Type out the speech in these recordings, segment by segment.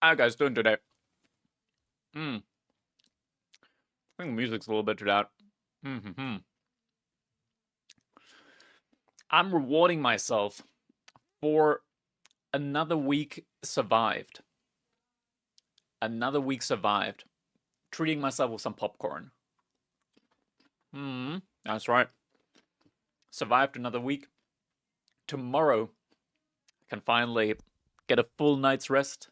How you guys doing today? I think the music's a little bit too loud. Hmm. I'm rewarding myself for another week survived. Another week survived. Treating myself with some popcorn. That's right. Survived another week. Tomorrow, I can finally get a full night's rest.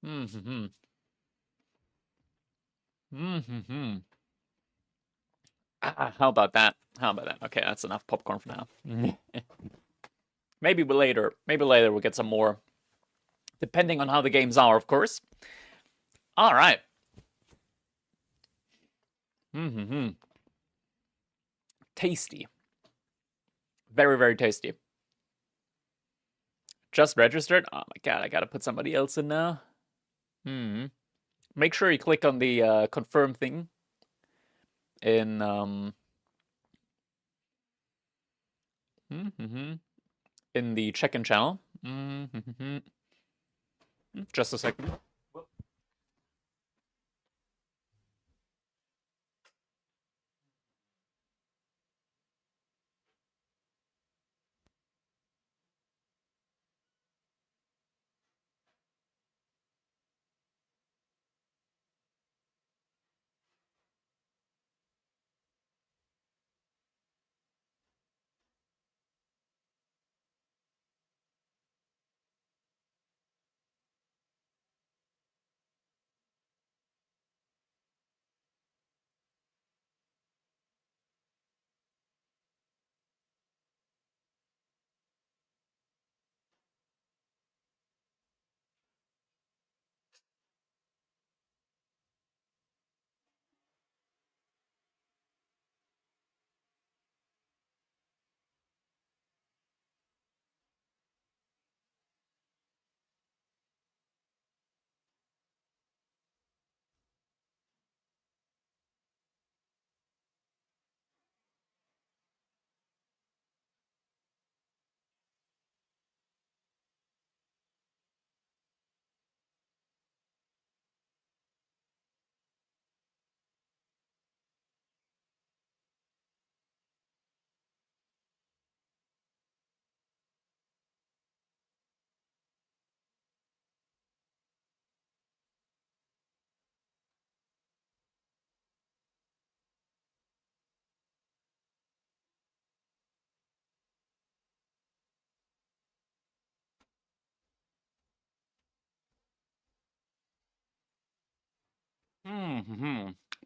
Hmm. Hmm. How about that? How about that? Okay, that's enough popcorn for now. Maybe later. Maybe later we'll get some more. Depending on how the games are, of course. All right. Tasty. Very, very tasty. Just registered? Oh my god, I gotta put somebody else in now. Make sure you click on the confirm thing in in the check-in channel. Just a second.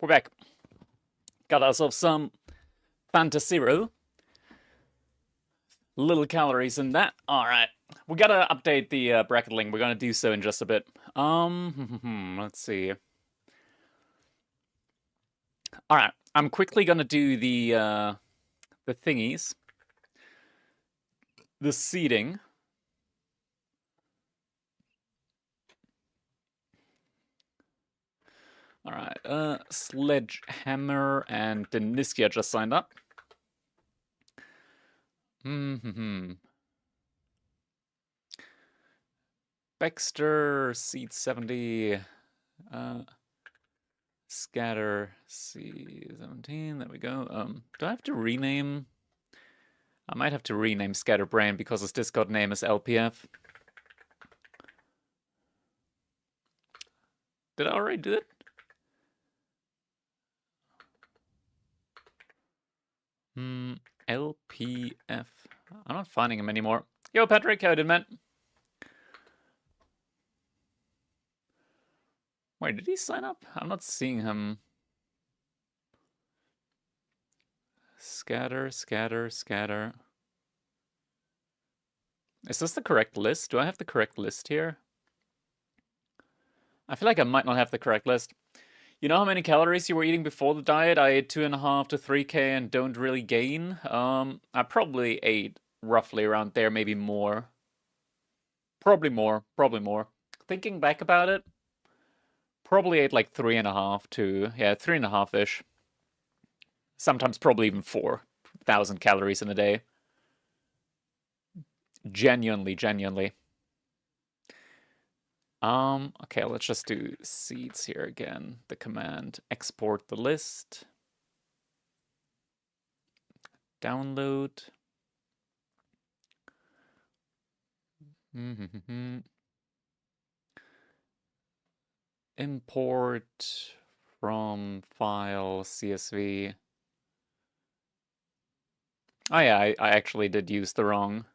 We're back. Got ourselves some Fantasiro. Little calories in that. All right. We gotta update the bracket link. We're gonna do so in just a bit. Let's see. All right. I'm quickly gonna do the thingies. The seeding. All right. Sledgehammer and Deniskia just signed up. Baxter, Seed 70. Scatter C17. There we go. Do I have to rename? I might have to rename Scatterbrain because his Discord name is LPF. Did I already do it? LPF. I'm not finding him anymore. Yo, Patrick, how did man? Wait, did he sign up? I'm not seeing him. Scatter, scatter, scatter. Is this the correct list? Do I have the correct list here? I feel like I might not have the correct list. You know how many calories you were eating before the diet? I ate 2.5 to 3K and don't really gain. I probably ate roughly around there, maybe more. Probably more, probably more. Thinking back about it, probably ate like 3.5 to, yeah, 3.5-ish. Sometimes probably even 4,000 calories in a day. Genuinely, genuinely. Okay, let's just do seeds here again. The command export the list. Download. Import from file CSV. Oh yeah, I actually did use the wrong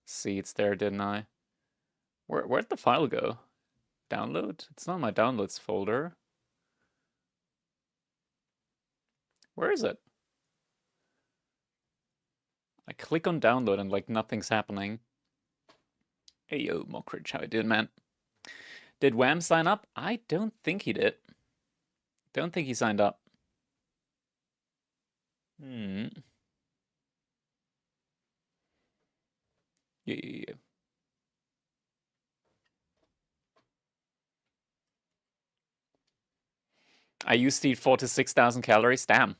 seeds there, didn't I? Where'd the file go? Download? It's not my downloads folder. Where is it? I click on download and like nothing's happening. Hey yo, Mockridge, how you doing, man? Did Wham sign up? I don't think he did. Don't think he signed up. Yeah. I used to eat 4,000 to 6,000 calories. Damn.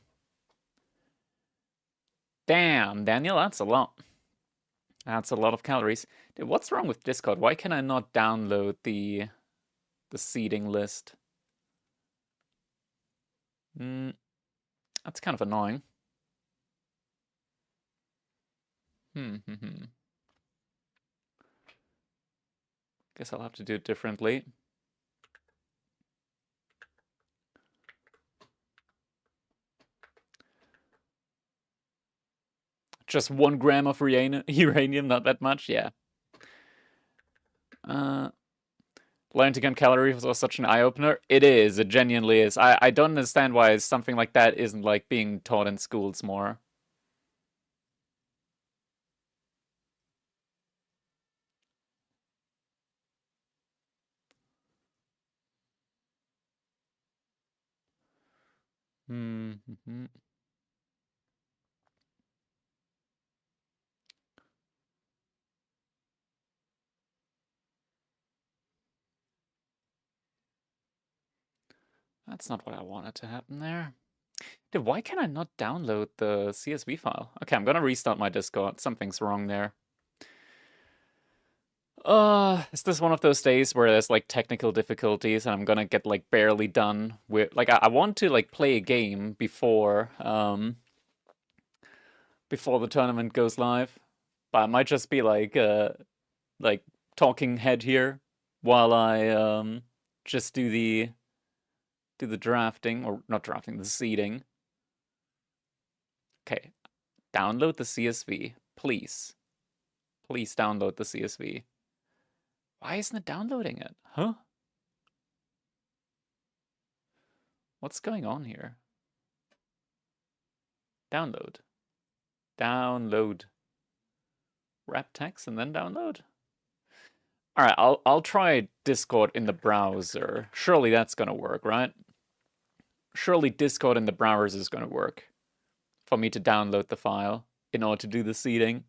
Damn, Daniel, that's a lot. That's a lot of calories. Dude, what's wrong with Discord? Why can I not download the seeding list? That's kind of annoying. Guess I'll have to do it differently. Just 1 gram of uranium, not that much, yeah. Learning to count calories was such an eye-opener. It is, it genuinely is. I don't understand why something like that isn't like being taught in schools more. That's not what I wanted to happen there. Dude, why can I not download the CSV file? Okay, I'm gonna restart my Discord. Something's wrong there. Is this one of those days where there's like technical difficulties and I'm gonna get like barely done with like I want to like play a game before the tournament goes live. But I might just be like talking head here while I just do the drafting, or not drafting, the seeding. Okay. Download the CSV, please. Please download the CSV. Why isn't it downloading it? Huh? What's going on here? Download. Download. Wrap text and then download? Alright, I'll try Discord in the browser. Surely that's gonna work, right? Surely Discord in the browser is gonna work for me to download the file in order to do the seeding.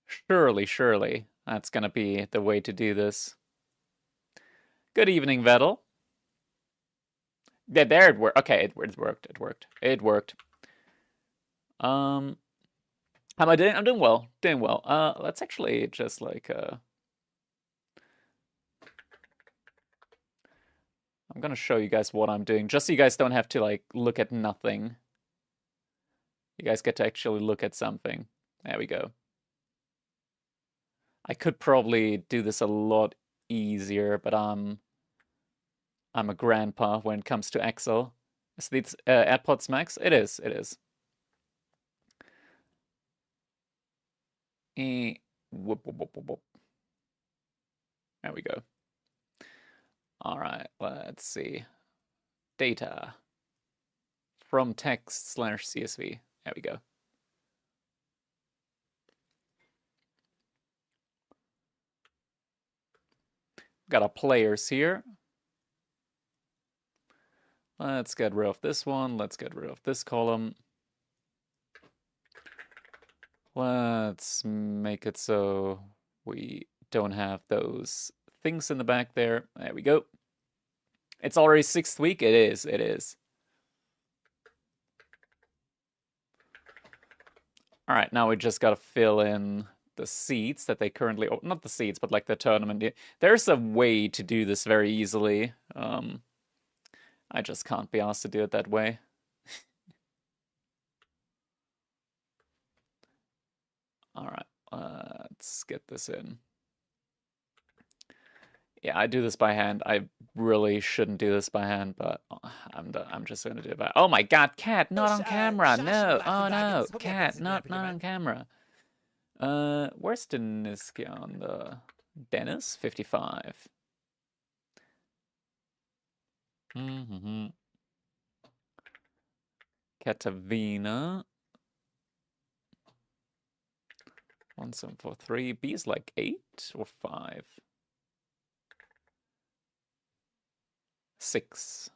Surely, that's gonna be the way to do this. Good evening, Vettel. Yeah, there it worked. Okay, it worked. It worked. How am I doing? I'm doing well. Let's actually just like I'm gonna show you guys what I'm doing, just so you guys don't have to like look at nothing. You guys get to actually look at something. There we go. I could probably do this a lot easier, but I'm a grandpa when it comes to Excel. Is this AirPods Max? It is. Whoop, whoop, whoop, whoop, whoop. There we go. All right, let's see. Data from text/CSV. There we go. Got our players here. Let's get rid of this one. Let's get rid of this column. Let's make it so we don't have those things in the back there. There we go. It's already 6th week. It is. All right, now we just gotta fill in the seats that they currently, oh, not the seats, but like the tournament. There's a way to do this very easily. I just can't be asked to do it that way. All right, let's get this in. Yeah, I do this by hand. I really shouldn't do this by hand, but I'm just gonna do it by. Oh my God, cat, not on camera. No, oh no, cat, not on camera. Where's Deniski on the Dennis 55? Mm-hmm. Katavina. 1743. B is like 8 or 5. 6.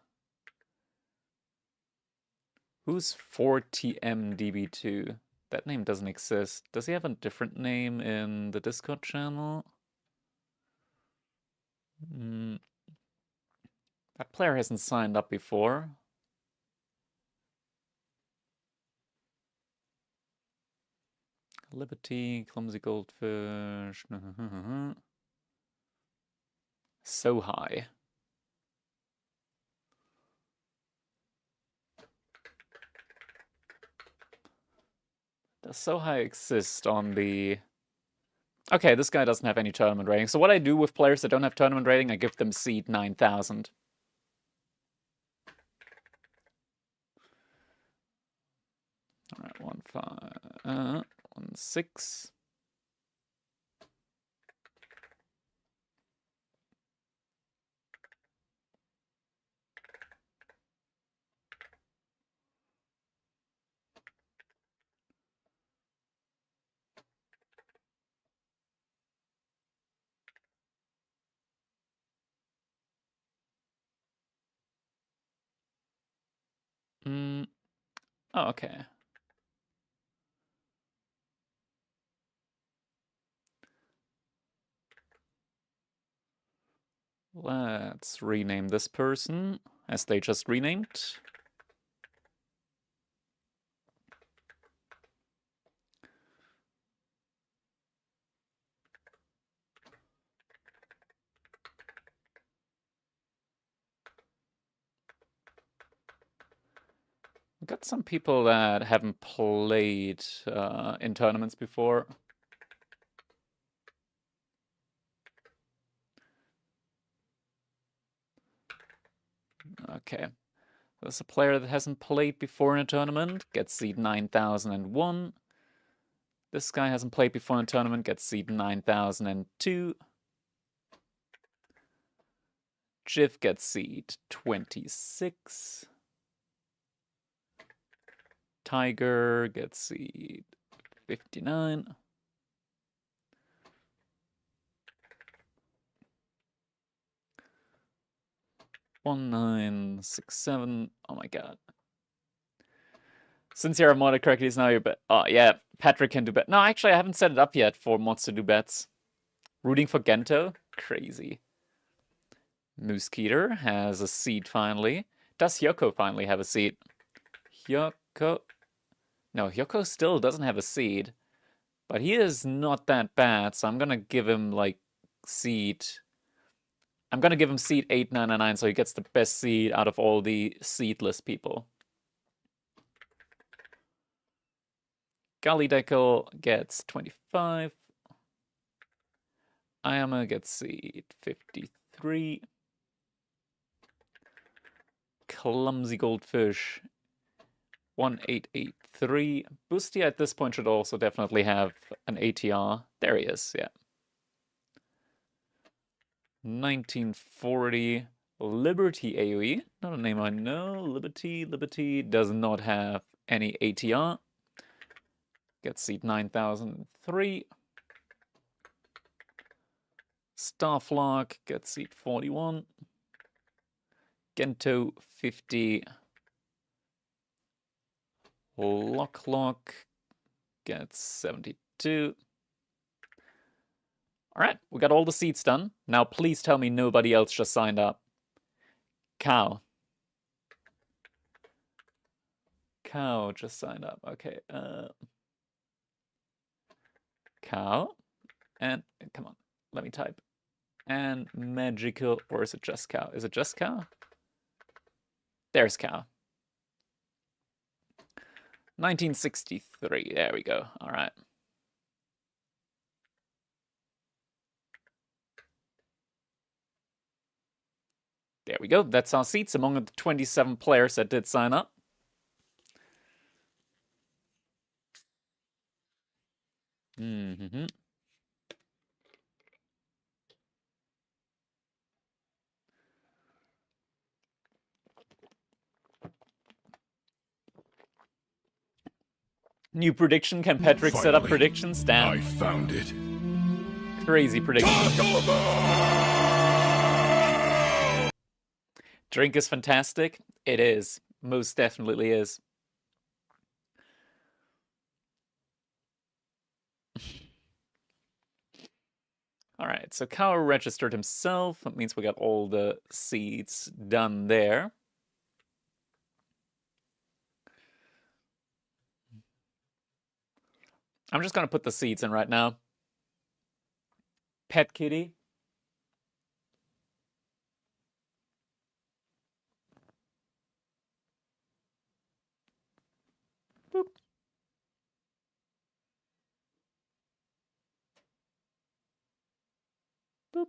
Who's 4TMDB2? That name doesn't exist. Does he have a different name in the Discord channel? That player hasn't signed up before. Liberty, Clumsy Goldfish. So high. Does so high exist on the... Okay, this guy doesn't have any tournament rating. So what I do with players that don't have tournament rating, I give them seed 9,000. All right, 1-5, 1-6. Oh, okay. Let's rename this person as they just renamed. We've got some people that haven't played in tournaments before. Okay. There's a player that hasn't played before in a tournament, gets seed 9,001. This guy hasn't played before in a tournament, gets seed 9,002. Jiv gets seed 26. Tiger gets seed 59. One, 9, 6, 7. Oh my God. Since you're modded correctly, it's now your bet. Oh yeah, Patrick can do bet. No, actually, I haven't set it up yet for mods to do bets. Rooting for Gento? Crazy. Mooskeeter has a seat finally. Does Hyoko finally have a seat? Hyoko... No, Hyoko still doesn't have a seed. But he is not that bad, so I'm gonna give him, like, seat... I'm gonna give him seat 899 so he gets the best seed out of all the seedless people. Galley-Deckel gets 25. Ayama gets seed 53. Clumsy Goldfish 1883. Boosty at this point should also definitely have an ATR. There he is, yeah. 1940. Liberty AoE. Not a name I know. Liberty does not have any ATR. Gets seed 9,003. Starflock gets seed 41. Gento 50. Lock gets 72. Alright, we got all the seats done. Now please tell me nobody else just signed up. Cow just signed up. Okay, cow. And, come on, let me type. And magical, or is it just cow? Is it just cow? There's cow. 1963, there we go, all right. There we go, that's our seats among the 27 players that did sign up. Mm-hmm. New prediction, can Patrick set up predictions? Damn. I found it. Crazy prediction. Drink is fantastic. It is. Most definitely is. Alright, so Cow registered himself. That means we got all the seeds done there. I'm just gonna put the seeds in right now. Pet kitty. Boop. Boop.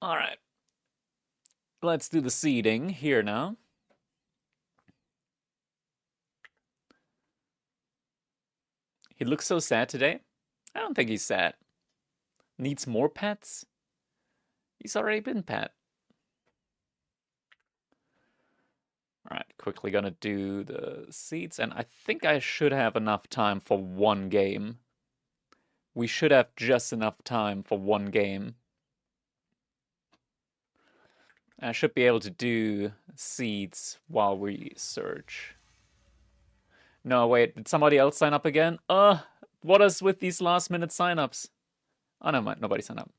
All right. Let's do the seeding here now. He looks so sad today. I don't think he's sad. Needs more pets? He's already been pet. Alright, quickly gonna do the seeds, and I think I should have enough time for one game. We should have just enough time for one game. I should be able to do seeds while we search. No, wait, did somebody else sign up again? What is with these last-minute sign-ups? Oh, no, nobody signed up.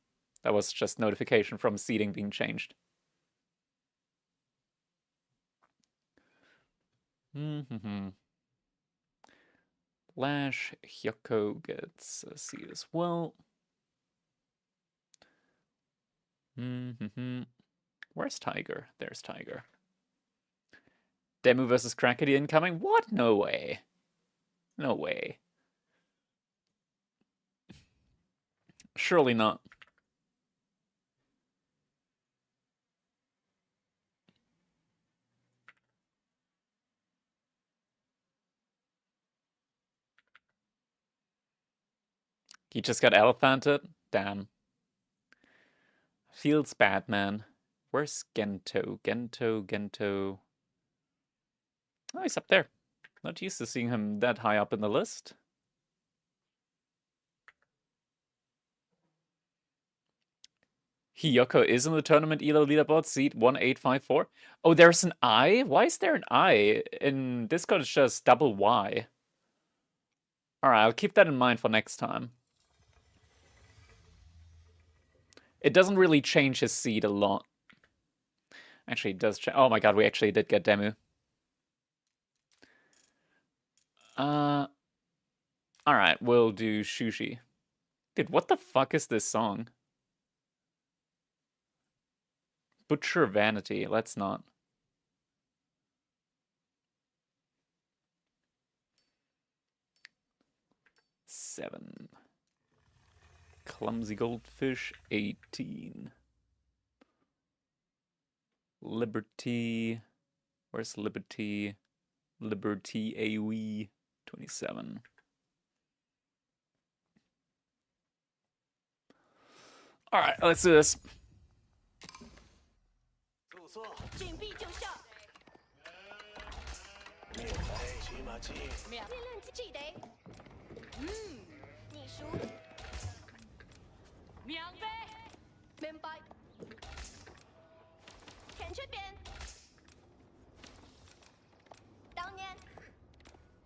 That was just notification from seeding being changed. Lash Hyoko gets a seed as well. Where's Tiger? There's Tiger. Demu versus Crackety incoming? What? No way. No way. Surely not. He just got elephanted? Damn. Feels bad, man. Where's Gento? Gento. Oh, he's up there. Not used to seeing him that high up in the list. Hiyoko is in the tournament ELO leaderboard, seat 1854. Oh, there's an I? Why is there an I? In Discord, it's just double Y. Alright, I'll keep that in mind for next time. It doesn't really change his seed a lot. Actually, it does change. Oh my god, we actually did get Demu. Alright, we'll do Shushi. Dude, what the fuck is this song? Butcher Vanity, let's not. Seven. Clumsy Goldfish, 18. Liberty. Where's Liberty? Liberty AOE, 27. Alright, let's do this.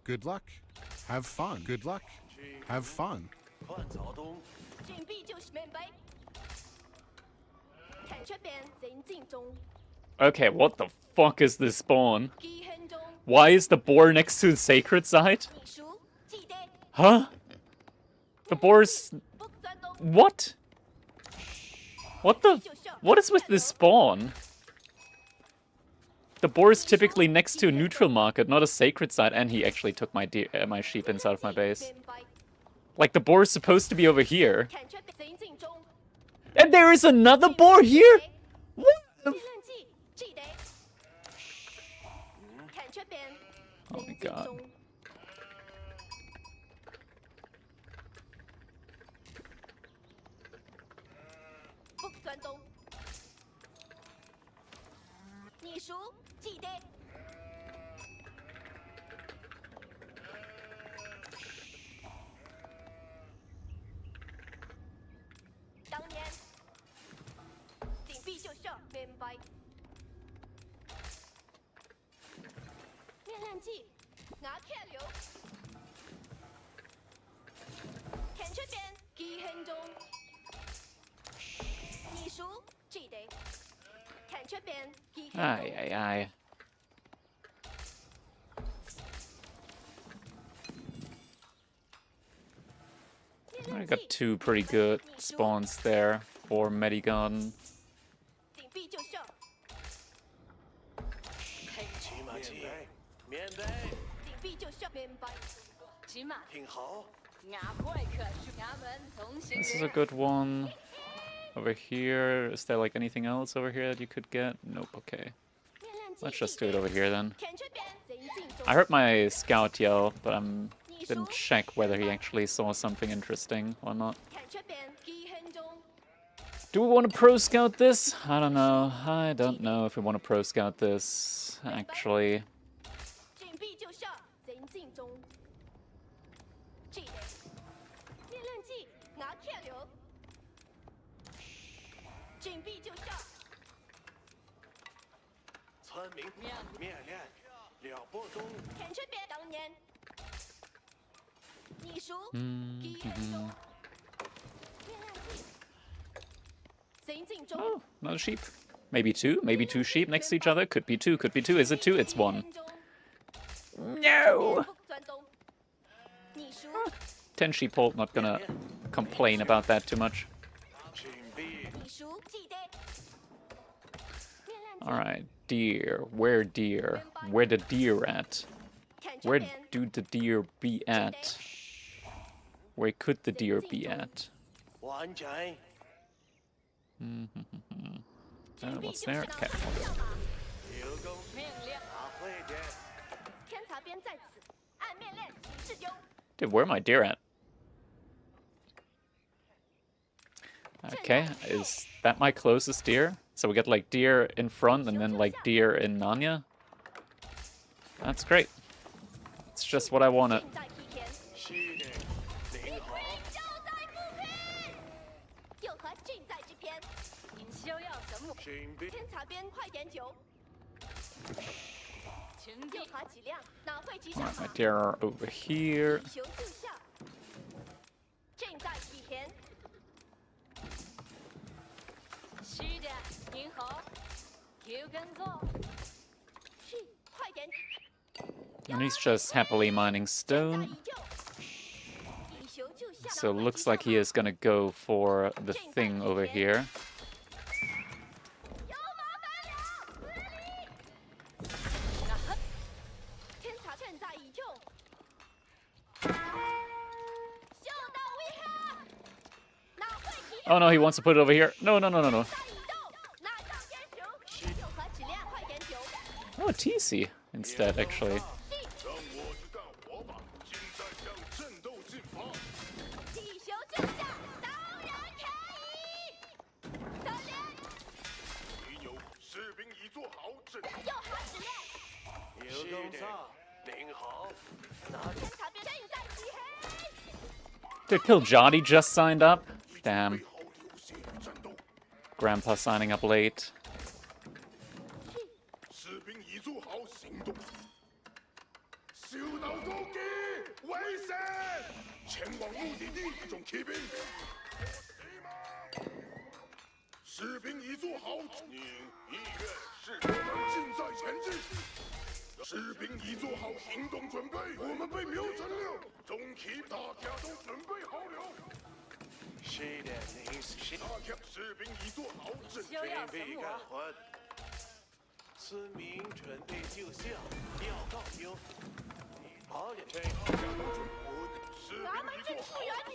Good luck. Have fun. Good luck. Have fun. Okay, what the fuck is this spawn? Why is the boar next to the sacred site? Huh? The boars... What? What the... What is with this spawn? The boar is typically next to a neutral market, not a sacred site, and he actually took my my sheep inside of my base. Like, the boar is supposed to be over here. And there is another boar here? What? Oh my god. Aye, aye, aye. I got two pretty good spawns there for Medigun. This is a good one. Over here, is there like anything else over here that you could get? Nope, okay. Let's just do it over here then. I heard my scout yell, but I didn't check whether he actually saw something interesting or not. Do we want to pro scout this? I don't know. I don't know if we want to pro scout this, actually. Oh, another sheep. Maybe two. Maybe two sheep next to each other. Could be two. Could be two. Is it two? It's one. No! 10 sheep hold. Not gonna complain about that too much. Alright, deer. Where deer? Where the deer at? Where do the deer be at? Where could the deer be at? What's there? Okay. Dude, where are my deer at? Okay, is that my closest deer? So we get like deer in front and then like deer in Nanya? That's great. It's just what I wanted. Alright, my deer are over here. And he's just happily mining stone. So looks like he is gonna go for the thing over here. Oh no, he wants to put it over here. No, no, no, no, no. Oh, TC instead, actually. Did Piljani just signed up? Damn. Grandpa signing up late. 士兵已做好行动准备，我们被瞄准了。中旗，大家都准备好了。是的，您是大家士兵已做好，准备干活。村民准备就绪，要告兵。好点，这大家都准备。士兵已做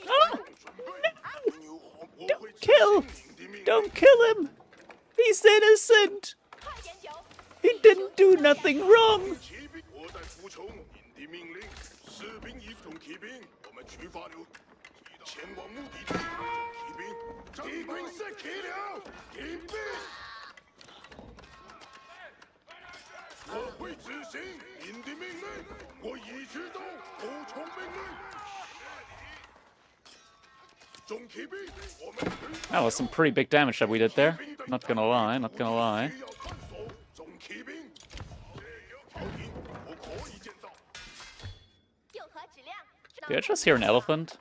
好，准备。牛黄，我会执行您的命令。 Don't kill him! He's innocent! He didn't do nothing wrong! 骑兵，我在服从您的命令。士兵已中骑兵，我们出发了，前往目的地。骑兵，敌兵失去了，骑兵。我会执行您的命令，我一直都服从命令。中骑兵，我们 That was some pretty big damage that we did there. Not gonna lie, not gonna lie. 中骑兵，朝廷，我可以建造。 Did I just hear an elephant?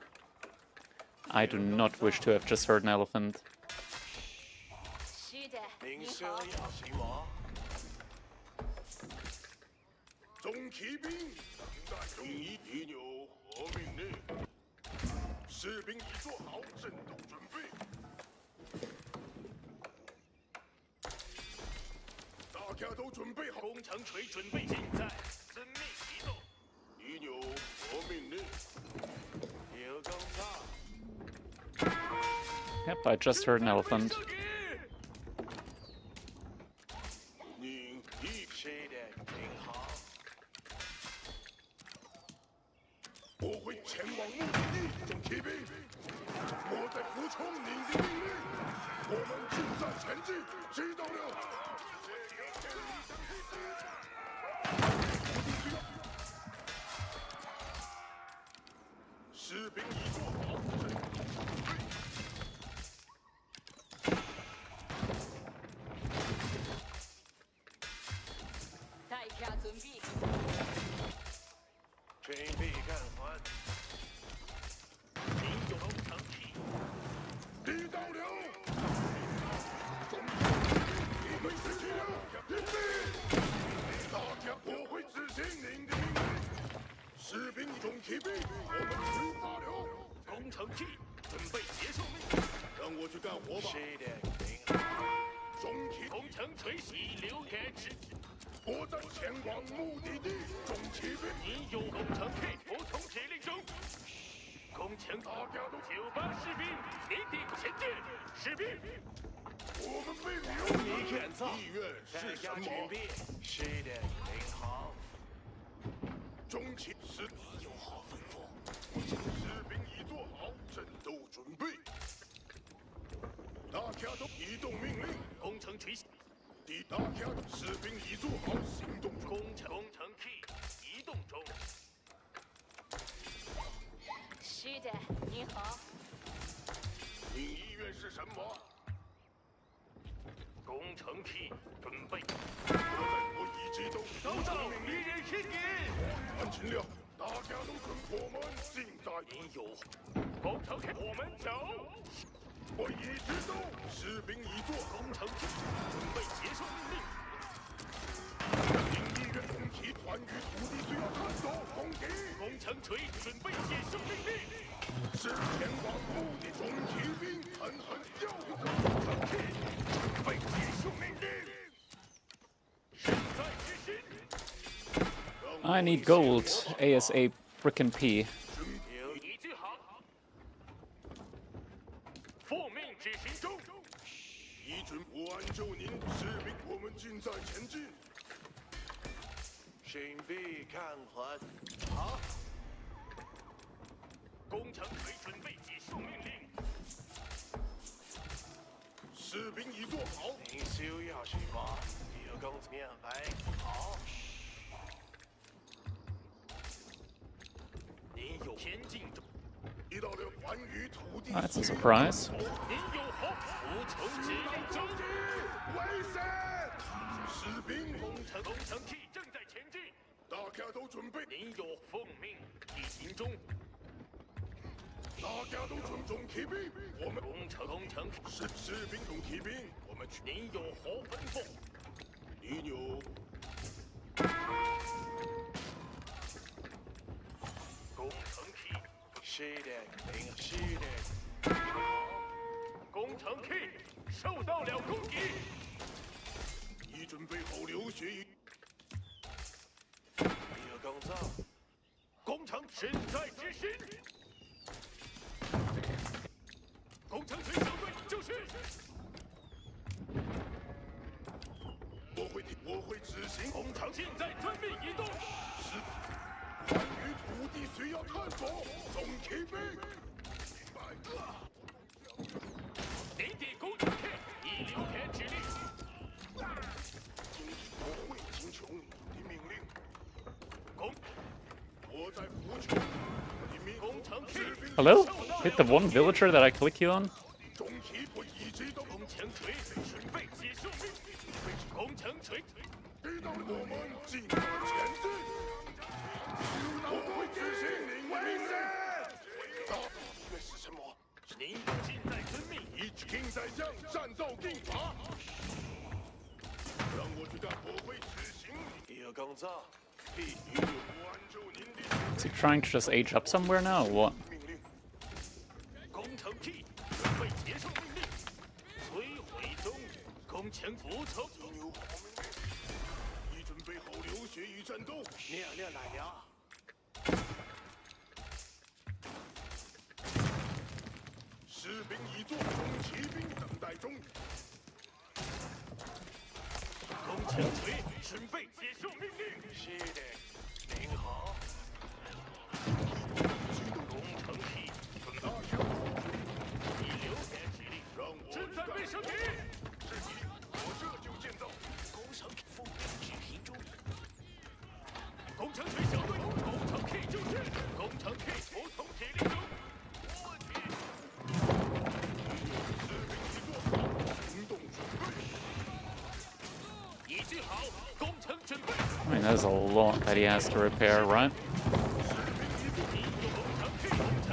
I do not wish to have just heard an elephant. 您是要骑马？中骑兵，等待中一敌有何命令？士兵已做好战斗准备。大家都准备好，工程锤准备进在，遵命移动。敌有何命令？有工作。 Yep, I just heard an elephant. 您一是的，您好。我会前往目的地，中骑兵。我在服从您的命令。我们正在前进，知道了。士兵已做好，阵地准备。大家准备。准备干活。您有工程器。敌到了。你们失去了，准备。大家，我会执行您的命令。士兵中骑兵，我们出发了。工程器准备接受命令。让我去干活吧。是的，您好。中骑工程锤已留给指。我在前往目的地，中骑兵。您有工程器，服从指令中。工程大家都98士兵，一定前进。士兵，我们被瞄你建造。意愿是什么？准备。是的，您好。中骑士有何吩咐？士兵已做好战斗准备。大家都移动命令。工程锤。大家士兵已做好行动准备。工程器移动中。是的，您好。您意愿是什么？工程器准备。我已经都服从命令。一人是您。完成了，大家都准，我们尽在您有工程器，我们走。我一直都，士兵已做好。工程器准备接受命令。您意愿中骑团与土地需要探索攻击。工程锤准备接受命令。是前往目的中骑兵狠狠教育工程器，准备接受命令。势在必行。 I need gold. ASA frickin' P. 有一句好。奉命执行中。一准，我按照您士兵，我们尽在前进。准备干活。好。工程锤准备接受命令。士兵已做好。您需要什么？有工面白。好。您有前进中。遇到了关于土地。That's a surprise. 您有何服从指令中？危险！士兵，工程器正在前进。大家都准备。您有奉命进行中。大家都准中骑兵，我们工程士兵中骑兵，我们去。您有何吩咐？你有。工程 K 受到了攻击。已准备好流血与一个更造，工程身在执行。工程锤小队就是。我会执行工程现在遵命移动。关于土地需要探索，总骑兵。顶顶工程 K 一流田指令。我会听从你的命令。我在服从你的命令。工程 K Hello? Hit the one villager that I click you on? 中骑会一直都工程锤准备接受命令。工程锤。知道我们尽快前进。我会执行您的命令。那是什么？您尽在遵命。一兵在将，战斗定法。让我去干，我会执行你。一个更造。必须按照您的 Is he trying to just age up somewhere now or what? 命令。工程 T 准备接受命令。摧毁中。工程服从。已准备好流血与战斗。命令来了。士兵已做，中骑兵等待中。工程锤准备接受命令。是的，您好。工程 T 准备一流田指令。让我正在被升级。是你，我这就建造。工程奉命执行中。工程锤小队，工程 K 就绪。工程 K 服从指令中。我去。士兵已做好，行动准备。已记好，工程准备。I mean, there's a lot that he has to repair, right? 工程 K 工程。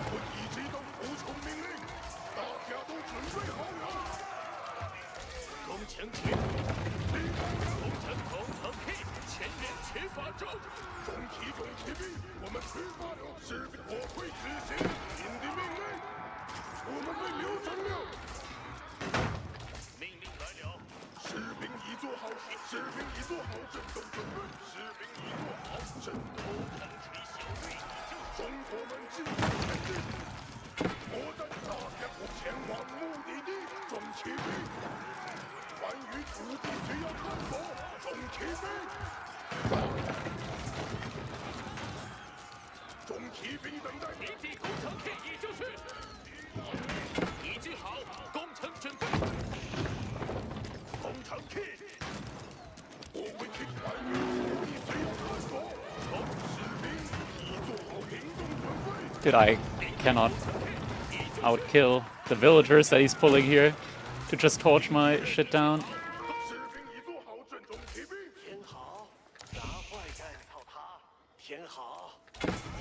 我一直都服从命令，大家都准备好了。工程锤。工程 K 前沿缺乏中。中骑兵，我们出发了。士兵，我会执行您的命令。我们被流程了。命令来了。士兵已做好，士兵已做好战斗准备。士兵已做好战斗。工程锤小队中国们尽快前进。我的大家前往目的地。中骑兵，关于土地需要探索。中骑兵。中骑兵等待。顶顶工程 K 已就绪。已记好，工程准备。工程 K。我会去关于土地需要探索。士兵已做好行动准备。 Dude, I cannot outkill the villagers that he's pulling here to just torch my shit down. 士兵已做好阵中骑兵。天好，拿坏干套他。天好。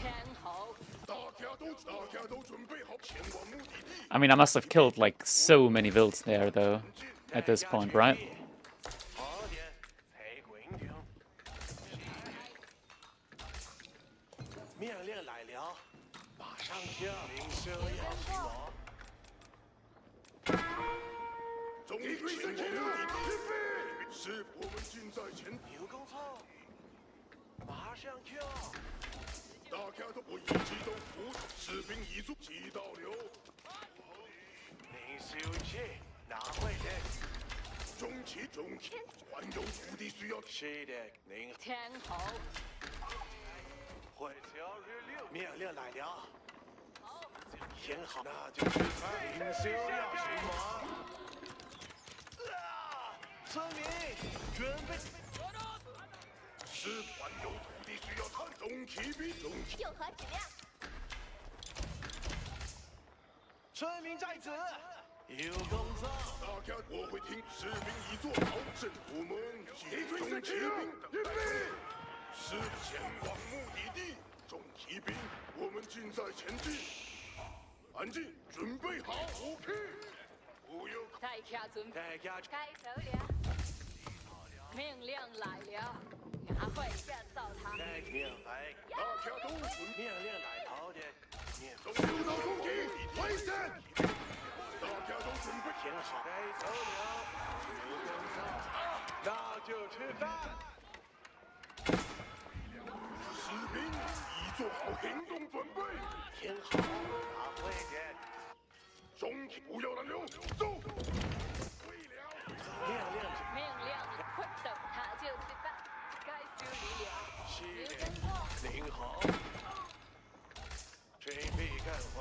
天好，大家都准备好前往目的地。 I mean, I must have killed like so many vills there though at this point, right? 好点，才滚停。命令来了，马上听。领袖要行我。中骑兵前往目的地。是我们尽在前。牛耕草，马上听。大家都我一直都服从。士兵已做，击到了。领袖气，拿坏人。中骑，环游土地需要。是的，您天好，会条日令。命令来了。天好，那就是领袖要行我。村民准备。是环游土地需要探。中骑兵，有何指令？村民在此。有工作。大家我会听。士兵已做好阵，我们中骑兵等待。是前往目的地。中骑兵，我们尽在前进。安静，准备好。OK。不要。大家准备大家开头了。命令来了，拿坏干造他。命来。大家都准备。命令来了。该走了，有跟上，那就吃饭。士兵已做好行动准备，挺好，打会去。中体不要拦留，走。会了。命令命令，活動下就出發，該xử理了。是要的，跟上，領好，準備幹活。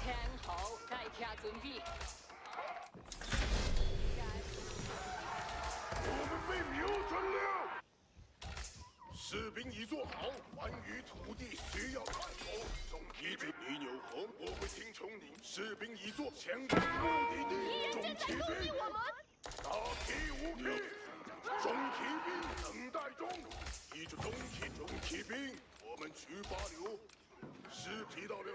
聽好，大家準備。我们被瞄准了。士兵已做好，关于土地需要探头。中骑兵你扭红，我会听从您。士兵已做，前往目的地。中骑兵，大批武器。中骑兵等待中。依着中骑兵，我们去发流。是提到了。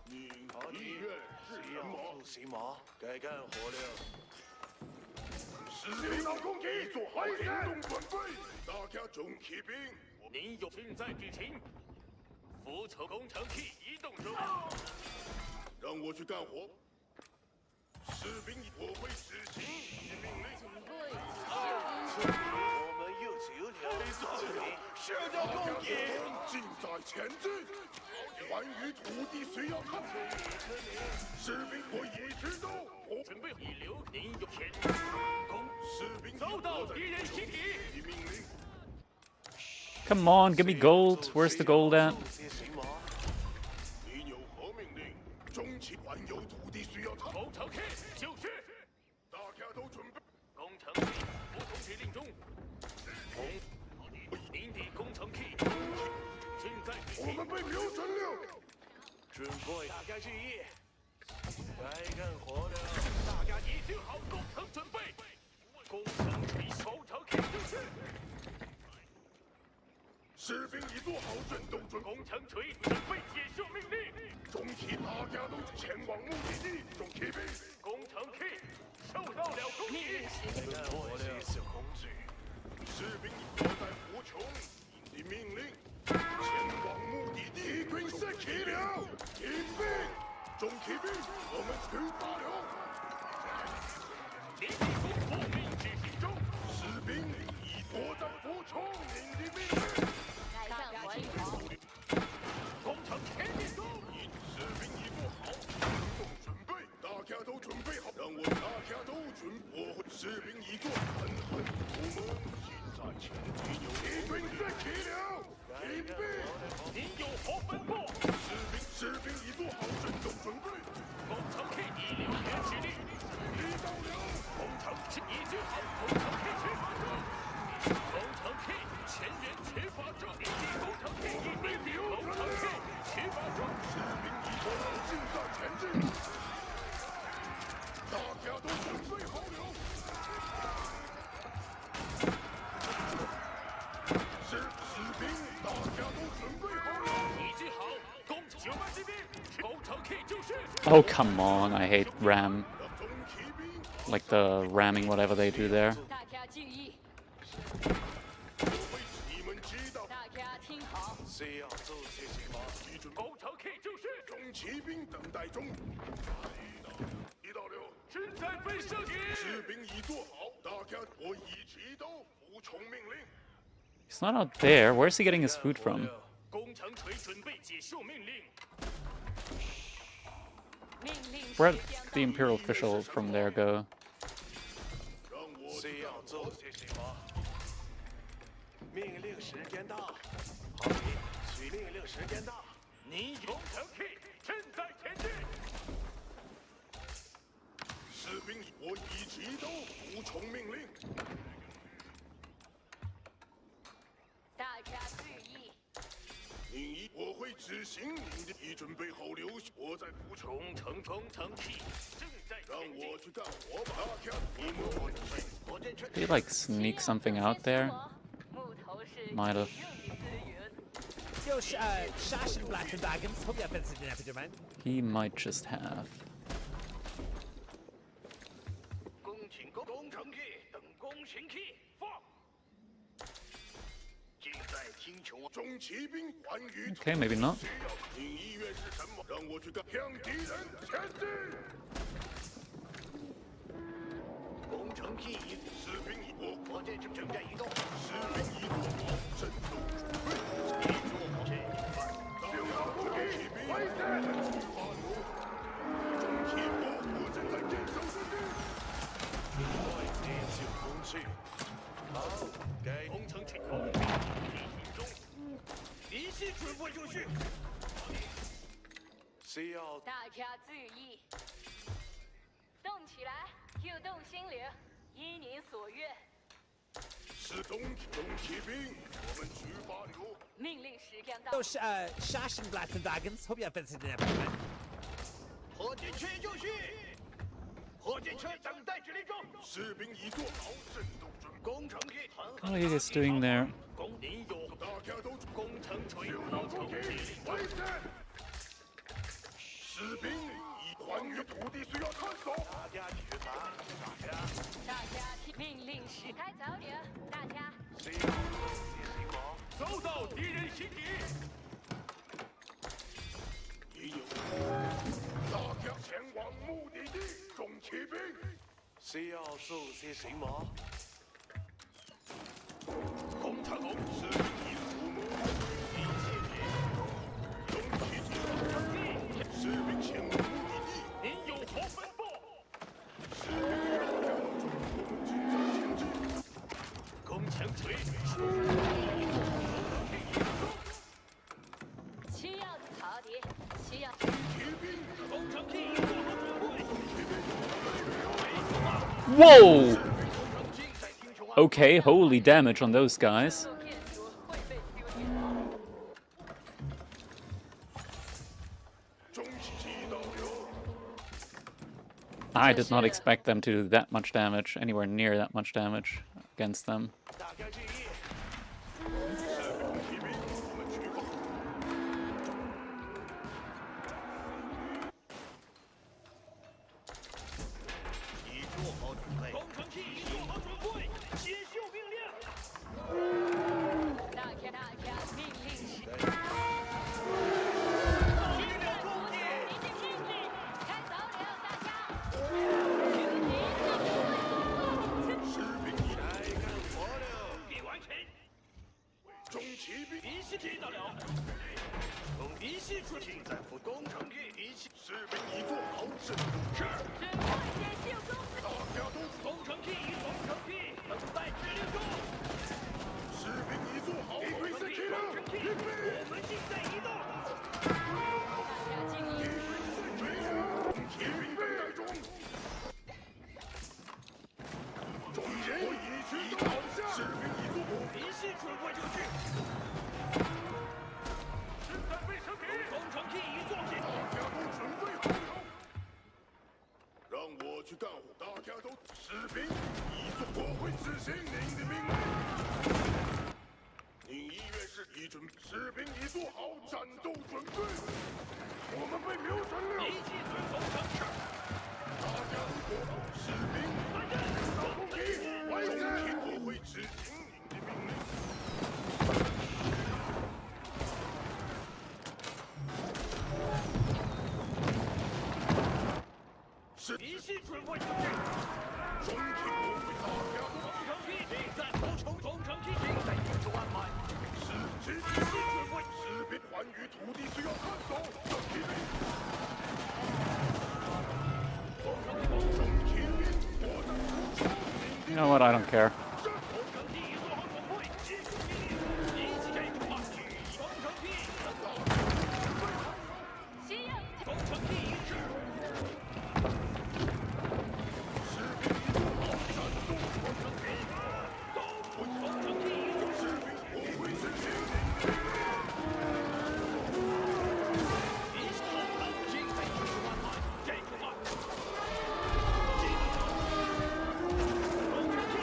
你意愿是什么？不行吗？该干活了。士兵攻击，做好行动准备。大家中骑兵，您有正在执行。浮球工程器移动中。让我去干活。士兵，我会执行你的命令。我们又久了。射雕攻击，尽在前进。关于土地需要探索。士兵，我一直都准备遗留。您有前攻。士兵遭到敌人袭击。你命令。 Come on, give me gold. Where's the gold at? 你有何命令？中期还有土地需要探。工程器就绪。大家都准备。工程器服从指令中。您的工程器正在执行。我们被瞄准了。准备，大家注意，该干活了。大家已经好工程准备。工程器工程器就绪。士兵已做好震动准备。工程锤准备解释命令。中期大家都前往目的地。中骑兵。工程器受到了攻击。干活了。是工具。士兵已躲在无穷。你的命令。前往目的地。兵士起了。骑兵。中骑兵，我们去发了。您的奉命执行中。士兵已躲在无穷。您的命令。该干活了。工程前进中。士兵已做好行动准备，大家都准备好，让我大家都准备。我会士兵已做，狠狠出门，现在前进有敌军在起了，骑兵，您有何吩咐？士兵已做好震动准备，工程器已留原指令。已到了，工程器已经好，工程器执法中。工程器前沿执法中。您的工程器已被工程器执法中。士兵已做好，现在前进，大家都准备好了。士兵，大家都准备好了。已经好，工程9万骑兵，工程器就绪。 Oh, come on. I hate ram. 中骑兵， Like the ramming whatever they do there. 大家注意，我会使你们知道。大家听好，需要做些什么？基准工程器就绪。中骑兵等待中。已到了，正在被射击。士兵已做好，大家我一直都服从命令。 He's not out there. Where's he getting his food from? 工程锤准备解除命令。命令 Where'd 时间 the 到， Imperial official from there go? 让我需要做些什么？命令时间到。好的，许命令时间到。你工程器正在前进。士兵，我一直都服从命令。大家注意，我会执行您的。已准备好留下，我在服从。工程器正在让前进。我去干活吧，大家你们我火箭圈 Did he like sneak something out there? 木头是 Might have. 用的资源，就是杀死 Black Dragons 后面分析的 Benjamin。 He might just have. 工程器等工程器放。正在听穷啊！众骑兵关于 Okay, maybe not. 你意愿是什么？让我去干，向敌人前进！工程器移，士兵已过，火箭正在移动。士兵已做好战斗准备。你做好这一半，向众骑兵挥剑，去发弩。众骑兵火箭在镇守之地。外接进攻器。好，该工程器工兵进行中，离线准备就绪。需要大家注意，动起来，诱动心灵，依您所愿。是众骑兵，我们去发弩。命令时间到。 Those Shashin Black and Dragons. Hope you have visited everyone. 火箭车就绪，火箭车等待指令中。士兵已做好战斗准备。工程器很 What are you guys doing there? 攻您有大家都工程锤向工程众骑器。挥剑。士兵已还原土地需要探索。大家举法，大家听命令时开早点，大家。需要谁忙？遭到敌人袭击。已有，大家前往目的地。众骑兵，需要做些什么？工程士兵已出没。一切众骑兵，士兵前往目的地。您有何吩咐？士兵已到达，我们尽在前进。工程锤，需要逃离，需要。骑兵，工程器做好准备。 Whoa! 工程器在听球啊。 Okay, holy damage on those guys. 受骗族会被丢脸。众骑到了。 I did not expect them to do that much damage, anywhere near that much damage against them. 大家注意，骑兵，我们去吧。已做好准备。工程器已做好准备，接受命令。大家命令时。力量攻击。您的命令，开早点，大家。士兵已该干活了，已完成。众骑兵，仪器听到了。从仪器出请在副工程器仪器。士兵已做好战斗。是。准快点进攻。大家都工程器与工程器等待指令中。士兵已做好。敌对是骑兵，迎兵。我们正在移动。大家敬意。骑兵等待中。众人我已去倒下。士兵已做好。仪器准备就绪。正在被升级。工程器已做好。大家都准备好了。让我去干活。大家都，士兵已做，我会执行您的命令。您意愿是已准，士兵已做好战斗准备。我们被瞄准了。仪器准工程器。大家都做好，士兵到攻击，完成。我会执行您的命令。是仪器准备就绪。中期我会大家都工程器正在补充，工程器正在运作安排。是仪器准备，士兵关于土地需要探索。中骑兵，中骑兵，我在补充您 You 的。 know what? I don't care. 工程器已做好准备，接受命令。仪器给出发。工程器等待。需要。工程器已至。士兵已做好战斗准备。工程器已做士兵，我会执行您的命令。仪器正在运作安排。这个吧。工程器。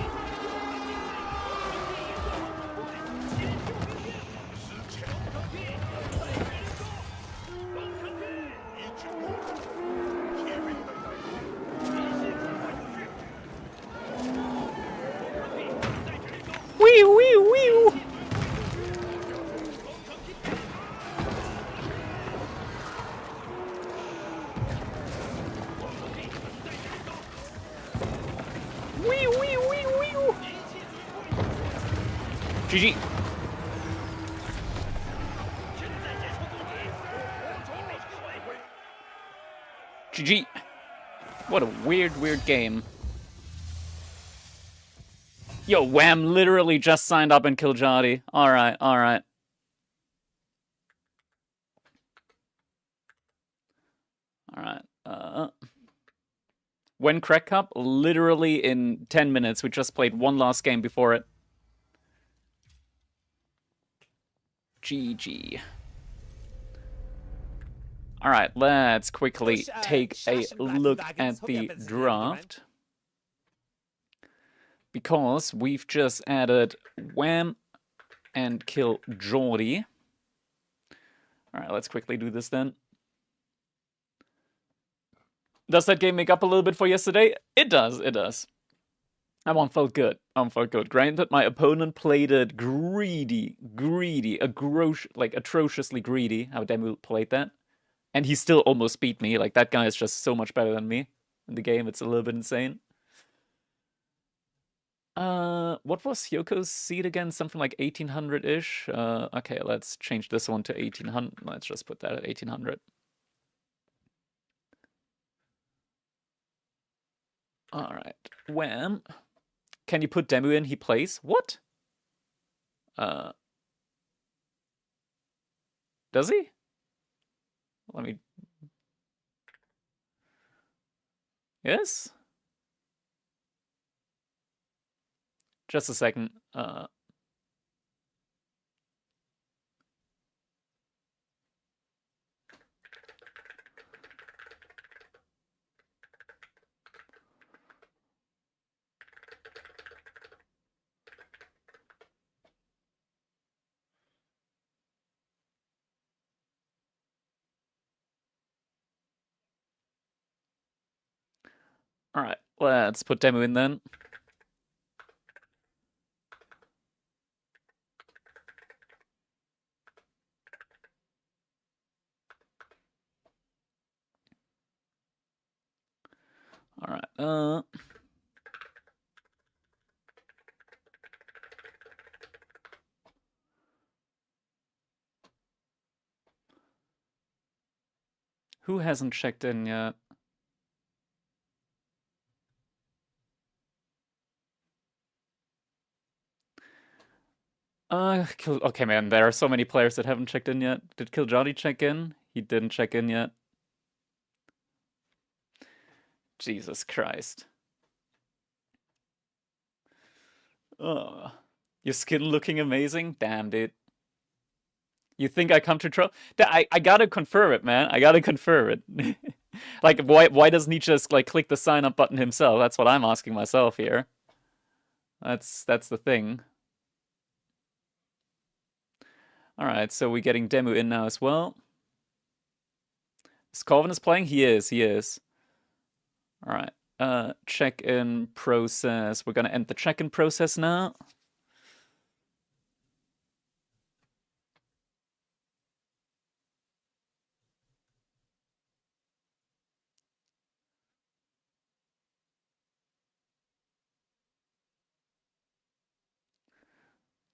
GG. GG. What a weird game. Yo, Wham literally just signed up in Kiljadi. Alright, alright. Alright. When Crack Cup? Literally in 10 minutes. We just played one last game before it. GG. Alright, let's quickly take a look at the draft. Because we've just added Wham and Kill Jordy. Alright, let's quickly do this then. Does that game make up a little bit for yesterday? It does, it does. That one felt good. Granted, my opponent played it greedy, atrociously greedy, how Demu played that. And he still almost beat me. Like, that guy is just so much better than me in the game. It's a little bit insane. What was Yoko's seed again? Something like 1800-ish? Okay, let's change this one to 1800. Let's just put that at 1800. Alright. Wham. Can you put Demu in? He plays? What? Does he? Let me... Yes? Just a second. Alright, let's put Demu in then. Alright, who hasn't checked in yet? Okay, man, there are so many players that haven't checked in yet. Did Kiljadi check in? He didn't check in yet. Jesus Christ. Oh, your skin looking amazing? Damn, dude. You think I come to troll? I gotta confirm it, man. I gotta confirm it. Like, why doesn't he just, like, click the sign up button himself? That's what I'm asking myself here. That's the thing. Alright, so we're getting Demu in now as well. Is Corvin is playing? He is. Alright, check-in process. We're gonna end the check-in process now.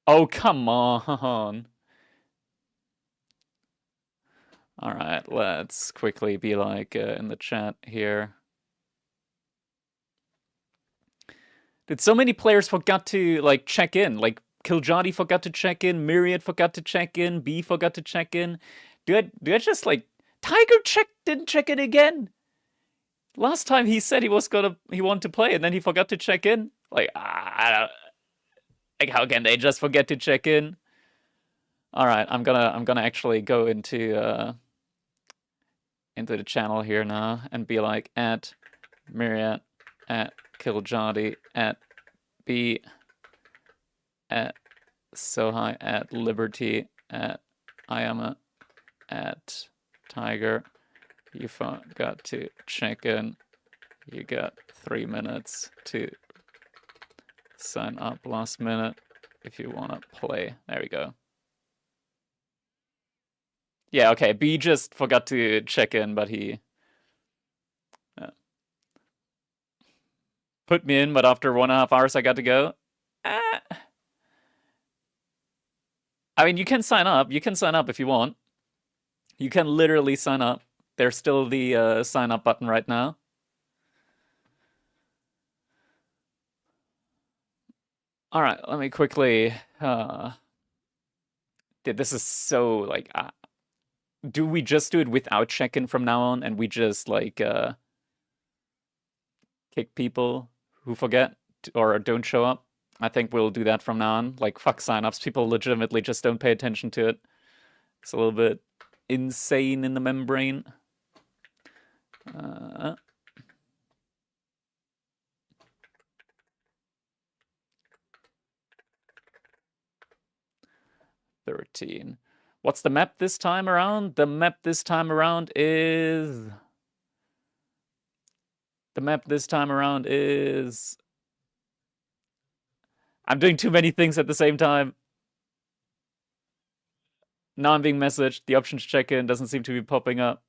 Oh, come on. Alright, let's quickly be like in the chat here. Did so many players forgot to like check in? Like Kiljadi forgot to check in, Myriad forgot to check in, B forgot to check in. Do I just like Tiger didn't check in again? Last time he said he wanted to play and then he forgot to check in. Like I don't, like how can they just forget to check in? All right, I'm gonna actually go into the channel here now and be like at Myriad, at Kiljadi, at B, at Sohai, at Liberty, at Ayama, at Tiger. You forgot to check in. You got 3 minutes to sign up last minute if you want to play. There we go. Yeah, okay, B just forgot to check in, but he put me in, but after 1.5 hours I got to go. I mean, you can sign up. You can sign up if you want. You can literally sign up. There's still the sign up button right now. All right, let me quickly. Dude, this is so like. Do we just do it without check-in from now on, and we just like kick people who forget or don't show up? I think we'll do that from now on. Like, fuck signups. People legitimately just don't pay attention to it. It's a little bit insane in the membrane. 13. What's the map this time around? The map this time around is... The map this time around is... I'm doing too many things at the same time. Now I'm being messaged. The option to check in doesn't seem to be popping up.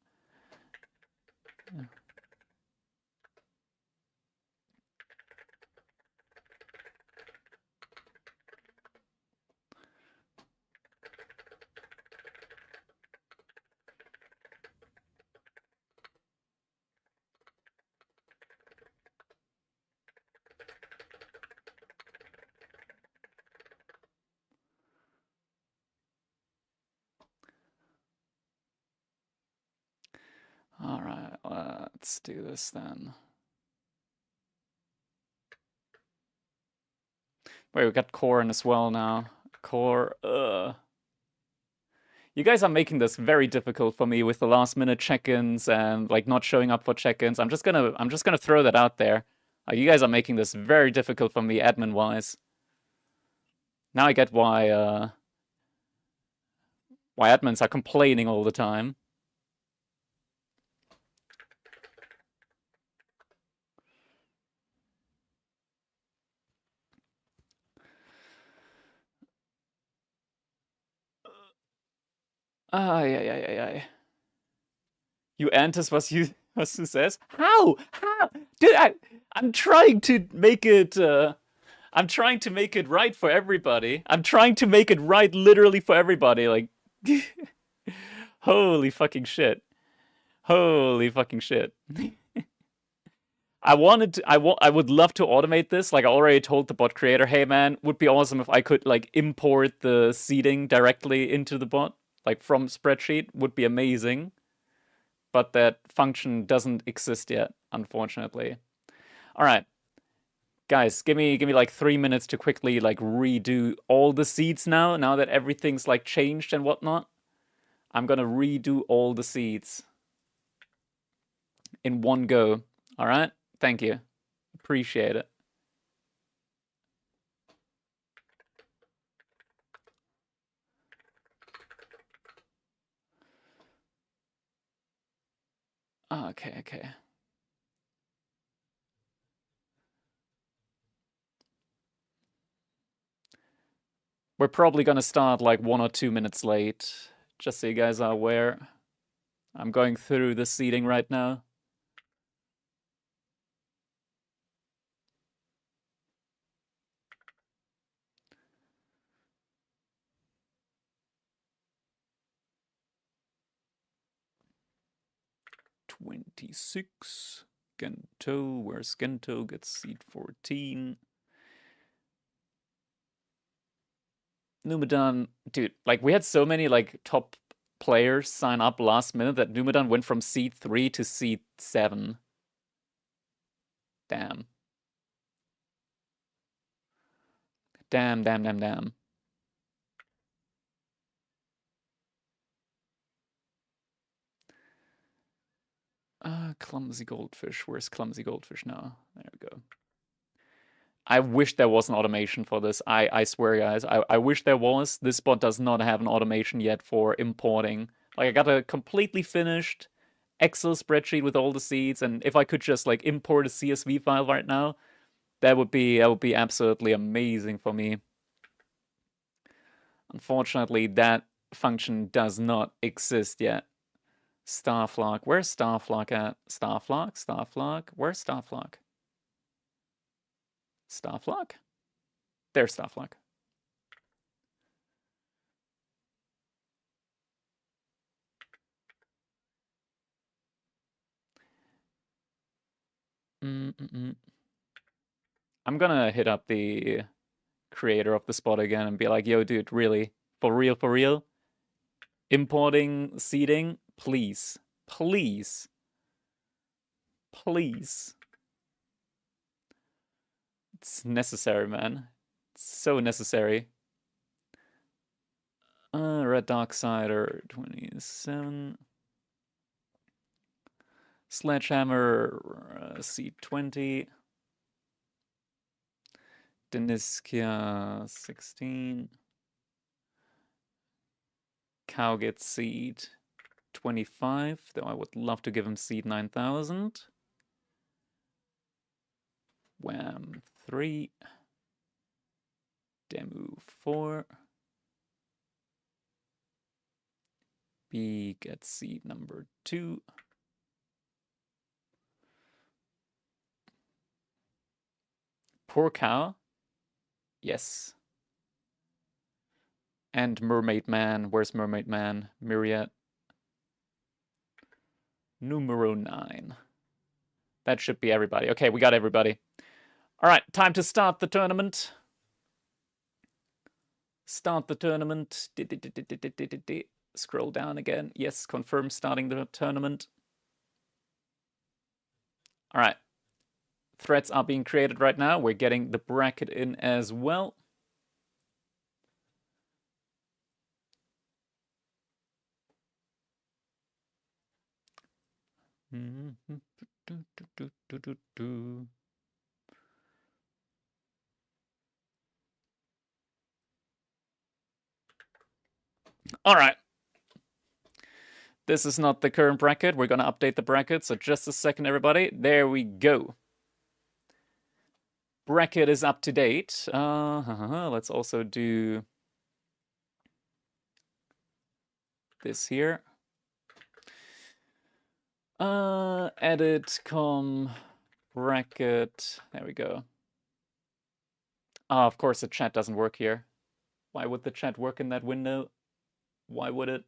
All right, let's do this then. Wait, we got core in as well now. Core, You guys are making this very difficult for me with the last minute check-ins and like not showing up for check-ins. I'm just gonna throw that out there. You guys are making this very difficult for me admin-wise. Now I get why admins are complaining all the time. Ay. You Antis was you says? How? Dude, I'm trying to make it I'm trying to make it right for everybody. I'm trying to make it right literally for everybody. Like holy fucking shit. Holy fucking shit. I would love to automate this. Like I already told the bot creator, hey man, would be awesome if I could like import the seeding directly into the bot, like from spreadsheet, would be amazing. But that function doesn't exist yet, unfortunately. All right, guys, give me like 3 minutes to quickly like redo all the seeds now. Now that everything's like changed and whatnot, I'm gonna redo all the seeds in one go. All right, thank you, appreciate it. Okay. We're probably gonna start like 1 or 2 minutes late, just so you guys are aware. I'm going through the seating right now. $26. Gento, where's Gento? Gets seat 14. Numedan, dude, like we had so many like top players sign up last minute that Numedan went from seat 3 to seat 7. Damn. Damn. Clumsy Goldfish. Where's Clumsy Goldfish now? There we go. I wish there was an automation for this. I swear, guys. I wish there was. This bot does not have an automation yet for importing. Like, I got a completely finished Excel spreadsheet with all the seeds, and if I could just, like, import a CSV file right now, that would be absolutely amazing for me. Unfortunately, that function does not exist yet. Starflock. Where's Starflock at? Starflock? Where's Starflock? Starflock? There's Starflock. I'm gonna hit up the creator of the spot again and be like, yo, dude, really? For real, for real? Importing seating? Please. Please. Please. It's necessary, man. It's so necessary. Red Darksider 27. Sledgehammer C20. Deniskia 16. Cow gets seed 25, though I would love to give him seed 9000. Wham 3. Demu 4. B gets seed number 2. Poor cow. Yes. And Mermaid Man. Where's Mermaid Man? Myriad. Numero 9. That should be everybody. Okay, we got everybody. All right, time to start the tournament. Start the tournament. Scroll down again. Yes, confirm starting the tournament. All right. Threads are being created right now. We're getting the bracket in as well. All right. This is not the current bracket. We're going to update the bracket. So just a second, everybody. There we go. Bracket is up to date. Let's also do this here. Edit, bracket. There we go. Of course the chat doesn't work here. Why would the chat work in that window? Why would it?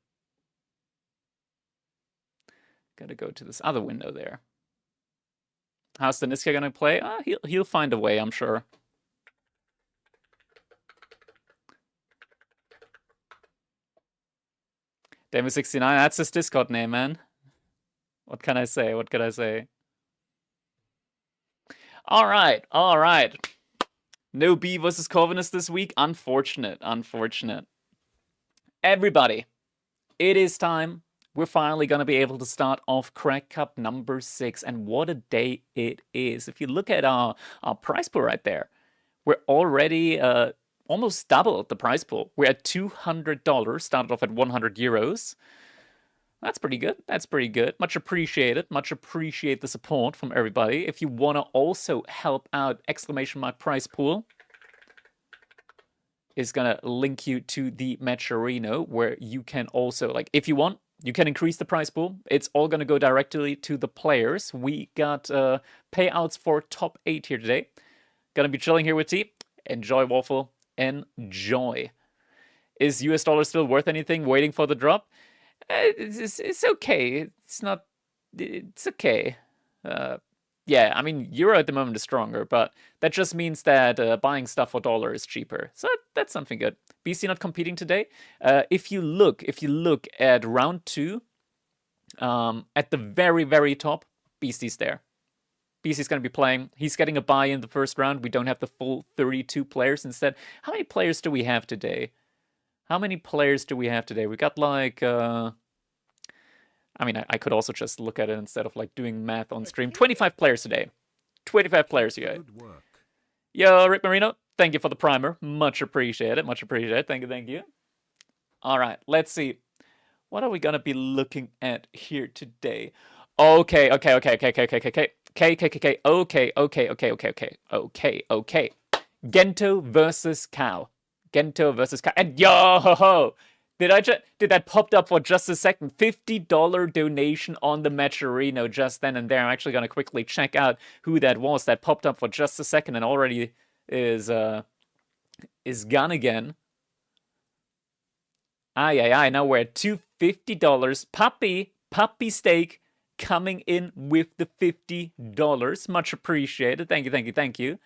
Gotta go to this other window there. How's Deniska gonna play? He'll find a way, I'm sure. Demo69, that's his Discord name, man. What can I say? What can I say? All right, all right. No B versus Corvinus this week. Unfortunate, unfortunate. Everybody, it is time. We're finally going to be able to start off Crack Cup number 6. And what a day it is. If you look at our prize pool right there, we're already almost doubled the prize pool. We're at $200, started off at 100 euros. That's pretty good. That's pretty good. Much appreciated. Much appreciate the support from everybody. If you want to also help out !prize pool, is going to link you to the Matcherino, where you can also, like, if you want, you can increase the prize pool. It's all going to go directly to the players. We got payouts for top 8 here today. Gonna be chilling here with T. Enjoy, Waffle. Enjoy. Is US dollar still worth anything? Waiting for the drop? It's okay. It's not. It's okay. Yeah, I mean, euro at the moment is stronger, but that just means that buying stuff for dollar is cheaper. So that's something good. BC not competing today. If you look at round 2, at the very, very top, BC's there. BC's going to be playing. He's getting a bye in the first round. We don't have the full 32 players instead. How many players do we have today? How many players do we have today? We got like... I mean, I could also just look at it instead of like doing math on stream. 25 players today. 25 players here. Yo, Rick Marino, thank you for the primer. Much appreciated. Much appreciated. Thank you, thank you. All right, let's see. What are we going to be looking at here today? Okay. Gento versus Cow. Gento versus Cow. And yo ho ho! Did that popped up for just a second? $50 donation on the Matcherino just then and there. I'm actually gonna quickly check out who that was. That popped up for just a second and already is gone again. Aye. Now we're at $250. Puppy steak coming in with the $50. Much appreciated. Thank you, thank you, thank you.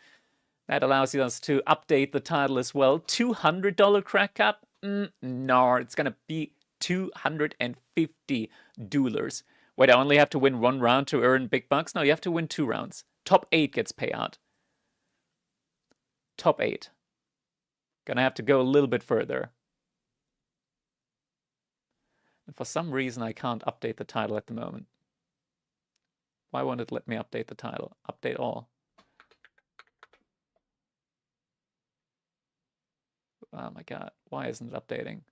That allows us to update the title as well. $200 crack cap? No, it's gonna be 250 duelers. Wait, I only have to win 1 round to earn big bucks? No, you have to win 2 rounds. Top 8 gets payout. Top 8. Gonna have to go a little bit further. And for some reason, I can't update the title at the moment. Why won't it let me update the title? Update all. Oh my god, why isn't it updating?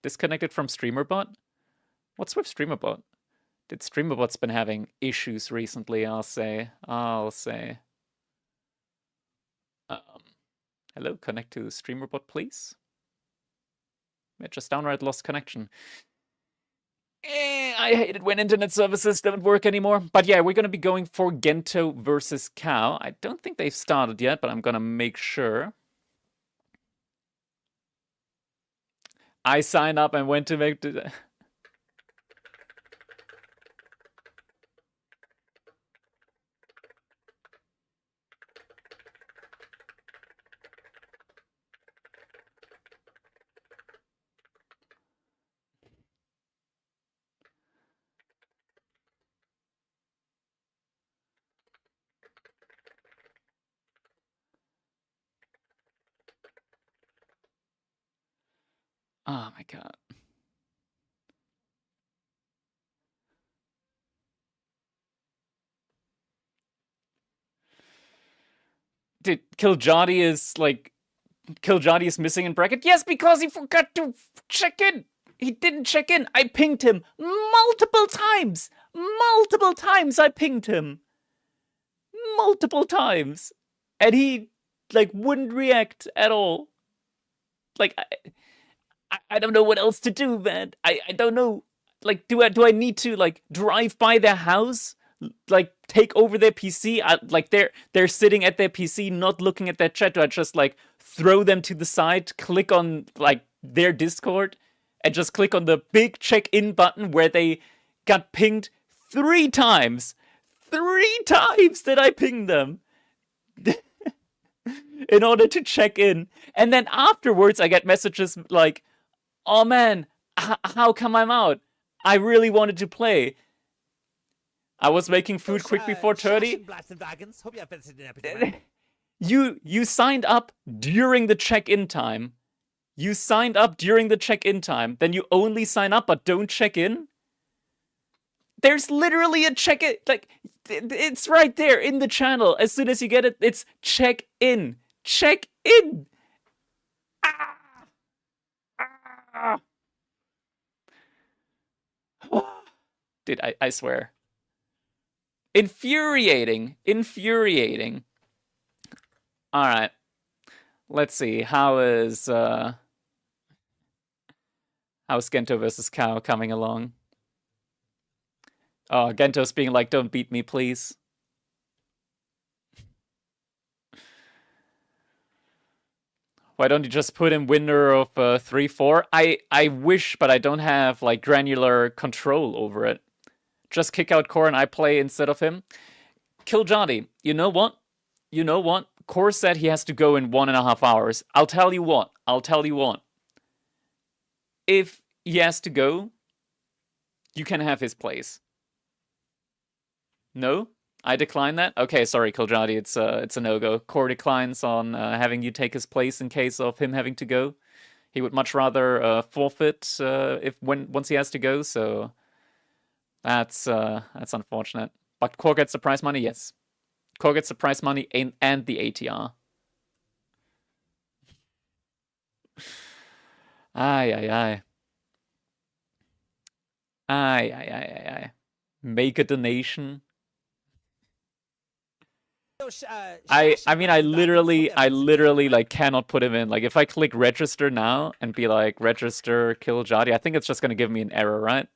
Disconnected from StreamerBot? What's with StreamerBot? Did StreamerBot's been having issues recently, I'll say. Hello, connect to StreamerBot, please. It just downright lost connection. I hate it when internet services don't work anymore. But yeah, we're going to be going for Gento versus Cow. I don't think they've started yet, but I'm going to make sure. I signed up and went to make... Oh my god. Dude, Kiljadi is like... Kiljadi is missing in bracket? Yes, because he forgot to check in! He didn't check in! I pinged him multiple times! Multiple times I pinged him! Multiple times! And he, like, wouldn't react at all. Like, I don't know what else to do, man. I don't know. Like, do I need to, like, drive by their house? Like, take over their PC? Like, they're sitting at their PC, not looking at their chat. Do I just, like, throw them to the side, click on, like, their Discord, and just click on the big check-in button where they got pinged 3 times? 3 times did I ping them in order to check in. And then afterwards, I get messages like, oh man, how come I'm out? I really wanted to play. I was making food quick before 30. You signed up during the check-in time. You signed up during the check-in time. Then you only sign up but don't check in? There's literally a check-in. Like, it's right there in the channel. As soon as you get it, it's check-in. Check-in! Ah! Ah! Dude, I swear. Infuriating. Infuriating. Alright. Let's see. How's Gento versus Cow coming along? Oh, Gento's being like, don't beat me, please. Why don't you just put him winner of 3-4? I wish, but I don't have, like, granular control over it. Just kick out Core and I play instead of him. Kiljadi, you know what? You know what? Core said he has to go in 1.5 hours. I'll tell you what. If he has to go, you can have his place. No? I decline that? Okay, sorry, Kiljadi, it's a no-go. Core declines on having you take his place in case of him having to go. He would much rather forfeit once he has to go, so that's unfortunate. But Core gets the prize money, yes. Core gets the prize money and the ATR. Aye. Aye. Make a donation. I mean, I literally like cannot put him in. Like, if I click register now and be like register Kiljadi, I think it's just gonna give me an error, right?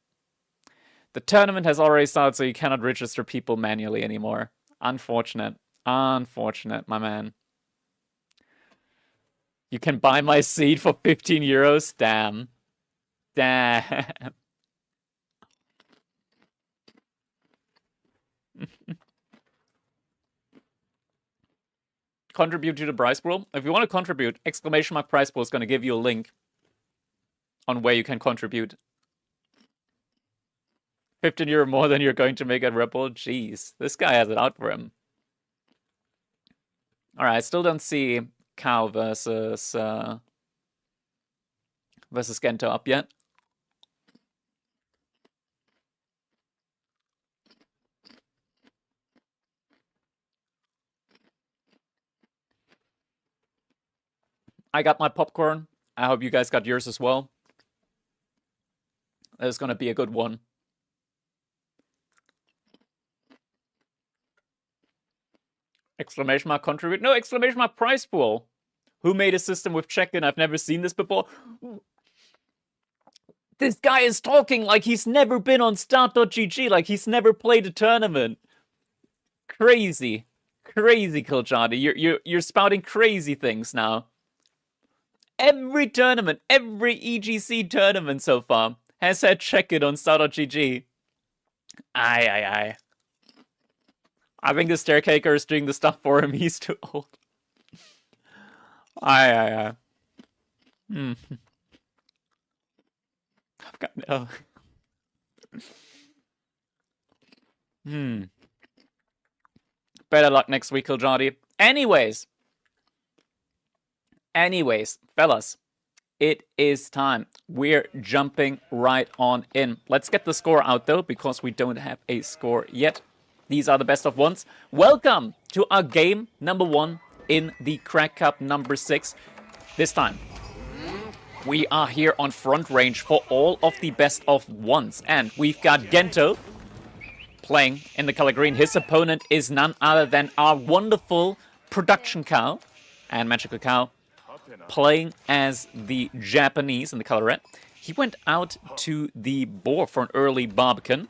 The tournament has already started, so you cannot register people manually anymore. Unfortunate, my man. You can buy my seat for 15 euros. Damn. contribute to the prize pool. If you want to contribute, exclamation mark prize pool is going to give you a link on where you can contribute. 15 euro more than you're going to make at Ripple. Jeez, this guy has it out for him. All right, I still don't see Cow versus Gento up yet. I got my popcorn. I hope you guys got yours as well. It's gonna be a good one. Exclamation mark contribute? No, exclamation mark prize pool. Who made a system with check-in? I've never seen this before. This guy is talking like he's never been on start.gg, like he's never played a tournament. Crazy. Crazy, Kiljadi. You're spouting crazy things now. Every tournament, every EGC tournament so far has had check-in on start.gg. Aye. I think the Staircaker is doing the stuff for him. He's too old. Aye. I've got no. Better luck next week, Kiljadi. Anyways, fellas, it is time. We're jumping right on in. Let's get the score out, though, because we don't have a score yet. These are the best of ones. Welcome to our game number 1 in the Crack Cup number 6. This time, we are here on front range for all of the best of ones. And we've got Gento playing in the color green. His opponent is none other than our wonderful production cow and magical cow, playing as the Japanese in the color red. He went out to the boar for an early Barbican.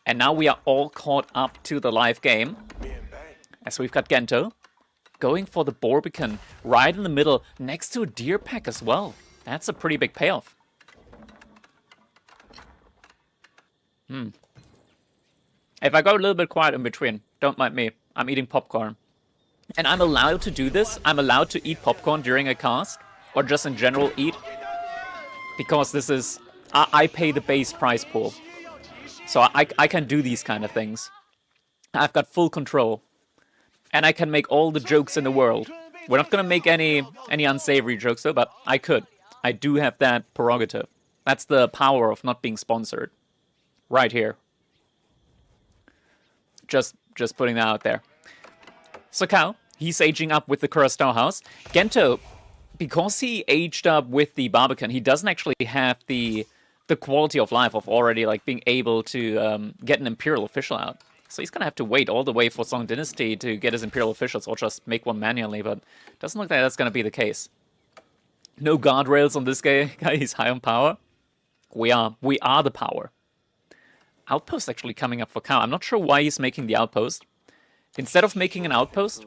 And now we are all caught up to the live game. As we've got Gento going for the Barbican right in the middle next to a deer pack as well. That's a pretty big payoff. If I go a little bit quiet in between, don't mind me. I'm eating popcorn. And I'm allowed to do this. I'm allowed to eat popcorn during a cast. Or just in general eat. Because this is... I pay the base prize pool. So I can do these kind of things. I've got full control. And I can make all the jokes in the world. We're not going to make any unsavory jokes though, but I could. I do have that prerogative. That's the power of not being sponsored. Right here. Just putting that out there. So Cow, he's aging up with the Kurastau house. Gento, because he aged up with the Barbican, he doesn't actually have the quality of life of already like being able to get an Imperial official out. So he's gonna have to wait all the way for Song Dynasty to get his Imperial officials or just make one manually, but doesn't look like that's gonna be the case. No guardrails on this guy, he's high on power. We are the power. Outpost actually coming up for Cow. I'm not sure why he's making the outpost. Instead of making an outpost,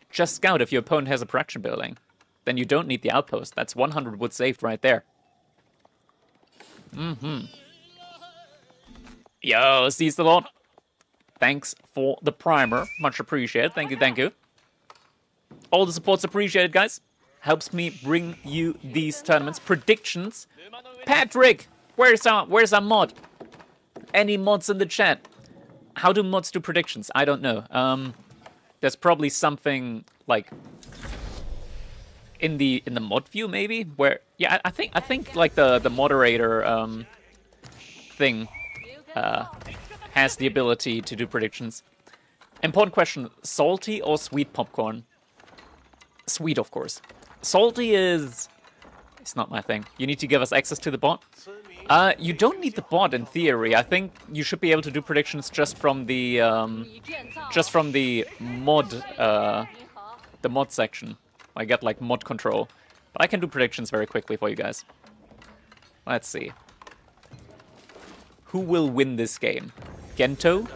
just scout if your opponent has a production building. Then you don't need the outpost. That's 100 wood saved right there. Yo, seize the Lord. Thanks for the primer. Much appreciated. Thank you. All the support's appreciated, guys. Helps me bring you these tournaments. Predictions. Patrick, where's our mod? Any mods in the chat? How do mods do predictions? I don't know. There's probably something like in the mod view maybe, where yeah, I think like the moderator thing has the ability to do predictions. Important question: salty or sweet popcorn? Sweet, of course. Salty it's not my thing. You need to give us access to the bot. You don't need the bot in theory. I think you should be able to do predictions just from the mod section. I get like mod control, but I can do predictions very quickly for you guys. Let's see. Who will win this game? Gento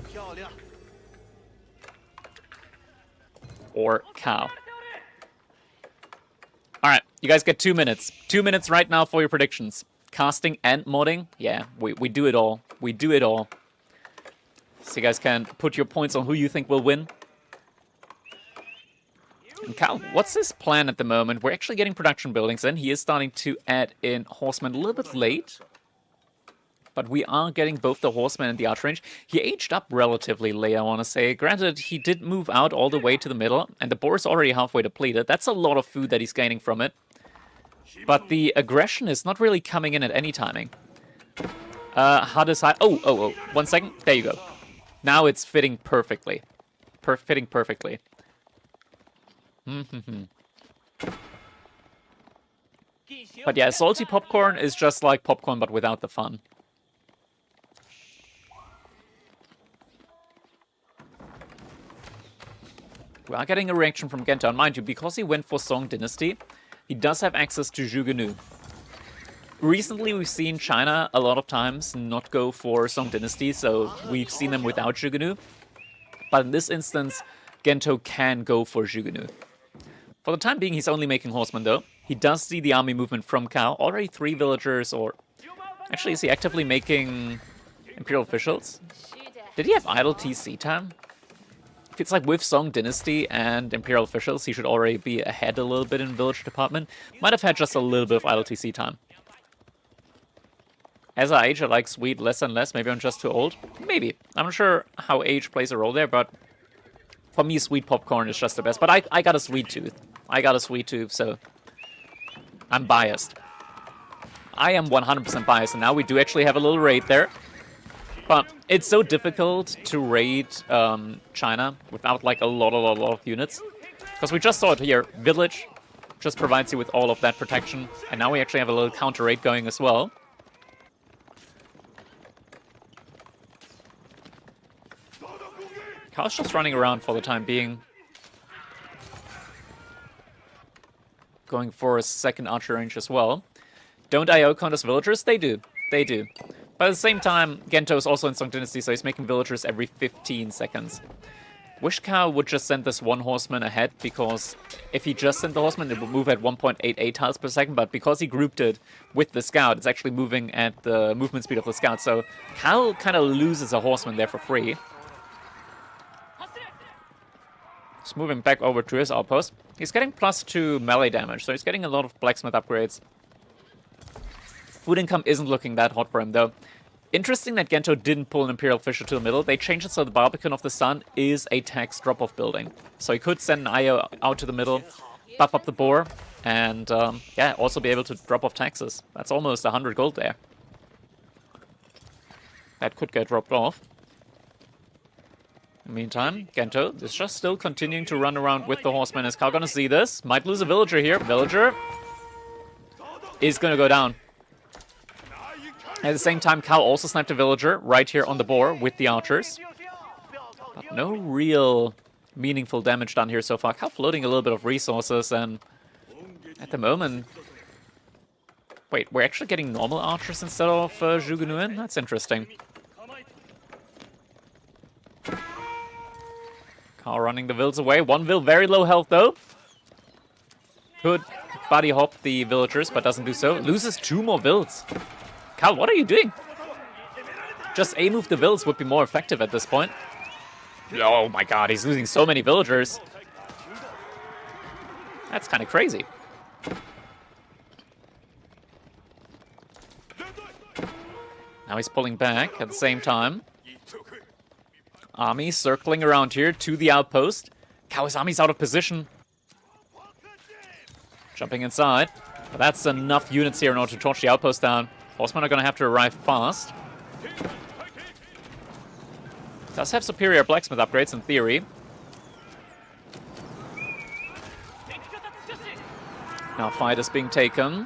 or Cow? Alright, you guys get 2 minutes. 2 minutes right now for your predictions. Casting and modding, yeah, we do it all. We do it all. So you guys can put your points on who you think will win. And Cal, what's his plan at the moment? We're actually getting production buildings in. He is starting to add in horsemen a little bit late. But we are getting both the horsemen and the archer range. He aged up relatively late, I want to say. Granted, he did move out all the way to the middle, and the boar is already halfway depleted. That's a lot of food that he's gaining from it. But the aggression is not really coming in at any timing. How does I... Oh, 1 second. There you go. Now it's fitting perfectly. Fitting perfectly. But yeah, salty popcorn is just like popcorn, but without the fun. We are getting a reaction from Gento, and mind you, because he went for Song Dynasty, he does have access to Zhuge-Nu. Recently, we've seen China a lot of times not go for Song Dynasty, so we've seen them without Zhuge-Nu. But in this instance, Gento can go for Zhuge-Nu. For the time being, he's only making horsemen, though. He does see the army movement from Cao. Already 3 villagers, or... Actually, is he actively making Imperial officials? Did he have idle TC time? If it's like with Song Dynasty and Imperial officials, he should already be ahead a little bit in village department. Might have had just a little bit of idle TC time. As I age, I like sweet less and less. Maybe I'm just too old. Maybe. I'm not sure how age plays a role there, but for me, sweet popcorn is just the best. But I got a sweet tooth. So I'm biased. I am 100% biased, and now we do actually have a little raid there. But it's so difficult to raid China without like a lot of units. Because we just saw it here. Village just provides you with all of that protection. And now we actually have a little counter raid going as well. Cao's just running around for the time being. Going for a second archer range as well. Don't IO count as villagers? They do. They do. But at the same time, Gento is also in Song Dynasty, so he's making villagers every 15 seconds. Wish Cao would just send this one horseman ahead, because if he just sent the horseman, it would move at 1.88 tiles per second, but because he grouped it with the scout, it's actually moving at the movement speed of the scout, so Cao kind of loses a horseman there for free. Just moving back over to his outpost. He's getting +2 melee damage, so he's getting a lot of blacksmith upgrades. Food income isn't looking that hot for him, though. Interesting that Gento didn't pull an Imperial Fisher to the middle. They changed it so the Barbican of the Sun is a tax drop-off building. So he could send an IO out to the middle, buff up the boar, and yeah, also be able to drop off taxes. That's almost 100 gold there. That could get dropped off. In the meantime, Gento is just still continuing to run around with the horseman. Is Cao gonna see this? Might lose a villager here. Villager is gonna go down. At the same time, Cao also sniped a villager right here on the boar with the archers. But no real meaningful damage done here so far. Cao floating a little bit of resources, and at the moment... Wait, we're actually getting normal archers instead of Zhuge-Nu? That's interesting. Cao running the vills away. One vill, very low health though. Could body hop the villagers, but doesn't do so. Loses 2 more vills. Cao, what are you doing? Just A-move the vills would be more effective at this point. Oh my god, he's losing so many villagers. That's kind of crazy. Now he's pulling back at the same time. Army circling around here to the outpost. Cao's army's out of position. Jumping inside. But that's enough units here in order to torch the outpost down. Horsemen are going to have to arrive fast. Does have superior blacksmith upgrades in theory. Now fight is being taken.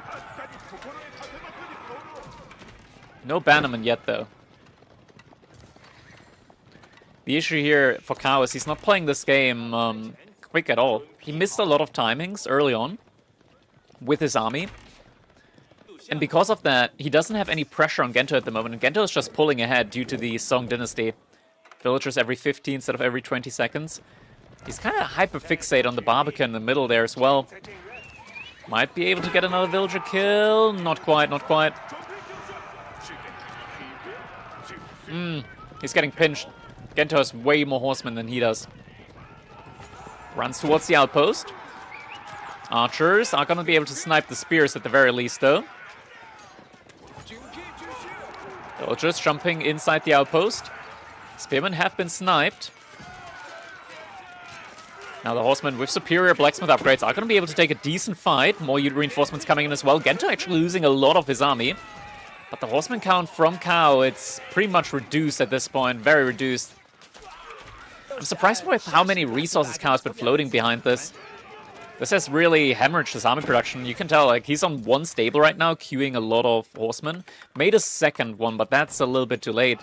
No bannerman yet though. The issue here for Cao is he's not playing this game quick at all. He missed a lot of timings early on with his army. And because of that, he doesn't have any pressure on Gento at the moment. And Gento is just pulling ahead due to the Song Dynasty. Villagers every 50 instead of every 20 seconds. He's kind of hyper-fixated on the Barbican in the middle there as well. Might be able to get another villager kill. Not quite, not quite. He's getting pinched. Gento has way more horsemen than he does. Runs towards the outpost. Archers are gonna be able to snipe the spears at the very least, though. Villagers jumping inside the outpost. Spearmen have been sniped. Now the horsemen with superior blacksmith upgrades are going to be able to take a decent fight. More reinforcements coming in as well. Gento actually losing a lot of his army. But the horseman count from Kao, it's pretty much reduced at this point. Very reduced. I'm surprised with how many resources Kao has been floating behind this. This has really hemorrhaged his army production. You can tell, like, he's on one stable right now, queuing a lot of horsemen. Made a second one, but that's a little bit too late.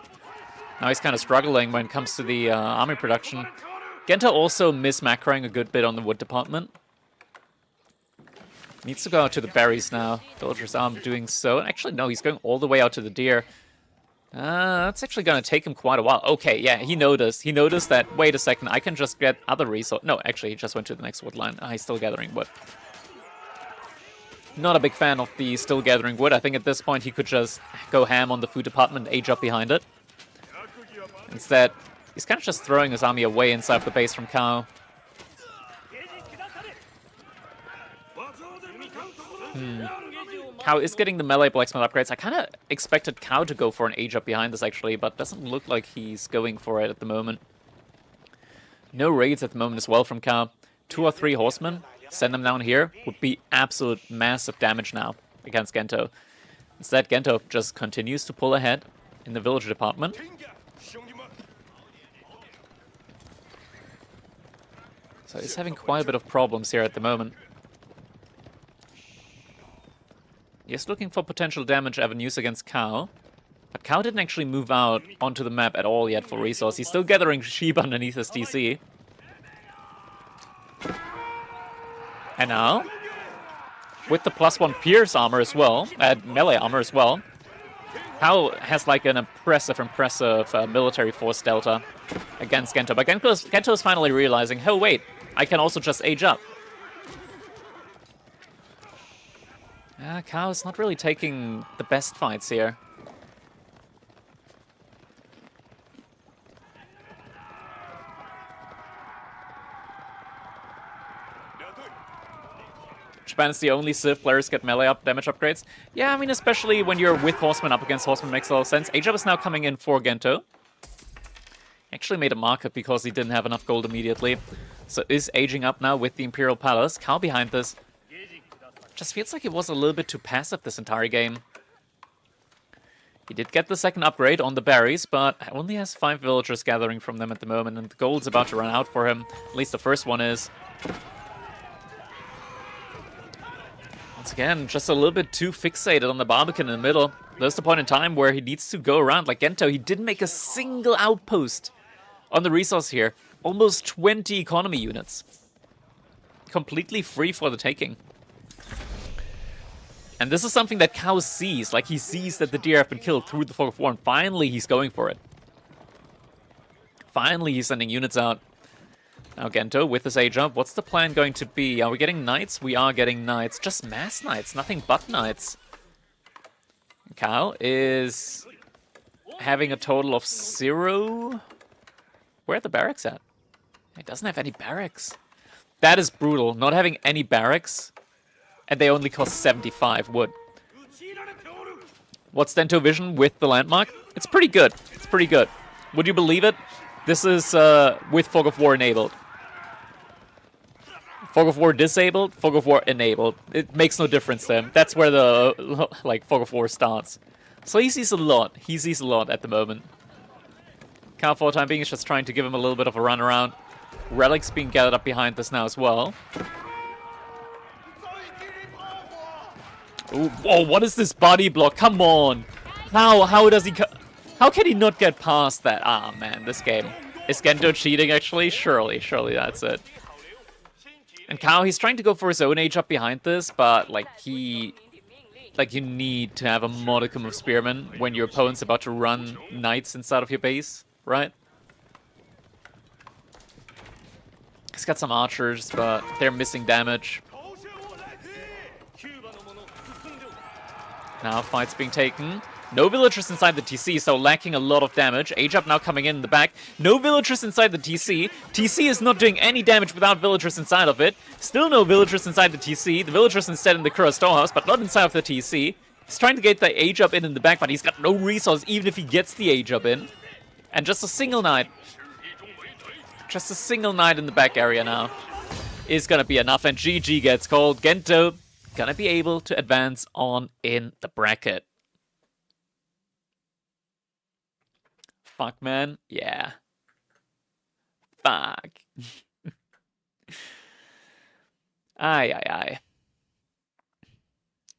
Now he's kind of struggling when it comes to the army production. Gento also mis-macroing a good bit on the wood department. Needs to go out to the berries now. Villagers aren't doing so. Actually, no, he's going all the way out to the deer. That's actually going to take him quite a while. Okay, yeah, he noticed. He noticed that, wait a second, I can just get other resources. No, actually, he just went to the next wood line. He's still gathering wood. Not a big fan of the still gathering wood. I think at this point he could just go ham on the food department and age up behind it. Instead, he's kind of just throwing his army away inside of the base from Kao. Kao is getting the melee blacksmith upgrades. I kind of expected Kao to go for an age up behind this, actually, but doesn't look like he's going for it at the moment. No raids at the moment as well from Kao. 2 or 3 horsemen, send them down here, would be absolute massive damage now against Gento. Instead, Gento just continues to pull ahead in the villager department. So he's having quite a bit of problems here at the moment. He's looking for potential damage avenues against Kao. But Kao didn't actually move out onto the map at all yet for resource. He's still gathering sheep underneath his DC. And now, with the +1 Pierce armor as well, melee armor as well, Kao has like an impressive military force delta against Gento. But Gento is finally realizing, oh wait, I can also just age up. Kao is not really taking the best fights here. Japan is the only Civ players get melee damage upgrades. Yeah, I mean, especially when you're with horsemen up against horsemen, makes a lot of sense. Age up is now coming in for Gento. Actually made a market because he didn't have enough gold immediately. So is aging up now with the Imperial Palace. Kao behind this. Just feels like he was a little bit too passive this entire game. He did get the second upgrade on the berries, but only has 5 villagers gathering from them at the moment, and the gold's about to run out for him. At least the first one is. Once again, just a little bit too fixated on the Barbican in the middle. There's the point in time where he needs to go around. Like Gento, he didn't make a single outpost on the resource here. Almost 20 economy units. Completely free for the taking. And this is something that Kao sees. Like, he sees that the deer have been killed through the Fog of War, and finally he's going for it. Finally he's sending units out. Now Gento, with his age up, what's the plan going to be? Are we getting knights? We are getting knights. Just mass knights, nothing but knights. Kao is having a total of 0. Where are the barracks at? He doesn't have any barracks. That is brutal, not having any barracks. And they only cost 75 wood. What's Dento Vision with the landmark? It's pretty good. It's pretty good. Would you believe it? This is with Fog of War enabled. Fog of War disabled, Fog of War enabled. It makes no difference to him. That's where the Fog of War starts. So he sees a lot. He sees a lot at the moment. Kao for the time being is just trying to give him a little bit of a run around. Relics being gathered up behind this now as well. Ooh, whoa, what is this body block? Come on. How does he... How can he not get past that? Ah, man, this game. Is Gento cheating, actually? Surely that's it. And Kao, he's trying to go for his own age up behind this, but, like, you need to have a modicum of spearmen when your opponent's about to run knights inside of your base, right? He's got some archers, but they're missing damage. Now, fight's being taken. No villagers inside the TC, so lacking a lot of damage. Age-up now coming in the back. No villagers inside the TC. TC is not doing any damage without villagers inside of it. Still no villagers inside the TC. The villagers instead in the Kura storehouse, but not inside of the TC. He's trying to get the age-up in the back, but he's got no resource even if he gets the age-up in. And just a single knight. Just a single knight in the back area now is gonna be enough, and GG gets called. Gento gonna be able to advance on in the bracket. Fuck, man. Yeah. Fuck. Aye.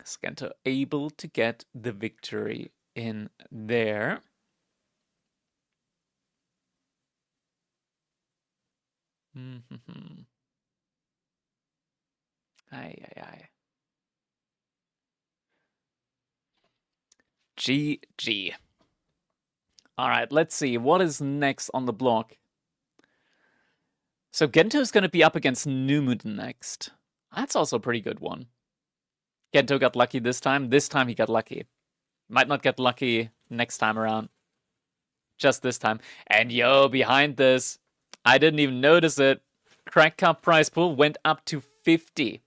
Gento able to get the victory in there. Aye. GG. Alright, let's see. What is next on the block? So Gento is going to be up against Numuden next. That's also a pretty good one. Gento got lucky this time. This time he got lucky. Might not get lucky next time around. Just this time. And yo, behind this, I didn't even notice it. Crack Cup prize pool went up to 50.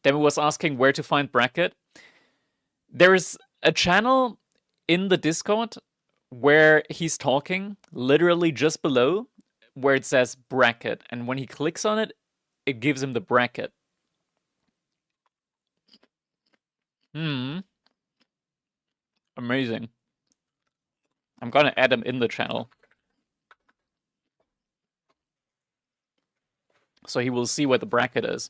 Demo was asking where to find bracket. There's a channel in the Discord where he's talking, literally just below, where it says bracket. And when he clicks on it, it gives him the bracket. Amazing. I'm gonna add him in the channel. So he will see where the bracket is.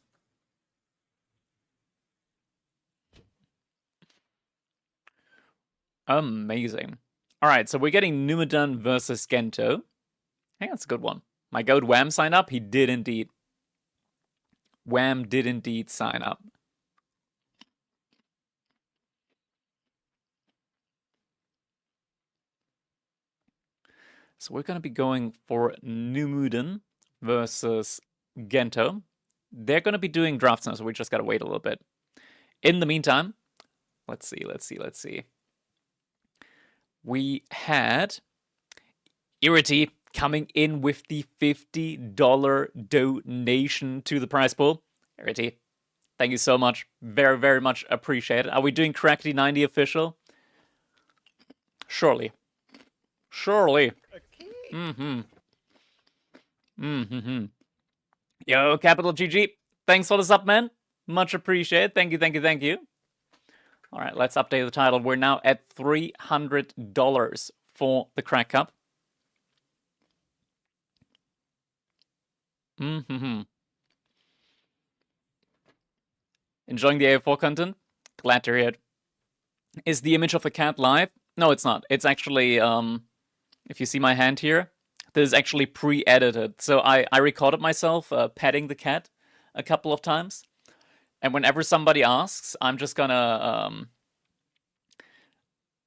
Amazing. Alright, so we're getting Numuden versus Gento. I think that's a good one. My goat Wham signed up? He did indeed. Wham did indeed sign up. So we're going to be going for Numuden versus Gento. They're going to be doing drafts now, so we just got to wait a little bit. In the meantime, let's see. We had Irrity coming in with the $50 donation to the prize pool. Irrity, thank you so much. Very, very much appreciated. Are we doing Crackety 90 official? Surely. Yo, Capital GG. Thanks for the sub, man. Much appreciated. Thank you. All right, let's update the title. We're now at $300 for the Crack Cup. Enjoying the AO4 content? Glad to hear it. Is the image of a cat live? No, it's not. It's actually, if you see my hand here, this is actually pre-edited. So I recorded myself petting the cat a couple of times. And whenever somebody asks, I'm just gonna,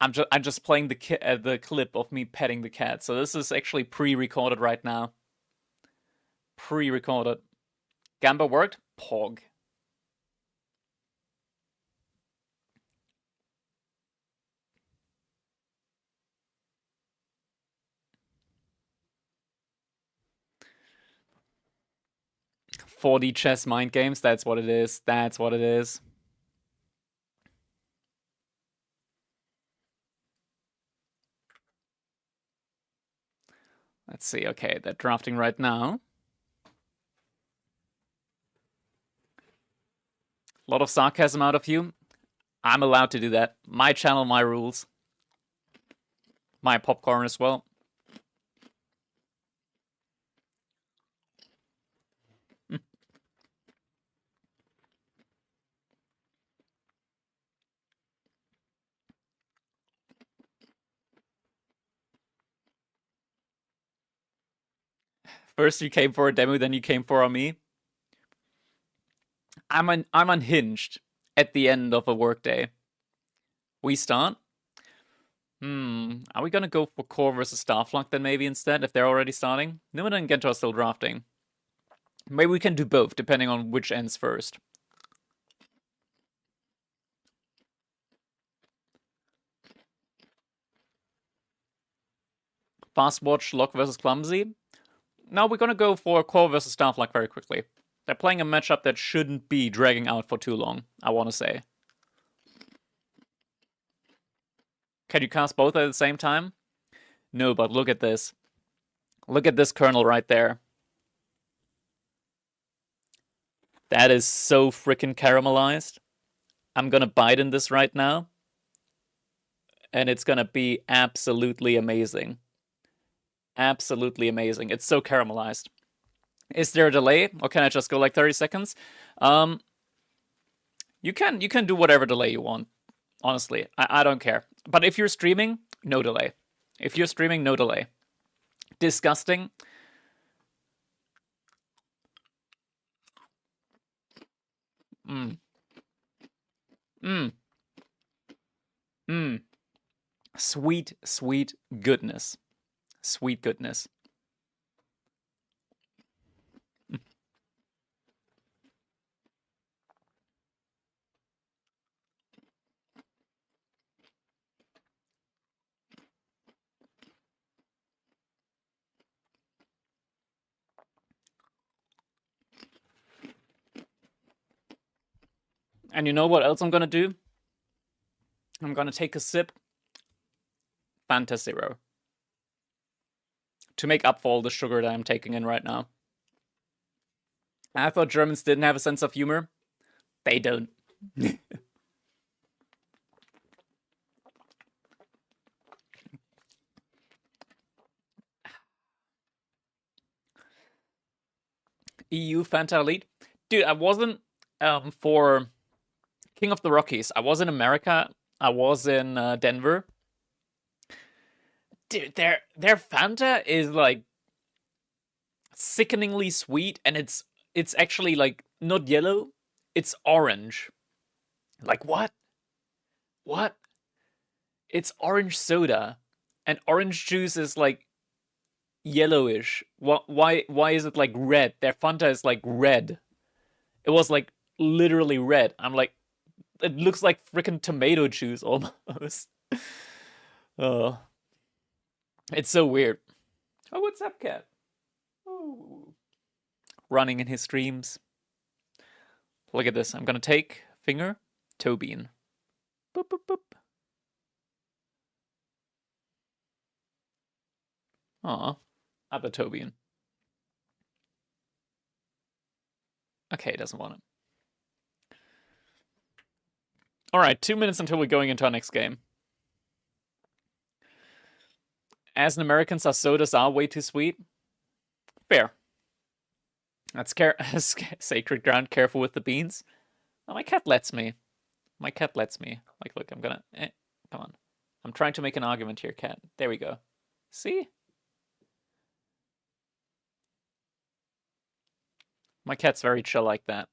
I'm just playing the clip of me petting the cat. So this is actually pre-recorded right now. Pre-recorded. Gamba worked? Pog. $40 chess mind games, that's what it is. That's what it is. Let's see, okay, they're drafting right now. A lot of sarcasm out of you. I'm allowed to do that. My channel, my rules. My popcorn as well. First you came for a demo, then you came for me. I'm unhinged at the end of a workday. We start. Are we gonna go for Core versus Starflock then maybe instead, if they're already starting? Numuden and Gento are still drafting. Maybe we can do both, depending on which ends first. Fast Watch, Lock versus Clumsy. Now we're gonna go for Core versus Staff Lock very quickly. They're playing a matchup that shouldn't be dragging out for too long, I want to say. Can you cast both at the same time? No, but look at this. Look at this kernel right there. That is so freaking caramelized. I'm gonna bite in this right now. And it's gonna be absolutely amazing. Absolutely amazing. It's so caramelized. Is there a delay, or can I just go like 30 seconds? You can do whatever delay you want. Honestly, I don't care. But if you're streaming, no delay. If you're streaming, no delay. Disgusting. Mmm. Mmm. Mmm. Sweet, sweet goodness. Sweet goodness. And you know what else I'm gonna do? I'm gonna take a sip Fanta Zero to make up for all the sugar that I'm taking in right now. I thought Germans didn't have a sense of humor. They don't. EU Fanta Elite? Dude, I wasn't for King of the Rockies. I was in America. I was in Denver. Dude, their Fanta is like sickeningly sweet, and it's actually like not yellow, it's orange. Like what? What? It's orange soda, and orange juice is like yellowish. Why is it like red? Their Fanta is like red. It was like literally red. I'm like, it looks like freaking tomato juice almost. Oh, it's so weird. Oh, what's up, cat? Oh, running in his dreams. Look at this. I'm gonna take finger, toe bean. Boop boop boop. Aw, other toe bean. Okay, doesn't want it. Alright, 2 minutes until we're going into our next game. As an Americans, our sodas are way too sweet. Fair. That's sacred ground. Careful with the beans. Oh, my cat lets me. My cat lets me. Like, look, I'm gonna... come on. I'm trying to make an argument here, cat. There we go. See? My cat's very chill like that.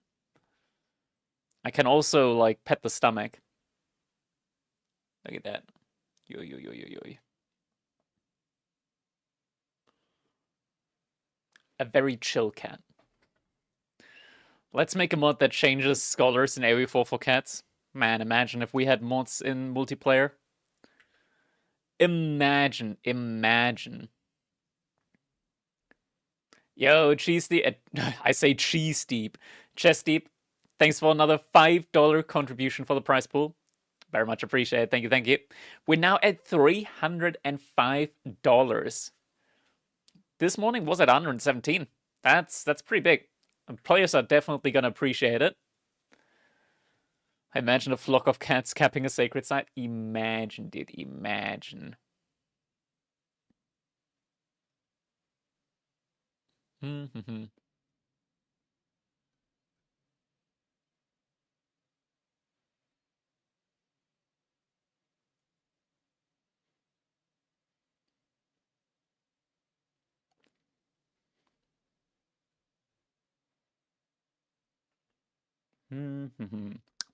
I can also, like, pet the stomach. Look at that. Yo, yo, yo, yo, yo. A very chill cat. Let's make a mod that changes scholars in AoE4 for cats. Man, imagine if we had mods in multiplayer. Imagine. Yo, Cheese Deep. I say Cheese Deep. Chest Deep. Thanks for another $5 contribution for the prize pool. Very much appreciated. Thank you. We're now at $305. This morning was at 117. That's pretty big. Players are definitely gonna appreciate it. I imagine a flock of cats capping a sacred site. Imagine, dude. Imagine. Mm-hmm.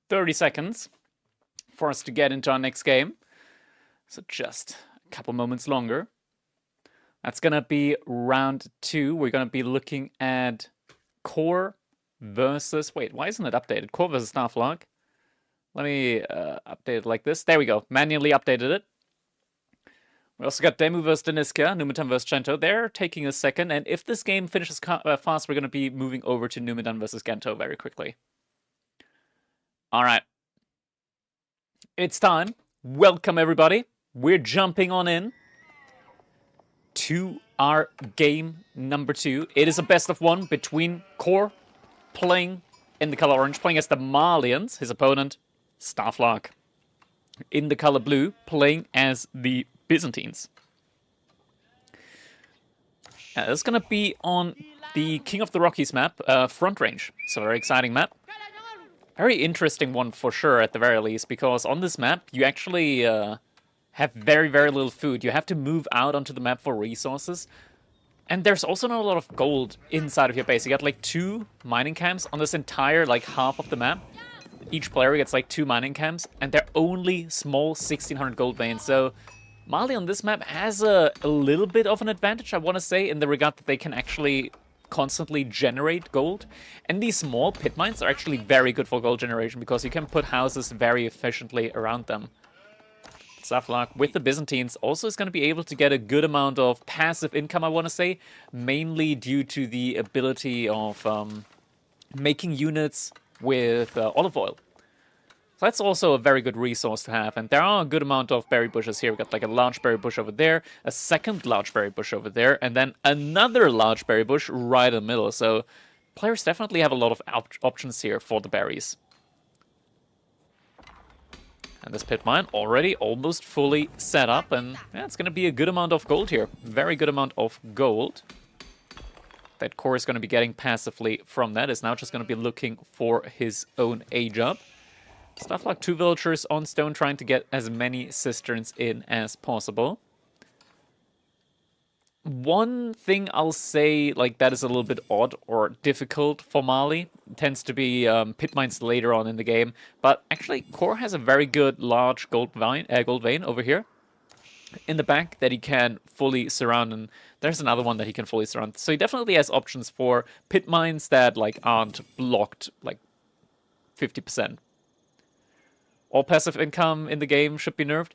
30 seconds for us to get into our next game. So just a couple moments longer. That's going to be round 2. We're going to be looking at Core versus... Wait, why isn't it updated? Core versus Staff Lock. Let me update it like this. There we go. Manually updated it. We also got Demu vs Deniska, Numitan vs Gento. They're taking a second, and if this game finishes fast, we're going to be moving over to Numitan vs Gento very quickly. Alright. It's time. Welcome, everybody. We're jumping on in to our game number 2. It is a best of 1 between Core playing in the color orange, playing as the Malians, his opponent, Starflock, in the color blue, playing as the Byzantines. It's going to be on the King of the Rockies map, Front Range. It's a very exciting map. Very interesting one for sure, at the very least, because on this map, you actually have very, very little food. You have to move out onto the map for resources. And there's also not a lot of gold inside of your base. You got like 2 mining camps on this entire like half of the map. Each player gets like 2 mining camps, and they're only small 1600 gold veins. So Mali on this map has a little bit of an advantage, I want to say, in the regard that they can actually constantly generate gold. And these small pit mines are actually very good for gold generation because you can put houses very efficiently around them. Starflock with the Byzantines also is going to be able to get a good amount of passive income, I want to say, mainly due to the ability of making units with olive oil. So that's also a very good resource to have, and there are a good amount of berry bushes here. We've got like a large berry bush over there, a second large berry bush over there, and then another large berry bush right in the middle. So players definitely have a lot of options here for the berries. And this pit mine already almost fully set up, and yeah, it's going to be a good amount of gold here. Very good amount of gold. That Core is going to be getting passively from that. Is now just going to be looking for his own age up. Stuff like 2 villagers on stone trying to get as many cisterns in as possible. One thing I'll say like that is a little bit odd or difficult for Mali tends to be pit mines later on in the game. But actually, Core has a very good large gold vein over here in the back that he can fully surround, and there's another one that he can fully surround. So he definitely has options for pit mines that like aren't blocked like 50%. All passive income in the game should be nerfed.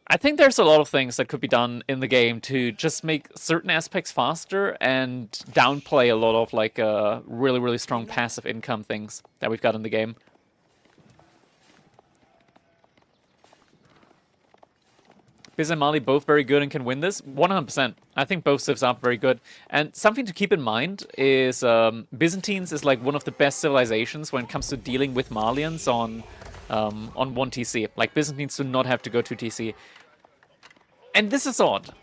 I think there's a lot of things that could be done in the game to just make certain aspects faster and downplay a lot of like really, really strong passive income things that we've got in the game. Biz and Mali both very good and can win this. 100%. I think both civs are very good. And something to keep in mind is Byzantines is like one of the best civilizations when it comes to dealing with Malians on 1 TC. Like, Byzantines do not have to go to TC. And this is odd.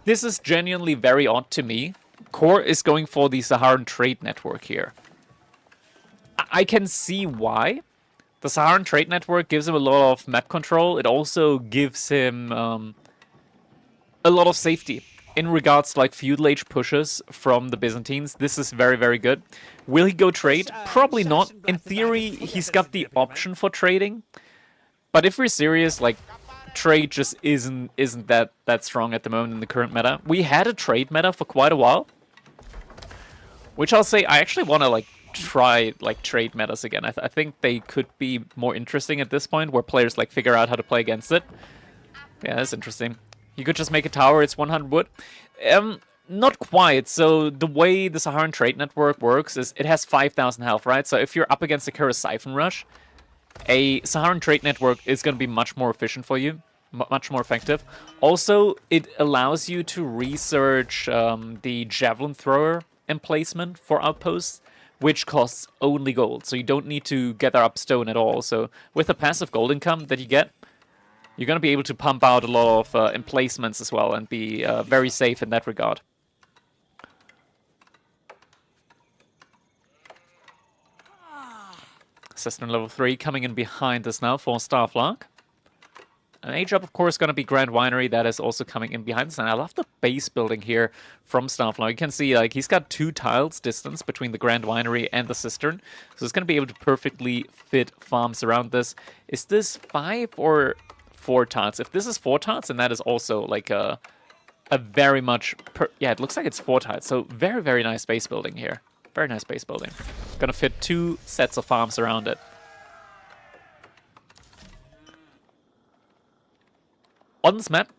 This is genuinely very odd to me. Core is going for the Saharan trade network here. I can see why. The Saharan trade network gives him a lot of map control. It also gives him a lot of safety in regards to like feudal age pushes from the Byzantines. This is very, very good. Will he go trade? Probably not. In theory, he's got the option for trading. But if we're serious, like, trade just isn't that strong at the moment in the current meta. We had a trade meta for quite a while, which I'll say I actually want to like try like trade metas again. I think they could be more interesting at this point, where players like figure out how to play against it. Yeah, that's interesting. You could just make a tower, it's 100 wood. Not quite. So the way the Saharan trade network works is it has 5,000 health, right? So if you're up against a Kura Siphon Rush, a Saharan trade network is going to be much more efficient for you, much more effective. Also, it allows you to research the javelin thrower emplacement for outposts, which costs only gold. So you don't need to gather up stone at all. So with the passive gold income that you get, you're going to be able to pump out a lot of emplacements as well and be very safe in that regard. Cistern level 3 coming in behind us now for Starflock. An age up, of course, going to be Grand Winery. That is also coming in behind us. And I love the base building here from Starflock. You can see like he's got 2 tiles distance between the Grand Winery and the Cistern. So it's going to be able to perfectly fit farms around this. Is this 5 or 4 tiles? If this is 4 tiles, then that is also like a very much... yeah, it looks like it's 4 tiles. So very, very nice base building here. Very nice base building. Gonna fit 2 sets of farms around it. On this map,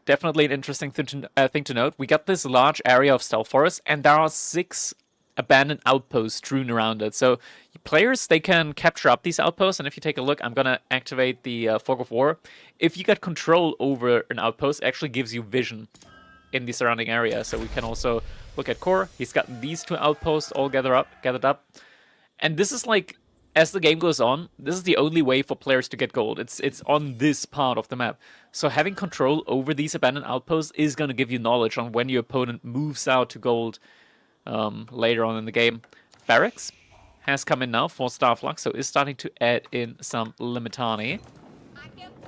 definitely an interesting thing to note. We got this large area of stealth forest, and there are 6 abandoned outposts strewn around it. So players, they can capture up these outposts, and if you take a look, I'm gonna activate the Fog of War. If you get control over an outpost, it actually gives you vision in the surrounding area. So we can also look at Core. He's got these 2 outposts all gathered up. And this is like, as the game goes on, this is the only way for players to get gold. It's on this part of the map. So having control over these abandoned outposts is going to give you knowledge on when your opponent moves out to gold later on in the game. Barracks has come in now for Starflux, so is starting to add in some Limitani.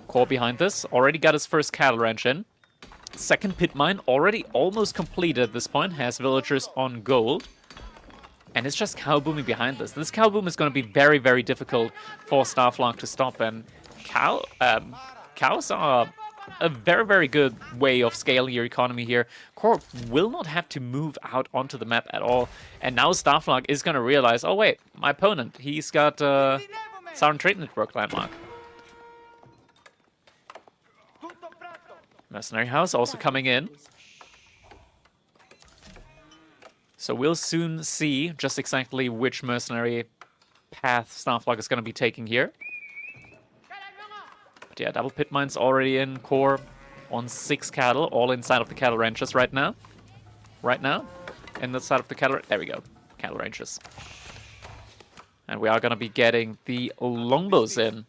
Core behind this, already got his first cattle ranch in. Second pit mine already almost completed at this point, has villagers on gold. And it's just cow booming behind this. This cow boom is going to be very, very difficult for Starflux to stop. And cows are a very, very good way of scaling your economy here. Core will not have to move out onto the map at all. And now Starflux is going to realize, oh wait, my opponent, he's got Southern Trade Network landmark. Mercenary House also coming in. So we'll soon see just exactly which mercenary path Starflux is going to be taking here. But yeah, double pit mines already in. Core on 6 cattle, all inside of the cattle ranches right now. In the side of the cattle... There we go. Cattle ranches. And we are going to be getting the longbows in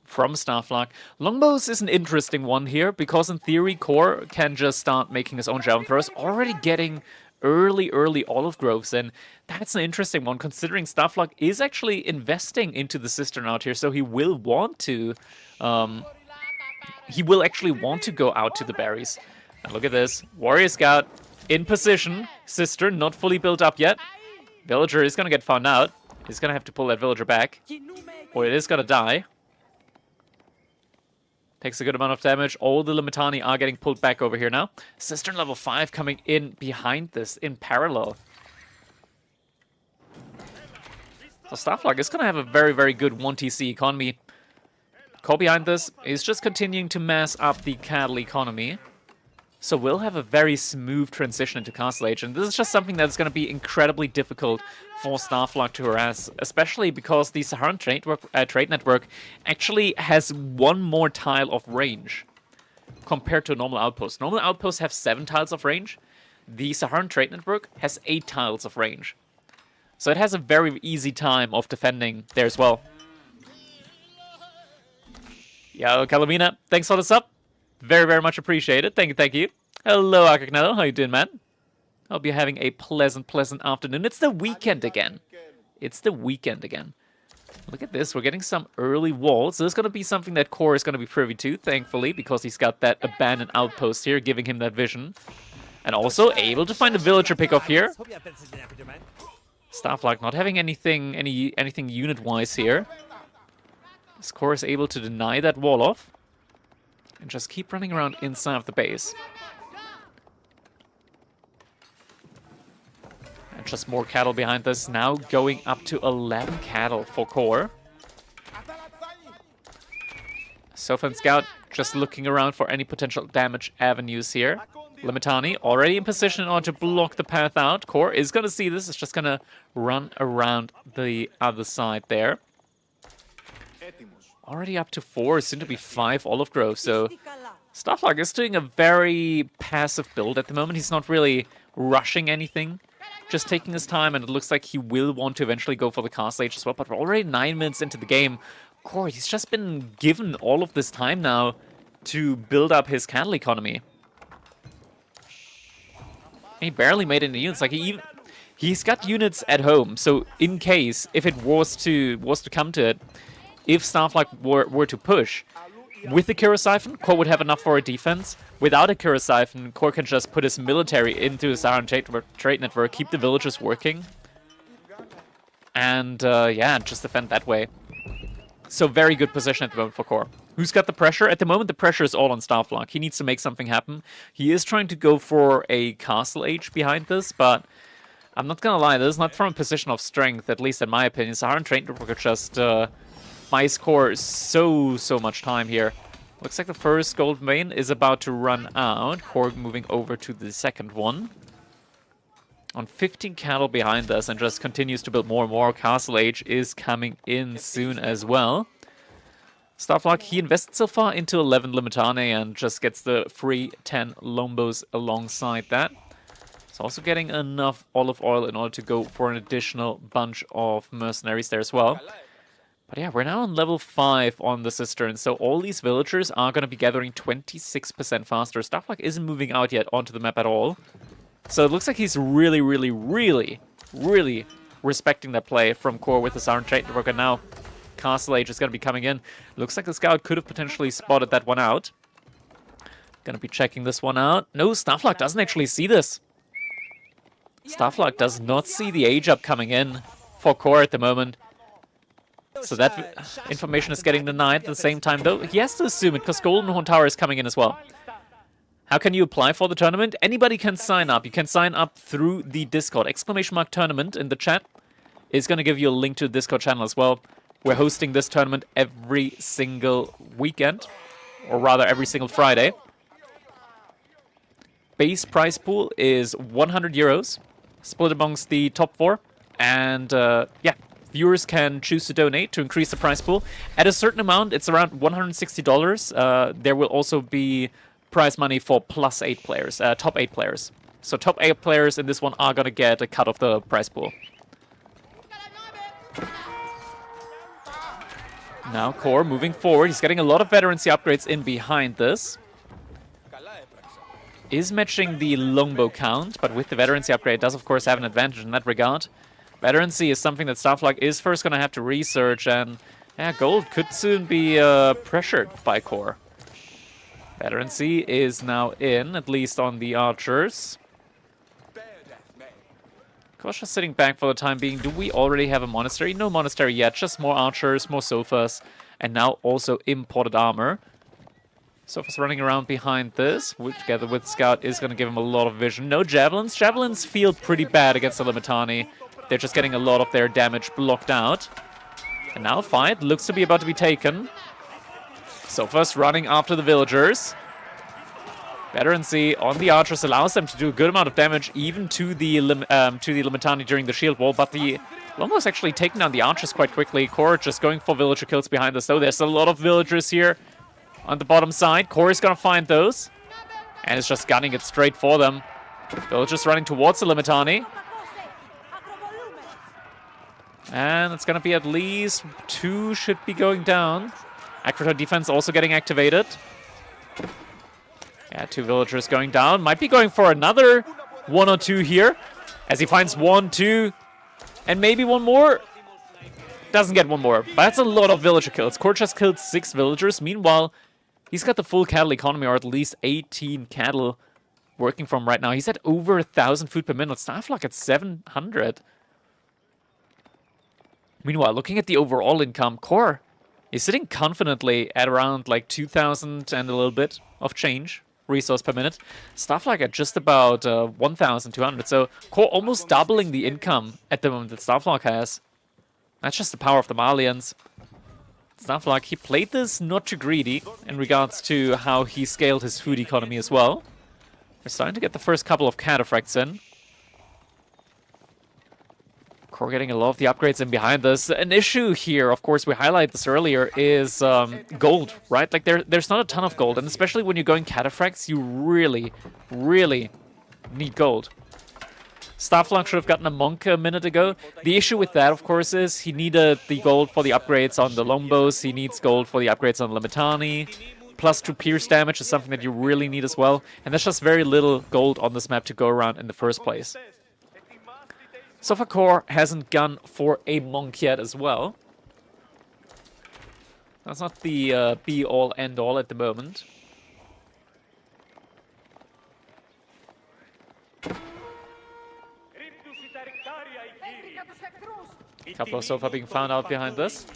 from Starflux. Longbows is an interesting one here, because in theory, Core can just start making his own javelin throws, already getting early olive groves, and that's an interesting one, considering Starflux is actually investing into the cistern out here, so he will want to actually want to go out to the berries. And look at this, Warrior Scout in position, cistern not fully built up yet. Villager is gonna get found out. He's gonna have to pull that villager back, or it is gonna die. Takes a good amount of damage. All the Limitani are getting pulled back over here now. Cistern level 5 coming in behind this in parallel. So Starflux is going to have a very, very good 1TC economy. Core behind this is just continuing to mass up the cattle economy. So we'll have a very smooth transition into Castle Age. And this is just something that's going to be incredibly difficult for Starflux to harass, especially because the Saharan Trade Network actually has 1 more tile of range compared to a normal outpost. Normal outposts have 7 tiles of range. The Saharan Trade Network has 8 tiles of range. So it has a very easy time of defending there as well. Yo, Calamina, thanks for the sub. Very, very much appreciated. Thank you. Hello, Akagnello. How you doing, man? Hope you're having a pleasant afternoon. It's the weekend again. Look at this. We're getting some early walls. So this is going to be something that Core is going to be privy to, thankfully, because he's got that abandoned outpost here, giving him that vision. And also able to find a villager pickoff here. Starflux not having anything unit-wise here. This Core is able to deny that wall off. And just keep running around inside of the base. And just more cattle behind this, now going up to 11 cattle for Core. Sofan Scout just looking around for any potential damage avenues here. Limitani already in position in order to block the path out. Core is going to see this, it's just going to run around the other side there. Already up to 4, soon to be 5 olive groves, so Starflux is doing a very passive build at the moment. He's not really rushing anything, just taking his time, and it looks like he will want to eventually go for the Castle Age as well. But we're already 9 minutes into the game. Core, he's just been given all of this time now to build up his cattle economy. He barely made any units. Like he's got units at home, so in case if it was to come to it, if Starflux were to push, with the Kira Siphon, Core would have enough for a defense. Without a Kira Siphon, Core can just put his military into the Saharan Trade Network, keep the villages working, and yeah, just defend that way. So very good position at the moment for Core. Who's got the pressure? At the moment, the pressure is all on Starflux. He needs to make something happen. He is trying to go for a Castle Age behind this, but I'm not gonna lie, this is not from a position of strength, at least in my opinion. Saharan Trade Network are just... buys Core so much time here. Looks like the first gold vein is about to run out. Korg moving over to the second one. On 15 cattle behind us and just continues to build more and more. Castle Age is coming in soon as well. Starflock, he invested so far into 11 Limitane and just gets the free 10 Lombos alongside that. He's also getting enough olive oil in order to go for an additional bunch of mercenaries there as well. But yeah, we're now on level 5 on the Cistern, so all these villagers are going to be gathering 26% faster. Starflock isn't moving out yet onto the map at all. So it looks like he's really, really, really, really respecting that play from Core with his Iron Trade Network. And now Castle Age is going to be coming in. Looks like the scout could have potentially spotted that one out. Going to be checking this one out. No, Starflock doesn't actually see this. Starflock does not see the age up coming in for Core at the moment. So that information is getting denied at the same time, though. He has to assume it because Golden Horn Tower is coming in as well. How can you apply for the tournament? Anybody can sign up. You can sign up through the Discord. !tournament in the chat is going to give you a link to the Discord channel as well. We're hosting this tournament every single weekend, or rather every single Friday. Base prize pool is 100 euros, split amongst the top 4. And yeah, viewers can choose to donate to increase the prize pool. At a certain amount, it's around $160. There will also be prize money for plus 8 players, top 8 players. So top 8 players in this one are going to get a cut of the prize pool. Now Core moving forward. He's getting a lot of veterancy upgrades in behind this. Is matching the longbow count, but with the veterancy upgrade does of course have an advantage in that regard. Veterancy is something that Starflock is first going to have to research, and yeah, gold could soon be pressured by Core. Veterancy is now in, at least on the archers. Core's just sitting back for the time being. Do we already have a monastery? No monastery yet, just more archers, more sofas, and now also imported armor. Sofas running around behind this, which together with Scout is going to give him a lot of vision. No javelins. Javelins feel pretty bad against the Limitani. They're just getting a lot of their damage blocked out. And now fight looks to be about to be taken. Sofas running after the villagers. Veterancy on the archers allows them to do a good amount of damage even to the Limitani during the shield wall, but the Longbow actually taking down the archers quite quickly. Core just going for villager kills behind us, though. There's a lot of villagers here on the bottom side. Core is going to find those, and is just gunning it straight for them. Villagers running towards the Limitani. And it's going to be at least 2 should be going down. Acrotot defense also getting activated. Yeah, 2 villagers going down. Might be going for another 1 or 2 here. As he finds 1, 2, and maybe 1 more. Doesn't get 1 more. But that's a lot of villager kills. Core just killed 6 villagers. Meanwhile, he's got the full cattle economy, or at least 18 cattle working from right now. He's at over 1,000 food per minute. Starflock at 700. Meanwhile, looking at the overall income, Core is sitting confidently at around like 2,000 and a little bit of change resource per minute. Starflock at just about 1,200. So Core almost doubling the income at the moment that Starflock has. That's just the power of the Malians. Starflock, he played this not too greedy in regards to how he scaled his food economy as well. We're starting to get the first couple of cataphracts in. Core getting a lot of the upgrades in behind this. An issue here, of course, we highlighted this earlier, is gold, right? Like, there's not a ton of gold, and especially when you're going cataphracts, you really, really need gold. Starflock should have gotten a monk a minute ago. The issue with that, of course, is he needed the gold for the upgrades on the longbows. He needs gold for the upgrades on the Limitani. Plus 2 pierce damage is something that you really need as well. And there's just very little gold on this map to go around in the first place. So far, Core hasn't gone for a monk yet as well. That's not the be-all, end-all at the moment. A couple of Sofa being found out behind this.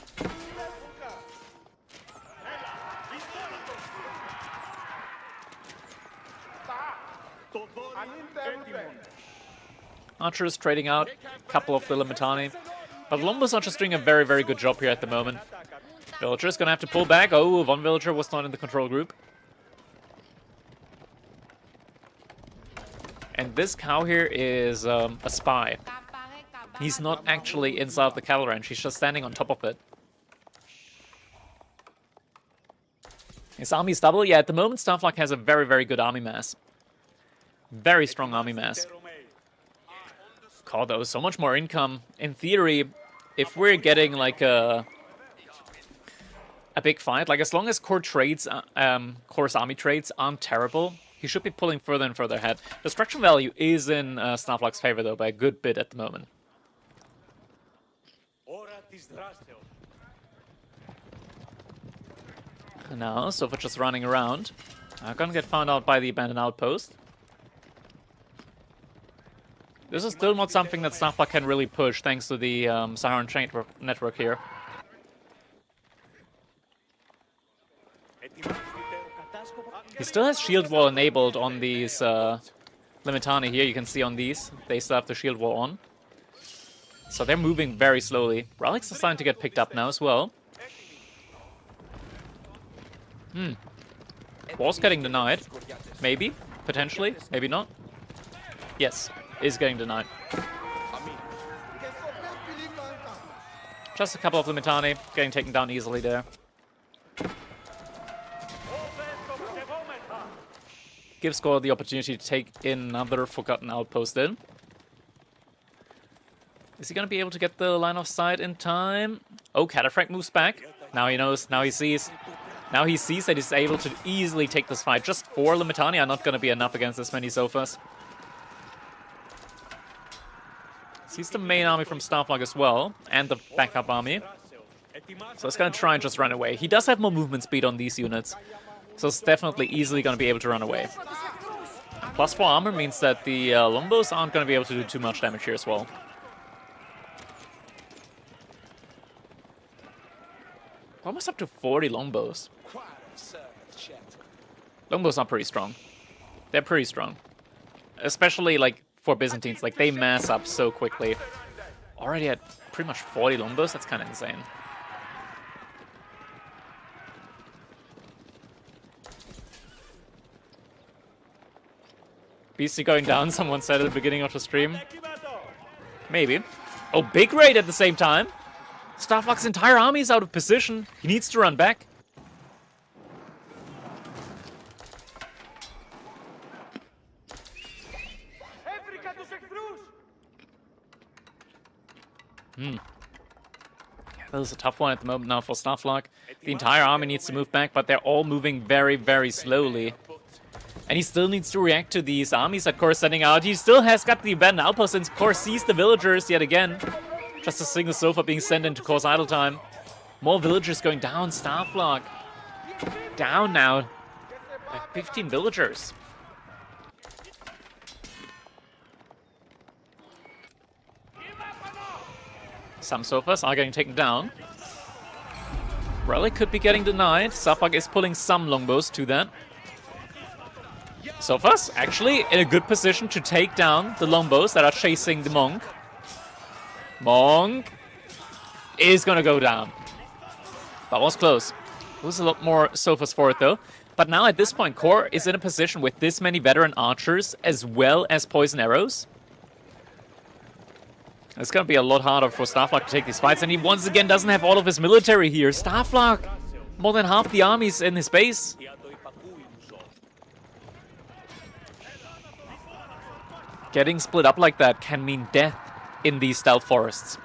Archers trading out a couple of the Limitani. But Lombos are just doing a very, very good job here at the moment. Villager's gonna have to pull back. Oh, one villager was not in the control group. And this cow here is a spy. He's not actually inside the cattle ranch, he's just standing on top of it. His army's double? Yeah, at the moment Starflak has a very, very good army mass. Very strong army mass. God, though, so much more income. In theory, if we're getting like a big fight, like as long as core trades, core's army trades aren't terrible, he should be pulling further and further ahead. Destruction value is in Starflak's favor though, by a good bit at the moment. Now, Sofa just running around. Gonna get found out by the abandoned outpost. This is still not something that Starflak can really push, thanks to the Saharan chain network here. He still has shield wall enabled on these Limitani here. You can see on these, they still have the shield wall on. So they're moving very slowly. Relics are starting to get picked up now as well. Wall's getting denied. Maybe. Potentially. Maybe not. Yes. Is getting denied. Just a couple of Limitani getting taken down easily there. Gives Gore the opportunity to take in another forgotten outpost in. Is he going to be able to get the line of sight in time? Oh, Cataphract moves back. Now he knows. Now he sees. Now he sees that he's able to easily take this fight. Just 4 Limitani are not going to be enough against this many Sofas. Sees the main army from Starflak as well, and the backup army. So it's going to try and just run away. He does have more movement speed on these units, so it's definitely easily going to be able to run away. +4 armor means that the longbows aren't going to be able to do too much damage here as well. Almost up to 40 longbows. Longbows are pretty strong. They're pretty strong. Especially, like, for Byzantines. Like, they mass up so quickly. Already at pretty much 40 longbows? That's kind of insane. Beastie going down, someone said at the beginning of the stream. Maybe. Oh, big raid at the same time. Starflak's entire army is out of position. He needs to run back. That was a tough one at the moment now for Starflak. The entire army needs to move back, but they're all moving very, very slowly. And he still needs to react to these armies that Core is sending out. He still has got the abandoned outpost, and Core sees the villagers yet again. Just a single Sofa being sent into Core's idle time. More villagers going down. Starflak down now by 15 villagers. Some Sofas are getting taken down. Relic could be getting denied. Starflak is pulling some longbows to that. Sofas actually in a good position to take down the longbows that are chasing the monk. Monk is gonna go down. That was close. There was a lot more Sofas for it though. But now at this point, Core is in a position with this many veteran archers as well as poison arrows. It's gonna be a lot harder for Starflak to take these fights, and he once again doesn't have all of his military here. Starflak, more than half the army's in his base. Getting split up like that can mean death in these stealth forests.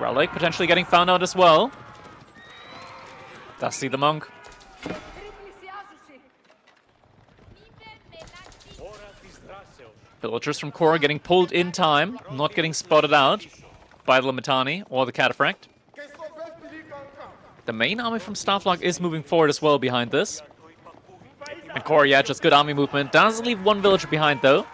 Relic potentially getting found out as well. Does see the monk. Villagers from Core getting pulled in time, not getting spotted out by the Limitani or the Cataphract. The main army from Starflak is moving forward as well behind this. And Core, yeah, just good army movement. Does leave one villager behind, though.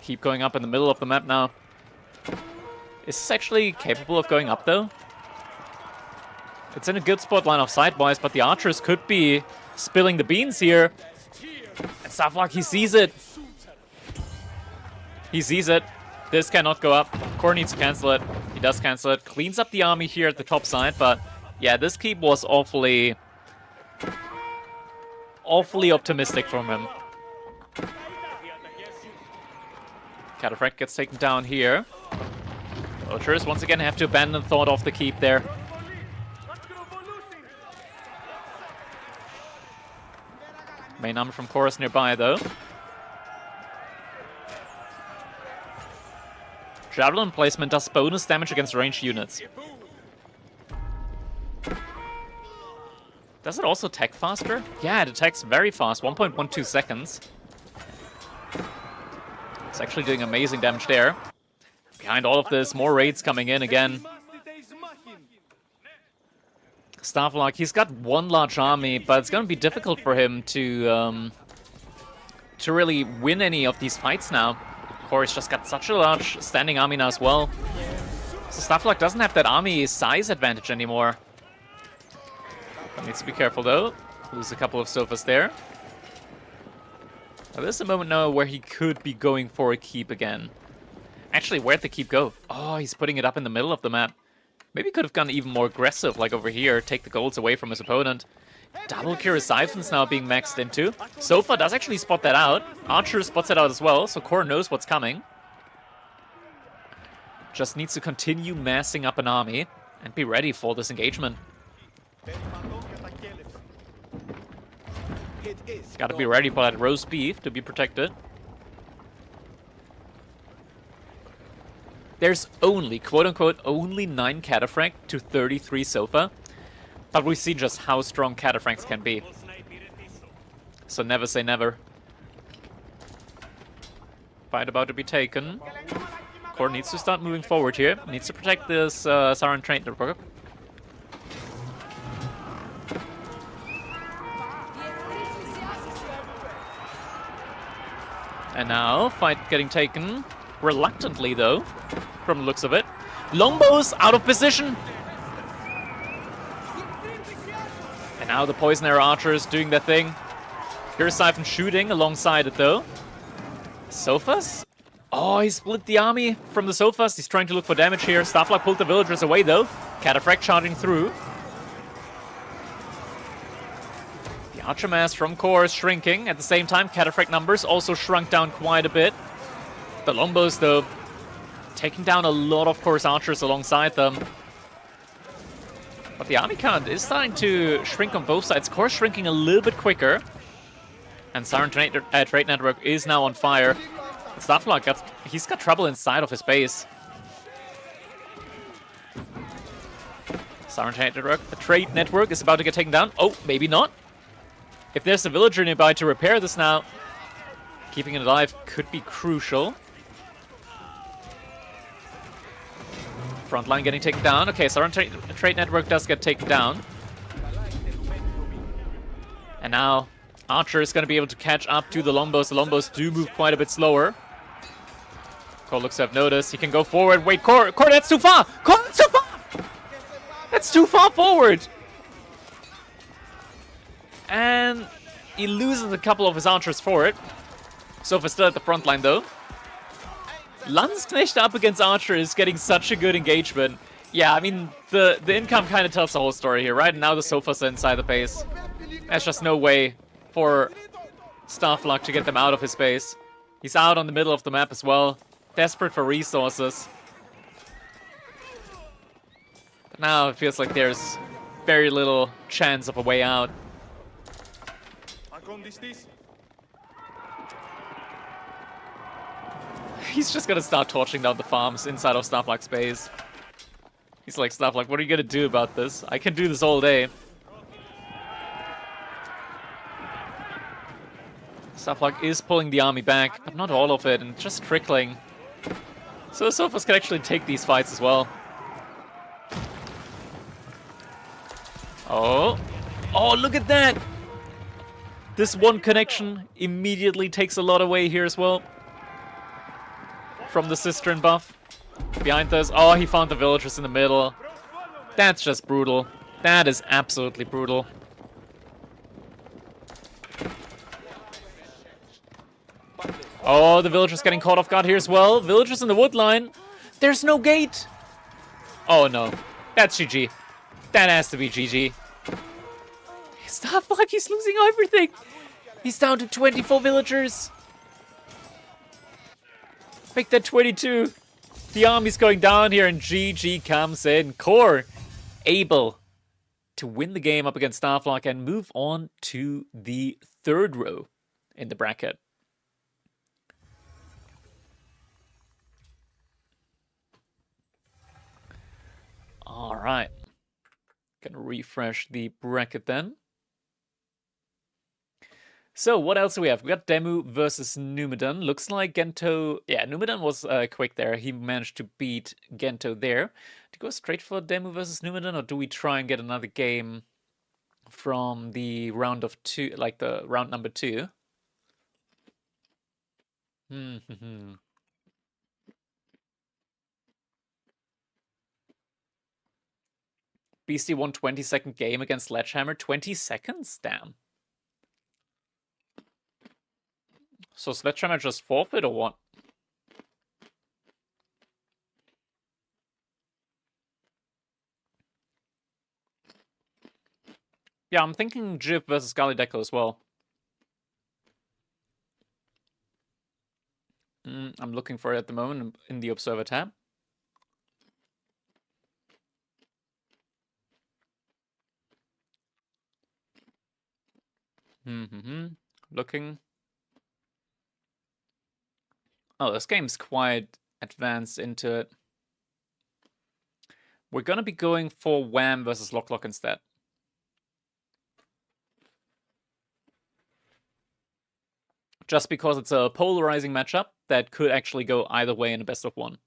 Keep going up in the middle of the map now. Is this actually capable of going up, though? It's in a good spot line of sight-wise, but the archers could be spilling the beans here. And Stavlok, he sees it. He sees it. This cannot go up. Core needs to cancel it. He does cancel it. Cleans up the army here at the top side, but yeah, this keep was awfully optimistic from him. Cataphracts gets taken down here. Vultures once again have to abandon thought of the keep there. Main army from Chorus nearby though. Javelin placement does bonus damage against ranged units. Does it also attack faster? Yeah, it attacks very fast, 1.12 seconds. It's actually doing amazing damage there. Behind all of this, more raids coming in again. Stavlok, he's got one large army, but it's going to be difficult for him to really win any of these fights now. Corey's just got such a large standing army now as well. So Stavlok doesn't have that army size advantage anymore. Needs to be careful though. Lose a couple of sofas there. Now, there's a moment now where he could be going for a keep again. Actually, where'd the keep go? Oh, he's putting it up in the middle of the map. Maybe he could have gone even more aggressive, like over here, take the golds away from his opponent. Double Kira Siphons now being maxed into. Sofa does actually spot that out. Archer spots it out as well, so Core knows what's coming. Just needs to continue massing up an army and be ready for this engagement. Gotta be ready for that roast beef to be protected. There's only, quote-unquote, only 9 Cataphract to 33 Sofa. But we see just how strong Cataphracts can be. So never say never. Fight about to be taken. Core needs to start moving forward here. Needs to protect this Saran train network. And now, fight getting taken. Reluctantly, though, from the looks of it. Longbows out of position. And now the Poison Arrow Archers doing their thing. Here's Siphon shooting alongside it, though. Sofas? Oh, he split the army from the Sofas. He's trying to look for damage here. Stavlok pulled the villagers away, though. Cataphract charging through. The Archer mass from Core is shrinking. At the same time, Cataphract numbers also shrunk down quite a bit. The Longbows, though, taking down a lot of Core's Archers alongside them. But the army count is starting to shrink on both sides. Core's shrinking a little bit quicker. And Siren Trade Network is now on fire. Stavlok, he's got trouble inside of his base. Siren Trade Network is about to get taken down. Oh, maybe not. If there's a villager nearby to repair this now, keeping it alive could be crucial. Front line getting taken down. Okay, Siren Trade Network does get taken down. And now Archer is going to be able to catch up to the Longbows. The Longbows do move quite a bit slower. Core looks to have noticed. He can go forward. Wait, Core, that's too far! Core, that's too far! That's too far forward! And he loses a couple of his archers for it. Sofa still at the front line, though. Landsknecht up against Archer is getting such a good engagement. Yeah, I mean, the income kind of tells the whole story here, right? And now the Sofas are inside the base. There's just no way for Stavlok to get them out of his base. He's out on the middle of the map as well. Desperate for resources. But now it feels like there's very little chance of a way out. He's just gonna start torching down the farms inside of Stavlok's base. He's like, Stavlok, what are you gonna do about this? I can do this all day. Stavlok is pulling the army back, but not all of it, and just trickling. So the Sofas can actually take these fights as well. Oh. Oh, look at that! This one connection immediately takes a lot away here as well. From the Cistern buff. Behind this. Oh, he found the villagers in the middle. That's just brutal. That is absolutely brutal. Oh, the villagers getting caught off guard here as well. Villagers in the wood line. There's no gate. Oh no, that's GG. That has to be GG. Stop, like he's losing everything. He's down to 24 villagers. Make that 22. The army's going down here and GG comes in. Core able to win the game up against Starflock and move on to the third row in the bracket. All right. Gonna refresh the bracket then. So, what else do we have? We got Demu versus Numidan. Looks like Gento... Yeah, Numidan was quick there. He managed to beat Gento there. To go straight for Demu versus Numidan, or do we try and get another game from the round of 2, like the round number 2? Beastie won 20-second game against Sledgehammer. 20 seconds? Damn. So Sledgehammer just forfeit or what? Yeah, I'm thinking Jiv versus Gali Deco as well. I'm looking for it at the moment in the Observer tab. Looking. Oh, this game's quite advanced into it. We're gonna be going for Wham versus Lock instead. Just because it's a polarizing matchup that could actually go either way in a best of 1.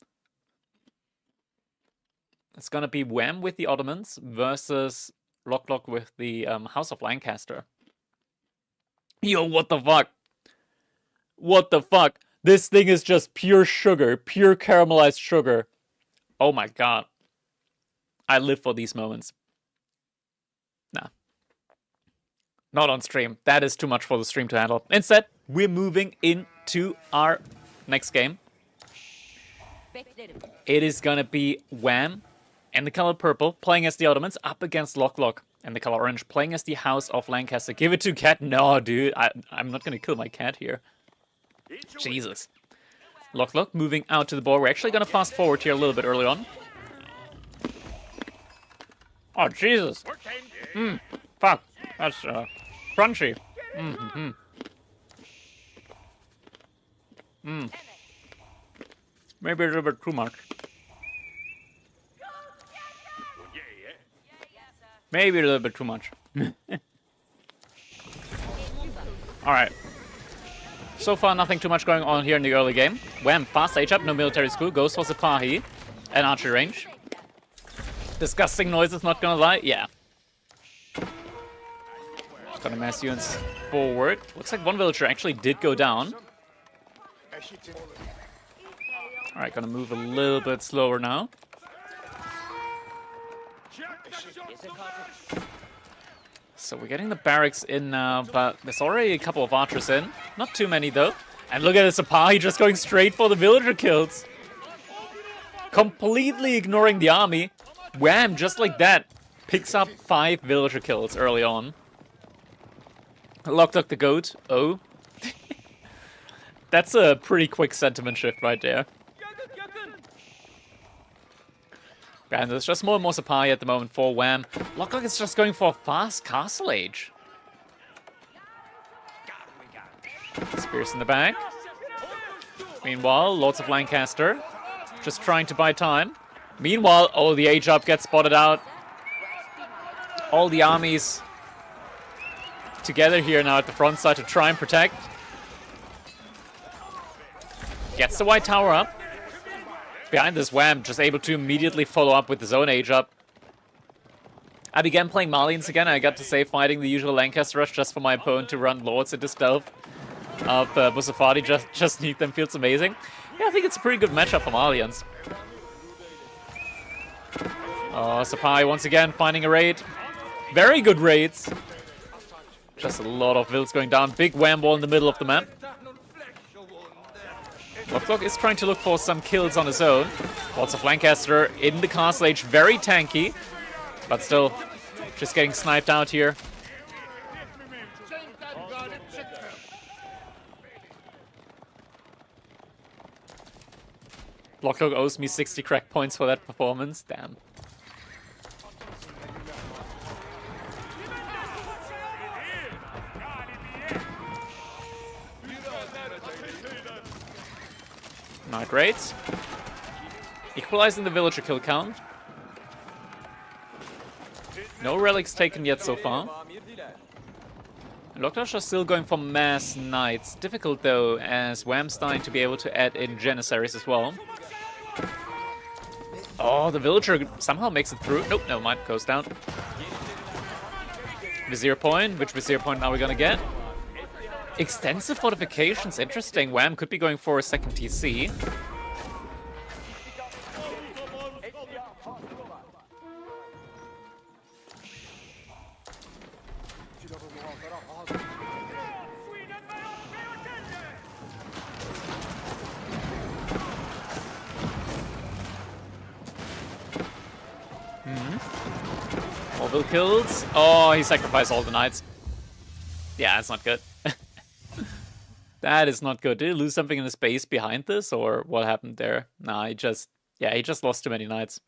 It's gonna be Wham with the Ottomans versus Lock with the House of Lancaster. Yo, what the fuck? What the fuck? This thing is just pure sugar, pure caramelized sugar. Oh my god. I live for these moments. Nah. Not on stream. That is too much for the stream to handle. Instead, we're moving into our next game. It is gonna be Wham and the color purple playing as the Ottomans up against Lock and the color orange playing as the House of Lancaster. Give it to Cat. No, dude. I'm not gonna kill my cat here. Jesus. Lock moving out to the board. We're actually gonna fast forward here a little bit early on. Oh, Jesus. Fuck. That's crunchy. Maybe a little bit too much. Maybe a little bit too much. Alright. So far, nothing too much going on here in the early game. Wham, fast age up, no military school, goes for Sipahi and archery range. Disgusting noises, not gonna lie. Yeah. Gonna mass units forward. Looks like one villager actually did go down. Alright, gonna move a little bit slower now. So we're getting the barracks in now, but there's already a couple of archers in. Not too many though. And look at this Sipahi just going straight for the villager kills. Completely ignoring the army. Wham, just like that. Picks up 5 villager kills early on. Lock the goat. Oh. That's a pretty quick sentiment shift right there. And there's just more and more Sipahi at the moment for Wham. Lock is just going for a fast castle age. Spears in the back. Meanwhile, Lords of Lancaster just trying to buy time. Meanwhile, oh, the age up gets spotted out. All the armies together here now at the front side to try and protect. Gets the white tower up. Behind this Wham, just able to immediately follow up with his own age up. I began playing Malians again. I got to say fighting the usual Lancaster rush just for my opponent to run Lords into stealth of Musafati. Just need them feels amazing. Yeah, I think it's a pretty good matchup for Malians. Oh, Sipahi once again finding a raid. Very good raids. Just a lot of vills going down. Big Wham wall in the middle of the map. Lockdock is trying to look for some kills on his own. Lots of Lancaster in the castle age, very tanky, but still just getting sniped out here. Lockdock owes me 60 crack points for that performance. Damn. Night raids. Equalizing the villager kill count. No relics taken yet so far. Lockdock are still going for mass knights. Difficult though, as Wham's starting to be able to add in Janissaries as well. Oh, the villager somehow makes it through. Nope, never mind, goes down. Vizier point. Which Vizier point are we gonna get? Extensive fortifications, interesting. Wham could be going for a second TC. Orville kills. Oh, he sacrificed all the knights. Yeah, that's not good. That is not good. Did he lose something in his base behind this, or what happened there? Nah, he just lost too many knights.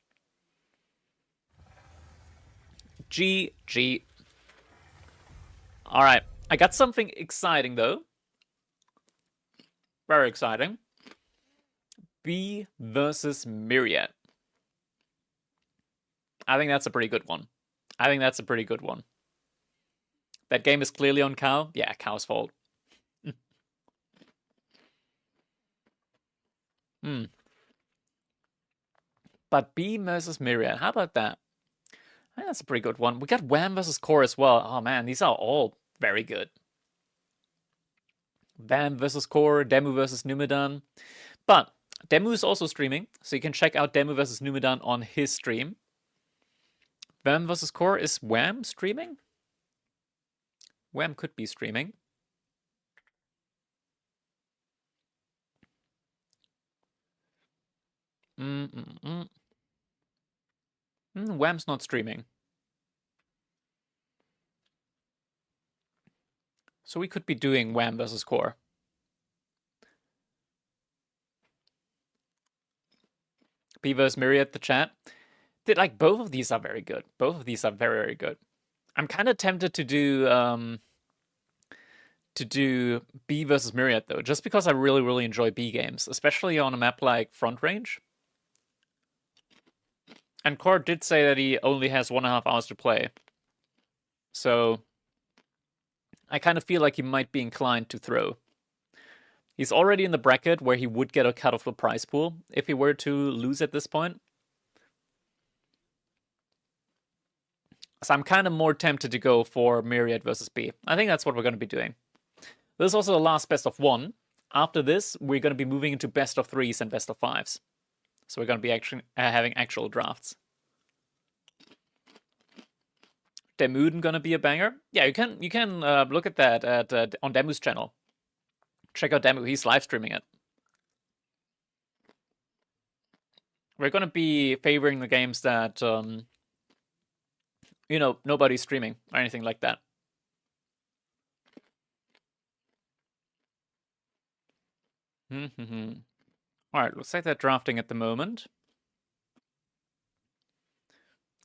GG. Alright, I got something exciting though. Very exciting. B versus Myriad. I think that's a pretty good one. That game is clearly on Cow. Yeah, Cow's fault. But B versus Myriad, how about that? I think that's a pretty good one. We got Wham versus Core as well. Oh man, these are all very good. Wham versus Core, Demu versus Numedan. But Demu is also streaming, so you can check out Demu versus Numedan on his stream. Wham versus Core, is Wham streaming? Wham could be streaming. Wham's not streaming. So we could be doing Wham versus Core. B versus Myriad, the chat. Like, both of these are very good. Both of these are very, very good. I'm kind of tempted to do B versus Myriad though, just because I really, really enjoy B games, especially on a map like Front Range. And Core did say that he only has 1.5 hours to play. So I kind of feel like he might be inclined to throw. He's already in the bracket where he would get a cut of the prize pool if he were to lose at this point. So I'm kind of more tempted to go for Myriad versus B. I think that's what we're going to be doing. This is also the last best of 1. After this, we're going to be moving into best of 3s and best of 5s. So we're going to be actually having actual drafts. Demuden gonna be a banger. Yeah, you can look at that at on Demu's channel. Check out Demu; he's live streaming it. We're gonna be favoring the games that you know, nobody's streaming or anything like that. All right, looks like they're drafting at the moment.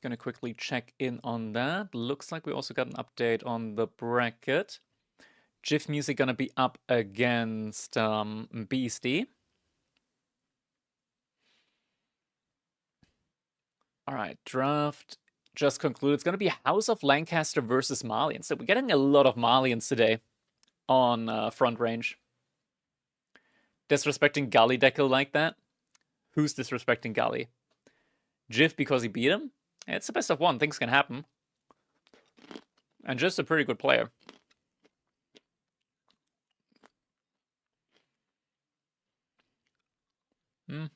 Gonna quickly check in on that. Looks like we also got an update on the bracket. GIF Music gonna be up against Beastie. All right, draft just concluded. It's gonna be House of Lancaster versus Malians. So we're getting a lot of Malians today on Front Range. Disrespecting Gully Deckle like that? Who's disrespecting Gully? GIF because he beat him? It's the best of 1. Things can happen. And just a pretty good player. Dude,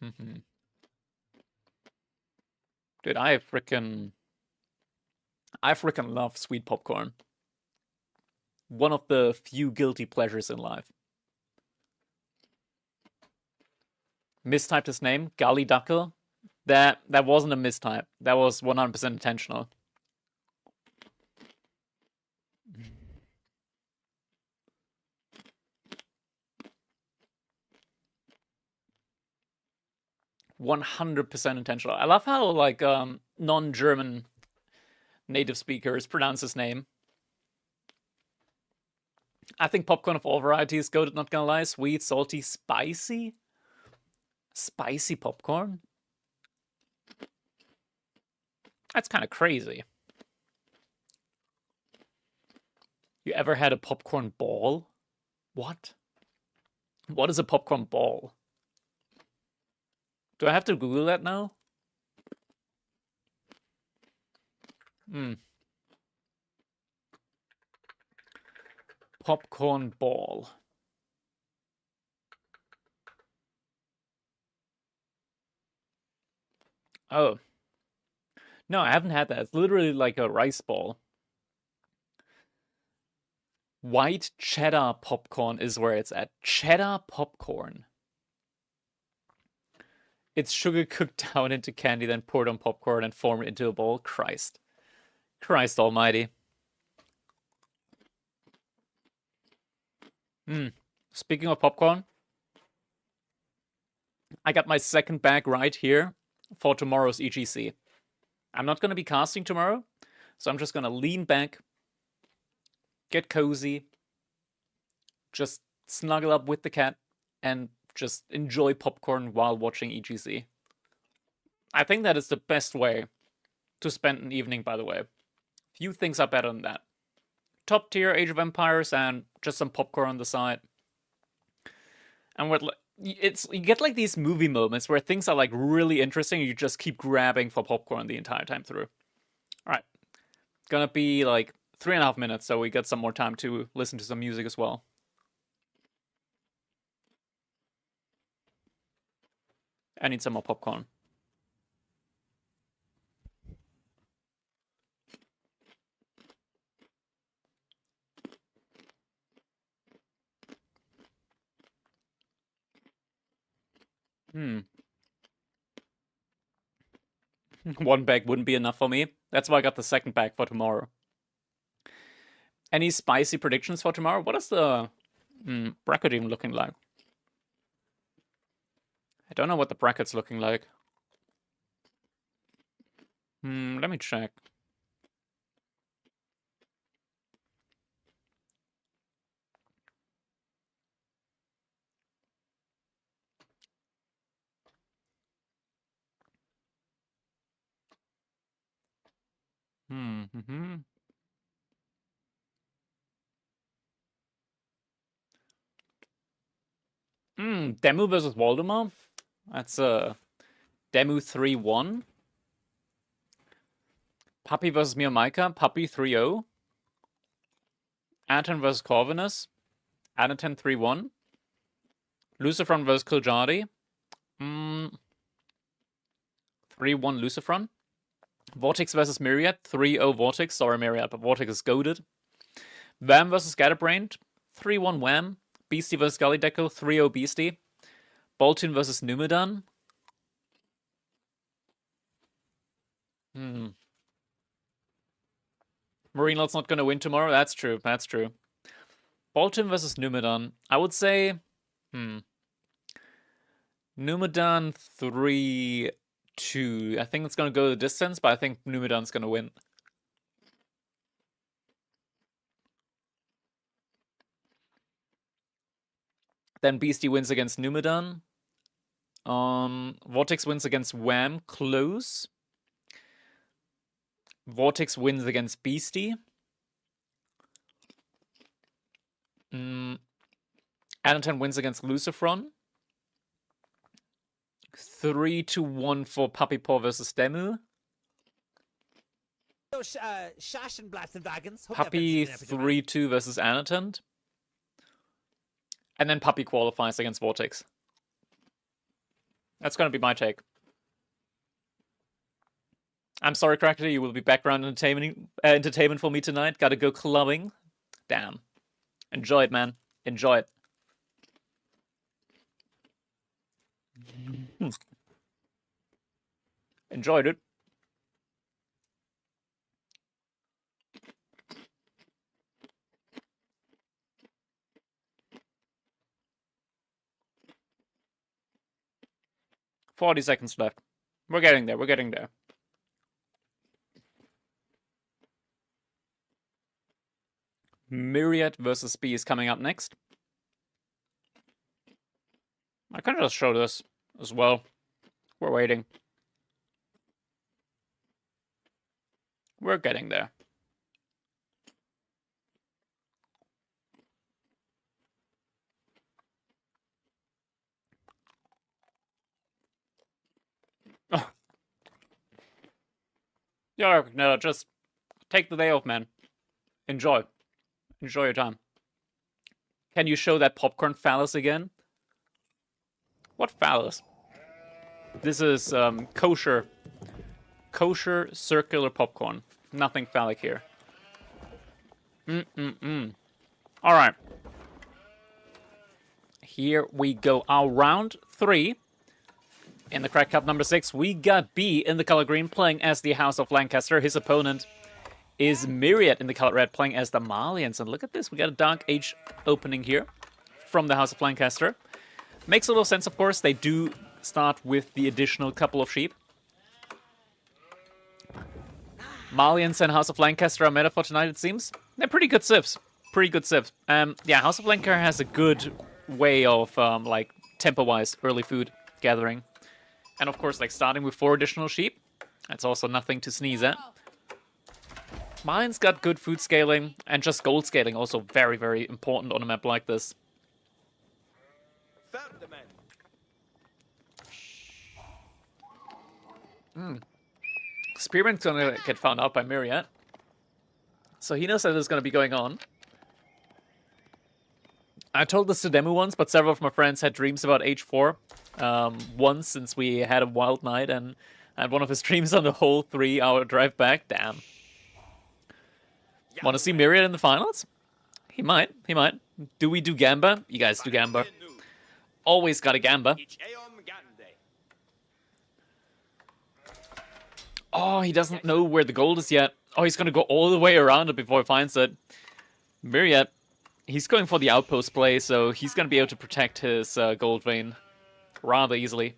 I freaking love sweet popcorn. One of the few guilty pleasures in life. mistyped his name, Gali Duckle. That wasn't a mistype. That was 100% intentional. "100% intentional." I love how like non-German native speakers pronounce his name. I think popcorn of all varieties, goated, not gonna lie. Sweet, salty, spicy? Spicy popcorn? That's kind of crazy. You ever had a popcorn ball? What? What is a popcorn ball? Do I have to Google that now? Popcorn ball. Oh. No, I haven't had that. It's literally like a rice ball. White cheddar popcorn is where it's at. Cheddar popcorn. It's sugar cooked down into candy, then poured on popcorn and formed into a ball. Christ. Christ almighty. Speaking of popcorn, I got my second bag right here for tomorrow's EGC. I'm not going to be casting tomorrow, so I'm just going to lean back, get cozy, just snuggle up with the cat, and just enjoy popcorn while watching EGC. I think that is the best way to spend an evening, by the way. Few things are better than that. Top tier Age of Empires and just some popcorn on the side. And what you get like these movie moments where things are like really interesting and you just keep grabbing for popcorn the entire time through. Alright. Gonna be like 3.5 minutes, so we got some more time to listen to some music as well. I need some more popcorn. One bag wouldn't be enough for me. That's why I got the second bag for tomorrow. Any spicy predictions for tomorrow? What is the bracket even looking like? I don't know what the bracket's looking like. Let me check. Demu versus Waldemar. That's Demu 3-1. Puppy versus Miomaika. Puppy 3-0. Anton versus Corvinus. Anton 3-1. Lucifron versus Kiljadi. 3-1 Lucifron. Vortex versus Myriad. 3-0 Vortex. Sorry, Myriad, but Vortex is goaded. Wham versus Scatterbrained. 3-1 Wham. Beastie versus Gallydeckel. 3-0 Beastie. Boltun versus Numedan. Marine Lord's not going to win tomorrow. That's true. That's true. Boltun versus Numedan. I would say... Numedan 3-2. I think it's going to go the distance, but I think Numedan's going to win. Then Beastie wins against Numedan. Vortex wins against Wham. Close. Vortex wins against Beastie. Anaton wins against Lucifron. 3-1 for Puppy Paw versus Demu. Puppy 3-2 versus Anatant. And then Puppy qualifies against Vortex. That's going to be my take. I'm sorry, Crackety, you will be background entertainment for me tonight. Gotta go clubbing. Damn. Enjoy it, man. Enjoy it. Enjoyed it. $40 left. We're getting there. We're getting there. Myriad versus B is coming up next. I can just show this as well. We're waiting. We're getting there. Oh. Yeah, no, just take the day off, man. Enjoy. Enjoy your time. Can you show that popcorn phallus again? What phallus? This is kosher circular popcorn. Nothing phallic here. Alright. Here we go. Our round 3. In the Crack Cup number 6, we got B in the color green playing as the House of Lancaster. His opponent is Myriad in the color red playing as the Malians. And look at this, we got a Dark Age opening here from the House of Lancaster. Makes a little sense, of course. They do start with the additional couple of sheep. Malians and House of Lancaster are meta for tonight, it seems. They're pretty good civs. Pretty good civs. Yeah, House of Lancaster has a good way of, like, tempo-wise, early food gathering. And of course, like, starting with 4 additional sheep. That's also nothing to sneeze at. Mine's got good food scaling, and just gold scaling also very, very important on a map like this. Spearman's gonna get found out by Myriad. So he knows that this is gonna be going on. I told this to Demu once, but several of my friends had dreams about H4. Once, since we had a wild night, and I had one of his dreams on the whole 3-hour drive back. Damn. Want to see Myriad in the finals? He might. He might. Do we do Gamba? You guys do Gamba. Always got a Gamba. Oh, he doesn't know where the gold is yet. Oh, he's going to go all the way around it before he finds it. Myriad, he's going for the outpost play, so he's going to be able to protect his gold vein rather easily.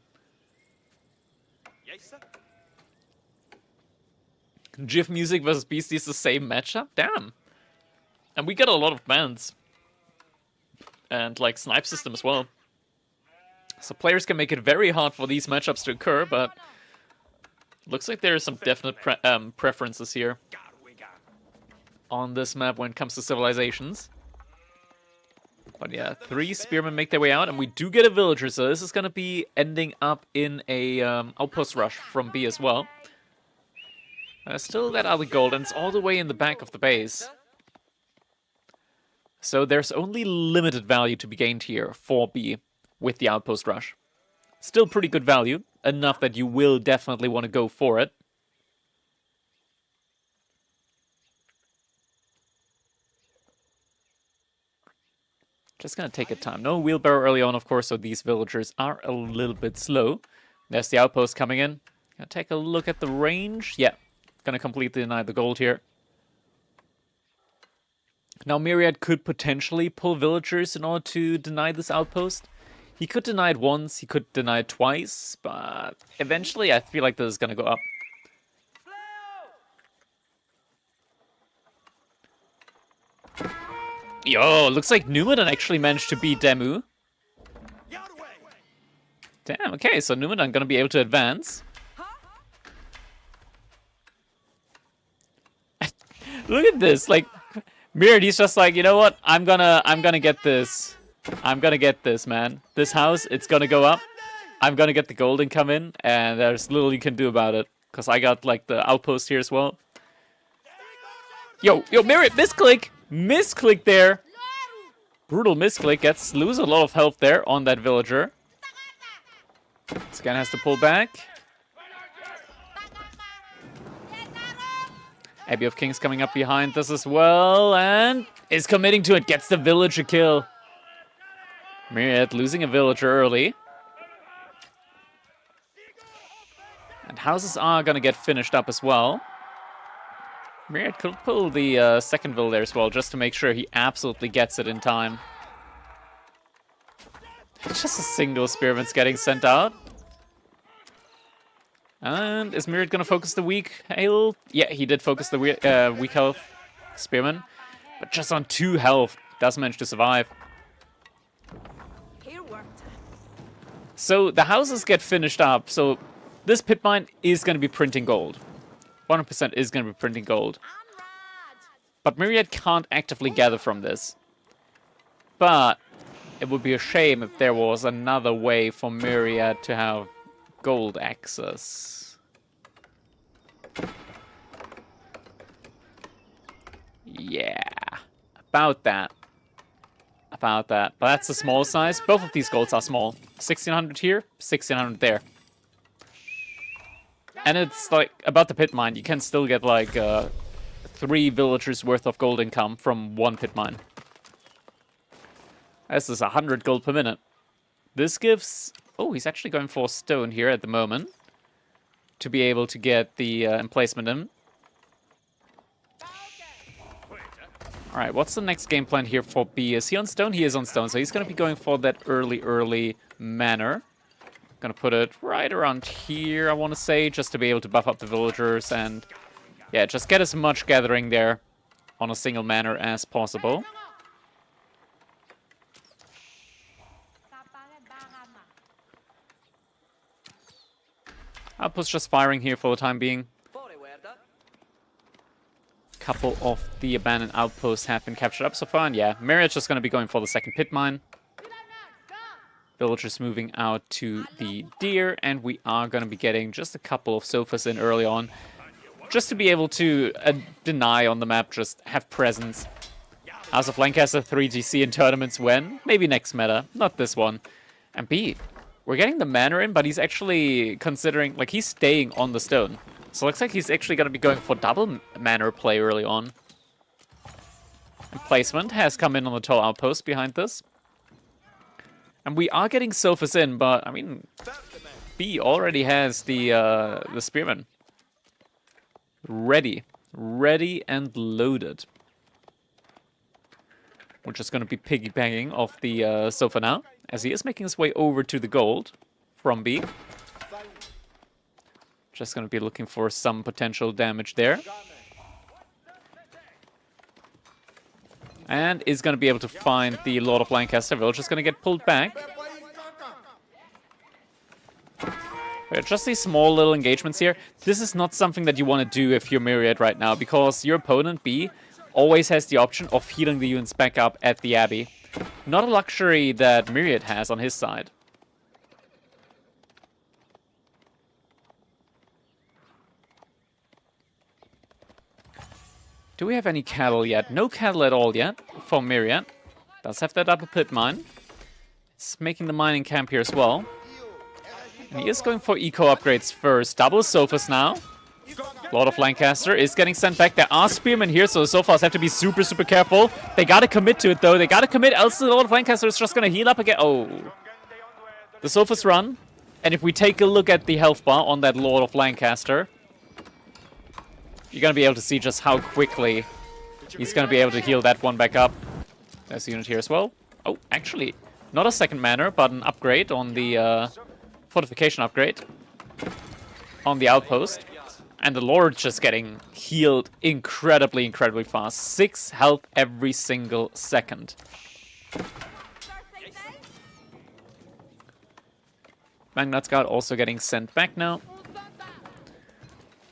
GIF Music versus Beastie is the same matchup? Damn. And we get a lot of bans. And, like, snipe system as well. So players can make it very hard for these matchups to occur, but looks like there are some definite preferences here on this map when it comes to Civilisations. But yeah, 3 spearmen make their way out, and we do get a villager, so this is going to be ending up in a outpost rush from B as well. Still that other gold, and it's all the way in the back of the base. So there's only limited value to be gained here for B with the outpost rush. Still pretty good value, enough that you will definitely want to go for it. Just gonna take a time. No wheelbarrow early on, of course, so these villagers are a little bit slow. There's the outpost coming in. Gonna take a look at the range. Yeah, gonna completely deny the gold here. Now Myriad could potentially pull villagers in order to deny this outpost. He could deny it once, he could deny it twice, but eventually I feel like this is gonna go up. Yo, looks like Numidan actually managed to beat Demu. Damn, okay, so Numidan gonna be able to advance. Look at this, like, Myriad, he's just like, you know what, I'm gonna get this. I'm gonna get this, man. This house, it's gonna go up. I'm gonna get the gold and come in, and there's little you can do about it. Because I got, like, the outpost here as well. Yo, Myriad, misclick! Misclick there! Brutal misclick, lose a lot of health there on that villager. Scan has to pull back. Abbey of Kings coming up behind this as well, and is committing to it, gets the villager kill. Myriad losing a villager early. houses are gonna get finished up as well. Myriad could pull the second Vil there as well, just to make sure he absolutely gets it in time. Just a single Spearman's getting sent out. And is Myriad gonna focus the weak health? Yeah, he did focus the weak health Spearman. But just on 2 health, does manage to survive. So the houses get finished up, so this pit mine is gonna be printing gold. 100% is gonna be printing gold. But Myriad can't actively gather from this. But it would be a shame if there was another way for Myriad to have gold access. Yeah, about that. But that's a small size. Both of these golds are small. 1600 here, 1600 there. And it's like, about the pit mine, you can still get like 3 villagers worth of gold income from 1 pit mine. This is 100 gold per minute. This gives... Oh, he's actually going for stone here at the moment. To be able to get the emplacement in. Alright, what's the next game plan here for B? Is he on stone? He is on stone, so he's going to be going for that early manor. Gonna put it right around here, I want to say, just to be able to buff up the villagers and... Yeah, just get as much gathering there on a single manor as possible. Outpost just firing here for the time being. Couple of the abandoned outposts have been captured up so far, and yeah, Myriad's just going to be going for the second pit mine. Villagers moving out to the deer, and we are going to be getting just a couple of sofas in early on, just to be able to deny on the map, just have presence. House of Lancaster 3GC in tournaments when? Maybe next meta, not this one. And B, we're getting the manor in, but he's actually considering, like, he's staying on the stone. So it looks like he's actually going to be going for double manor play early on. And placement has come in on the tall outpost behind this. And we are getting sofas in, but, I mean, B already has the spearman. Ready and loaded. We're just going to be piggybacking off the sofa now, as he is making his way over to the gold from B. Just going to be looking for some potential damage there. And is going to be able to find the Lord of Lancaster village. Just going to get pulled back. Just these small little engagements here. This is not something that you want to do if you're Myriad right now, because your opponent, B, always has the option of healing the units back up at the Abbey. Not a luxury that Myriad has on his side. Do we have any cattle yet? No cattle at all yet for Myriad. Does have that upper pit mine. It's making the mining camp here as well. And he is going for eco upgrades first. Double sofas now. Lord of Lancaster is getting sent back. There are spearmen here, so the sofas have to be super careful. They gotta commit to it though. They gotta commit, else the Lord of Lancaster is just gonna heal up again. Oh. The sofas run. And if we take a look at the health bar on that Lord of Lancaster, you're going to be able to see just how quickly he's going to be able to heal that one back up. There's a unit here as well. Oh, actually, not a second manor, but an upgrade on the fortification upgrade on the outpost. And the Lord just getting healed incredibly fast. 6 health every single second. Magnet Scout also getting sent back now.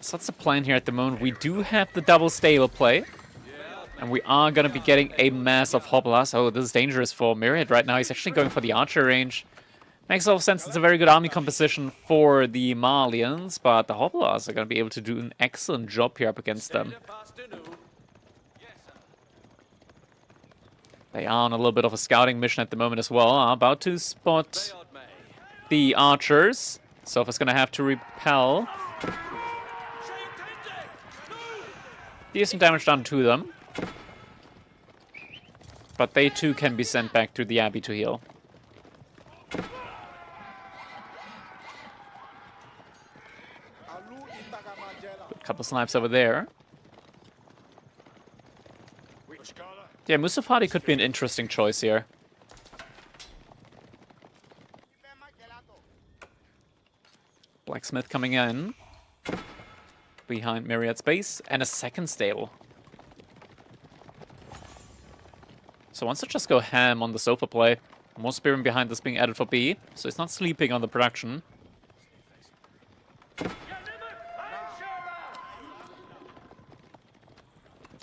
So that's the plan here at the moment. We do have the double stable play. And we are going to be getting a massive Hobblers. Oh, this is dangerous for Myriad right now. He's actually going for the archer range. Makes a lot of sense. It's a very good army composition for the Malians. But the Hobblers are going to be able to do an excellent job here up against them. They are on a little bit of a scouting mission at the moment as well. Are about to spot the archers. Sofa's going to have to repel. Decent damage done to them. But they too can be sent back to the Abbey to heal. A couple snipes over there. Yeah, Musafati could be an interesting choice here. Blacksmith coming in. Behind Myriad's base. And a second stable. So wants to just go ham on the sofa play. More spearmen behind this being added for B. So he's not sleeping on the production.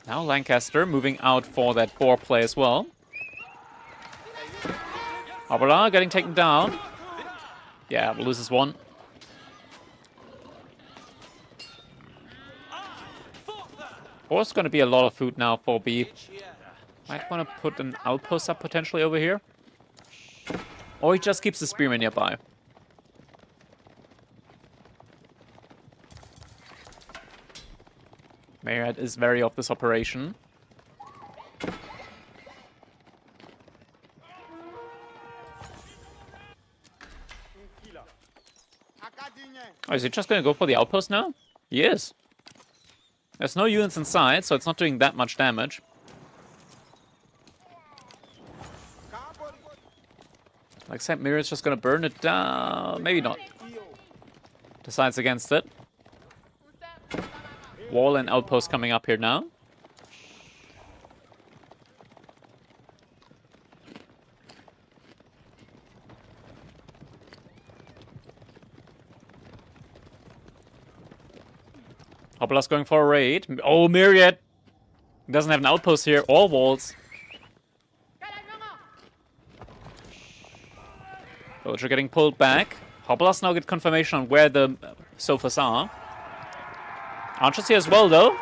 Now Lancaster moving out for that boar play as well. Abala getting taken down. Yeah, loses one. Boar's going to be a lot of food now for B. Might want to put an outpost up potentially over here. Or he just keeps the spearman nearby. Myriad is very off this operation. Oh, is he just going to go for the outpost now? He is. There's no units inside, so it's not doing that much damage. Like I said, Myriad's just going to burn it down. Maybe not. Decides against it. Wall and outpost coming up here now. Hoplas going for a raid. Oh, Myriad! He doesn't have an outpost here or walls. Villager getting pulled back. Hoplas now get confirmation on where the sofas are. Archers here as well, though.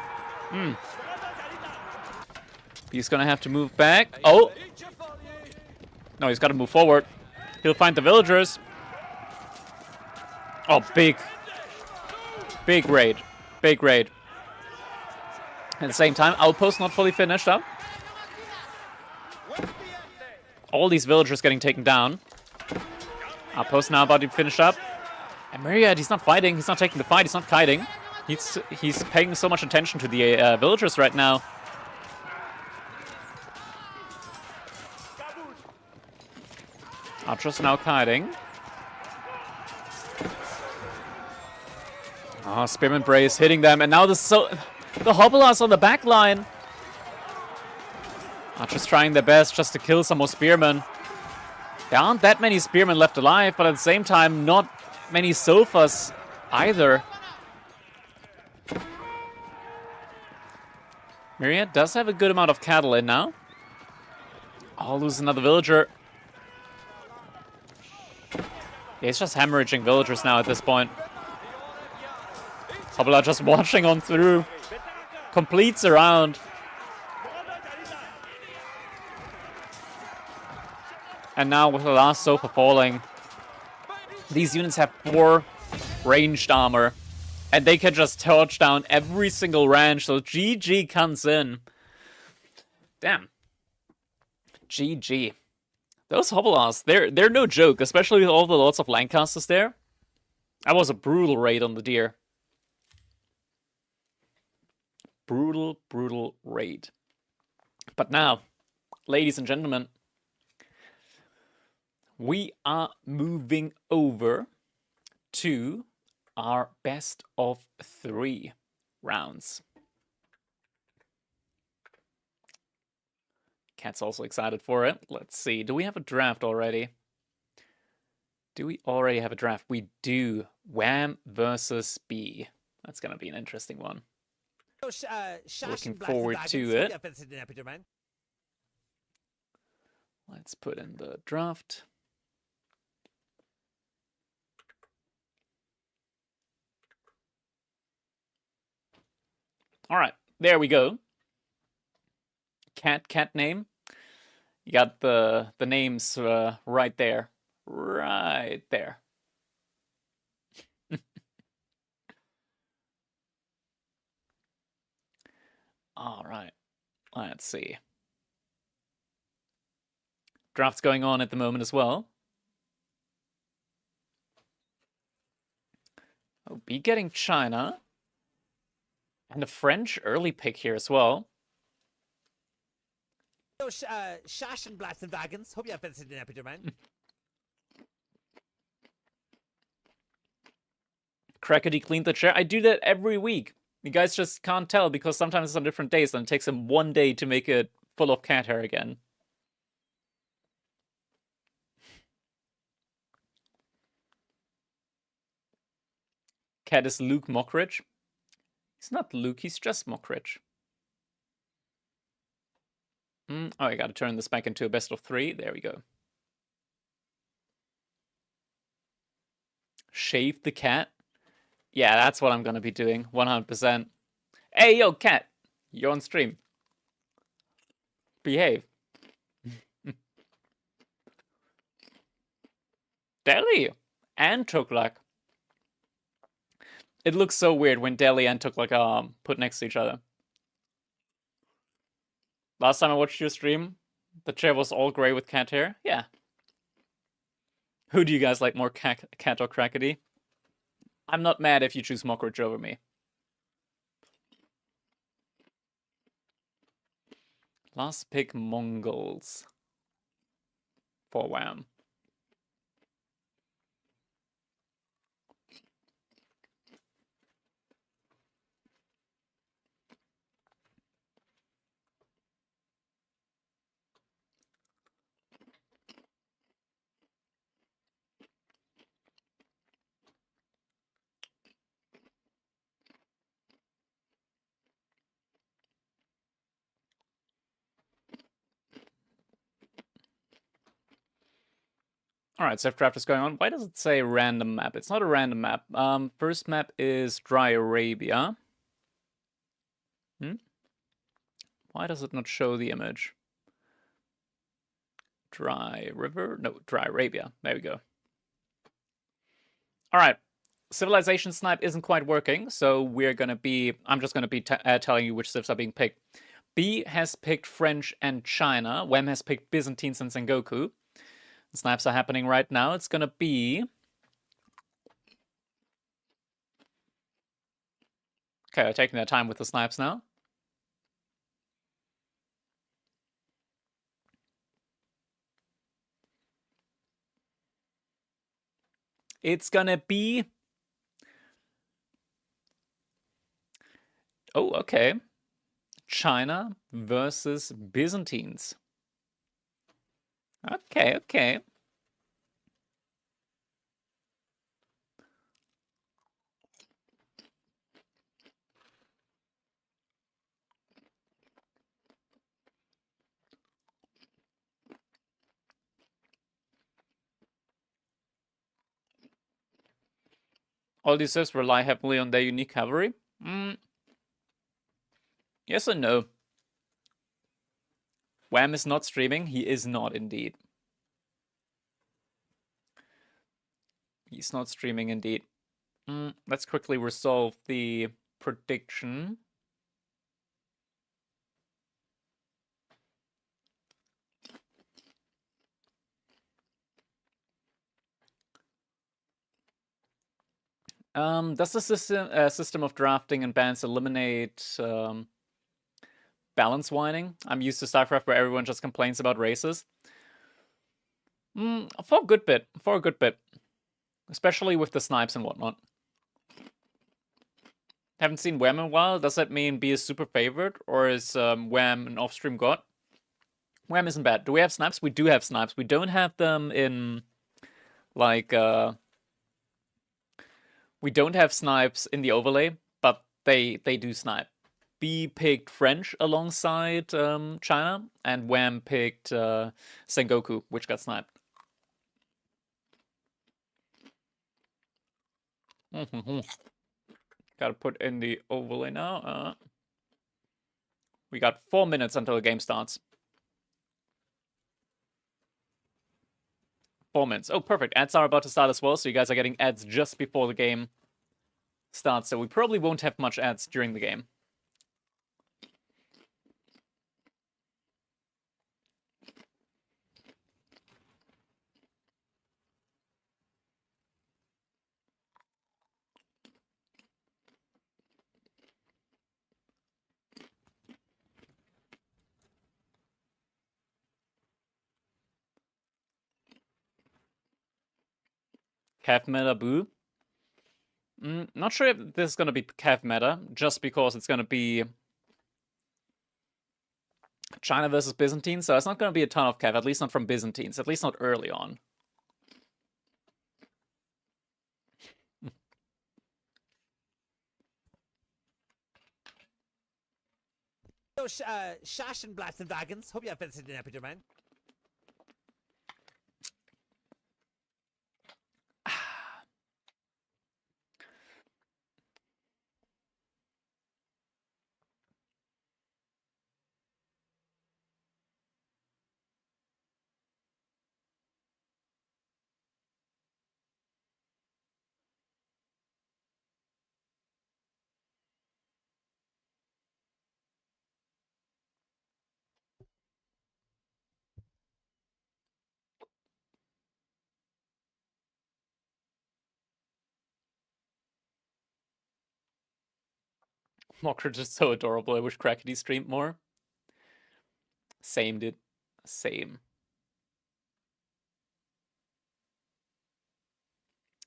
He's gonna have to move back. Oh! No, he's gotta move forward. He'll find the villagers. Oh, big. Big raid. Big raid. At the same time, outpost not fully finished up. All these villagers getting taken down. Outpost now about to finish up. And Myriad, he's not fighting. He's not taking the fight. He's not kiting. He's paying so much attention to the villagers right now. Archers now kiting. Oh, Spearman Brace hitting them, and now the Hobblers on the back line. Archers trying their best just to kill some more Spearmen. There aren't that many Spearmen left alive, but at the same time, not many sofas either. Myriad does have a good amount of cattle in now. Oh, lose another villager. Yeah, he's just hemorrhaging villagers now at this point. Hobbler just watching on through. Completes around. And now with the last sofa falling, these units have 4 ranged armor. And they can just torch down every single ranch, so GG comes in. Damn. GG. Those Hobblers, they're no joke, especially with all the lots of Lancasters there. That was a brutal raid on the deer. Brutal, brutal raid. But now, ladies and gentlemen, we are moving over to our best of 3 rounds. Cat's also excited for it. Let's see. Do we have a draft already? Do we already have a draft? We do. Wham versus B. That's going to be an interesting one. Looking forward to it. Let's put in the draft. All right, there we go. Cat name. You got the names right there. Right there. All right, let's see. Draft's going on at the moment as well. Oh, B getting China. And a French early pick here as well. Wagons. Hope you have visited an epidemic. Crackety cleaned the chair. I do that every week. You guys just can't tell because sometimes it's on different days and it takes him 1 day to make it full of cat hair again. Cat is Luke Mockridge. He's not Luke, he's just Mockridge. Oh, I gotta turn this back into a best of 3. There we go. Shave the cat? Yeah, that's what I'm gonna be doing, 100%. Hey, yo, cat! You're on stream. Behave. Deli and Toklak. It looks so weird when Deli and Toklak are put next to each other. Last time I watched your stream, the chair was all grey with cat hair. Yeah. Who do you guys like more, cat or Crackety? I'm not mad if you choose Mockridge over me. Last pick Mongols. For Wham. Alright, Safe Draft is going on. Why does it say random map? It's not a random map. First map is Dry Arabia. Why does it not show the image? Dry River? No, Dry Arabia. There we go. Alright. Civilization snipe isn't quite working, so I'm just gonna be telling you which civs are being picked. B has picked French and China. Wem has picked Byzantines and Sengoku. The snipes are happening right now. It's gonna be... Okay, we're taking their time with the snipes now. It's gonna be... Oh, okay. China versus Byzantines. Okay, okay. All these civs rely heavily on their unique cavalry? Yes and no. Wham is not streaming. He is not indeed. He's not streaming indeed. Let's quickly resolve the prediction. Does the system of drafting and bans eliminate balance whining? I'm used to StarCraft where everyone just complains about races. For a good bit. For a good bit. Especially with the snipes and whatnot. Haven't seen Wham in a while. Does that mean B is super favored? Or is Wham an off-stream god? Wham isn't bad. Do we have snipes? We do have snipes. We don't have them in, like, we don't have snipes in the overlay, but they do snipe. B picked French alongside China, and Wham picked Sengoku, which got sniped. Gotta put in the overlay now. We got 4 minutes until the game starts. 4 minutes. Oh, perfect. Ads are about to start as well, so you guys are getting ads just before the game starts, so we probably won't have much ads during the game. Cav meta boo. Not sure if this is gonna be Cav meta, just because it's gonna be China versus Byzantine, so it's not gonna be a ton of Cav, at least not from Byzantines, at least not early on. Shash and Blats and Wagons. Hope you have visited an epidemic, man. Mockridge is so adorable. I wish Crackety streamed more. Same, dude. Same.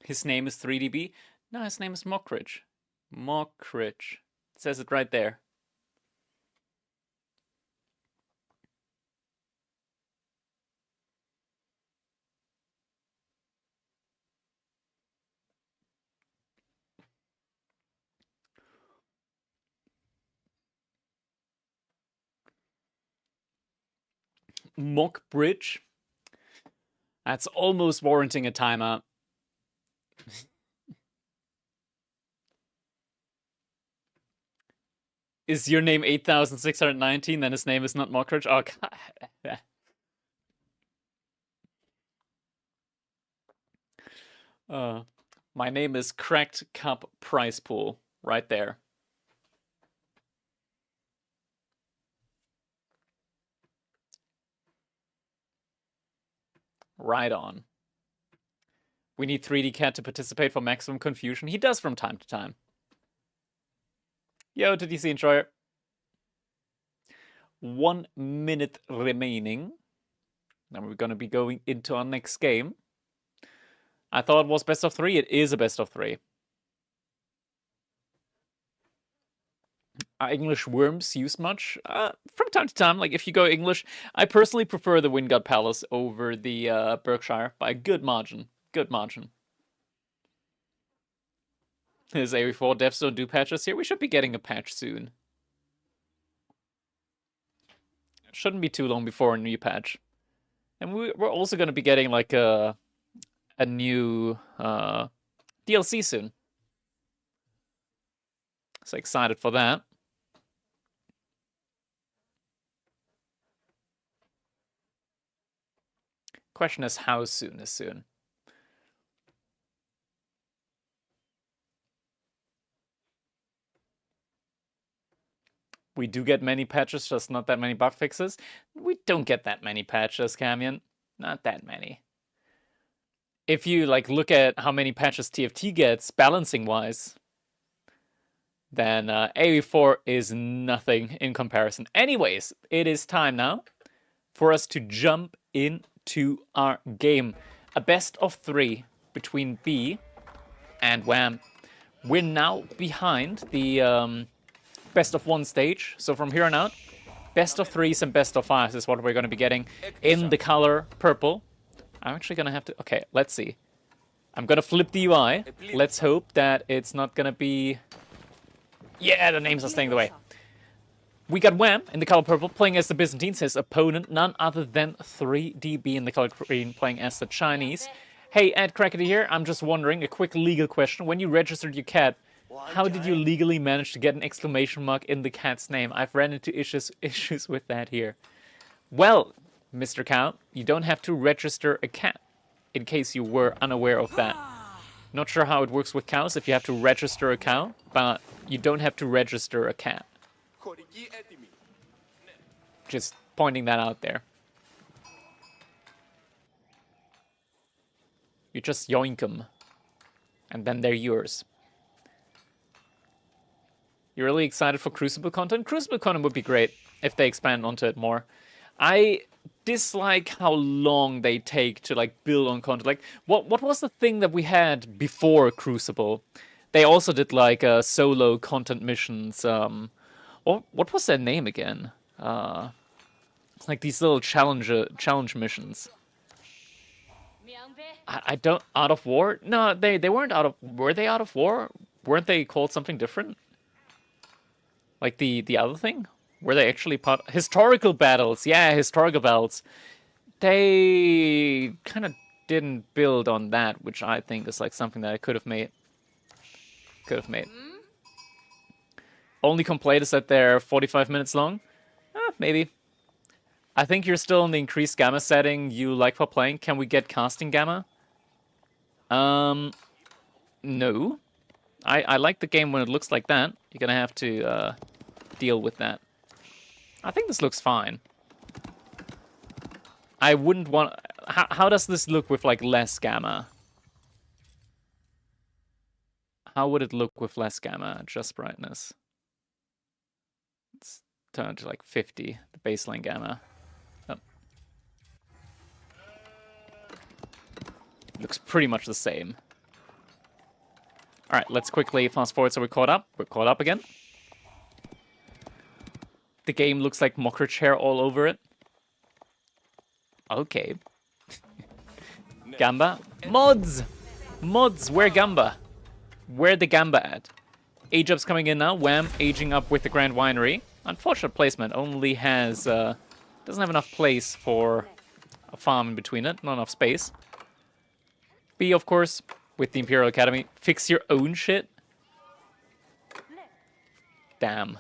His name is 3DB? No, his name is Mockridge. Mockridge. It says it right there. Mockbridge. That's almost warranting a timeout. Is your name 8619? Then his name is not Mockridge? Oh, God. My name is Cracked Cup Prize Pool. Right there. Right on. We need 3D Cat to participate for maximum confusion. He does from time to time. Yo, TTC Enjoyer. 1 minute remaining. Now we're going to be going into our next game. I thought it was best of 3. It is a best of 3. Are English worms used much? From time to time, like if you go English, I personally prefer the Wingard Palace over the Berkshire by a good margin. Good margin. Is AV4 devs don't do patches here? We should be getting a patch soon. Shouldn't be too long before a new patch. And we're also going to be getting like a new DLC soon. So excited for that. Question is, how soon is soon? We do get many patches, just not that many bug fixes. We don't get that many patches, Camion. Not that many. If you like look at how many patches TFT gets, balancing-wise, then AV4 is nothing in comparison. Anyways, it is time now for us to jump into our game. A best of 3 between B and Wham. We're now behind the best of 1 stage. So from here on out, best of 3s and best of 5s is what we're going to be getting in the color purple. I'm actually going to have to... Okay, let's see. I'm going to flip the UI. Let's hope that it's not going to be... Yeah, the names are staying the way. We got Wham in the color purple playing as the Byzantines. His opponent, none other than 3DB in the color green playing as the Chinese. Hey, Ed Crackety here. I'm just wondering, a quick legal question. When you registered your cat, how did you legally manage to get an exclamation mark in the cat's name? I've ran into issues with that here. Well, Mr. Cow, you don't have to register a cat, in case you were unaware of that. Not sure how it works with cows if you have to register a cow, but you don't have to register a cat. Just pointing that out there. You just yoink them, and then they're yours. You're really excited for Crucible content? Crucible content would be great if they expand onto it more. I dislike how long they take to like build on content. Like what was the thing that we had before Crucible? They also did like solo content missions. What was their name again? Like these little challenge missions. I don't Out of War? No, they weren't out of. Were they out of war? Weren't they called something different? Like the other thing? Were they actually part historical battles? Yeah, historical battles. They kind of didn't build on that, which I think is like something that I could have made. Only complaint is that they're 45 minutes long. Maybe. I think you're still in the increased gamma setting you like for playing. Can we get casting gamma? No. I like the game when it looks like that. You're gonna have to deal with that. I think this looks fine. I wouldn't want... How does this look with, like, less gamma? How would it look with less gamma? Just brightness. Let's turn it to, like, 50, the baseline gamma. Oh. Looks pretty much the same. Alright, let's quickly fast forward so we're caught up. We're caught up again. The game looks like Mockridge hair all over it. Okay. Gamba? Mods! Mods, where Gamba? Where the Gamba at? Age-up's coming in now. Wham, aging up with the Grand Winery. Unfortunate placement. Only has... doesn't have enough place for a farm in between it. Not enough space. B, of course, with the Imperial Academy. Fix your own shit. Damn.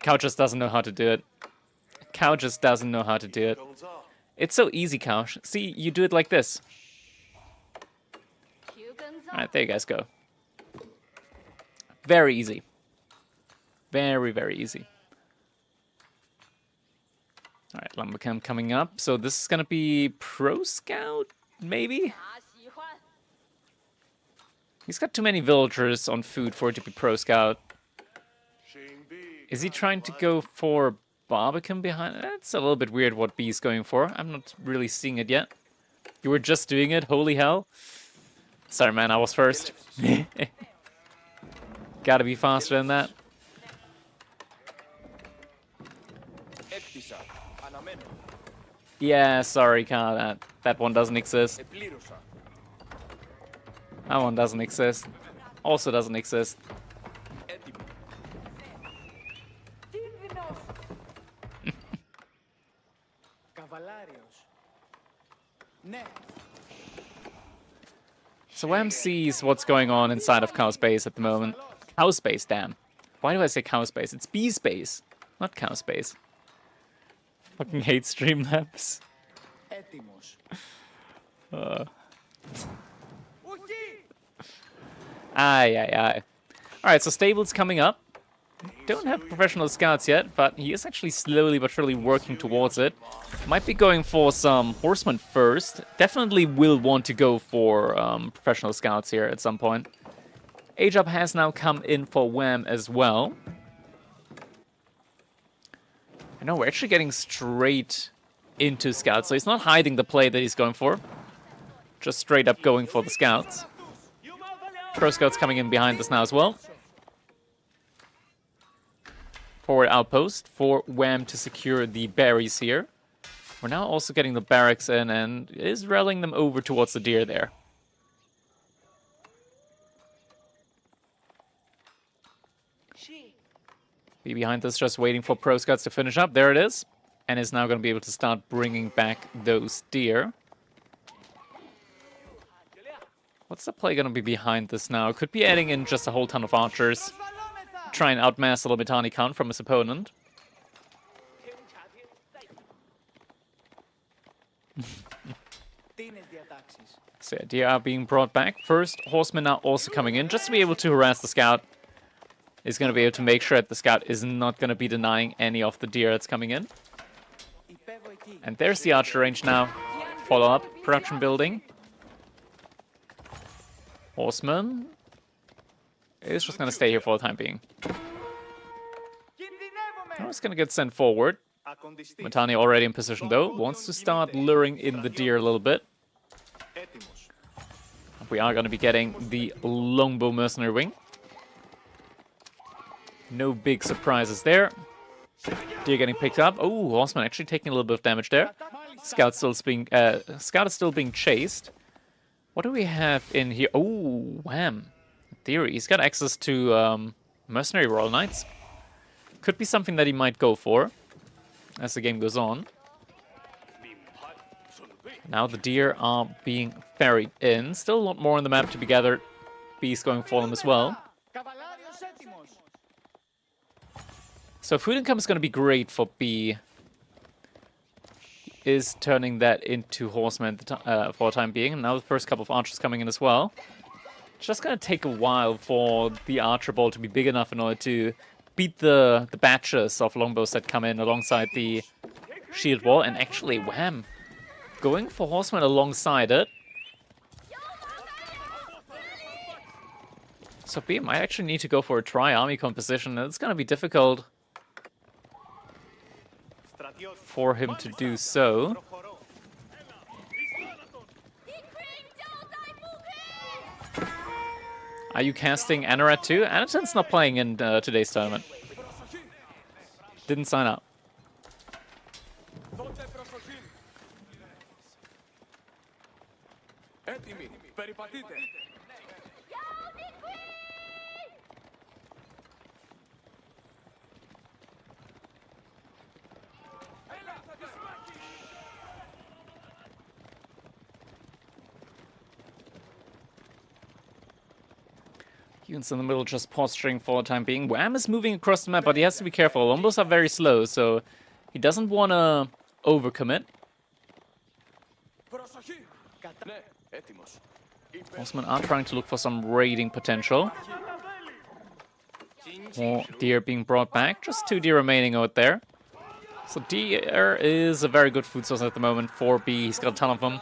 Cow just doesn't know how to do it. Cow just doesn't know how to do it. It's so easy, Cow. See, you do it like this. Alright, there you guys go. Very easy. Very, very easy. Alright, Lumbercamp coming up. So this is gonna be Pro Scout, maybe? He's got too many villagers on food for it to be Pro Scout. Is he trying to go for Barbican behind? That's a little bit weird what B's going for. I'm not really seeing it yet. You were just doing it? Holy hell. Sorry, man, I was first. Gotta be faster than that. Yeah, sorry, Carl, that one doesn't exist. That one doesn't exist. Also doesn't exist. So Wham sees what's going on inside of Cow Space at the moment. Cow Space, damn. Why do I say Cow Space? It's Bee Space, not Cow Space. Fucking hate Streamlabs. Aye. Alright, so Stable's coming up. Don't have professional scouts yet, but he is actually slowly but surely working towards it. Might be going for some horsemen first. Definitely will want to go for professional scouts here at some point. Age-up has now come in for Wham as well. I know, we're actually getting straight into scouts, so he's not hiding the play that he's going for. Just straight up going for the scouts. Pro Scouts coming in behind us now as well. Forward outpost for Wham to secure the berries here. We're now also getting the barracks in and is rallying them over towards the deer there. Be behind us, just waiting for Pro Scouts to finish up. There it is. And is now going to be able to start bringing back those deer. What's the play going to be behind this now? Could be adding in just a whole ton of archers. Try and outmass a Lomitani count from his opponent. So yeah, deer are being brought back. First, horsemen now also coming in, just to be able to harass the scout. He's going to be able to make sure that the scout is not going to be denying any of the deer that's coming in. And there's the archer range now. Follow up, production building. Horseman is just going to stay here for the time being. I'm just going to get sent forward. Matani already in position though, wants to start luring in the deer a little bit. We are going to be getting the longbow mercenary wing. No big surprises there. Deer getting picked up. Oh, Horseman actually taking a little bit of damage there. Scout is still being chased. What do we have in here? Oh, wham. In theory, he's got access to mercenary Royal Knights. Could be something that he might go for as the game goes on. Now the deer are being ferried in. Still a lot more on the map to be gathered. B's going for them as well. So food income is going to be great for B. He is turning that into horsemen for the time being. And now the first couple of archers coming in as well. It's just going to take a while for the archer ball to be big enough in order to beat the batches of longbows that come in alongside the shield wall. And actually, wham! Going for horsemen alongside it. So B might actually need to go for a tri-army composition. It's going to be difficult for him to do so. Are you casting Anorat too? Anaton's not playing in today's tournament. Didn't sign up. Units in the middle just posturing for the time being. Wham is moving across the map, but he has to be careful. Lombos are very slow, so he doesn't want to overcommit. Horsemen are trying to look for some raiding potential. More deer being brought back. Just 2 deer remaining out there. So deer is a very good food source at the moment for B. He's got a ton of them.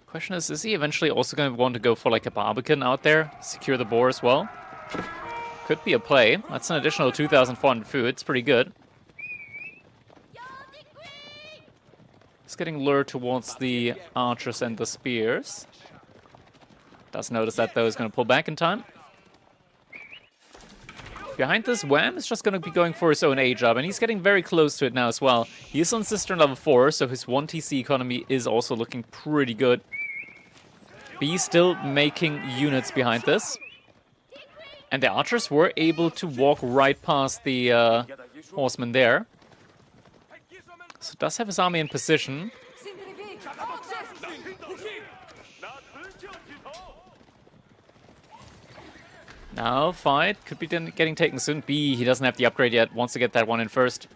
Question is he eventually also going to want to go for like a Barbican out there? Secure the boar as well? Could be a play. That's an additional 2,400 food. It's pretty good. He's getting lured towards the archers and the spears. Does notice that though, is going to pull back in time. Behind this, Wham is just going to be going for his own age up, and he's getting very close to it now as well. He is on Cistern level 4, so his 1 TC economy is also looking pretty good. B still making units behind this. And the archers were able to walk right past the horsemen there. So does have his army in position. Now, fight. Could be getting taken soon. B, he doesn't have the upgrade yet. Wants to get that one in first.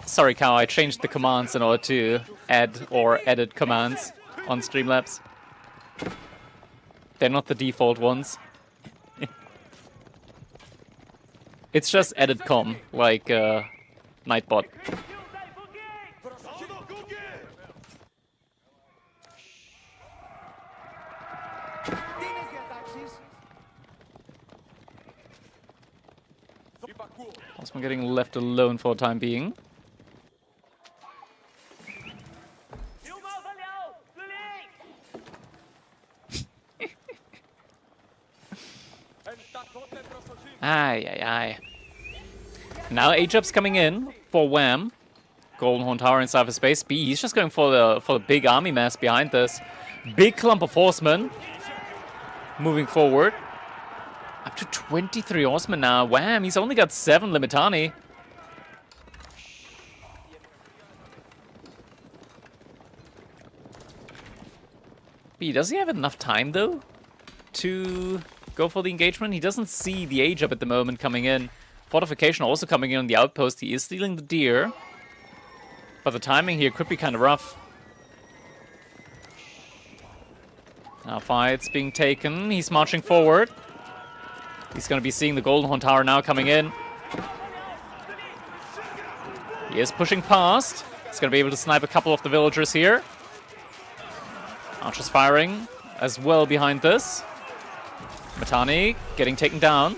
Sorry, Cow, I changed the commands in order to add or edit commands on Streamlabs. They're not the default ones. It's just edit com, like Nightbot. Osman getting left alone for the time being. Aye, aye, aye. Now H-Up's coming in for Wham. Golden Horn Tower inside of his base. B, he's just going for the big army mass behind this. Big clump of horsemen. Moving forward. Up to 23 horsemen now. Wham, he's only got 7 Limitani. B, does he have enough time though to go for the engagement? He doesn't see the age up at the moment coming in. Fortification also coming in on the outpost. He is stealing the deer. But the timing here could be kind of rough. Now fight's being taken. He's marching forward. He's going to be seeing the Golden Horn Tower now coming in. He is pushing past. He's going to be able to snipe a couple of the villagers here. Archers firing as well behind this. Matani getting taken down.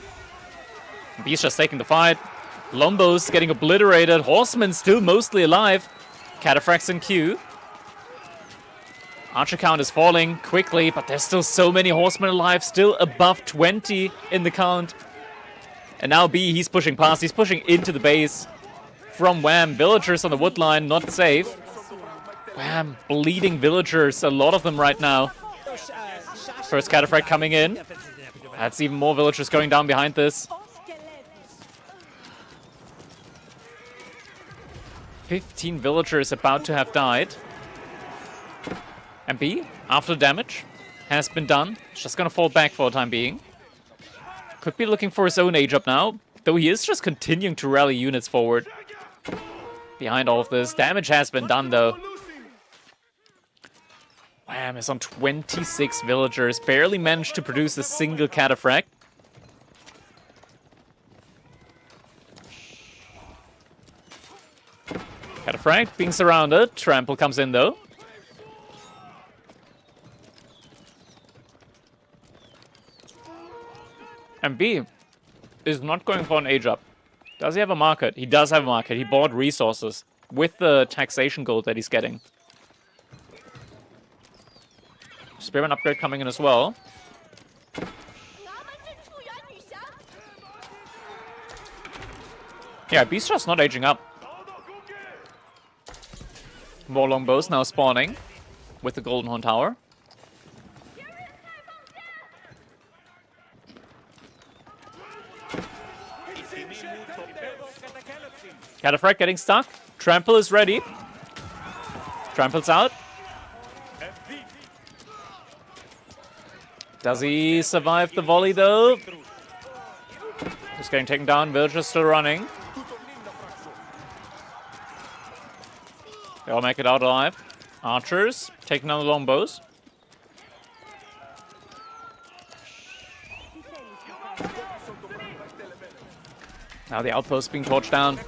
Beast just taking the fight. Lombos getting obliterated. Horsemen still mostly alive. Cataphracts in queue. Archer count is falling quickly, but there's still so many horsemen alive. Still above 20 in the count. And now B, he's pushing past. He's pushing into the base. From Wham, villagers on the wood line, not safe. Wham, bleeding villagers, a lot of them right now. First cataphract coming in. That's even more villagers going down behind this. 15 villagers about to have died. And B, after damage, has been done. It's just gonna fall back for the time being. Could be looking for his own age up now, though he is just continuing to rally units forward. Behind all of this, damage has been done though. Wham is on 26 villagers, barely managed to produce a single cataphract. Cataphract being surrounded, Trample comes in though. And B is not going for an age up. Does he have a market? He does have a market. He bought resources with the taxation gold that he's getting. Spearman upgrade coming in as well. Yeah, Beast just not aging up. More longbows now spawning with the Golden Horn Tower. Cataphract getting stuck. Trample is ready. Trample's out. Does he survive the volley though? Just getting taken down. Villagers still running. They all make it out alive. Archers taking down the longbows. Now the outpost being torched down.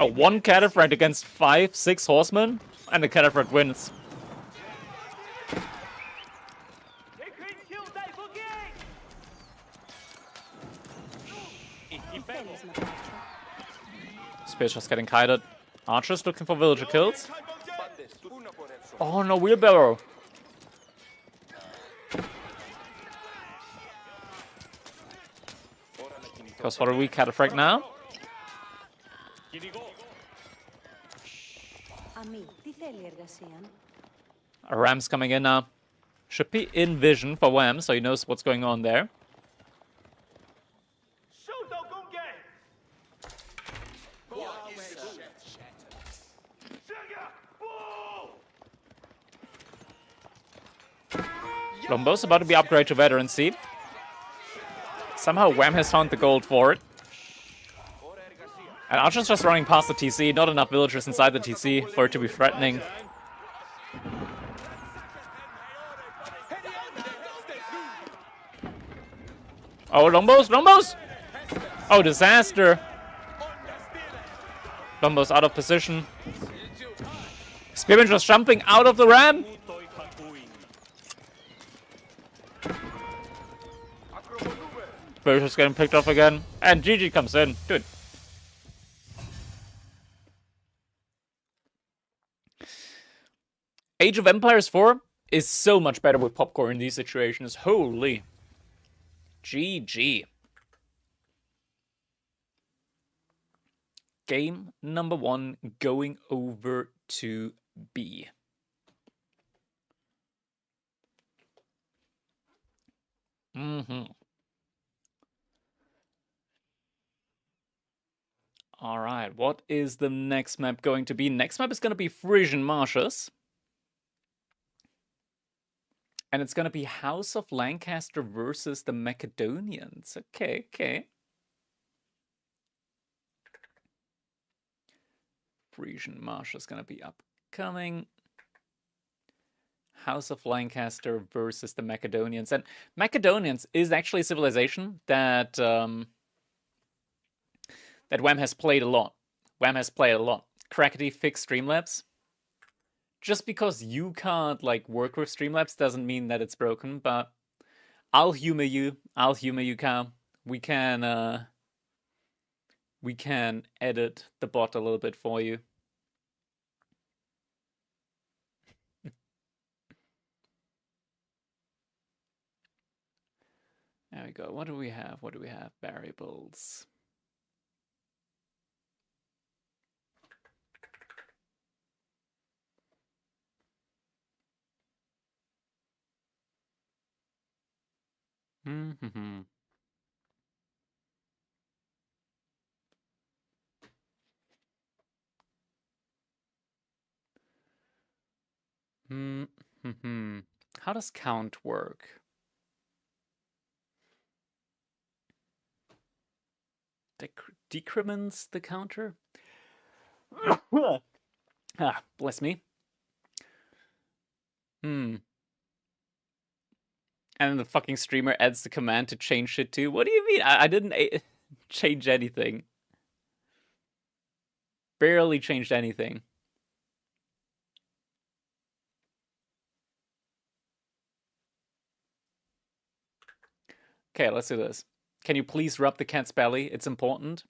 Oh, one cataphract against 5-6 horsemen, and the cataphract wins. Spear's just getting kited. Archers looking for villager kills. Oh no, wheelbarrow. Goes for a weak cataphract now. A ram's coming in now. Should be in vision for Wham, so he knows what's going on there. Lombo's about to be upgraded to veterancy. Somehow Wham has found the gold for it. And Archer's just running past the TC. Not enough villagers inside the TC for it to be threatening. Oh, Lombos! Lombos! Oh, disaster! Lombos out of position. Spearman just jumping out of the ram! Villagers getting picked off again. And GG comes in. Dude. Age of Empires 4 is so much better with popcorn in these situations. Holy. GG. Game number 1 going over to B. Alright, what is the next map going to be? Next map is going to be Frisian Marshes. And it's going to be House of Lancaster versus the Macedonians. Okay, okay. Frisian Marshes is going to be upcoming. House of Lancaster versus the Macedonians. And Macedonians is actually a civilization that that Wham has played a lot. Wham has played a lot. Crackety fix Streamlabs. Just because you can't like work with Streamlabs doesn't mean that it's broken, but I'll humor you. I'll humor you, Cam. We can edit the bot a little bit for you. There we go. What do we have? What do we have? Variables. Mm-hmm. Mm-hmm. How does count work? Decrements the counter? Ah, bless me. And then the fucking streamer adds the command to change shit too. What do you mean? I didn't change anything. Barely changed anything. Okay, let's do this. Can you please rub the cat's belly? It's important.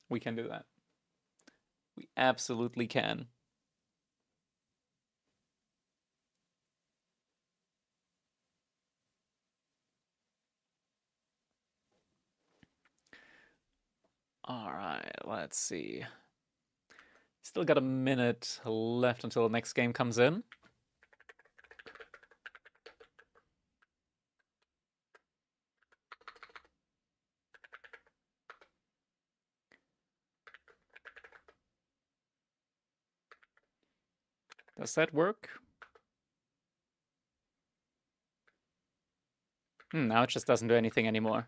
We can do that. We absolutely can. Alright, let's see. Still got a minute left until the next game comes in. Does that work? Now it just doesn't do anything anymore.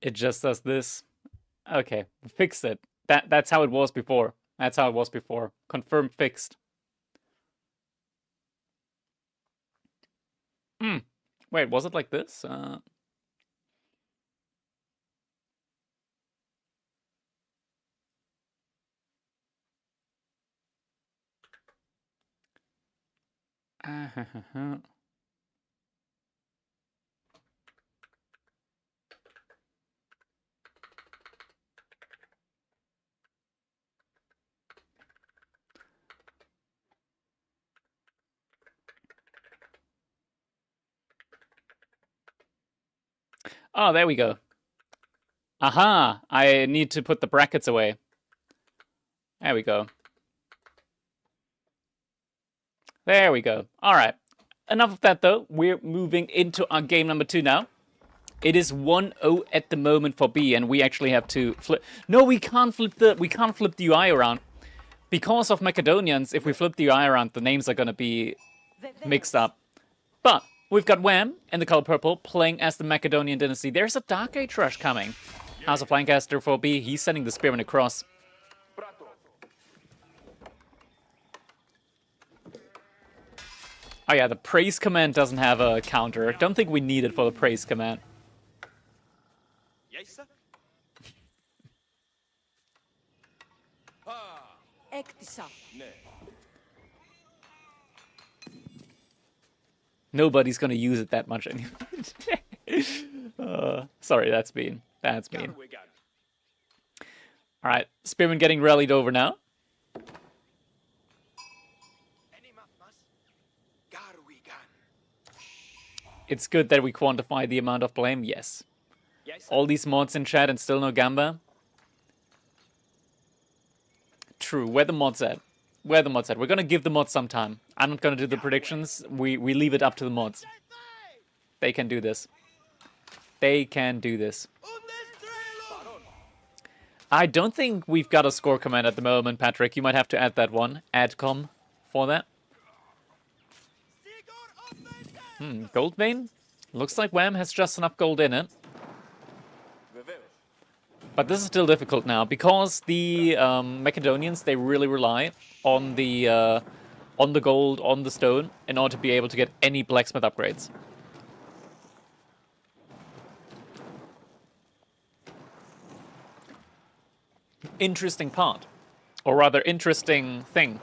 It just does this. Okay, fixed it. That's how it was before. That's how it was before. Confirmed fixed. Wait, was it like this? Oh, there we go. Aha! I need to put the brackets away. There we go. There we go. Alright. Enough of that, though. We're moving into our game number 2 now. It is 1-0 at the moment for B, and we actually have to flip... No, we can't flip the UI around. Because of Macedonians, if we flip the UI around, the names are gonna be mixed up. But we've got Wham in the color purple playing as the Macedonian dynasty. There's a Dark Age rush coming. House of Lancaster for B. He's sending the Spearman across. Oh yeah, the praise command doesn't have a counter. Don't think we need it for the praise command. Nobody's gonna use it that much anymore. Sorry, that's mean. That's mean. Alright, Spearman getting rallied over now. It's good that we quantify the amount of blame, yes. All these mods in chat and still no Gamba. True, where the mods at? Where the mods at? We're gonna give the mods some time. I'm not gonna do the predictions. We leave it up to the mods. They can do this. They can do this. I don't think we've got a score command at the moment, Patrick. You might have to add that one. Adcom for that. Gold vein? Looks like Wham has just enough gold in it. But this is still difficult now, because the Macedonians, they really rely on the gold, on the stone, in order to be able to get any blacksmith upgrades. Interesting part, or rather interesting thing.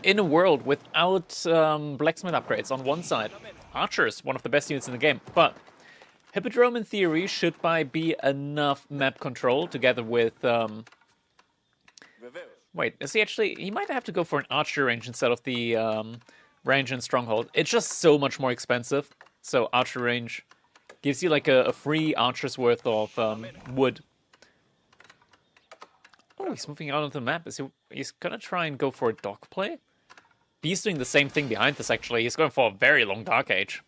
In a world without blacksmith upgrades on one side, Archer's one of the best units in the game, but Hippodrome in theory should be enough map control together with... Wait, is he actually... He might have to go for an Archer range instead of the range and Stronghold. It's just so much more expensive, so Archer range gives you like a free Archer's worth of wood. Oh, he's moving out onto the map. He's gonna try and go for a dock play? He's doing the same thing behind this, actually. He's going for a very long Dark Age.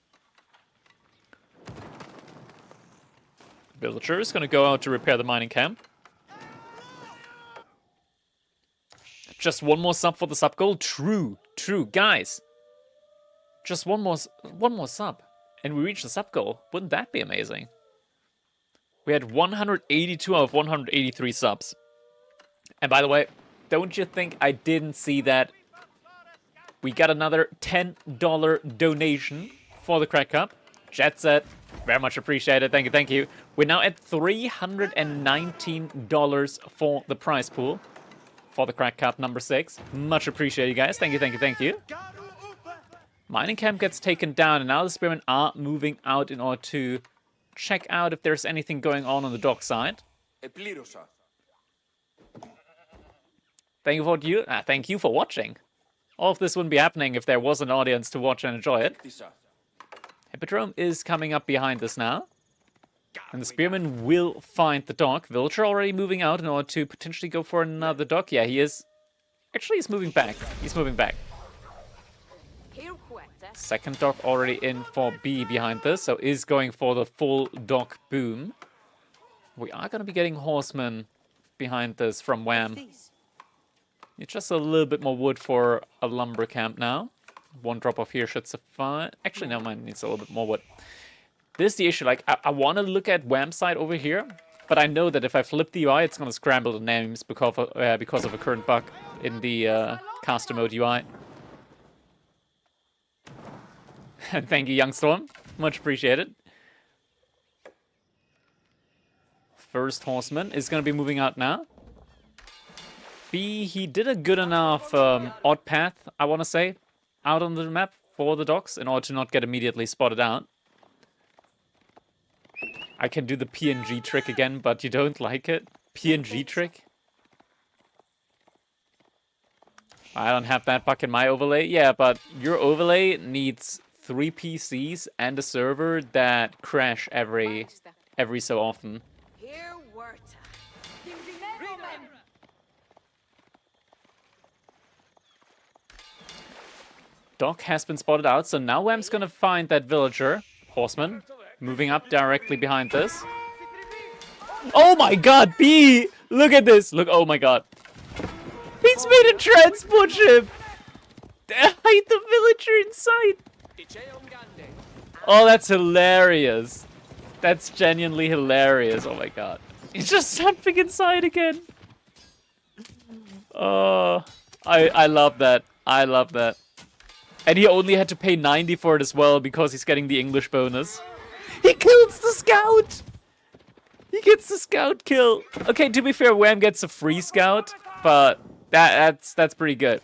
Villager is gonna go out to repair the mining camp. Just one more sub for the sub goal? True, guys. Just one more sub. And we reach the sub goal. Wouldn't that be amazing? We had 182 out of 183 subs. And by the way, don't you think I didn't see that? We got another $10 donation for the Crack Cup. Jet set, very much appreciated. Thank you, thank you. We're now at $319 for the prize pool for the Crack Cup number 6. Much appreciated, guys. Thank you, thank you, thank you. Mining camp gets taken down, and now the Spearmen are moving out in order to check out if there's anything going on the dock side. Thank you for watching. All of this wouldn't be happening if there was an audience to watch and enjoy it. Hippodrome is coming up behind us now. And the Spearmen will find the dock. Villager already moving out in order to potentially go for another dock. Yeah, he is. Actually, he's moving back. He's moving back. Second dock already in for B behind this, so is going for the full dock boom. We are going to be getting horsemen behind this from Wham. It's just a little bit more wood for a lumber camp now. One drop off here should suffice. Actually, no, mine needs a little bit more wood. This is the issue. Like, I want to look at Wham's side over here, but I know that if I flip the UI, it's going to scramble the names because of a current bug in the caster mode UI. Thank you, Youngstorm. Much appreciated. First horseman is going to be moving out now. B, he did a good enough odd path, I want to say, out on the map for the docks in order to not get immediately spotted out. I can do the PNG trick again, but you don't like it? PNG trick? I don't have that bug in my overlay. Yeah, but your overlay needs 3 PCs and a server that crash every so often. Dock has been spotted out, so now Wham's gonna find that villager, horseman, moving up directly behind this. Oh my god, B! Look at this! Look, oh my god. He's made a transport ship! Hide the villager inside! Oh, that's hilarious. That's genuinely hilarious, oh my god. He's just jumping inside again. Oh, I love that. I love that. And he only had to pay 90 for it as well because he's getting the English bonus. He kills the scout! He gets the scout kill. Okay, to be fair, Wham gets a free scout, but that's pretty good.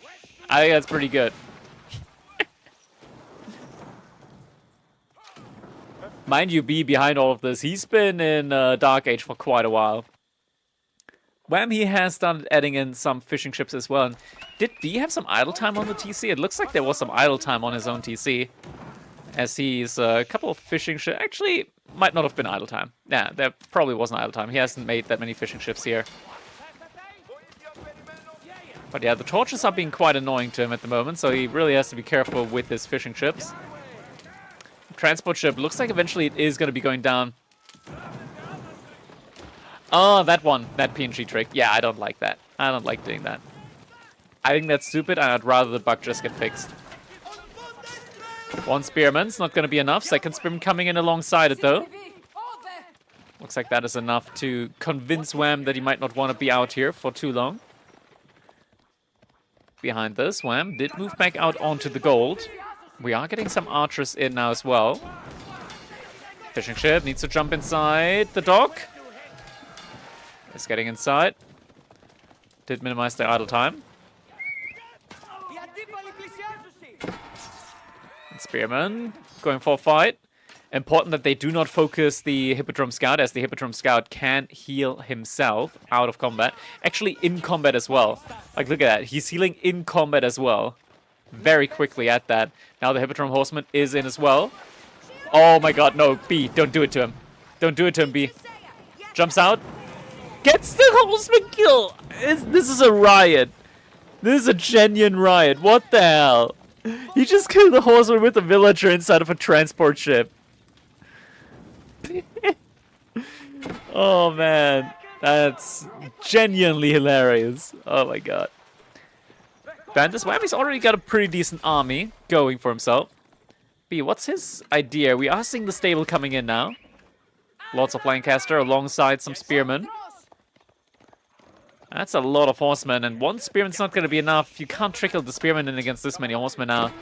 I think that's pretty good. Mind you, B behind all of this, he's been in Dark Age for quite a while. Wham, he has started adding in some fishing ships as well. And did B have some idle time on the TC? It looks like there was some idle time on his own TC. As he's a couple of fishing ships. Actually, might not have been idle time. Yeah, there probably wasn't idle time. He hasn't made that many fishing ships here. But yeah, the torches are being quite annoying to him at the moment, so he really has to be careful with his fishing ships. Transport ship looks like eventually it is going to be going down. Oh, that one. That PNG trick. Yeah, I don't like that. I don't like doing that. I think that's stupid, and I'd rather the bug just get fixed. One spearman's not going to be enough. Second spearman coming in alongside it, though. Looks like that is enough to convince Wham that he might not want to be out here for too long. Behind this, Wham did move back out onto the gold. We are getting some archers in now as well. Fishing ship needs to jump inside the dock. It's getting inside. Did minimize their idle time. And Spearman going for a fight. Important that they do not focus the Hippodrome Scout, as the Hippodrome Scout can heal himself out of combat. Actually, in combat as well. Like, look at that. He's healing in combat as well. Very quickly at that. Now the Hippodrome Horseman is in as well. Oh my god, no. B, don't do it to him. Don't do it to him, B. Jumps out. Gets the Horseman kill. This is a riot. This is a genuine riot. What the hell? He just killed the Horseman with a villager inside of a transport ship. Oh man, that's genuinely hilarious. Oh my god. Bandus Whammy's already got a pretty decent army going for himself. B, what's his idea? We are seeing the stable coming in now. Lots of Lancaster alongside some spearmen. That's a lot of horsemen, and one spearman's not going to be enough. You can't trickle the spearman in against this many horsemen now.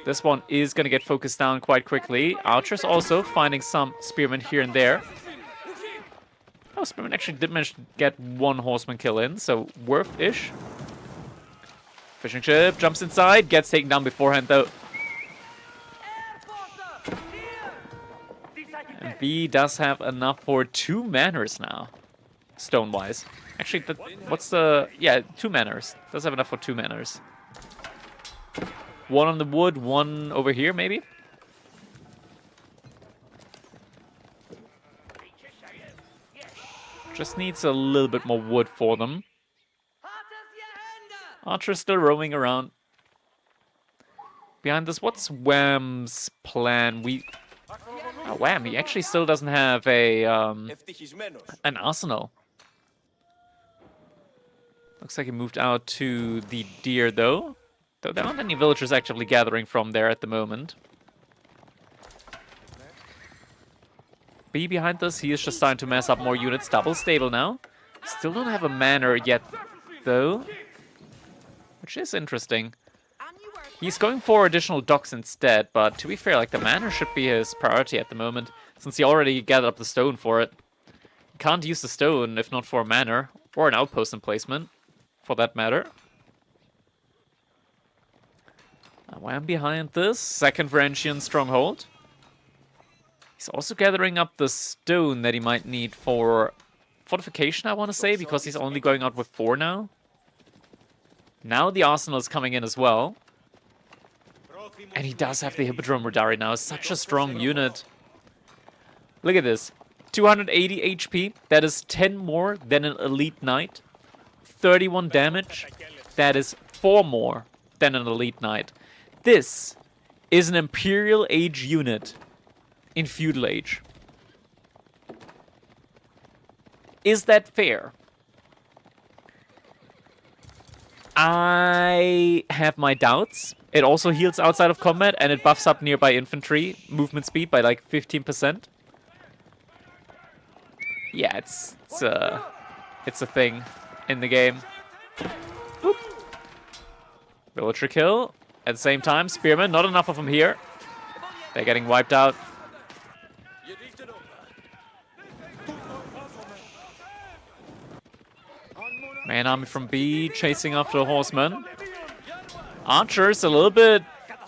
This one is going to get focused down quite quickly. Archers also finding some spearmen here and there. Oh, spearman actually did manage to get one horseman kill in, so worth-ish. Fishing ship jumps inside, gets taken down beforehand though. And B does have enough for 2 manors now, stone-wise. Actually, what's the... Yeah, 2 manors. Does have enough for 2 manors. One on the wood, one over here, maybe? Just needs a little bit more wood for them. Archer's still roaming around. Behind this, what's Wham's plan? Oh, Wham, he actually still doesn't have a an arsenal. Looks like he moved out to the deer, though. Though there aren't any villagers actively gathering from there at the moment. B behind this, he is just starting to mess up more units. Double stable now. Still don't have a manor yet, though. Which is interesting. He's going for additional docks instead, but to be fair, like, the manor should be his priority at the moment, since he already gathered up the stone for it. Can't use the stone if not for a manor, or an outpost emplacement, for that matter. Wham behind this, second Varangian stronghold. He's also gathering up the stone that he might need for fortification, I want to say, because he's only going out with 4 now. Now the arsenal is coming in as well. And he does have the Hippodrome Radari now. Such a strong unit. Look at this. 280 HP. That is 10 more than an Elite Knight. 31 damage. That is 4 more than an Elite Knight. This is an Imperial Age unit in Feudal Age. Is that fair? I have my doubts. It also heals outside of combat, and it buffs up nearby infantry movement speed by like 15%. Yeah, it's a thing in the game. Boop. Villager kill. At the same time, spearmen, not enough of them here. They're getting wiped out. Main army from B chasing after the horsemen. Archers a little bit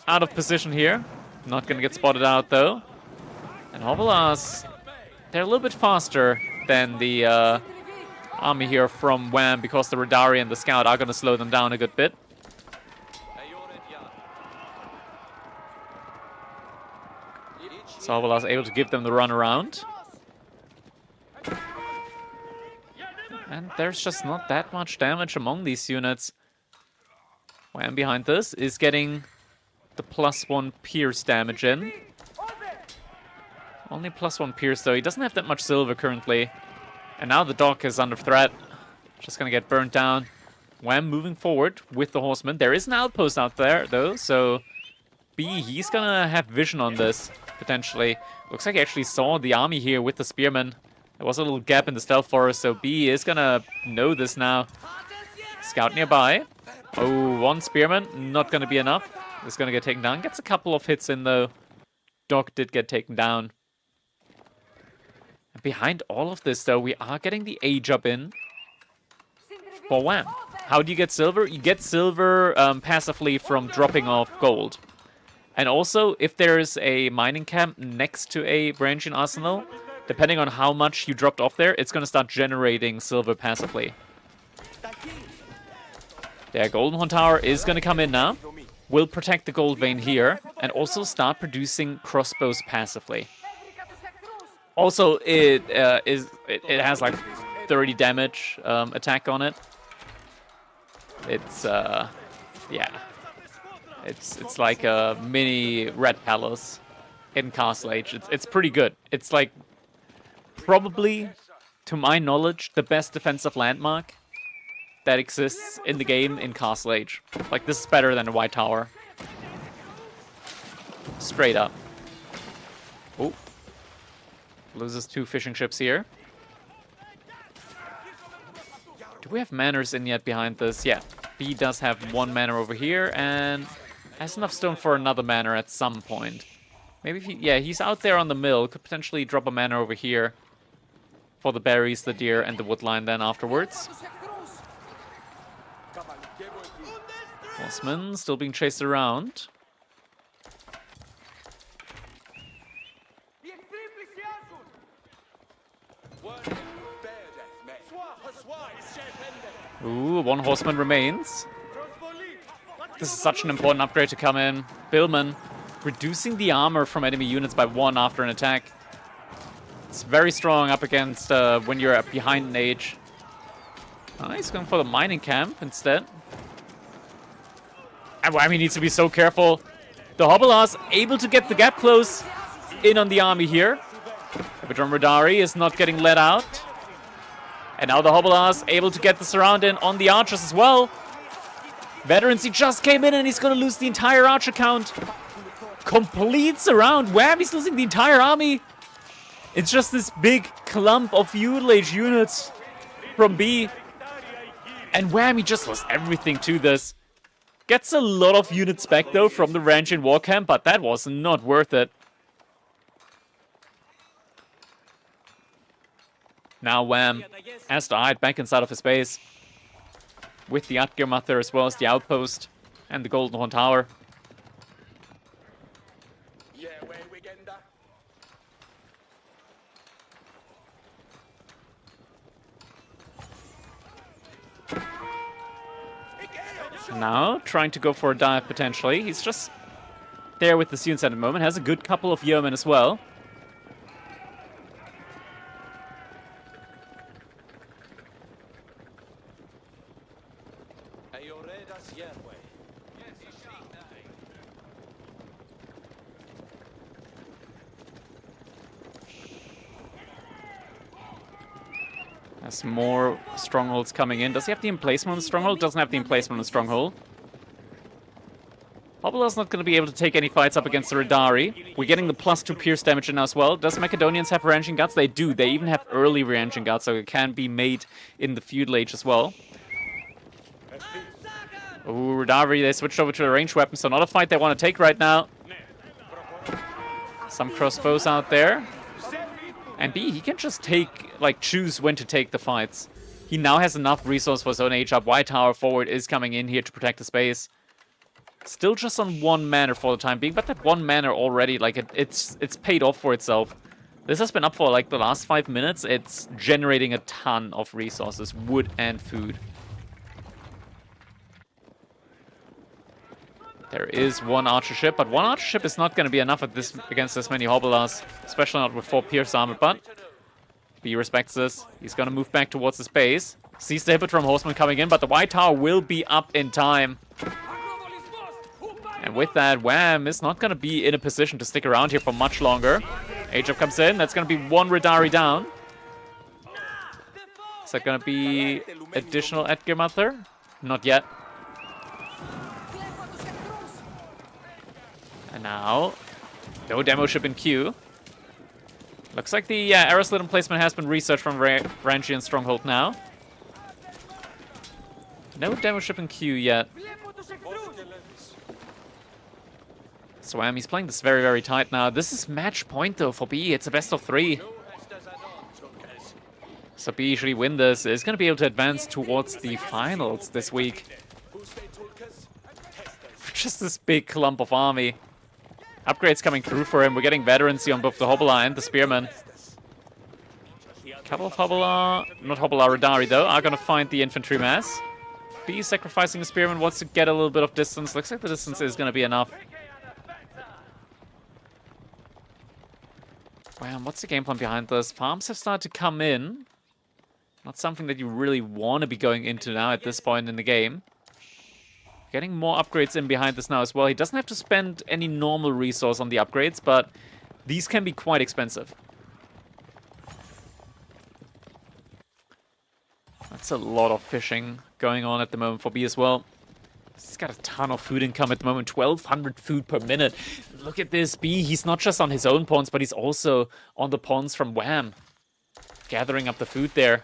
out of position here. Not gonna get spotted out though. And Hovelas, they're a little bit faster than the army here from Wham, because the Radari and the Scout are gonna slow them down a good bit. So Hovelas able to give them the run around. And there's just not that much damage among these units. Wham behind this is getting the +1 pierce damage in. Only +1 pierce though. He doesn't have that much silver currently. And now the dock is under threat. Just gonna get burnt down. Wham moving forward with the horsemen. There is an outpost out there though, so B, he's gonna have vision on this, potentially. Looks like he actually saw the army here with the spearmen. There was a little gap in the stealth forest, so B is gonna know this now. Scout nearby. Oh, one spearman, not gonna be enough. Is gonna get taken down. Gets a couple of hits in though. Doc did get taken down. And behind all of this though, we are getting the age up in for Wham. How do you get silver? You get silver passively from dropping off gold. And also, if there's a mining camp next to a branching arsenal, depending on how much you dropped off there, it's gonna start generating silver passively. Their Golden Horn Tower is gonna come in now. Will protect the gold vein here, and also start producing crossbows passively. Also, it has like 30 damage attack on it. It's yeah, it's like a mini Red Palace in Castle Age. It's pretty good. It's like probably, to my knowledge, the best defensive landmark that exists in the game in Castle Age. Like, this is better than a White Tower. Straight up. Oh. Loses 2 fishing ships here. Do we have manners in yet behind this? Yeah. B does have 1 manor over here, and has enough stone for another manor at some point. Maybe if he, yeah, he's out there on the mill. Could potentially drop a manor over here for the berries, the deer, and the woodline then afterwards. Horseman still being chased around. Ooh, 1 horseman remains. This is such an important upgrade to come in. Billman reducing the armor from enemy units by 1 after an attack. It's very strong up against when you're behind an age. Oh, he's going for the mining camp instead. And Whammy needs to be so careful. The Hobbelas able to get the gap close in on the army here. Hippodrome Radari is not getting let out. And now the Hobbelas able to get the surround in on the archers as well. Veterans, he just came in and he's going to lose the entire archer count. Complete surround. Whammy's losing the entire army. It's just this big clump of feudal age units from B. And Whammy just lost everything to this. Gets a lot of units back though from the ranch in war camp, but that was not worth it. Now Wham has to hide back inside of his base with the Atgirmather as well as the outpost and the Golden Horn Tower. Now, trying to go for a dive potentially. He's just there with the students at the moment. Has a good couple of yeomen as well. Has more strongholds coming in. Does he have the emplacement on the stronghold? Doesn't have the emplacement on the stronghold. Hobbela's not going to be able to take any fights up against the Radari. We're getting the +2 pierce damage in as well. Does Macedonians have Ranching Guts? They do. They even have early Ranching Guts, so it can be made in the feudal age as well. Ooh, Radari, they switched over to a ranged weapon, so not a fight they want to take right now. Some crossbows out there. And B, he can just take, like, choose when to take the fights. He now has enough resource for his own age up. White Tower forward is coming in here to protect the space. Still just on 1 manor for the time being, but that 1 manor already, like, it's paid off for itself. This has been up for, like, the last 5 minutes. It's generating a ton of resources, wood and food. There is 1 archer ship, but 1 archer ship is not going to be enough at this against this many Hobbelas, especially not with 4 pierce armor, but B respects this. He's going to move back towards his base. Sees the Hippodrome Horseman coming in, but the White Tower will be up in time. And with that, Wham is not going to be in a position to stick around here for much longer. Age Up comes in. That's going to be 1 Radari down. Is that going to be additional Atgirmather? Not yet. And now, no demo ship in queue. Looks like the Aeroslit emplacement has been researched from Ranchian Stronghold now. No demo ship in queue yet. Swam, he's playing this very, very tight now. This is match point, though, for B. It's a best of 3. So B usually win this. Is going to be able to advance towards the finals this week. Just this big clump of army. Upgrades coming through for him. We're getting veterancy on both the Hobbler and the Spearman. Couple of Hobbler, not Hobbler Radari though, are going to find the infantry mass. B sacrificing the Spearman, wants to get a little bit of distance. Looks like the distance is going to be enough. Wow, what's the game plan behind this? Farms have started to come in. Not something that you really want to be going into now at this point in the game. Getting more upgrades in behind this now as well. He doesn't have to spend any normal resource on the upgrades, but these can be quite expensive. That's a lot of fishing going on at the moment for B as well. He's got a ton of food income at the moment, 1,200 food per minute. Look at this, B, he's not just on his own pawns, but he's also on the pawns from Wham. Gathering up the food there.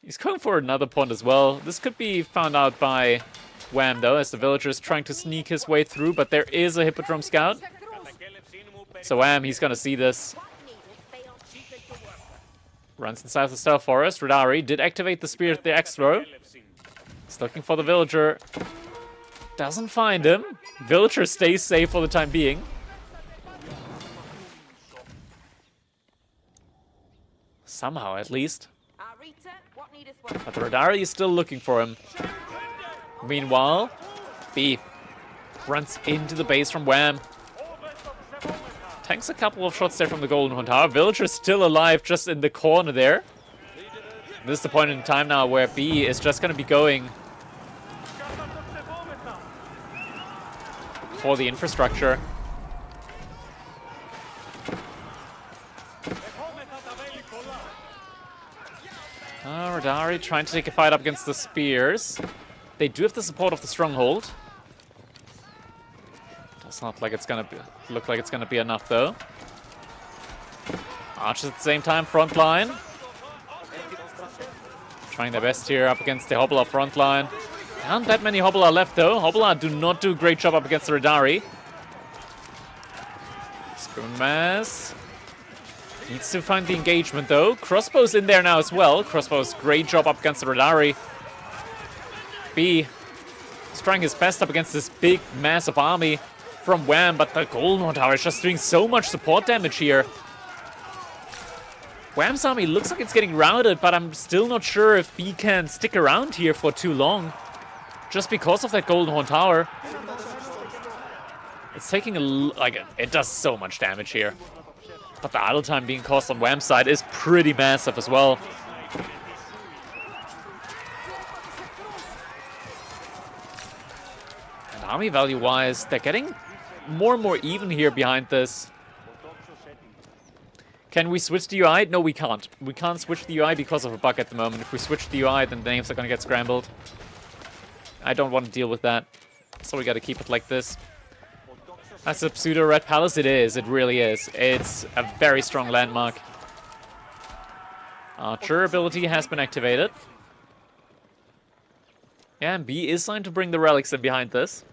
He's going for another pawn as well. This could be found out by Wham, though, as the villager is trying to sneak his way through, but there is a Hippodrome Scout. So Wham, he's gonna see this. Runs inside the Stealth Forest. Radari did activate the Spear at the Axe Throw. He's looking for the villager. Doesn't find him. Villager stays safe for the time being. Somehow, at least. But the Radari is still looking for him. Meanwhile, B runs into the base from Wham. Tanks a couple of shots there from the Golden Horn Tower. Villager's still alive just in the corner there. This is the point in time now where B is just going to be going for the infrastructure. Radari trying to take a fight up against the spears. They do have the support of the stronghold. Does not like it's gonna look like it's gonna be enough though. Archers at the same time, front line. Trying their best here up against the Hobbler front line. Aren't that many Hobbler left though. Hobbler do not do a great job up against the Radari. Spoon Mass. Needs to find the engagement though. Crossbow's in there now as well. Crossbow's great job up against the Radari. B is trying his best up against this big, massive army from Wham, but the Golden Horn Tower is just doing so much support damage here. Wham's army looks like it's getting routed, but I'm still not sure if B can stick around here for too long. Just because of that Golden Horn Tower. It's taking it does so much damage here. But the idle time being caused on Wham's side is pretty massive as well. And army value-wise, they're getting more and more even here behind this. Can we switch the UI? No, we can't. We can't switch the UI because of a bug at the moment. If we switch the UI, then the names are going to get scrambled. I don't want to deal with that. So we got to keep it like this. That's a pseudo Red Palace. It is. It really is. It's a very strong landmark. Archer ability has been activated. Yeah, and B is signed to bring the relics in behind this.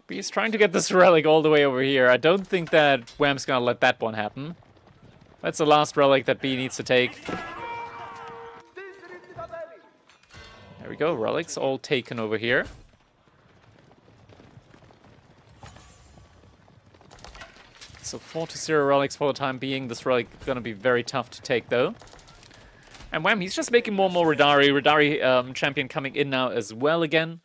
He's trying to get this relic all the way over here. I don't think that Wham's gonna let that one happen. That's the last relic that B needs to take. There we go, relics all taken over here. So 4-0 relics for the time being. This relic gonna be very tough to take though. And Wham, he's just making more and more Radari. Radari champion coming in now as well again.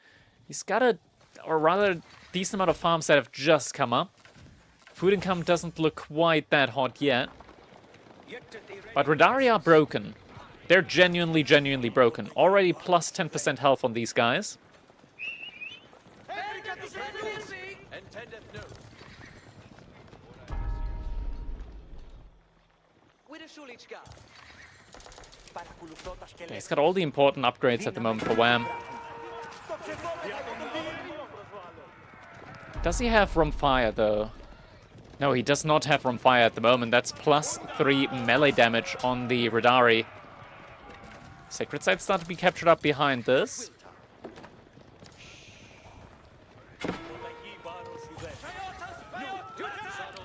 He's got or rather, decent amount of farms that have just come up. Food income doesn't look quite that hot yet. But Radari are broken. They're genuinely, genuinely broken. Already plus 10% health on these guys. Attendant note. Yeah, he's got all the important upgrades at the moment for Wham. Does he have From Fire, though? No, he does not have From Fire at the moment. That's +3 melee damage on the Radari. Sacred Sites start to be captured up behind this.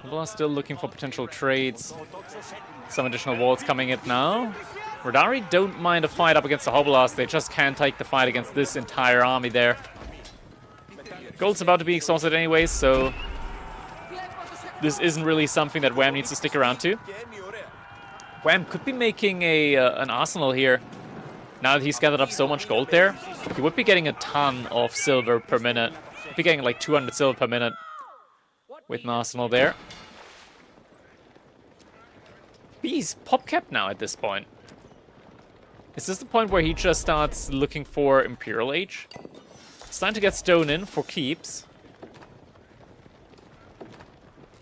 People are still looking for potential trades. Some additional walls coming in now. Radari don't mind a fight up against the Hoblast. They just can't take the fight against this entire army there. Gold's about to be exhausted anyways, so this isn't really something that Wham needs to stick around to. Wham could be making an arsenal here. Now that he's gathered up so much gold there, he would be getting a ton of silver per minute. He'd be getting like 200 silver per minute with an arsenal there. He's pop-capped now at this point. Is this the point where he just starts looking for Imperial Age? It's time to get Stone in for keeps.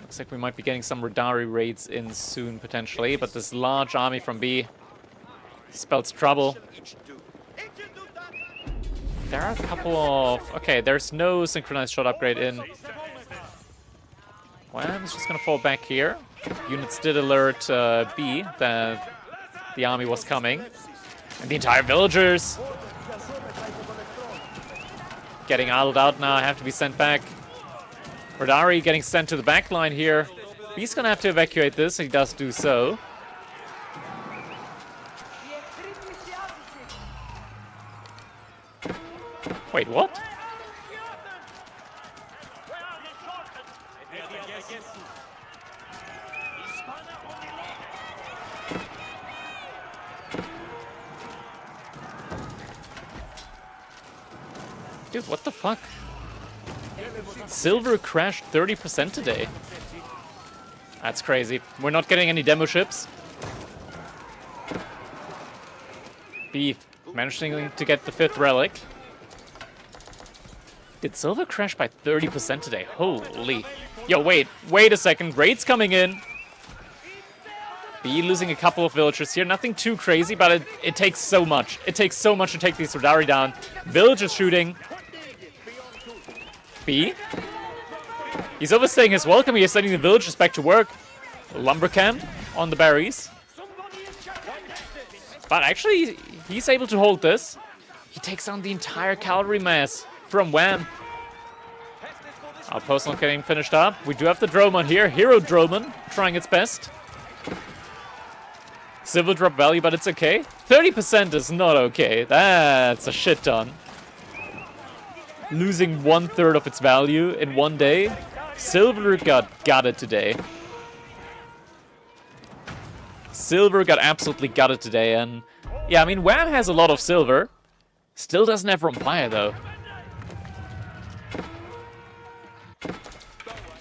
Looks like we might be getting some Radari raids in soon, potentially, but this large army from B spells trouble. There are a couple of... Okay, there's no synchronized shot upgrade in. Wham's just gonna fall back here. Units did alert B that the army was coming. And the entire villagers getting idled out now, have to be sent back. Radari getting sent to the back line here. B's gonna have to evacuate this, he does do so. Wait, what? Dude, what the fuck? Silver crashed 30% today. That's crazy. We're not getting any demo ships. B managing to get the 5th relic. Did silver crash by 30% today? Holy. Yo, wait a second. Raids coming in. B losing a couple of villagers here. Nothing too crazy, but it takes so much. It takes so much to take these Radari down. Villagers shooting. B. He's overstaying his welcome. He's sending the villagers back to work. Lumber camp on the berries. But actually, he's able to hold this. He takes down the entire cavalry mass from Wham. Our personal getting finished up. We do have the Dromon here. Hero Dromon trying its best. Silver drop value, but it's okay. 30% is not okay. That's a shit ton. Losing 1/3 of its value in one day. Silver got gutted today. Silver got absolutely gutted today, and yeah, I mean, Wham has a lot of silver. Still doesn't have Fire though.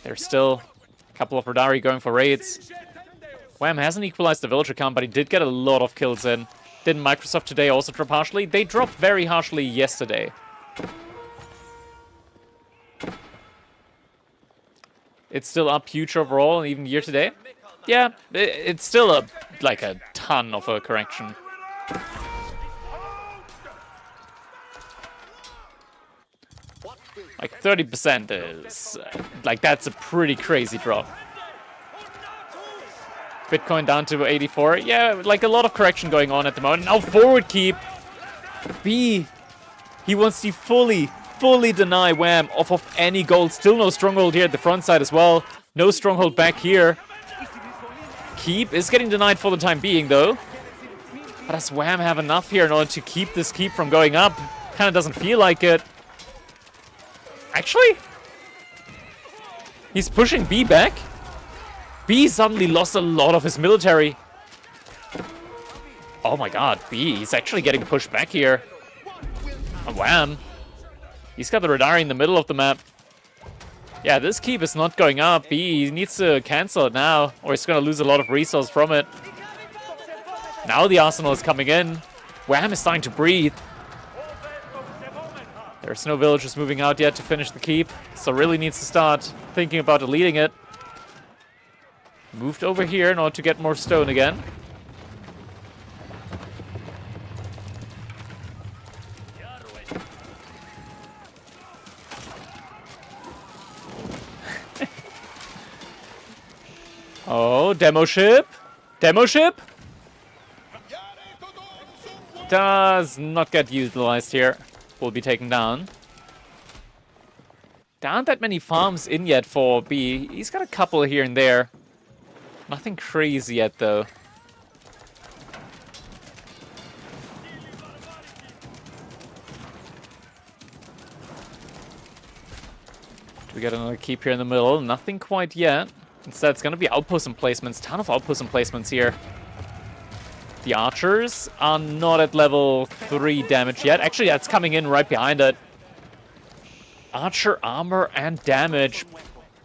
There's still a couple of Radari going for raids. Wham hasn't equalized the villager count, but he did get a lot of kills in. Didn't Microsoft today also drop harshly? They dropped very harshly yesterday. It's still up huge overall, and even year to date. Yeah, it's still like a ton of a correction. Like 30% is like, that's a pretty crazy drop. Bitcoin down to 84. Yeah, like a lot of correction going on at the moment. Now forward keep. B. He wants to fully deny Wham off of any gold. Still no stronghold here at the front side as well. No stronghold back here. Keep is getting denied for the time being, though. But does Wham have enough here in order to keep this keep from going up? Kind of doesn't feel like it. Actually, he's pushing B back. B suddenly lost a lot of his military. Oh my god, B, he's actually getting pushed back here. And Wham. He's got the Radari in the middle of the map. Yeah, this keep is not going up. B needs to cancel it now, or he's going to lose a lot of resource from it. Now the arsenal is coming in. Wham is starting to breathe. There's no villagers moving out yet to finish the keep, so really needs to start thinking about deleting it. Moved over here in order to get more stone again. Oh, demo ship! Demo ship! Does not get utilized here. Will be taken down. There aren't that many farms in yet for B. He's got a couple here and there. Nothing crazy yet, though. Do we get another keep here in the middle? Nothing quite yet. Instead, it's going to be outpost emplacements. Ton of outpost emplacements here. The archers are not at level 3 damage yet. Actually, that's coming in right behind it. Archer armor and damage.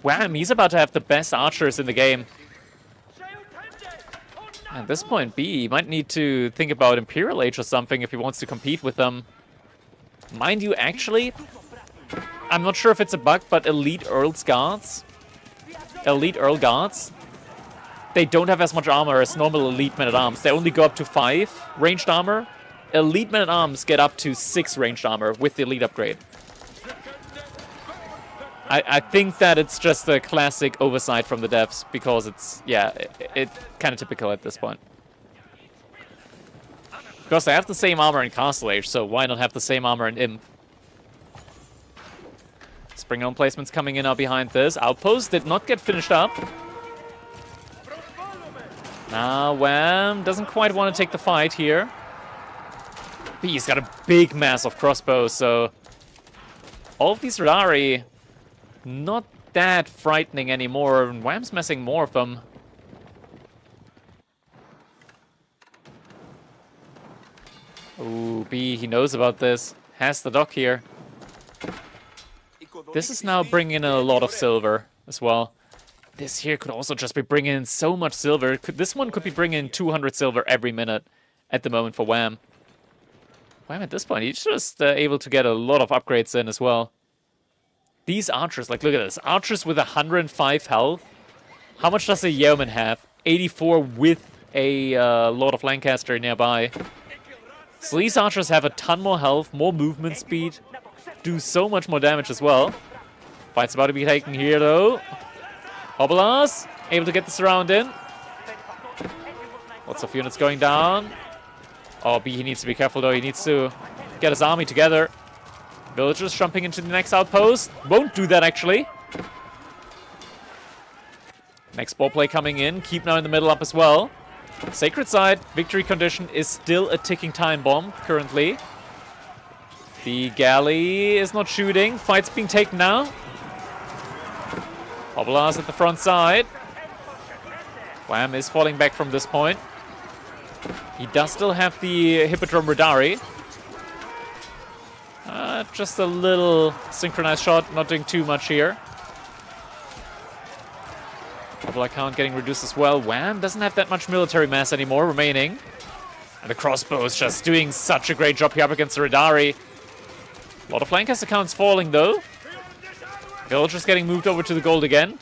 Wham, he's about to have the best archers in the game. At this point, B might need to think about Imperial Age or something if he wants to compete with them. Mind you, actually, I'm not sure if it's a bug, but Elite Earl Guards, they don't have as much armor as normal Elite Men-at-Arms. They only go up to 5 ranged armor. Elite Men-at-Arms get up to 6 ranged armor with the Elite upgrade. I think that it's just a classic oversight from the devs, because it's, yeah, it's kind of typical at this point. Because they have the same armor in Castle Age, so why not have the same armor in Imp? Spring on placements coming in now behind this. Outpost did not get finished up. Now Wham doesn't quite want to take the fight here. B's got a big mass of crossbows, so all of these Radari not that frightening anymore, and Wham's messing more of them. Ooh, B, he knows about this. Has the dock here. This is now bringing in a lot of silver as well. This here could also just be bringing in so much silver. This one could be bringing in 200 silver every minute at the moment for Wham. Wham at this point, he's just able to get a lot of upgrades in as well. These archers, like, look at this. Archers with 105 health. How much does a yeoman have? 84 with a Lord of Lancaster nearby. So these archers have a ton more health, more movement speed, do so much more damage as well. Fight's about to be taken here, though. Obolas, able to get this round in. Lots of units going down. Oh, B, he needs to be careful, though. He needs to get his army together. Villagers jumping into the next outpost. Won't do that, actually. Next ball play coming in. Keep now in the middle up as well. Sacred Side, victory condition is still a ticking time bomb currently. The galley is not shooting. Fight's being taken now. Obolas at the front side. Wham is falling back from this point. He does still have the Hippodrome Radari. Just a little synchronized shot, not doing too much here. Double count getting reduced as well. Wham doesn't have that much military mass anymore remaining. And the crossbow is just doing such a great job here up against the Radari. A lot of Lancaster counts falling though. Villagers getting moved over to the gold again.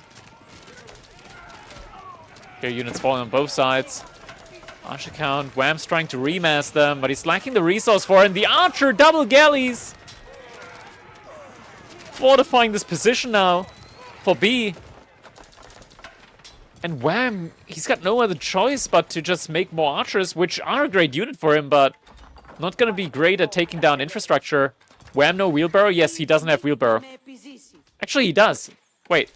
Here units falling on both sides. Archer count. Wham's trying to remass them, but he's lacking the resource for it. And the Archer double galleys! Fortifying this position now for B. And Wham, he's got no other choice but to just make more archers, which are a great unit for him, but not going to be great at taking down infrastructure. Wham, no wheelbarrow? Yes, he doesn't have wheelbarrow. Actually, he does. Wait.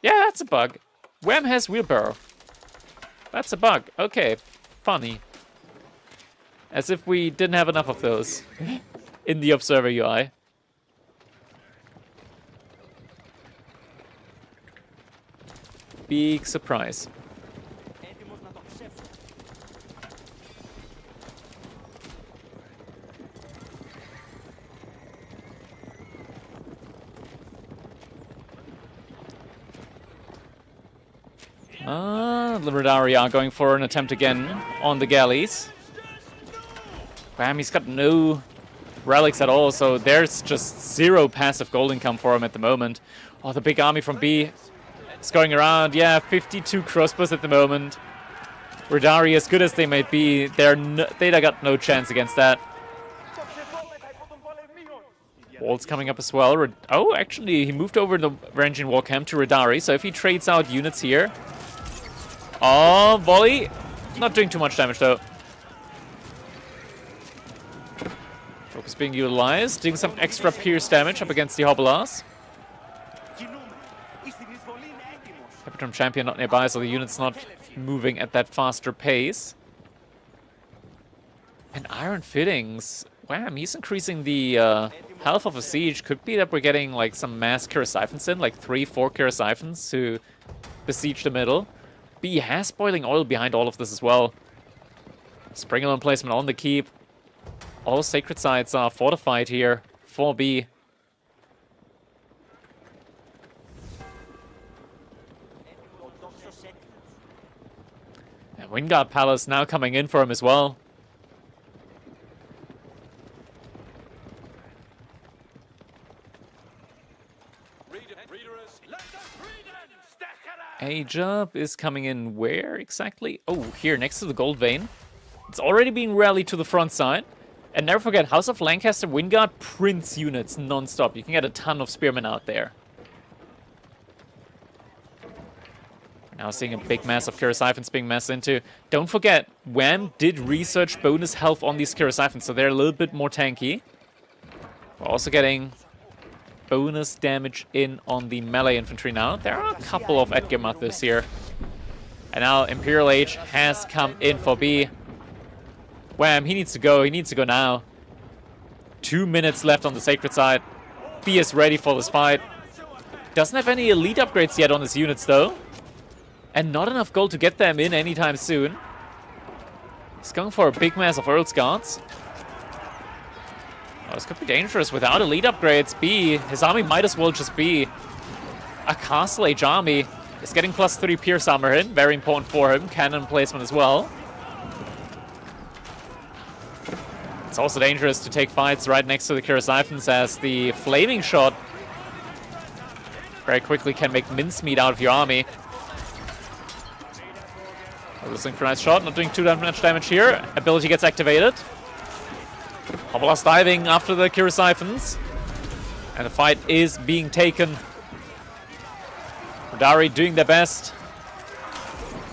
Yeah, that's a bug. Wham has wheelbarrow. That's a bug. Okay. Funny. As if we didn't have enough of those in the Observer UI. Big surprise. The Radari are going for an attempt again on the galleys. Bam, he's got no relics at all, so there's just zero passive gold income for him at the moment. Oh, the big army from B is going around. Yeah, 52 crossbows at the moment. Radari, as good as they might be, they got no chance against that. Wall's coming up as well. Oh, actually, he moved over the Ranging Wall camp to Radari, so if he trades out units here... Oh, volley. Not doing too much damage, though. Focus being utilized, doing some extra pierce damage up against the Hobblers. Hippodrome Champion not nearby, so the unit's not moving at that faster pace. And Iron Fittings... Wham, he's increasing the health of a siege. Could be that we're getting like some mass Civilisations in, like 3-4 Civilisations to besiege the middle. B has boiling oil behind all of this as well. Spring-alone placement on the keep. All sacred sites are fortified here for B. And Wingard Palace now coming in for him as well. Ajab is coming in where exactly? Oh, here, next to the gold vein. It's already being rallied to the front side. And never forget, House of Lancaster Wingard prints units non-stop. You can get a ton of spearmen out there. Now seeing a big mass of Civilisations being massed into. Don't forget, Wham did research bonus health on these Civilisations, so they're a little bit more tanky. We're also getting bonus damage in on the melee infantry now. There are a couple of Edgar Mathers here. And now Imperial Age has come in for B. Wham, he needs to go. He needs to go now. 2 minutes left on the sacred side. B is ready for this fight. Doesn't have any elite upgrades yet on his units, though. And not enough gold to get them in anytime soon. He's going for a big mass of Earl's Guards. Oh, this could be dangerous without elite upgrades. B, his army might as well just be a Castle Age army. It's getting +3 Pierce Armor in. Very important for him. Cannon placement as well. It's also dangerous to take fights right next to the Civilisations, as the Flaming Shot very quickly can make mincemeat out of your army. Oh, the synchronized shot, not doing too much damage here. Ability gets activated. Hobblers diving after the Civilisations. And the fight is being taken. Radari doing their best.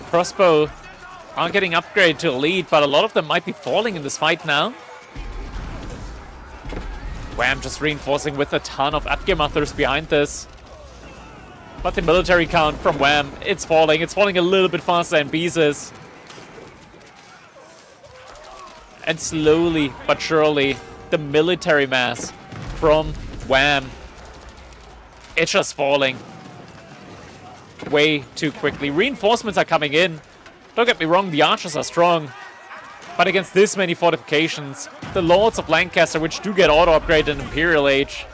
Crossbow aren't getting upgraded to elite, but a lot of them might be falling in this fight now. Wham just reinforcing with a ton of Atgemothers behind this. But the military count from Wham, it's falling. It's falling a little bit faster than B's is. And slowly but surely, the military mass from Wham, it's just falling way too quickly. Reinforcements are coming in. Don't get me wrong, the archers are strong. But against this many fortifications, the Lords of Lancaster, which do get auto-upgraded in Imperial Age,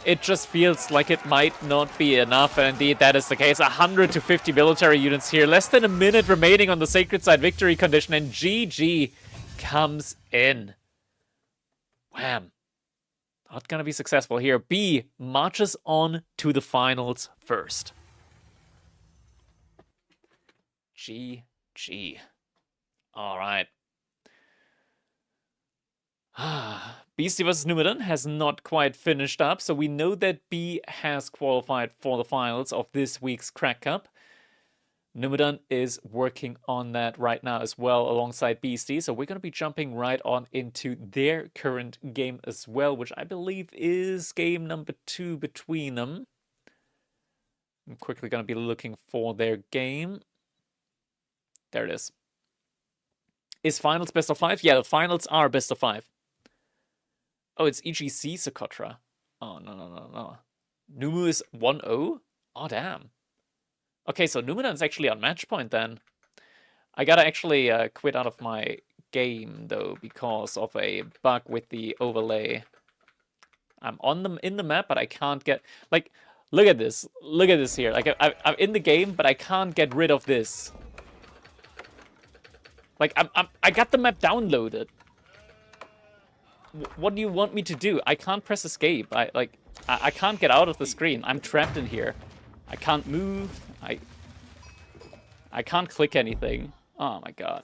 it just feels like it might not be enough, and indeed that is the case. 100 to 50 military units here, less than a minute remaining on the Sacred Side victory condition, and GG comes in. Wham. Not gonna be successful here. B marches on to the finals first. GG. All right. Beastie vs. Numidan has not quite finished up, so we know that B has qualified for the finals of this week's Crack Cup. Numidan is working on that right now as well alongside Beastie, so we're going to be jumping right on into their current game as well, which I believe is game number 2 between them. I'm quickly going to be looking for their game. There it is. Is finals best of 5? Yeah, the finals are best of 5. Oh, it's EGC Socotra. Oh, no. Numu is 1-0? Oh, damn. Okay, so Numidan's actually on match point then. I gotta actually quit out of my game, though, because of a bug with the overlay. I'm in the map, but I can't get... Like, look at this. Look at this here. Like, I'm in the game, but I can't get rid of this. Like, I got the map downloaded. what do you want me to do? I can't press escape. I can't get out of the screen. I'm trapped in here. I can't move. I can't click anything. Oh my god.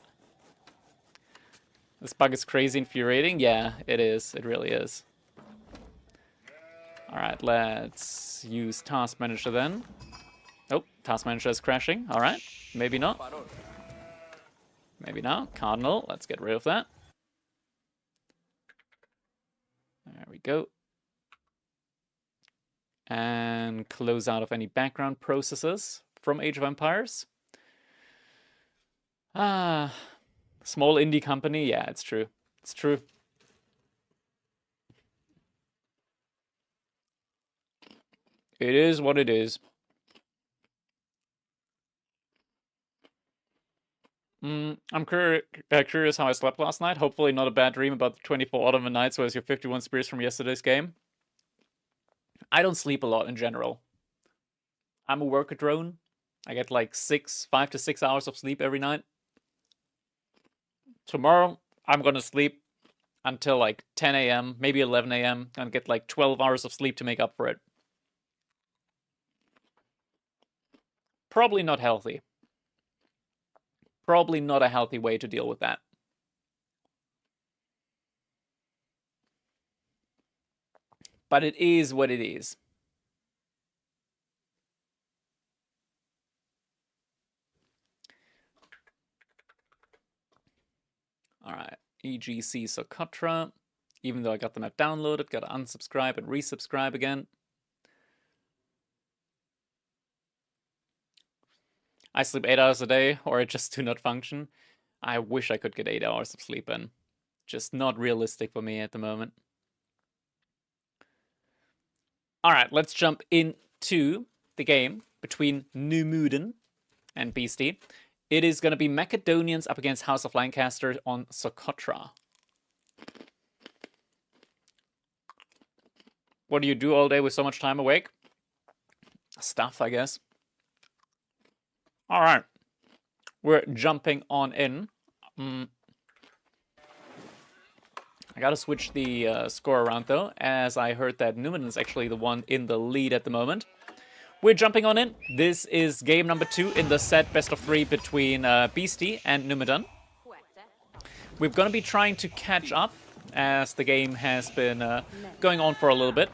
This bug is crazy infuriating. Yeah, it is. It really is. Alright, let's use Task Manager then. Oh, Task Manager is crashing. Alright, maybe not. Maybe not. Cardinal, let's get rid of that. There we go. And close out of any background processes from Age of Empires. Ah, small indie company. Yeah, it's true. It's true. It is what it is. I'm curious how I slept last night. Hopefully not a bad dream about the 24 Ottoman Knights, whereas your 51 Spears from yesterday's game. I don't sleep a lot in general. I'm a worker drone. I get like 5 to 6 hours of sleep every night. Tomorrow, I'm gonna sleep until like 10 a.m., maybe 11 a.m., and get like 12 hours of sleep to make up for it. Probably not healthy. Probably not a healthy way to deal with that. But it is what it is. Alright, EGC Socotra. Even though I got the map downloaded, gotta unsubscribe and resubscribe again. I sleep 8 hours a day, or I just do not function. I wish I could get 8 hours of sleep in. Just not realistic for me at the moment. Alright, let's jump into the game between Numuden and Beastie. It is going to be Macedonians up against House of Lancaster on Socotra. What do you do all day with so much time awake? Stuff, I guess. Alright, we're jumping on in. I gotta switch the score around though, as I heard that Numen is actually the one in the lead at the moment. We're jumping on in. This is game number 2 in the set best of 3 between Beastie and Numedan. We're gonna be trying to catch up, as the game has been going on for a little bit.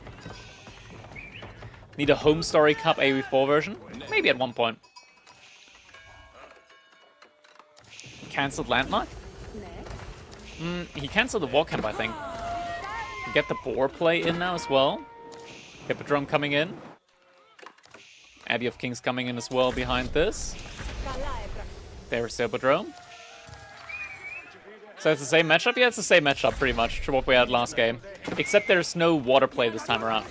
Need a Home Story Cup AV4 version, maybe at one point. Cancelled Landmark? He cancelled the war camp, I think. Get the boar play in now as well. Hippodrome coming in. Abbey of Kings coming in as well behind this. There's Hippodrome. So it's the same matchup? Yeah, it's the same matchup pretty much to what we had last game. Except there's no water play this time around.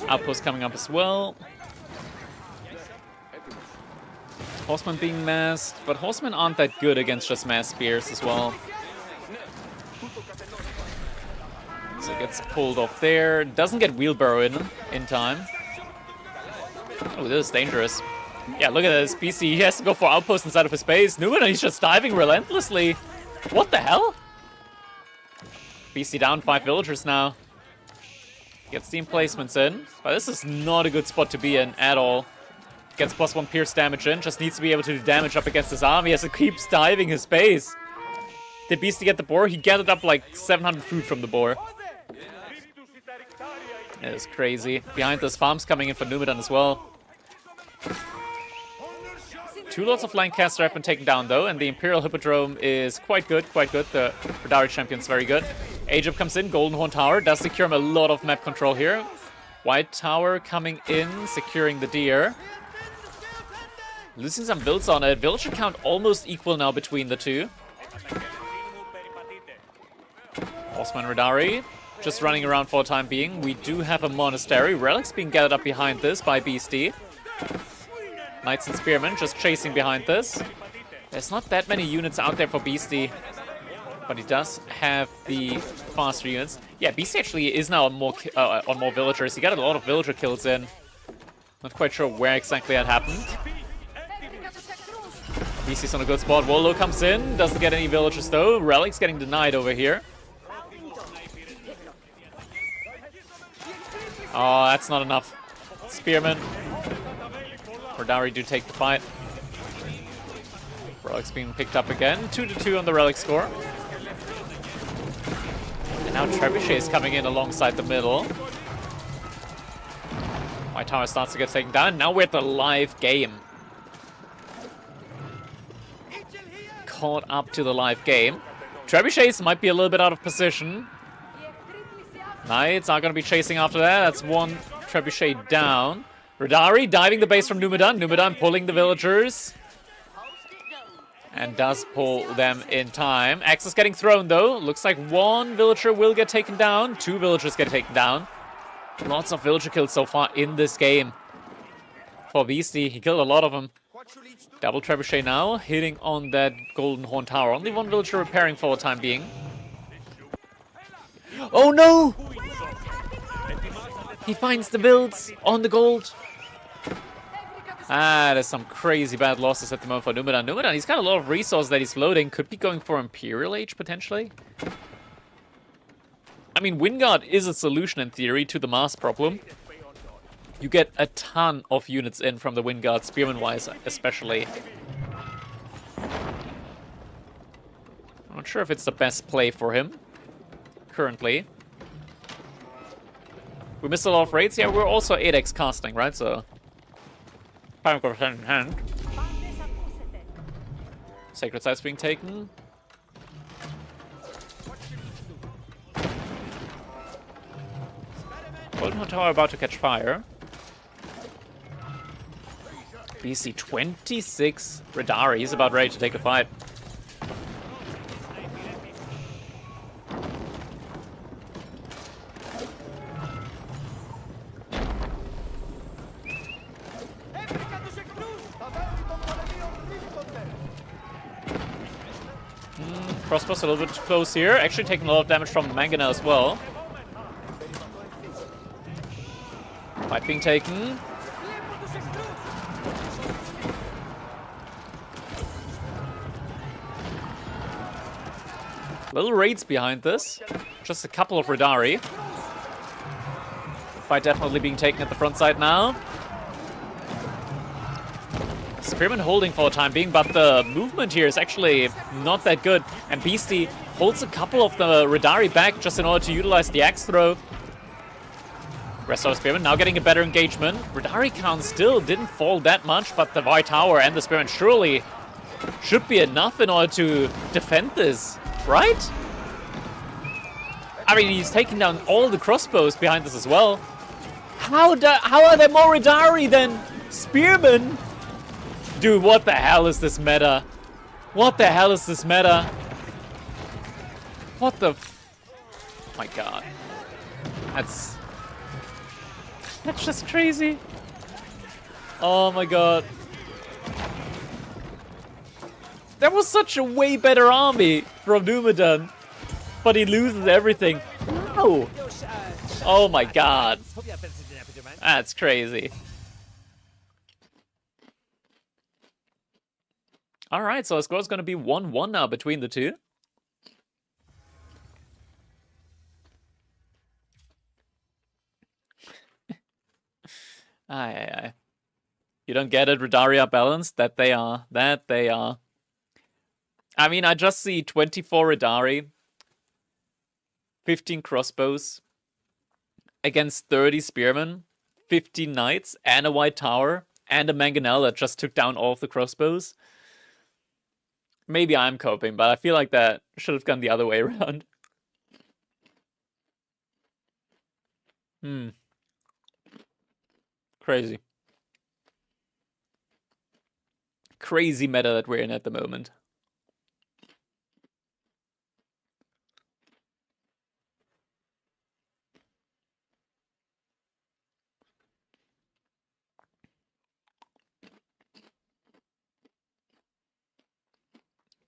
Outpost coming up as well. Horsemen being massed, but horsemen aren't that good against just mass spears as well. So it gets pulled off there. Doesn't get wheelbarrow in time. Oh, this is dangerous. Yeah, look at this. BC, he has to go for outpost inside of his base. Numen, he's just diving relentlessly. What the hell? BC down 5 villagers now. Gets the emplacements in. But this is not a good spot to be in at all. Gets +1 pierce damage in. Just needs to be able to do damage up against his army as it keeps diving his base. Did Beastie get the boar? He gathered up like 700 food from the boar. It is crazy. Behind this, farms coming in for Numedan as well. 2 lots of Lancaster have been taken down though, and the Imperial Hippodrome is quite good, quite good. The Radari champion's very good. Egypt comes in, Golden Horn Tower, does secure him a lot of map control here. White Tower coming in, securing the deer. Losing some builds on it. Villager count almost equal now between the two. Osman Radari just running around for the time being. We do have a monastery. Relics being gathered up behind this by Beastie. Knights and Spearmen just chasing behind this. There's not that many units out there for Beastie, but he does have the faster units. Yeah, Beastie actually is now on more villagers. He got a lot of villager kills in. Not quite sure where exactly that happened. Beastie's on a good spot. Waldo comes in, doesn't get any villagers though. Relic's getting denied over here. Oh, that's not enough. Spearman. Rodari do take the fight. Relic's being picked up again. 2-2 on the Relic score. And now Trebuchet is coming in alongside the middle. White Tower starts to get taken down. Now we're at the live game. Caught up to the live game. Trebuchets might be a little bit out of position. Knights are going to be chasing after that. That's one Trebuchet down. Rodari diving the base from Numidan. Numidan pulling the villagers. And does pull them in time. Axe is getting thrown though. Looks like one villager will get taken down. Two villagers get taken down. Lots of villager kills so far in this game. For Beastie, he killed a lot of them. Double Trebuchet now, hitting on that Golden Horn Tower. Only one villager repairing for the time being. Oh no! He finds the builds on the gold. Ah, there's some crazy bad losses at the moment for Numidan. Numidan, he's got a lot of resources that he's loading. Could be going for Imperial Age, potentially. I mean, Wingard is a solution in theory to the mass problem. You get a ton of units in from the Wingard, Spearman-wise, especially. I'm not sure if it's the best play for him, currently. We missed a lot of raids. Yeah, we're also 8x casting, right? So, time goes hand in hand. Sacred Site's being taken. Golden Tower about to catch fire. BC 26. Rodari, he's about ready to take a fight. Crossbow's a little bit too close here. Actually taking a lot of damage from Mangana as well. Fight being taken. Little raids behind this. Just a couple of Rodari. Fight definitely being taken at the front side now. Spearman holding for the time being, but the movement here is actually not that good. And Beastie holds a couple of the Rodari back just in order to utilize the axe throw. Rest of Spearman now getting a better engagement. Rodari count still didn't fall that much, but the White Tower and the Spearman surely should be enough in order to defend this, right? I mean, he's taking down all the crossbows behind this as well. How are there more Rodari than Spearman? Dude, what the hell is this meta? What the hell is this meta? What the oh my god. That's just crazy. Oh my god. That was such a way better army from Numidan. But he loses everything. No. Oh my god. That's crazy. Alright, so the score's going to be 1-1 now between the two. Aye. You don't get it, Rodari are balanced? That they are. That they are. I mean, I just see 24 Rodari, 15 crossbows, against 30 spearmen, 15 knights, and a White Tower, and a Mangonel that just took down all of the crossbows. Maybe I'm coping, but I feel like that should have gone the other way around. Crazy. Crazy meta that we're in at the moment.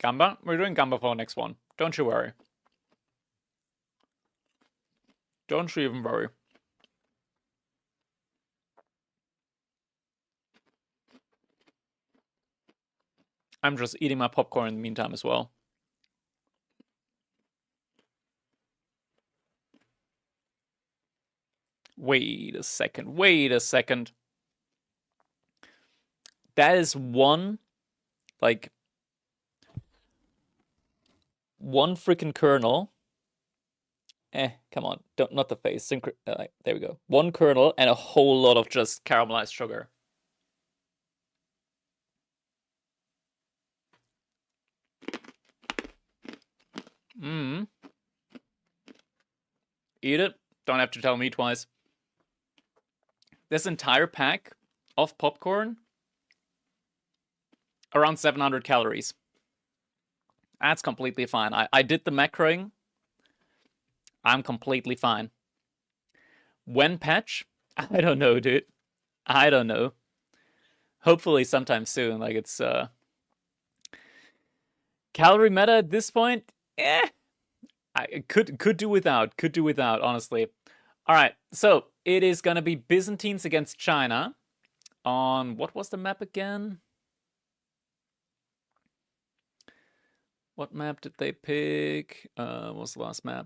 Gamba? We're doing Gamba for the next one. Don't you worry. Don't you even worry. I'm just eating my popcorn in the meantime as well. Wait a second. Wait a second. That is one, like, one freaking kernel. Come on. Don't, not the face. There we go. One kernel and a whole lot of just caramelized sugar. Mmm. Eat it. Don't have to tell me twice. This entire pack of popcorn, around 700 calories. That's completely fine. I did the macroing. I'm completely fine. When patch? I don't know, dude. I don't know. Hopefully sometime soon. Like, it's calorie meta at this point? I could do without. Could do without, honestly. Alright, so it is gonna be Byzantines against China on, what was the map again? What map did they pick? What was the last map?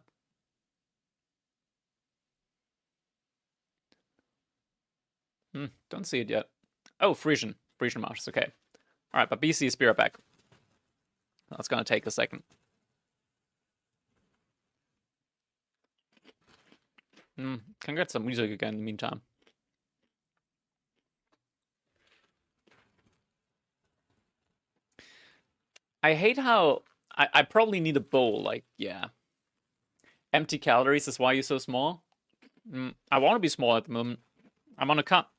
Don't see it yet. Oh, Frisian marshes, okay. Alright, but BC is Spear back. That's gonna take a second. Can get some music again in the meantime. I hate how I probably need a bowl, like, yeah. Empty calories is why you're so small. I want to be small at the moment. I'm on a cut.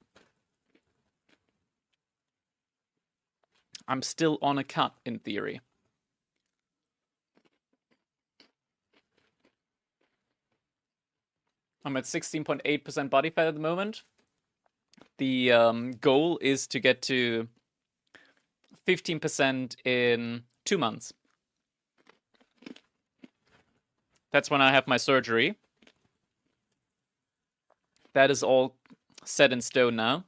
I'm still on a cut, in theory. I'm at 16.8% body fat at the moment. The goal is to get to 15% in 2 months. That's when I have my surgery. That is all set in stone now.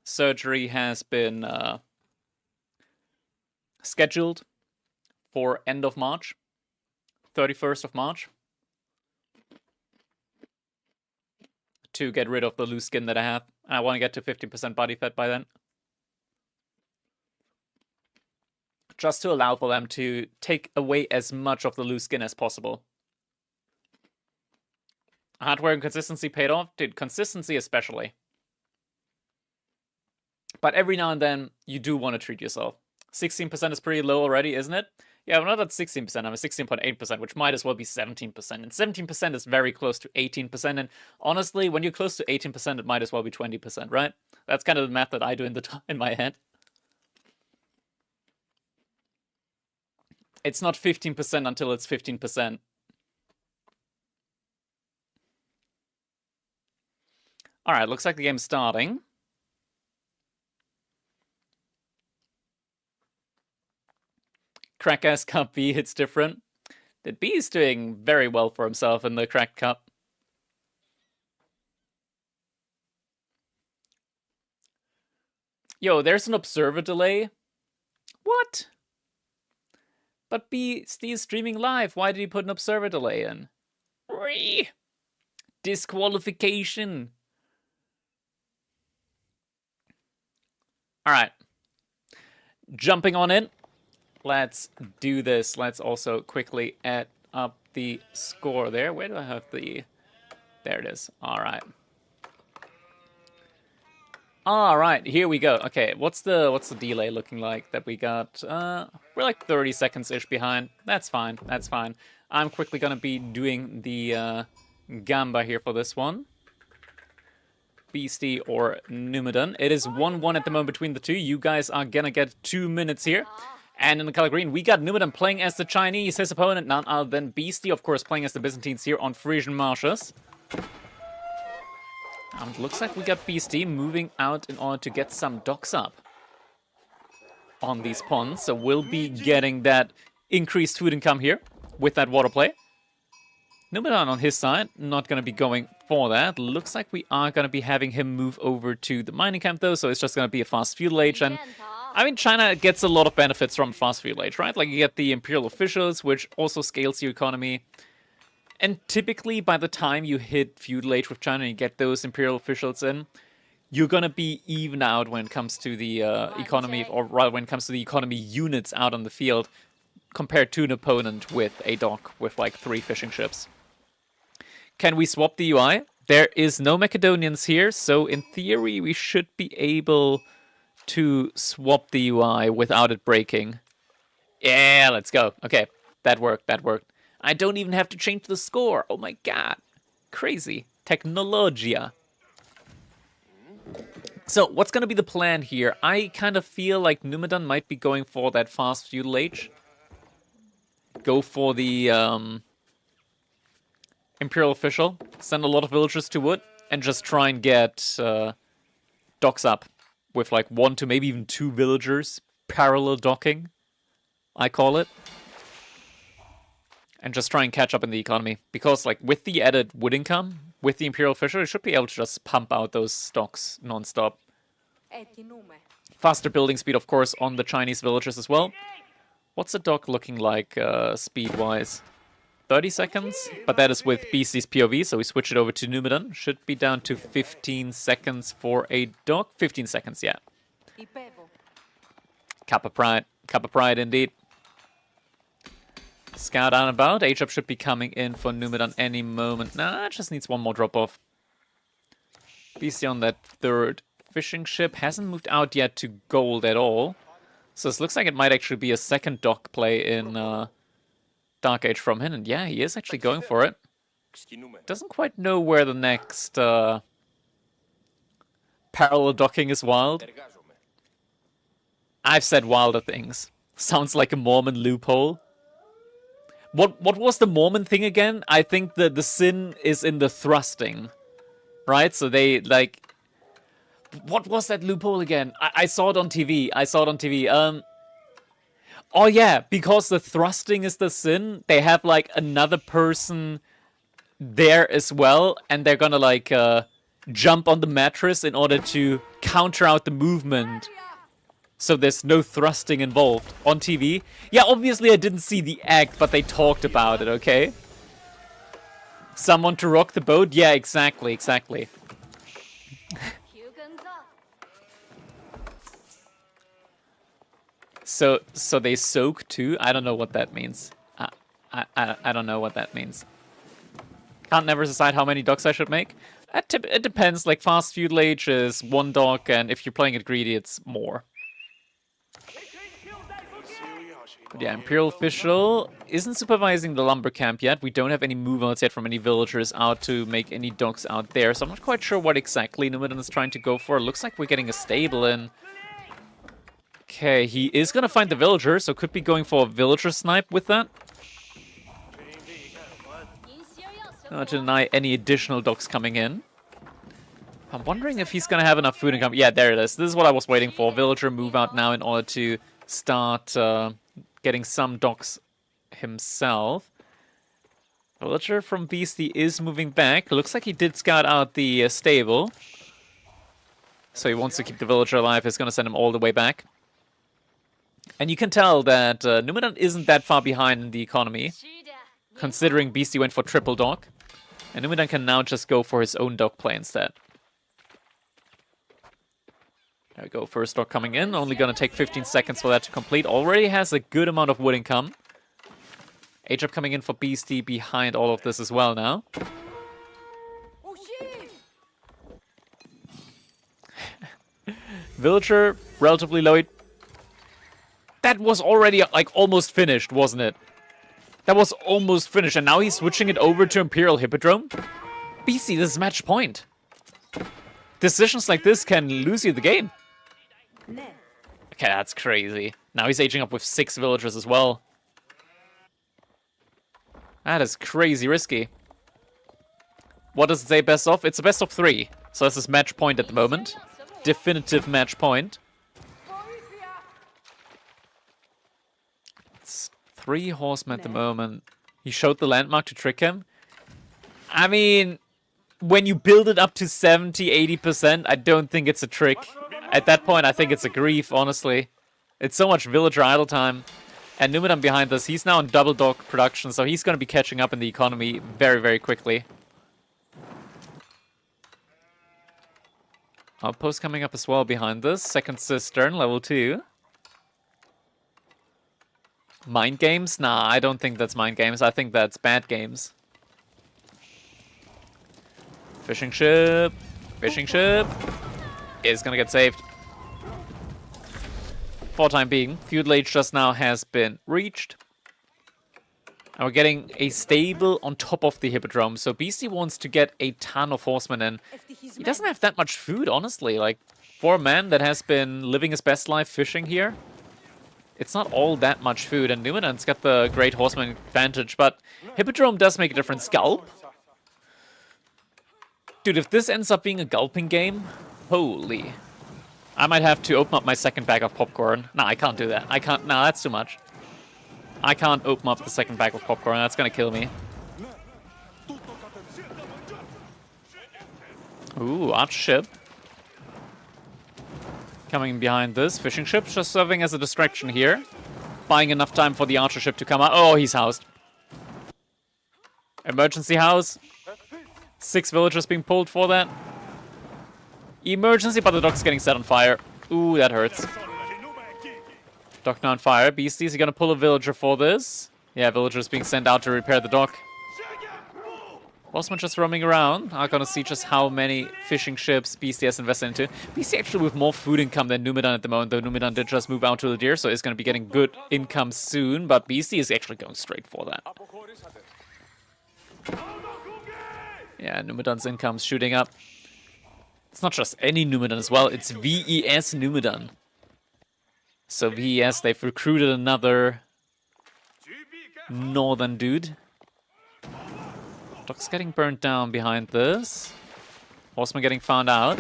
Surgery has been scheduled for end of March, 31st of March, to get rid of the loose skin that I have. And I want to get to 15% body fat by then. Just to allow for them to take away as much of the loose skin as possible. Hardware and consistency paid off. Dude, consistency especially. But every now and then, you do want to treat yourself. 16% is pretty low already, isn't it? Yeah, I'm not at 16%, I'm at 16.8%, which might as well be 17%. And 17% is very close to 18%. And honestly, when you're close to 18%, it might as well be 20%, right? That's kind of the math that I do in my head. It's not 15% until it's 15%. Alright, looks like the game's starting. Crack-ass Cup B hits different. The B is doing very well for himself in the Crack Cup. Yo, there's an observer delay. What? But B is streaming live. Why did he put an observer delay in? Disqualification. Alright. Jumping on in. Let's do this. Let's also quickly add up the score there. Where do I have the... There it is. Alright. Alright, here we go. Okay, what's the delay looking like that we got? We're like 30 seconds-ish behind. That's fine, that's fine. I'm quickly gonna be doing the Gamba here for this one. Beastie or Numidan. It is 1-1 at the moment between the two. You guys are gonna get 2 minutes here. And in the color green, we got Numidan playing as the Chinese. His opponent, none other than Beastie, of course, playing as the Byzantines here on Frisian marshes. It looks like we got Beastie moving out in order to get some docks up on these ponds. So we'll be getting that increased food income here with that water play. Numidan on his side, not going to be going for that. Looks like we are going to be having him move over to the mining camp, though. So it's just going to be a fast feudal age. And I mean, China gets a lot of benefits from fast feudal age, right? Like, you get the imperial officials, which also scales your economy. And typically, by the time you hit feudal age with China and you get those imperial officials in, you're gonna be even out when it comes to the economy, or rather when it comes to the economy units out on the field, compared to an opponent with a dock with like 3 fishing ships. Can we swap the UI? There is no Macedonians here, so in theory we should be able to swap the UI without it breaking. Yeah, let's go. Okay, that worked, that worked. I don't even have to change the score. Oh my god. Crazy. Technologia. So, what's gonna be the plan here? I kind of feel like Numidan might be going for that fast feudal age. Go for the Imperial Official. Send a lot of villagers to Wood. And just try and get docks up. With like 1 to maybe even 2 villagers. Parallel docking, I call it. And just try and catch up in the economy. Because, like, with the added wood income, with the Imperial Official, you should be able to just pump out those stocks non-stop. Faster building speed, of course, on the Chinese villagers as well. What's the dock looking like, speed-wise? 30 seconds? But that is with BC's POV, so we switch it over to Numidan. Should be down to 15 seconds for a dock. 15 seconds, yeah. Kappa Pride. Kappa Pride, indeed. Scout out and about. H-up should be coming in for Numidan any moment. Nah, it just needs 1 more drop-off. BC on that 3rd fishing ship. Hasn't moved out yet to gold at all. So this looks like it might actually be a 2nd dock play in Dark Age from him. And yeah, he is actually going for it. Doesn't quite know where the next parallel docking is wild. I've said wilder things. Sounds like a Mormon loophole. What was the Mormon thing again? I think the sin is in the thrusting, right? So they, like... What was that loophole again? I saw it on TV. Oh yeah, because the thrusting is the sin, they have, like, another person there as well, and they're gonna, like, jump on the mattress in order to counter out the movement. So there's no thrusting involved on TV. Yeah, obviously I didn't see the act, but they talked about it, okay? Someone to rock the boat? Yeah, exactly. So they soak too? I don't know what that means. I don't know what that means. Can't never decide how many docks I should make. It depends, like fast feudal age is 1 dock, and if you're playing it greedy, it's more. But yeah, Imperial Official isn't supervising the lumber camp yet. We don't have any move-outs yet from any villagers out to make any docks out there. So I'm not quite sure what exactly Numidan is trying to go for. It looks like we're getting a stable in. Okay, he is going to find the villager, so could be going for a villager snipe with that. Not to deny any additional docks coming in. I'm wondering if he's going to have enough food income. Yeah, there it is. This is what I was waiting for. Villager move out now in order to start... getting some docks himself. Villager from Beastie is moving back. Looks like he did scout out the stable. So he wants to keep the villager alive. He's going to send him all the way back. And you can tell that Numidan isn't that far behind in the economy, considering Beastie went for triple dock. And Numidan can now just go for his own dock play instead. There we go, first dock coming in, only gonna take 15 seconds for that to complete. Already has a good amount of wood income. H-up coming in for Beastie behind all of this as well now. Villager, relatively low. That was already, like, almost finished, wasn't it? That was almost finished, and now he's switching it over to Imperial Hippodrome? Beastie, this is match point. Decisions like this can lose you the game. Okay, that's crazy. Now he's aging up with 6 villagers as well. That is crazy risky. What does it say best of? It's a best of 3. So this is match point at the moment. Definitive match point. It's 3 horsemen at the moment. He showed the landmark to trick him. I mean, when you build it up to 70, 80%, I don't think it's a trick. At that point, I think it's a grief, honestly. It's so much villager idle time. And Numidan behind this, he's now on double dock production, so he's going to be catching up in the economy very, very quickly. Outpost coming up as well behind this. Second cistern, level 2. Mind games? Nah, I don't think that's mind games. I think that's bad games. Fishing ship. Fishing ship. Is gonna get saved. For the time being. Feudal Age just now has been reached. And we're getting a stable on top of the Hippodrome. So BC wants to get a ton of horsemen in. He doesn't have that much food, honestly. Like, for a man that has been living his best life fishing here, it's not all that much food. And Numidan's got the great horseman advantage. But Hippodrome does make a difference. Gulp? Dude, if this ends up being a gulping game, holy. I might have to open up my second bag of popcorn. Nah, I can't do that. I can't. Nah, that's too much. I can't open up the second bag of popcorn. That's gonna kill me. Ooh, arch ship. Coming behind this. Fishing ship just serving as a distraction here. Buying enough time for the archer ship to come out. Oh, he's housed. Emergency house. 6 villagers being pulled for that. Emergency, but the dock's getting set on fire. Ooh, that hurts. Dock now on fire. Beasties, you gonna pull a villager for this? Yeah, villagers being sent out to repair the dock. Horseman just roaming around. I'm gonna see just how many fishing ships Beastie has invested into. Beastie actually with more food income than Numidan at the moment, though Numidan did just move out to the deer, so it's gonna be getting good income soon, but Beastie is actually going straight for that. Yeah, Numidan's income's shooting up. It's not just any Numidan as well, it's VES Numidan. So VES, they've recruited another northern dude. Dock's getting burnt down behind this. Horseman getting found out.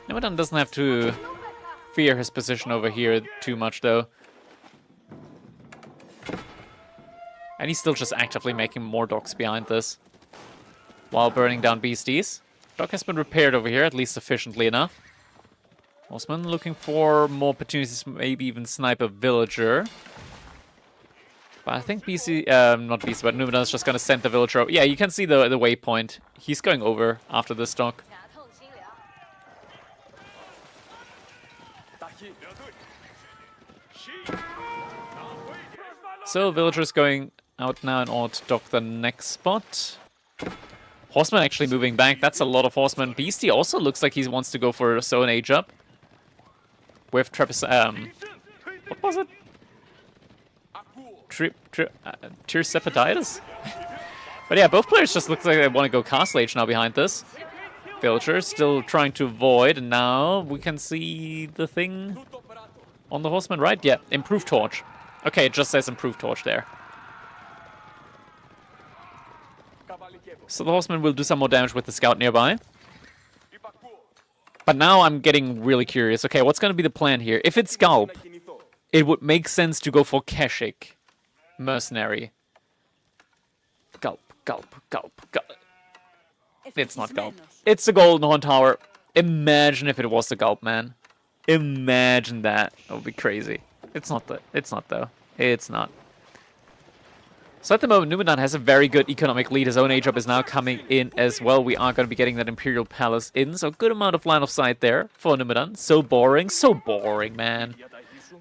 Numidan doesn't have to fear his position over here too much, though. And he's still just actively making more docks behind this, while burning down beasties. Dock has been repaired over here, at least sufficiently enough. Horseman looking for more opportunities, maybe even snipe a villager. But I think BC, not BC, but Numidan is just going to send the villager over. Yeah, you can see the waypoint. He's going over after this dock. So, villagers going out now in order to dock the next spot. Horseman actually moving back. That's a lot of horsemen. Beastie also looks like he wants to go for a Stone Age up. With what was it? Tersepaditis? But yeah, both players just look like they want to go Castle Age now behind this. Villager still trying to avoid, and now we can see the thing on the horseman, right? Yeah, improved torch. Okay, it just says improved torch there. So the horseman will do some more damage with the scout nearby. But now I'm getting really curious. Okay, what's going to be the plan here? If it's Gulp, it would make sense to go for Keshik. Mercenary. Gulp, gulp, gulp, gulp. It's not Gulp. It's the Golden Horn Tower. Imagine if it was the Gulp, man. Imagine that. That would be crazy. It's not though. It's not. So at the moment, Numidan has a very good economic lead. His own age up is now coming in as well. We are going to be getting that Imperial Palace in. So good amount of line of sight there for Numidan. So boring, man.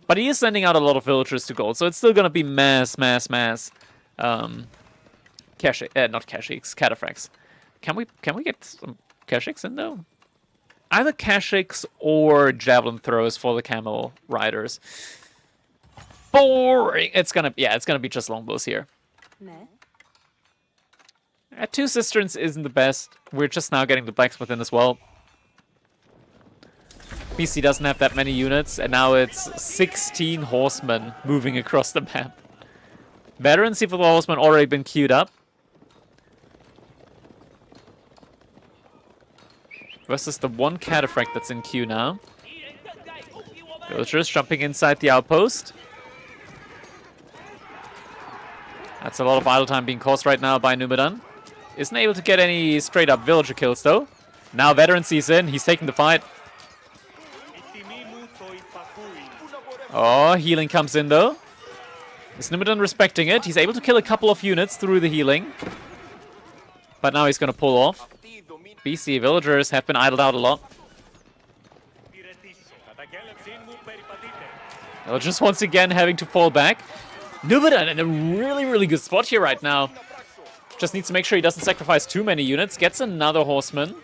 But he is sending out a lot of villagers to gold. So it's still going to be mass. Not Kashyyyks, Cataphracts. Can we get some Kashyyyks in though? Either Kashyyyks or Javelin Throws for the Camel Riders. Boring. It's gonna be just longbows here. Two cisterns isn't the best. We're just now getting the blacksmith in as well. BC doesn't have that many units, and now it's 16 horsemen moving across the map. Veterancy for the horsemen already been queued up. Versus the one cataphract that's in queue now. Villagers jumping inside the outpost. That's a lot of idle time being caused right now by Numidan. Isn't able to get any straight up villager kills though. Now veteran sees in, he's taking the fight. Oh, healing comes in though. Is Numidan respecting it? He's able to kill a couple of units through the healing. But now he's going to pull off. BC villagers have been idled out a lot. Villagers once again having to fall back. Numidan in a really, really good spot here right now. Just needs to make sure he doesn't sacrifice too many units. Gets another horseman.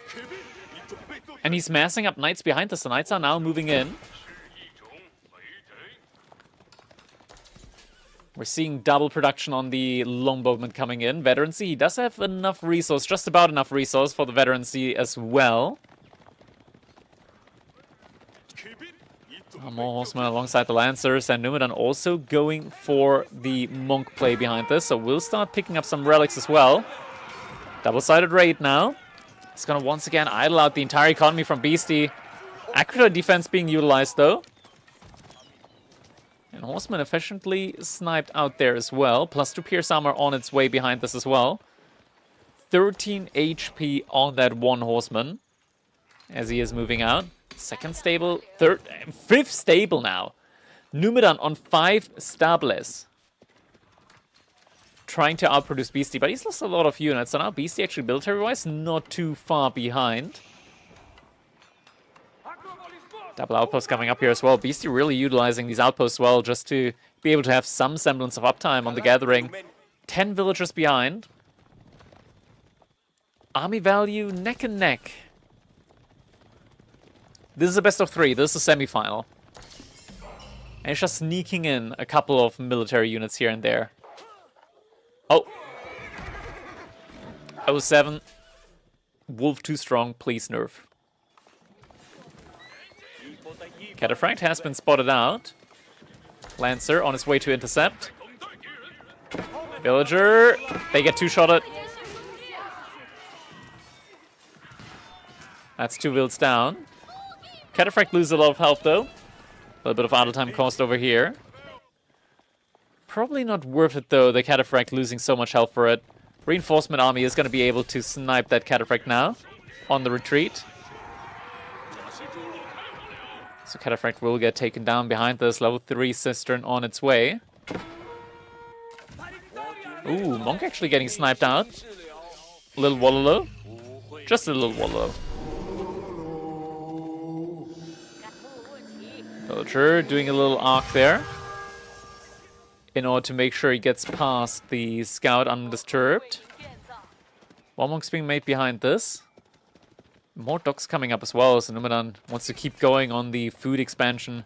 And he's massing up knights behind us. The knights are now moving in. We're seeing double production on the longbowman coming in. Veterancy, he does have enough resource, just about enough resource for the veterancy as well. More horsemen alongside the lancers, and Numidan also going for the monk play behind this, so we'll start picking up some relics as well. Double-sided raid now. He's gonna once again idle out the entire economy from Beastie. Accurate defense being utilized though. And horseman efficiently sniped out there as well. +2 pierce armor on its way behind this as well. 13 HP on that one horseman as he is moving out. Second stable, fifth stable now. Numidan on 5 stables. Trying to outproduce Beastie, but he's lost a lot of units. So now Beastie actually military-wise not too far behind. Double outpost coming up here as well. Beastie really utilizing these outposts well just to be able to have some semblance of uptime on the gathering. 10 villagers behind. Army value neck and neck. This is a best of 3. This is a semi-final. And it's just sneaking in a couple of military units here and there. Oh. 07. Wolf too strong, please nerf. Cataphract has been spotted out. Lancer on his way to intercept. Villager. They get 2-shotted. That's 2 wilds down. Cataphract loses a lot of health though. A little bit of idle time cost over here. Probably not worth it though, the Cataphract losing so much health for it. Reinforcement army is going to be able to snipe that Cataphract now on the retreat. So Cataphract will get taken down behind this. Level 3 Cistern on its way. Ooh, Monk actually getting sniped out. A little Wallalow. Just a little Wallalow. Villager doing a little arc there. In order to make sure he gets past the scout undisturbed. One Monk's being made behind this. More docks coming up as well, so Numidan wants to keep going on the food expansion.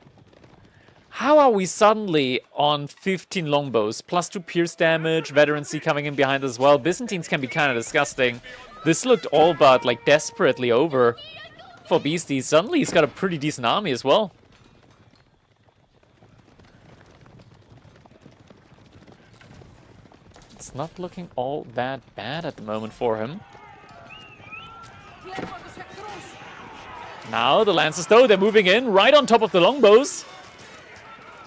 How are we suddenly on 15 longbows? +2 pierce damage, veterancy coming in behind as well. Byzantines can be kind of disgusting. This looked all but like desperately over for Beastie. Suddenly he's got a pretty decent army as well. It's not looking all that bad at the moment for him. Now the Lancers, though, they're moving in right on top of the longbows.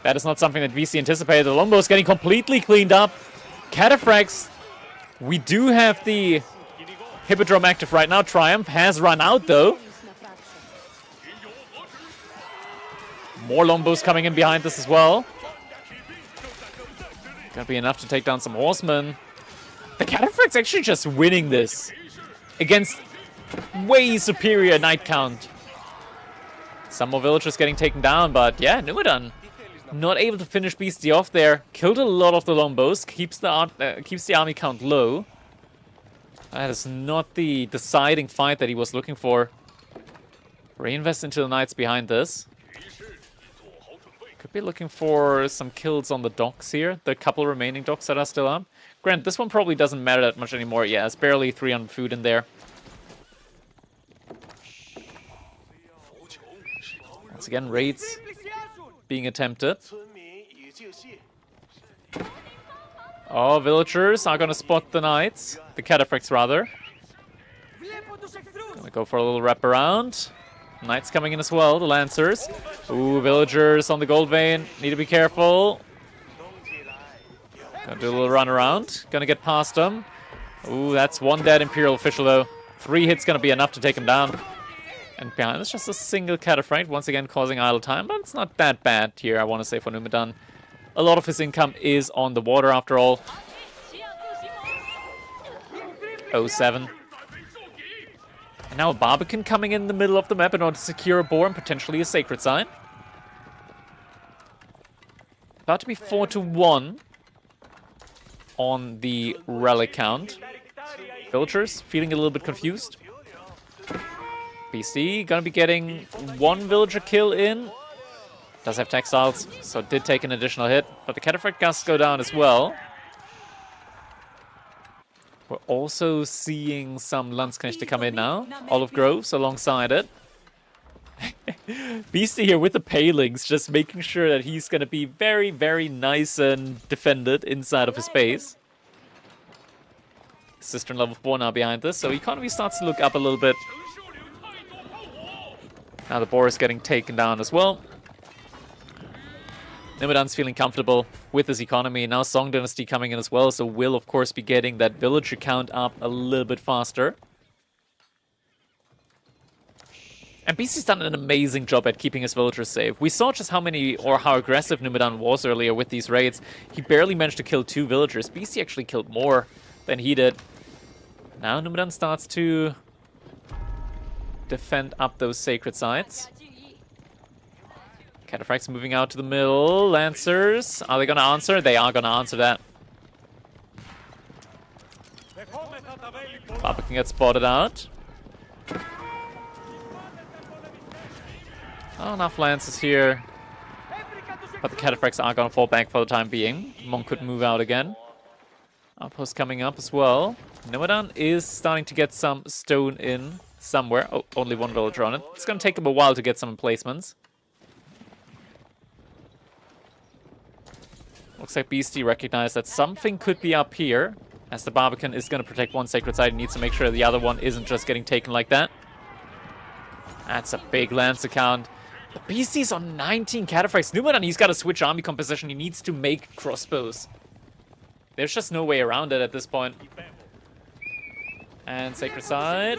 That is not something that VC anticipated. The longbows getting completely cleaned up. Cataphracts, we do have the Hippodrome active right now. Triumph has run out, though. More longbows coming in behind this as well. Gonna be enough to take down some horsemen. The Cataphracts actually just winning this against way superior knight count. Some more villagers getting taken down, but yeah, Numidan not able to finish Beastie off there. Killed a lot of the longbows, keeps the army count low. That is not the deciding fight that he was looking for. Reinvest into the knights behind this. Could be looking for some kills on the docks here. The couple remaining docks that are still up. Grant, this one probably doesn't matter that much anymore. Yeah, it's barely 300 food in there. Once again, raids being attempted. Oh, villagers are gonna spot the knights. The cataphracts, rather. Gonna go for a little wrap around. Knights coming in as well, the lancers. Ooh, villagers on the gold vein. Need to be careful. Gonna do a little run around. Gonna get past them. Ooh, that's one dead Imperial official, though. 3 hits gonna be enough to take him down. And behind us, just a single cataphract, once again causing idle time, but it's not that bad here, I want to say, for Numidan. A lot of his income is on the water after all. 需要自行 0-7. And now a Barbican coming in the middle of the map in order to secure a boar and potentially a sacred sign. About to be 4-1 on the relic count. Villagers feeling a little bit confused. BC gonna be getting one villager kill in. Does have textiles, so did take an additional hit. But the Cataphract gusts go down as well. We're also seeing some Landsknechte come in now. Olive Groves alongside it. Beastie here with the palings, just making sure that he's going to be very, very nice and defended inside of his base. Cistern level 4 now behind this, so economy starts to look up a little bit. Now the boar is getting taken down as well. Nimadan's feeling comfortable with his economy. Now Song Dynasty coming in as well, so will of course be getting that villager count up a little bit faster. And BC's done an amazing job at keeping his villagers safe. We saw just how many, or how aggressive Nimadan was earlier with these raids. He barely managed to kill 2 villagers. BC actually killed more than he did. Now Nimadan starts to defend up those sacred sites. 记忆。 Cataphracts moving out to the middle. Lancers, are they going to answer? They are going to answer that. Papa can get spotted out. Not enough Lancers here. But the Cataphracts are going to fall back for the time being. Monk could move out again. Outpost coming up as well. Nimadan is starting to get some stone in somewhere. Oh, only one villager on it. It's going to take him a while to get some emplacements. Looks like Beastie recognized that something could be up here. As the Barbican is going to protect one sacred site, he needs to make sure the other one isn't just getting taken like that. That's a big Lance account. The Beastie's on 19 Cataphracts. Nimadan, he's got to switch army composition. He needs to make crossbows. There's just no way around it at this point. And sacred site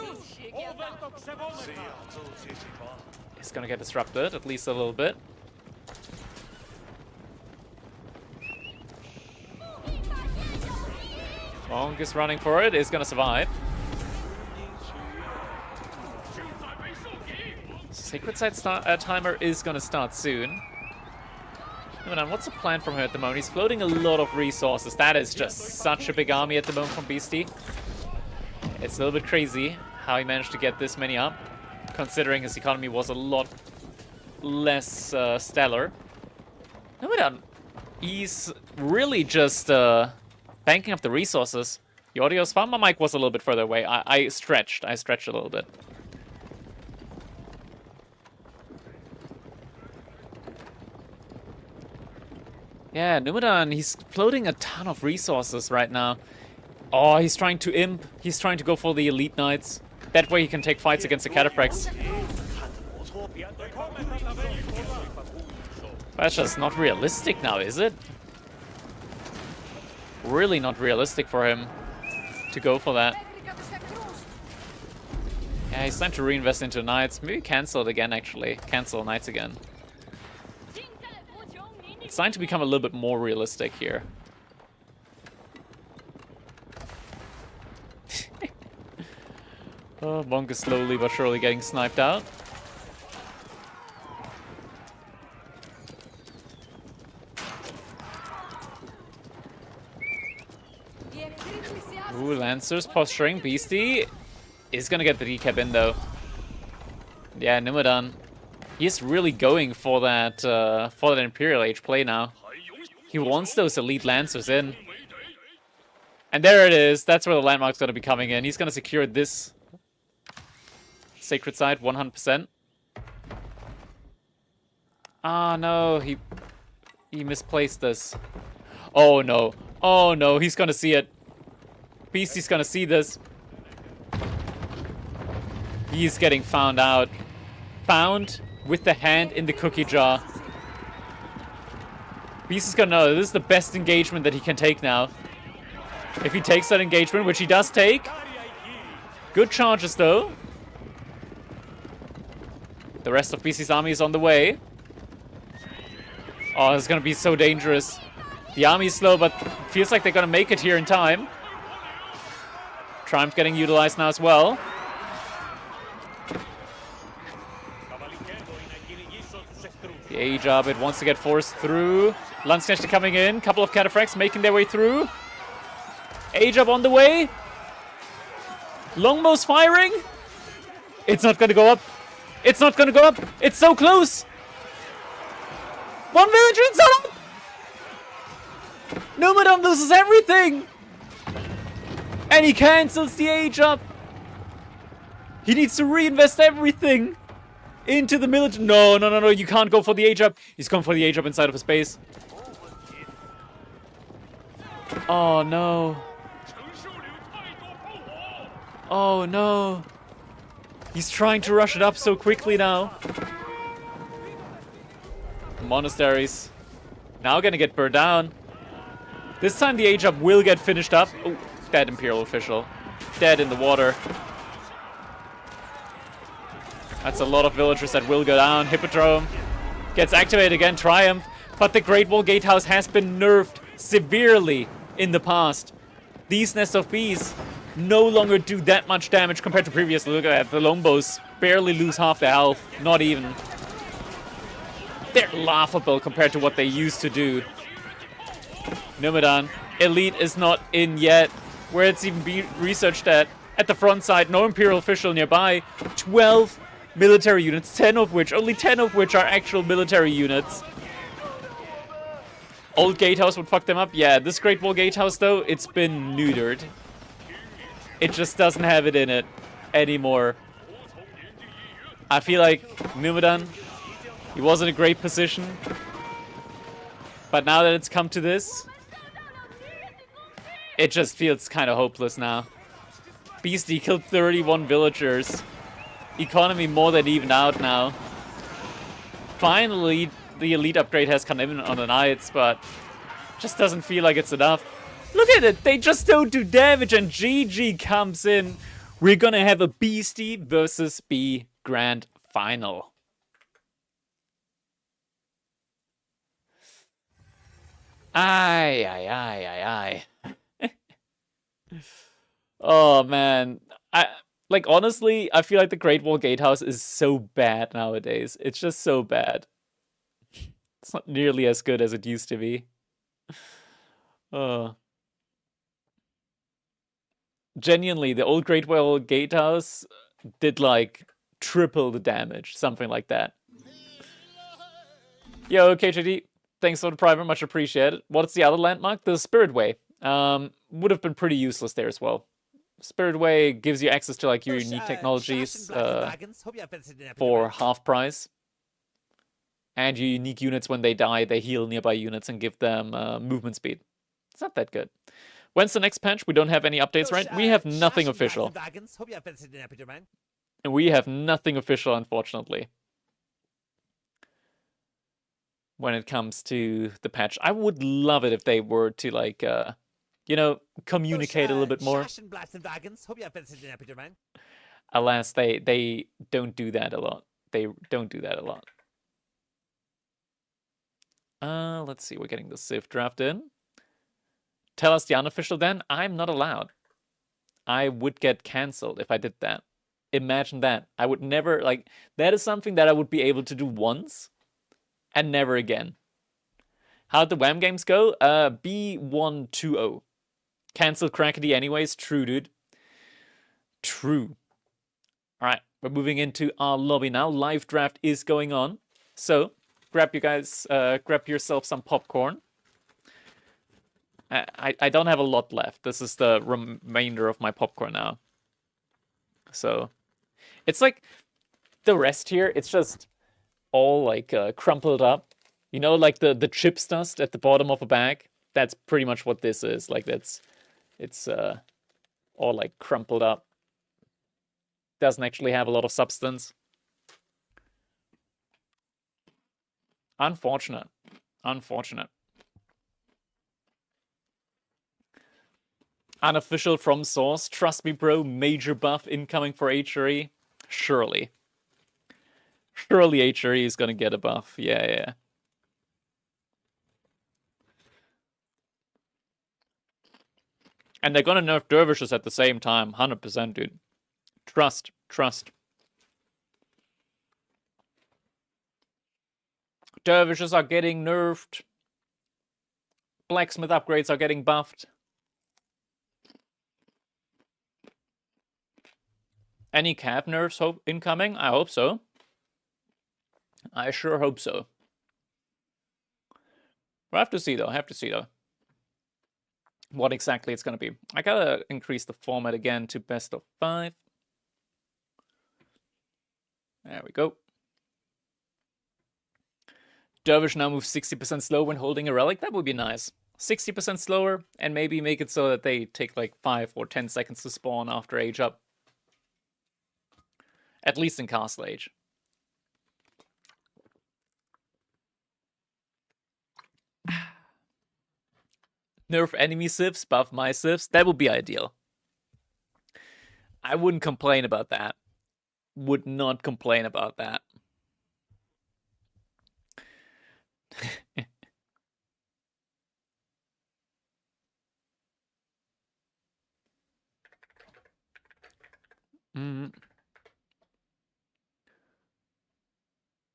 is going to get disrupted, at least a little bit. Monk is running for it, is going to survive. Sacred Site timer is going to start soon. Nimadan, what's the plan from here at the moment? He's floating a lot of resources. That is just such a big army at the moment from Beastie. It's a little bit crazy how he managed to get this many up, considering his economy was a lot less stellar. Nimadan, he's really just banking up the resources. The audio's fine. My mic was a little bit further away. I stretched a little bit. Yeah, Nimadan, he's floating a ton of resources right now. Oh, he's trying to imp. He's trying to go for the elite knights. That way he can take fights against the Cataphracts. That's just not realistic now, is it? Really not realistic for him to go for that. Yeah, he's time to reinvest into knights. Maybe cancel it again, actually. Cancel knights again. It's starting to become a little bit more realistic here. Oh, Monk is slowly but surely getting sniped out. Ooh, Lancers posturing. Beastie is gonna get the decap in though. Yeah, Nimadan. He's really going for that Imperial Age play now. He wants those elite Lancers in. And there it is. That's where the landmark's gonna be coming in. He's gonna secure this sacred site 100%. Ah, no, he misplaced this. Oh no. Oh no, he's gonna see it. Beastie's gonna see this. He's getting found out. Found with the hand in the cookie jar. Beast is gonna know this is the best engagement that he can take now. If he takes that engagement, which he does take. Good charges though. The rest of BC's army is on the way. Oh, it's gonna be so dangerous. The army's slow, but feels like they're gonna make it here in time. Triumph getting utilized now as well. The A-Job, it wants to get forced through. Landsknecht coming in. Couple of cataphracts making their way through. A-Job on the way. Longbows firing. It's not gonna go up. It's not gonna go up. It's so close. One villager, it's not up. Numadon loses everything. And he cancels the A-Job. He needs to reinvest everything into the military. No, no, no, no. You can't go for the A-Job. He's going for the A-Job inside of his base. Oh, no. Oh, no. He's trying to rush it up so quickly now. Monasteries. Now gonna get burned down. This time the A-Job will get finished up. Oh, dead Imperial official. Dead in the water. That's a lot of villagers that will go down. Hippodrome gets activated again. Triumph. But the Great Wall Gatehouse has been nerfed severely in the past. These Nest of Bees no longer do that much damage compared to previously. Look at that. The Longbows barely lose half their health. Not even. They're laughable compared to what they used to do. Numadon. Elite is not in yet. Where it's even being researched at. At the front side, no Imperial official nearby. 12 military units, only 10 of which are actual military units. Old Gatehouse would fuck them up. Yeah, this Great Wall Gatehouse, though, it's been neutered. It just doesn't have it in it anymore. I feel like Numadon, he was in a great position. But now that it's come to this, it just feels kind of hopeless now. Beastie killed 31 villagers. Economy more than evened out now. Finally, the elite upgrade has come in on the Knights, but just doesn't feel like it's enough. Look at it, they just don't do damage, and GG comes in. We're gonna have a Beastie versus B Grand Final. Aye, aye, aye, aye, aye. Oh, man. Like, honestly, I feel like the Great Wall Gatehouse is so bad nowadays. It's just so bad. It's not nearly as good as it used to be. Genuinely, the old Great Wall Gatehouse did, like, triple the damage. Something like that. Yo, KJD, thanks for the private. Much appreciated. What's the other landmark? The Spirit Way. Would have been pretty useless there as well. Spirit Way gives you access to like your unique technologies for half price. And your unique units, when they die, they heal nearby units and give them movement speed. It's not that good. When's the next patch? We don't have any updates, right? We have nothing official. And we have nothing official, unfortunately. When it comes to the patch. I would love it if they were to like... you know, communicate a little bit more. Alas, they don't do that a lot. They don't do that a lot. Let's see, we're getting the Civ draft in. Tell us the unofficial then. I'm not allowed. I would get cancelled if I did that. Imagine that. I would never, like, that is something that I would be able to do once and never again. How'd the WAM games go? B120. Cancelled Crackety anyways. True, dude. True. Alright, we're moving into our lobby now. Live draft is going on. So, grab yourself some popcorn. I don't have a lot left. This is the remainder of my popcorn now. So, it's like the rest here, it's just all like crumpled up. You know, like the chips dust at the bottom of a bag? That's pretty much what this is. Like it's all like crumpled up. Doesn't actually have a lot of substance. Unfortunate. Unfortunate. Unofficial from source. Trust me, bro. Major buff incoming for HRE. Surely. Surely HRE is gonna get a buff. Yeah, yeah. And they're gonna nerf dervishes at the same time, 100%, dude. Trust. Dervishes are getting nerfed. Blacksmith upgrades are getting buffed. Any cap nerfs incoming? I hope so. I sure hope so. We'll have to see though. What exactly it's gonna be. I gotta increase the format again to best of 5. There we go. Dervish now moves 60% slower when holding a relic. That would be nice. 60% slower, and maybe make it so that they take like 5 or 10 seconds to spawn after age up. At least in Castle Age. Nerf enemy civs, buff my civs. That would be ideal. I wouldn't complain about that. Would not complain about that.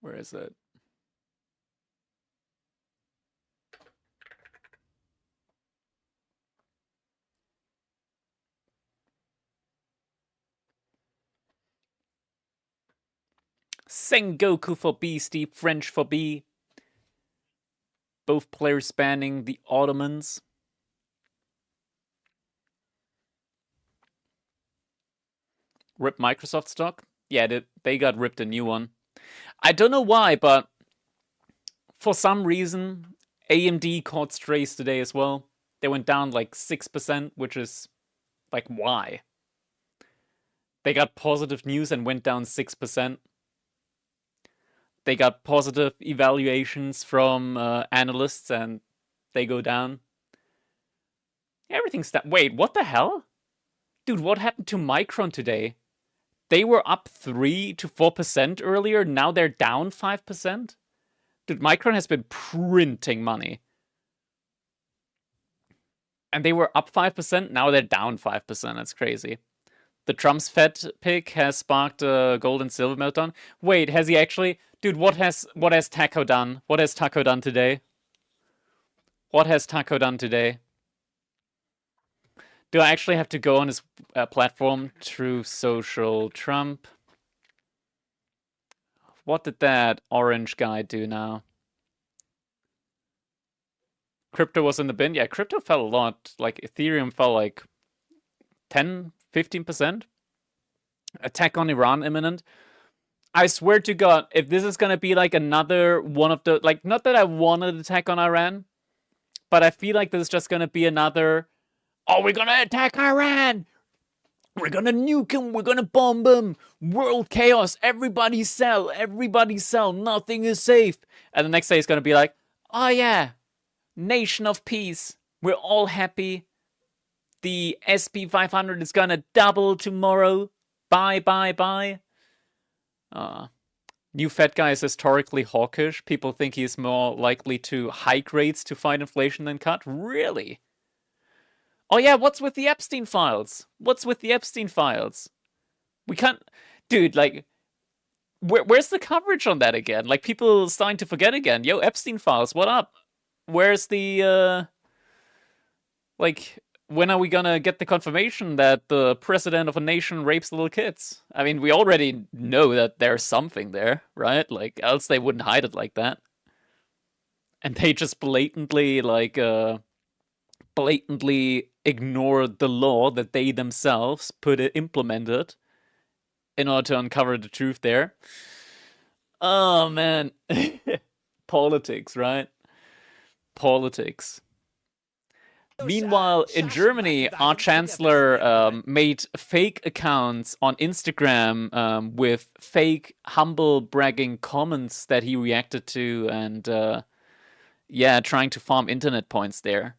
Where is it? Sengoku for B, Steve. French for B. Both players spanning the Ottomans. Rip Microsoft stock? Yeah, they got ripped a new one. I don't know why, but for some reason, AMD caught strays today as well. They went down like 6%, which is like, why? They got positive news and went down 6%. They got positive evaluations from analysts and they go down. Everything's down. Wait, what the hell? Dude, what happened to Micron today? They were up 3 to 4% earlier, now they're down 5%? Dude, Micron has been printing money. And they were up 5%, now they're down 5%. That's crazy. The Trump's Fed pick has sparked a gold and silver meltdown. Wait, has he actually? Dude, what has Taco done? What has Taco done today? What has Taco done today? Do I actually have to go on his platform? True Social Trump. What did that orange guy do now? Crypto was in the bin? Yeah, crypto fell a lot. Like, Ethereum fell like 10, 15%. Attack on Iran imminent. I swear to God, if this is gonna be like another one of the... Like, not that I want an attack on Iran, but I feel like this is just gonna be another... Oh, we're gonna attack Iran! We're gonna nuke him! We're gonna bomb him! World chaos! Everybody sell! Everybody sell! Nothing is safe! And the next day it's gonna be like, oh yeah, nation of peace. We're all happy. The SP 500 is gonna double tomorrow. Bye, bye, bye. New Fed guy is historically hawkish. People think he's more likely to hike rates to fight inflation than cut. Really? Oh yeah, what's with the Epstein files? What's with the Epstein files? We can't... Dude, like... Where's the coverage on that again? Like, people starting to forget again. Yo, Epstein files, what up? Where's the, Like, when are we gonna get the confirmation that the president of a nation rapes little kids? I mean, we already know that there's something there, right? Like, else they wouldn't hide it like that. And they just blatantly, like, blatantly ignored the law that they themselves implemented in order to uncover the truth there. Oh, man. Politics, right? Politics. Meanwhile, in Germany, our chancellor made fake accounts on Instagram with fake, humble bragging comments that he reacted to and, yeah, trying to farm internet points there.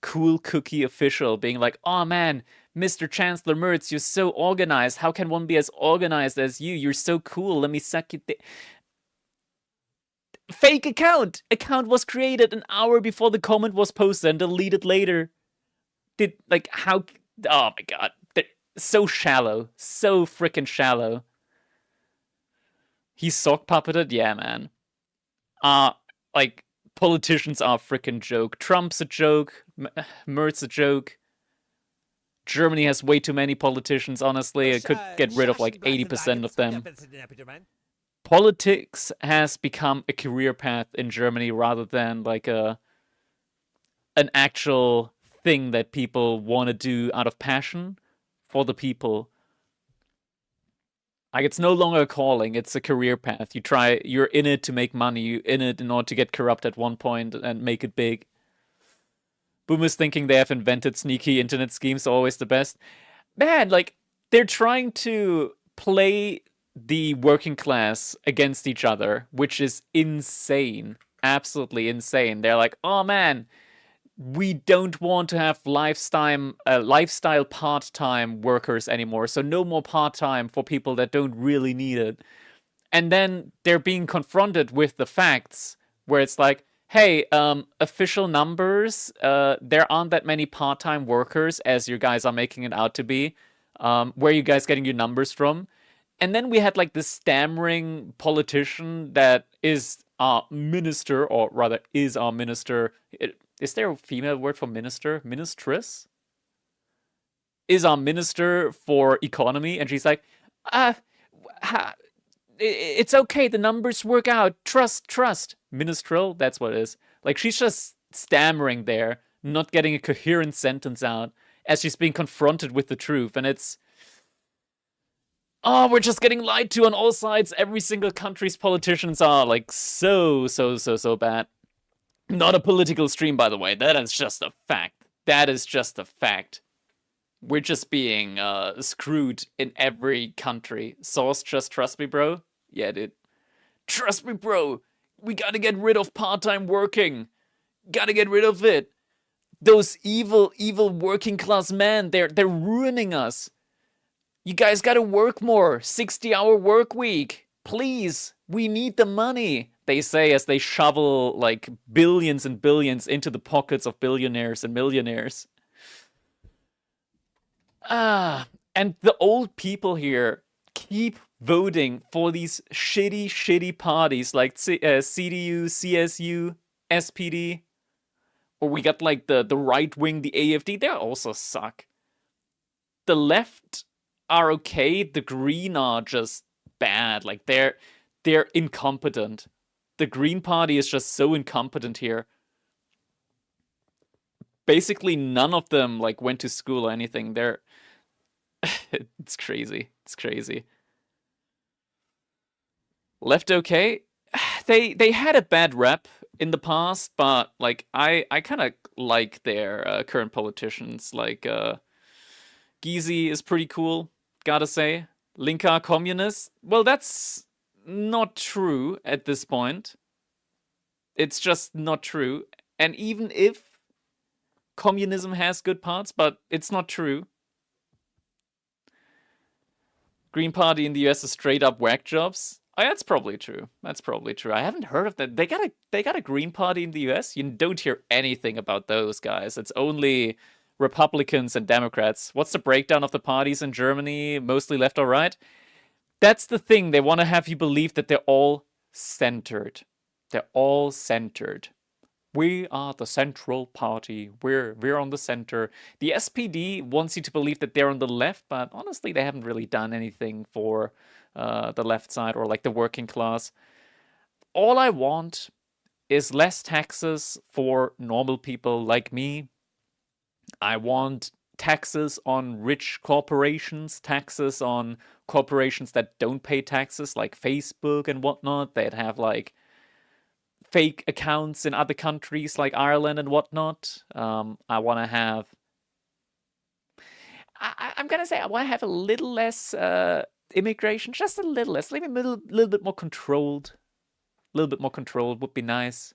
Cool cookie official being like, oh man, Mr. Chancellor Merz, you're so organized. How can one be as organized as you? You're so cool. Let me suck you. Fake account! Account was created an hour before the comment was posted and deleted later. did, like, how, oh my god, they're so shallow, so freaking shallow. He's sock puppeted, yeah, man. Like, politicians are a freaking joke. Trump's a joke. Mert's a joke. Germany has way too many politicians, honestly. It could get rid of like 80% of them. Politics has become a career path in Germany rather than like an actual thing that people want to do out of passion for the people. Like, it's no longer a calling, it's a career path. You're in it to make money, you're in it in order to get corrupt at one point and make it big. Boomers thinking they have invented sneaky internet schemes are always the best. Man, like, they're trying to play the working class against each other, which is insane. Absolutely insane. They're like, oh man, we don't want to have lifestyle part-time workers anymore, so no more part-time for people that don't really need it. And then they're being confronted with the facts, where it's like, hey, official numbers, there aren't that many part-time workers as you guys are making it out to be. Where are you guys getting your numbers from? And then we had like this stammering politician that is our minister, or rather is our minister. Is there a female word for minister? Ministress? Is our minister for economy, and she's like, it's okay, the numbers work out, trust. Ministrel, that's what it is. Like, she's just stammering there, not getting a coherent sentence out, as she's being confronted with the truth, and it's... Oh, we're just getting lied to on all sides. Every single country's politicians are, like, so bad. Not a political stream, by the way. That is just a fact. That is just a fact. We're just being screwed in every country. Source, just trust me, bro? Yeah, dude. Trust me, bro. We gotta get rid of part-time working. Gotta get rid of it. Those evil working class men, they're ruining us. You guys gotta work more. 60-hour work week. Please. We need the money, they say as they shovel like billions and billions into the pockets of billionaires and millionaires. And the old people here keep voting for these shitty parties like CDU, CSU, SPD. Or we got like the right wing, the AFD, they also suck. The left are okay, the Green are just bad. Like, they're incompetent. The Green Party is just so incompetent here. Basically, none of them like went to school or anything. They're it's crazy. It's crazy. Left okay. They had a bad rep in the past, but like I kind of like their current politicians. Like Gysi is pretty cool, gotta say. Linker communist. Well, that's not true at this point. It's just not true. And even if communism has good parts, but it's not true. Green Party in the US is straight up whack jobs. Oh, that's probably true. That's probably true. I haven't heard of that. They got a Green Party in the US. You don't hear anything about those guys. It's only Republicans and Democrats. What's the breakdown of the parties in Germany? Mostly left or right? That's the thing. They want to have you believe that they're all centered. They're all centered. We are the central party. We're on the center. The SPD wants you to believe that they're on the left, but honestly, they haven't really done anything for the left side or like the working class. All I want is less taxes for normal people like me. I want taxes on rich corporations, taxes on corporations that don't pay taxes, like Facebook and whatnot. They'd have like fake accounts in other countries like Ireland and whatnot. I want to have... I'm going to say I want to have a little less immigration, just a little less, maybe a little bit more controlled. A little bit more controlled would be nice.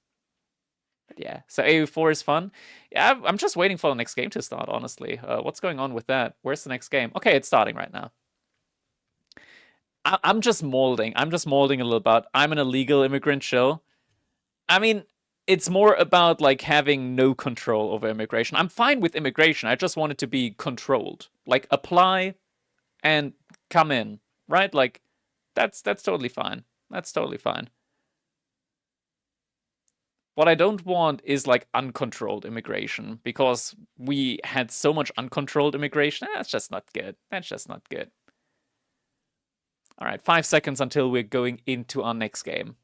But yeah, so AU4 is fun. Yeah, I'm just waiting for the next game to start, honestly. What's going on with that? Where's the next game? Okay, it's starting right now. I'm just molding. I'm just molding a little bit. I'm an illegal immigrant chill. I mean, it's more about like having no control over immigration. I'm fine with immigration. I just want it to be controlled. Like apply and come in, right? Like that's totally fine. That's totally fine. What I don't want is like uncontrolled immigration because we had so much uncontrolled immigration. That's just not good. That's just not good. All right, 5 seconds until we're going into our next game.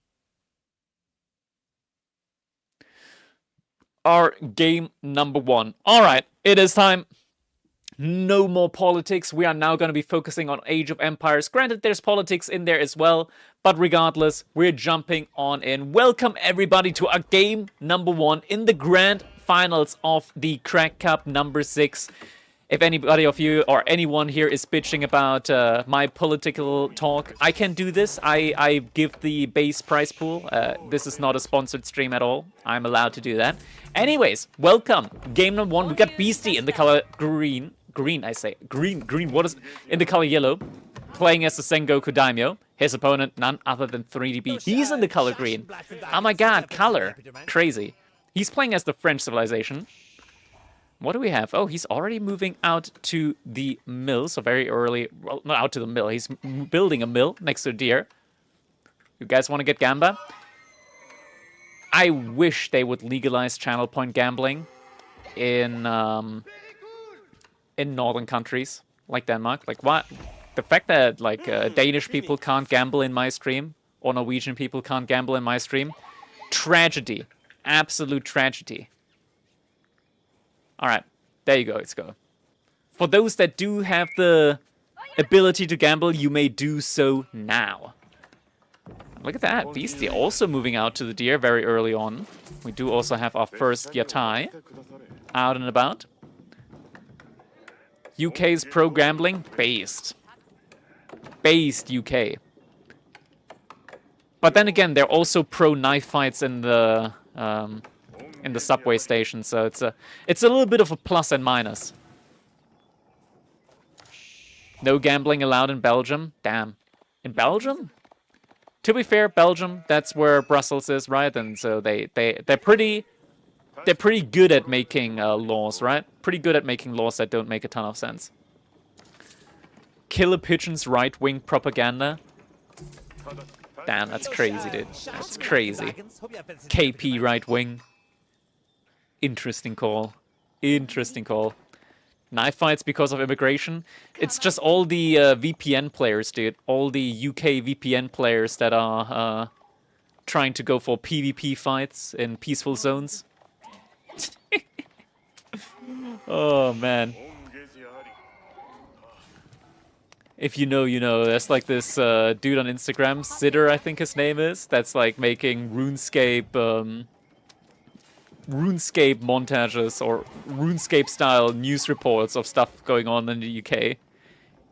Our game number 1. All right, it is time. No more politics. We are now going to be focusing on Age of Empires. Granted, there's politics in there as well, but regardless, we're jumping on in. Welcome everybody to our game number 1 in the grand finals of the Crack Cup number 6. If anybody of you or anyone here is bitching about my political talk, I can do this. I give the base prize pool. This is not a sponsored stream at all. I'm allowed to do that. Anyways, welcome. Game number 1. We got Beastie in the color green. Green, I say. Green. What is in the color yellow? Playing as the Sengoku Daimyo. His opponent, none other than 3DB. He's in the color green. Oh my god, color. Crazy. He's playing as the French Civilization. What do we have? Oh, he's already moving out to the mill, so very early. Well, not out to the mill. He's building a mill next to a deer. You guys want to get Gamba? I wish they would legalize channel point gambling in northern countries like Denmark. Like what? The fact that like Danish people can't gamble in my stream or Norwegian people can't gamble in my stream, tragedy, absolute tragedy. All right, there you go, let's go. For those that do have the ability to gamble, you may do so now. Look at that, Beastie also moving out to the deer very early on. We do also have our first Yatai out and about. UK's pro gambling, based. Based UK. But then again, they're also pro knife fights in the subway station, so it's a little bit of a plus and minus. No gambling allowed in Belgium. Damn. In Belgium? To be fair, Belgium, that's where Brussels is, right? And so they're pretty good at making laws, right? Pretty good at making laws that don't make a ton of sense. Killer Pigeon's right-wing propaganda. Damn, that's crazy, dude. That's crazy. KP right-wing. Interesting call. Interesting call. Knife fights because of immigration. It's just all the VPN players, dude. All the UK VPN players that are trying to go for PvP fights in peaceful zones. Oh, man. If you know, you know. There's like this dude on Instagram, Sitter, I think his name is, that's like making RuneScape... RuneScape montages or RuneScape style news reports of stuff going on in the UK.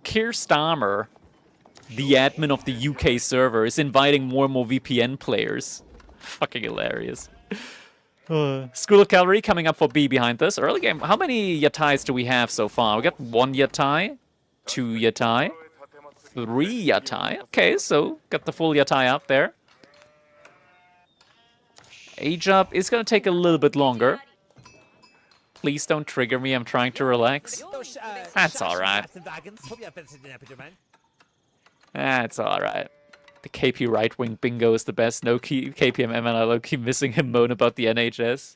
Keir Starmer, the admin of the UK server, is inviting more and more VPN players. Fucking hilarious. School of Cavalry coming up for B behind this. Early game. How many Yatais do we have so far? We got 1 Yatai, 2 Yatai, 3 Yatai. Okay, so got the full Yatai out there. Age up is going to take a little bit longer. Please don't trigger me. I'm trying to relax. That's alright. That's alright. The KP right-wing bingo is the best. No KPMM and I low-key missing him moan about the NHS.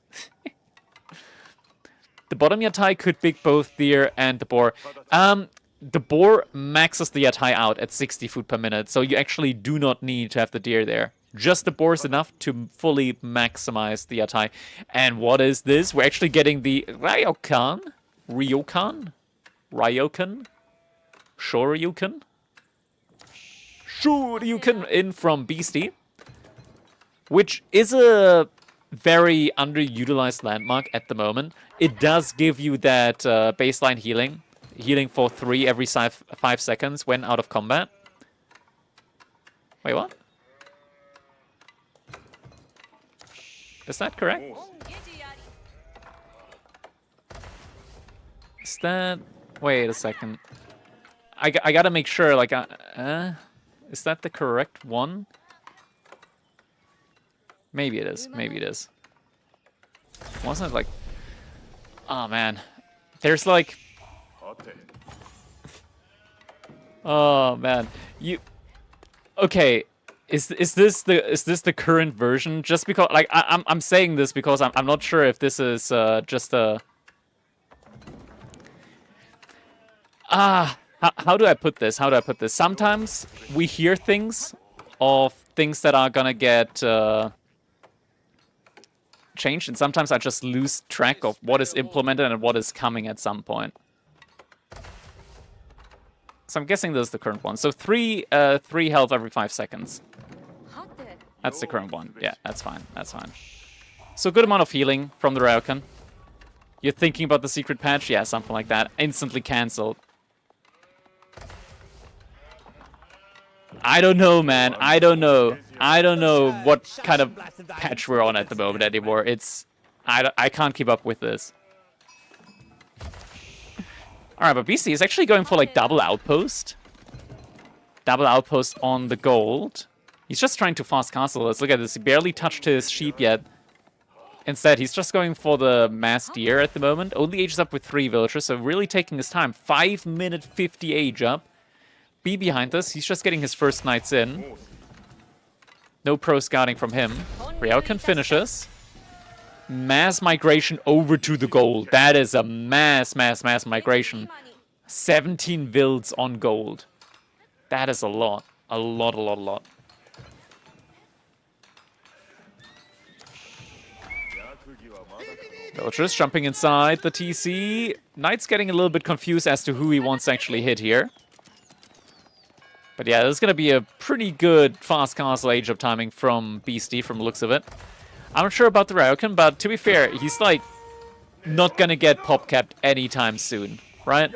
The bottom Yatai could pick both deer and the boar. The boar maxes the Yatai out at 60 food per minute, so you actually do not need to have the deer there. Just the boar is enough to fully maximize the Yatai. And what is this? We're actually getting the Ryokan? Ryokan? Shoryuken? Shoryuken in from Beastie. Which is a very underutilized landmark at the moment. It does give you that baseline healing. Healing for 3 every 5 seconds when out of combat. Wait, what? Is that correct? Is that... Wait a second. I gotta make sure, like... is that the correct one? Maybe it is. Maybe it is. Wasn't it like... Oh, man. There's like... Oh, man. You... Okay. Is this the current version? Just because... Like, I'm saying this because I'm not sure if this is just a... How do I put this? How do I put this? Sometimes we hear things of things that are gonna get changed, and sometimes I just lose track of what is implemented and what is coming at some point. So I'm guessing this is the current one. So three health every 5 seconds. That's the current one. Yeah, that's fine. That's fine. So good amount of healing from the Ryokan. You're thinking about the secret patch? Yeah, something like that. Instantly cancelled. I don't know, man. I don't know. I don't know what kind of patch we're on at the moment anymore. It's... I can't keep up with this. Alright, but BC is actually going for, like, double outpost. Double outpost on the gold. He's just trying to fast castle this. Look at this. He barely touched his sheep yet. Instead, he's just going for the mass deer at the moment. Only ages up with 3 villagers, so really taking his time. 5-minute 50 age up. B behind us. He's just getting his first knights in. No pro scouting from him. Ryokan finishes. Mass migration over to the gold. That is a mass migration. 17 vills on gold. That is a lot. A lot. Villagers jumping inside the TC. Knight's getting a little bit confused as to who he wants to actually hit here. But yeah, this is going to be a pretty good fast castle age up timing from Beastie, from the looks of it. I'm not sure about the Ryokan, but to be fair, he's like not going to get pop capped anytime soon, right?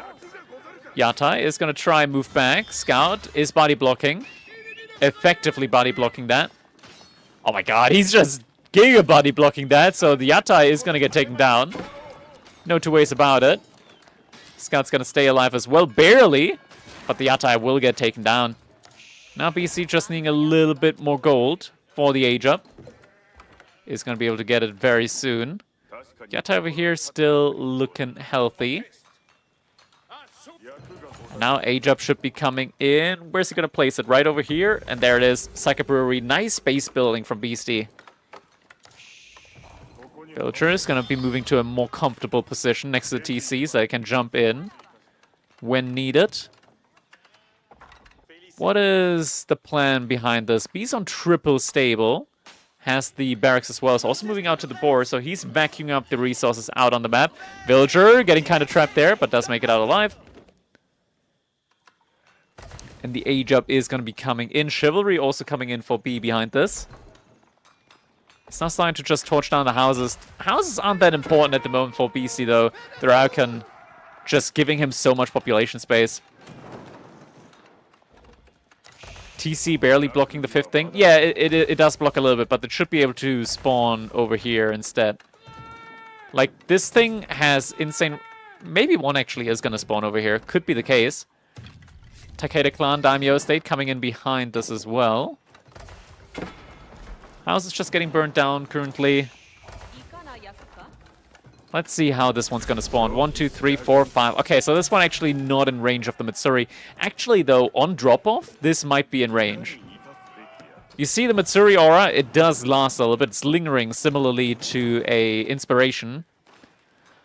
Yatai is going to try and move back. Scout is body blocking. Effectively body blocking that. Oh my god, he's just giga body blocking that, so the Yatai is going to get taken down. No two ways about it. Scout's going to stay alive as well, barely. But the Yatai will get taken down. Now BC just needing a little bit more gold for the age up. Is going to be able to get it very soon. Yatai over here still looking healthy. Now age up should be coming in. Where's he going to place it? Right over here. And there it is. Sake Brewery. Nice base building from Beastie. Villager is going to be moving to a more comfortable position next to the TC so they can jump in when needed. What is the plan behind this? B's on triple stable. Has the barracks as well. Is also moving out to the board, so he's vacuuming up the resources out on the map. Villager getting kind of trapped there, but does make it out alive. And the age up is going to be coming in. Chivalry also coming in for B behind this. It's not starting to just torch down the houses. Houses aren't that important at the moment for BC, though. The Ryokan just giving him so much population space. TC barely blocking the 5th thing. Yeah, it does block a little bit, but it should be able to spawn over here instead. Like, this thing has insane... Maybe one actually is going to spawn over here. Could be the case. Takeda Clan, Daimyo Estate coming in behind this as well. House is just getting burnt down currently. Let's see how this one's going to spawn. 1, 2, 3, 4, 5. Okay, so this one actually not in range of the Matsuri. Actually, though, on drop-off, this might be in range. You see the Matsuri aura? It does last a little bit. It's lingering similarly to a Inspiration.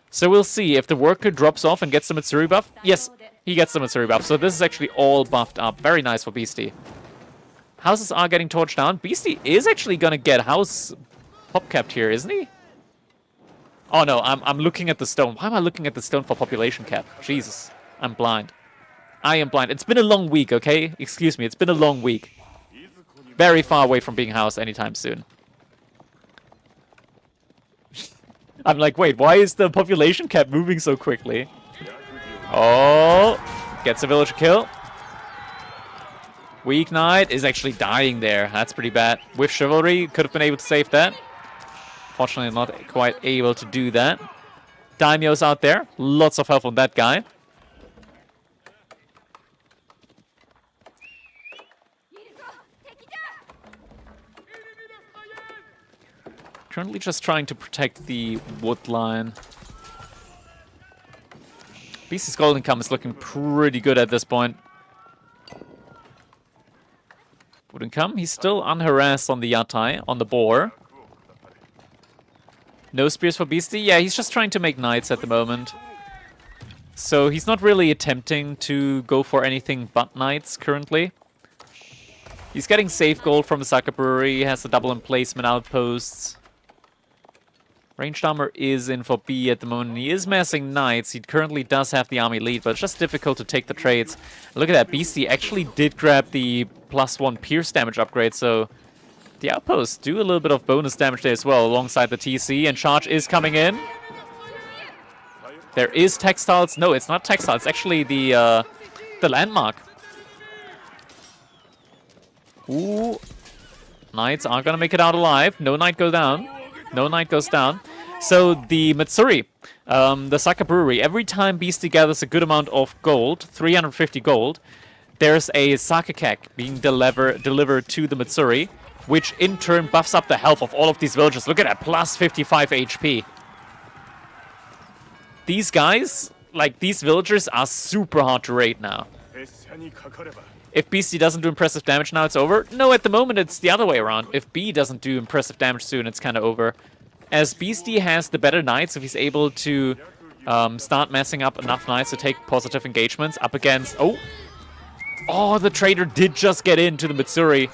So we'll see if the worker drops off and gets the Matsuri buff. Yes, he gets the Matsuri buff. So this is actually all buffed up. Very nice for Beastie. Houses are getting torched down. Beastie is actually going to get house pop-capped here, isn't he? Oh no, I'm looking at the stone. Why am I looking at the stone for population cap? Jesus, I'm blind. I am blind. It's been a long week, okay? Excuse me, it's been a long week. Very far away from being housed anytime soon. I'm like, wait, why is the population cap moving so quickly? Oh, gets a villager kill. Weak Knight is actually dying there. That's pretty bad. With Chivalry, could have been able to save that. Fortunately, not quite able to do that. Daimyo's out there. Lots of health on that guy. Currently just trying to protect the wood line. Beastie's gold income is looking pretty good at this point. Wood income, he's still unharassed on the Yatai, on the boar. No spears for Beastie? Yeah, he's just trying to make knights at the moment. So he's not really attempting to go for anything but knights currently. He's getting safe gold from the Saka Brewery, he has the double emplacement outposts. Ranged armor is in for B at the moment. He is massing knights. He currently does have the army lead, but it's just difficult to take the trades. Look at that. Beastie actually did grab the +1 pierce damage upgrade, so the outposts do a little bit of bonus damage there as well, alongside the TC, and charge is coming in. There is textiles. No, it's not textiles. It's actually the landmark. Ooh. Knights aren't going to make it out alive. No knight goes down. No knight goes down. So the Matsuri, the Saka Brewery, every time Beastie gathers a good amount of gold, 350 gold, there's a sake keg being delivered to the Matsuri, which in turn buffs up the health of all of these villagers. Look at that, plus 55 HP. These guys, like these villagers, are super hard to raid now. If Beastie doesn't do impressive damage now, it's over. No, at the moment it's the other way around. If B doesn't do impressive damage soon, it's kind of over. As Beastie has the better knights, if he's able to start messing up enough knights to take positive engagements up against... Oh, the trader did just get into the Matsuri.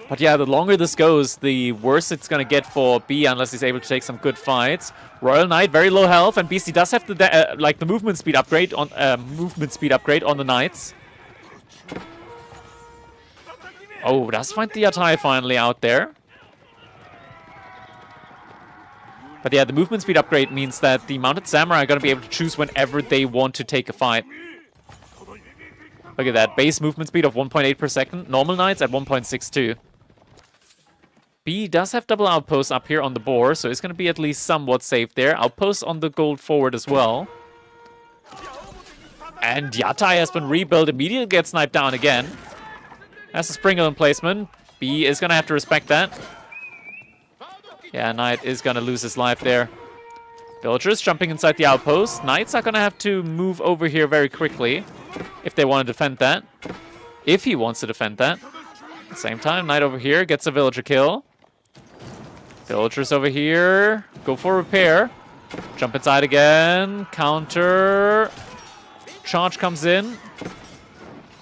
But yeah, the longer this goes, the worse it's going to get for B unless he's able to take some good fights. Royal Knight, very low health, and Beastie does have the like the movement speed upgrade on the knights. Oh, does find the Yatai finally out there. But yeah, the movement speed upgrade means that the mounted samurai are going to be able to choose whenever they want to take a fight. Look at that, base movement speed of 1.8 per second, normal knights at 1.62. B does have double outposts up here on the board, so it's going to be at least somewhat safe there. Outposts on the gold forward as well. And Yatai has been rebuilt, immediately gets sniped down again. That's a sprinkle emplacement. B is going to have to respect that. Yeah, Knight is going to lose his life there. Villagers jumping inside the outpost. Knights are going to have to move over here very quickly if they want to defend that. If he wants to defend that. At the same time, Knight over here gets a villager kill. Villagers over here go for repair. Jump inside again. Counter. Charge comes in.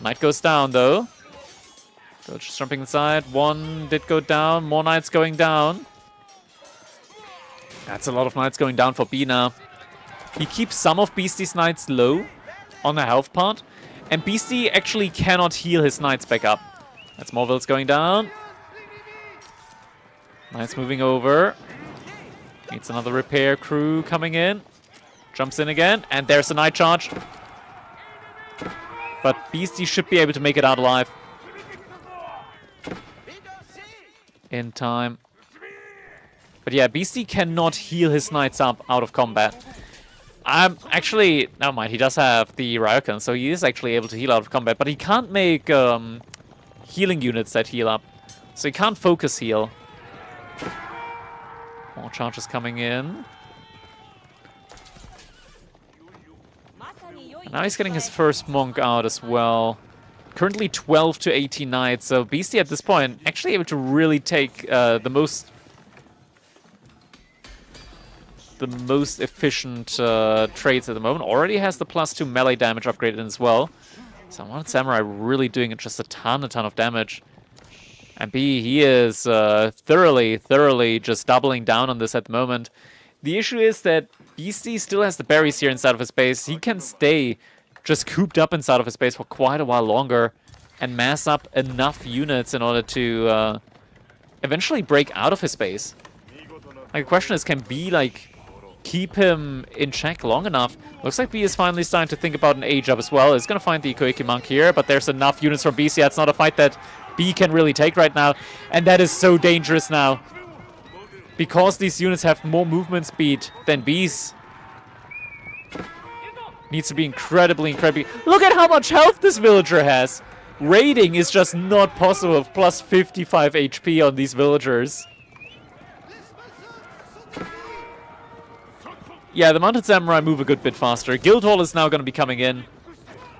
Knight goes down, though. Villagers jumping inside. One did go down. More Knights going down. That's a lot of Knights going down for B now. He keeps some of Beastie's Knights low on the health part. And Beastie actually cannot heal his Knights back up. That's more vills going down. Knights moving over. Needs another repair crew coming in. Jumps in again. And there's a Knight charge. But Beastie should be able to make it out alive. In time. But yeah, Beastie cannot heal his Knights up out of combat. Actually, never mind, he does have the Ryokan, so he is actually able to heal out of combat, but he can't make healing units that heal up. So he can't focus heal. More charges coming in. And now he's getting his first monk out as well. Currently 12 to 18 Knights, so Beastie at this point actually able to really take the most efficient trades at the moment. Already has the +2 melee damage upgraded as well. So Mounted Samurai really doing just a ton of damage. And B, he is thoroughly just doubling down on this at the moment. The issue is that Beastie still has the berries here inside of his base. He can stay just cooped up inside of his base for quite a while longer and mass up enough units in order to eventually break out of his base. Like, the question is, can B, like, keep him in check long enough? Looks like B is finally starting to think about an age up as well. It's going to find the Koiki Monk here, but there's enough units from BC. That's not a fight that B can really take right now. And that is so dangerous now. Because these units have more movement speed than B's. Needs to be incredibly... Look at how much health this villager has. Raiding is just not possible with plus 55 HP on these villagers. Yeah, the Mounted Samurai move a good bit faster. Guildhall is now going to be coming in.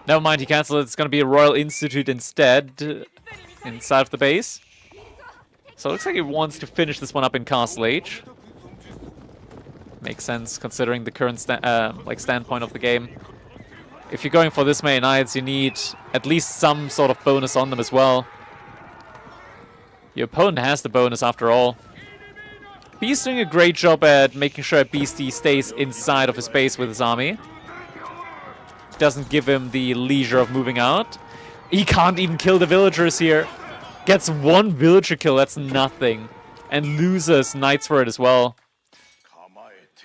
Never mind, he cancelled it. It's going to be a Royal Institute instead. Inside of the base. So it looks like he wants to finish this one up in Castle Age. Makes sense considering the current standpoint of the game. If you're going for this many knights, you need at least some sort of bonus on them as well. Your opponent has the bonus after all. He's doing a great job at making sure Beastie stays inside of his base with his army. Doesn't give him the leisure of moving out. He can't even kill the villagers here. Gets one villager kill, that's nothing. And loses knights for it as well.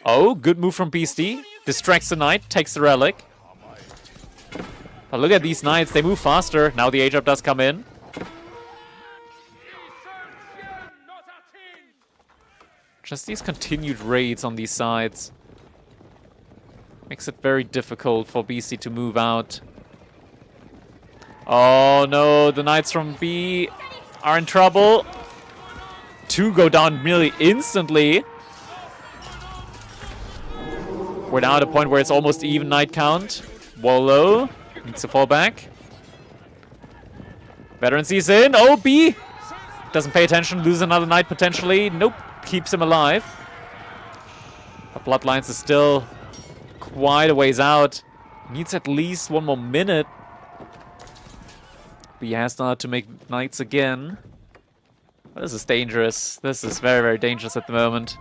Oh, good move from Beastie. Distracts the knight, takes the relic. But look at these knights, they move faster. Now the age up does come in. Just these continued raids on these sides. Makes it very difficult for BC to move out. Oh no, the knights from B are in trouble. Two go down nearly instantly. We're now at a point where it's almost even knight count. Wallow needs to fall back. Veteran sees in. Oh, B doesn't pay attention. Loses another knight potentially. Nope. Keeps him alive. But Bloodlines is still quite a ways out. Needs at least one more minute. B has started to make knights again. But this is dangerous. This is very, very dangerous at the moment.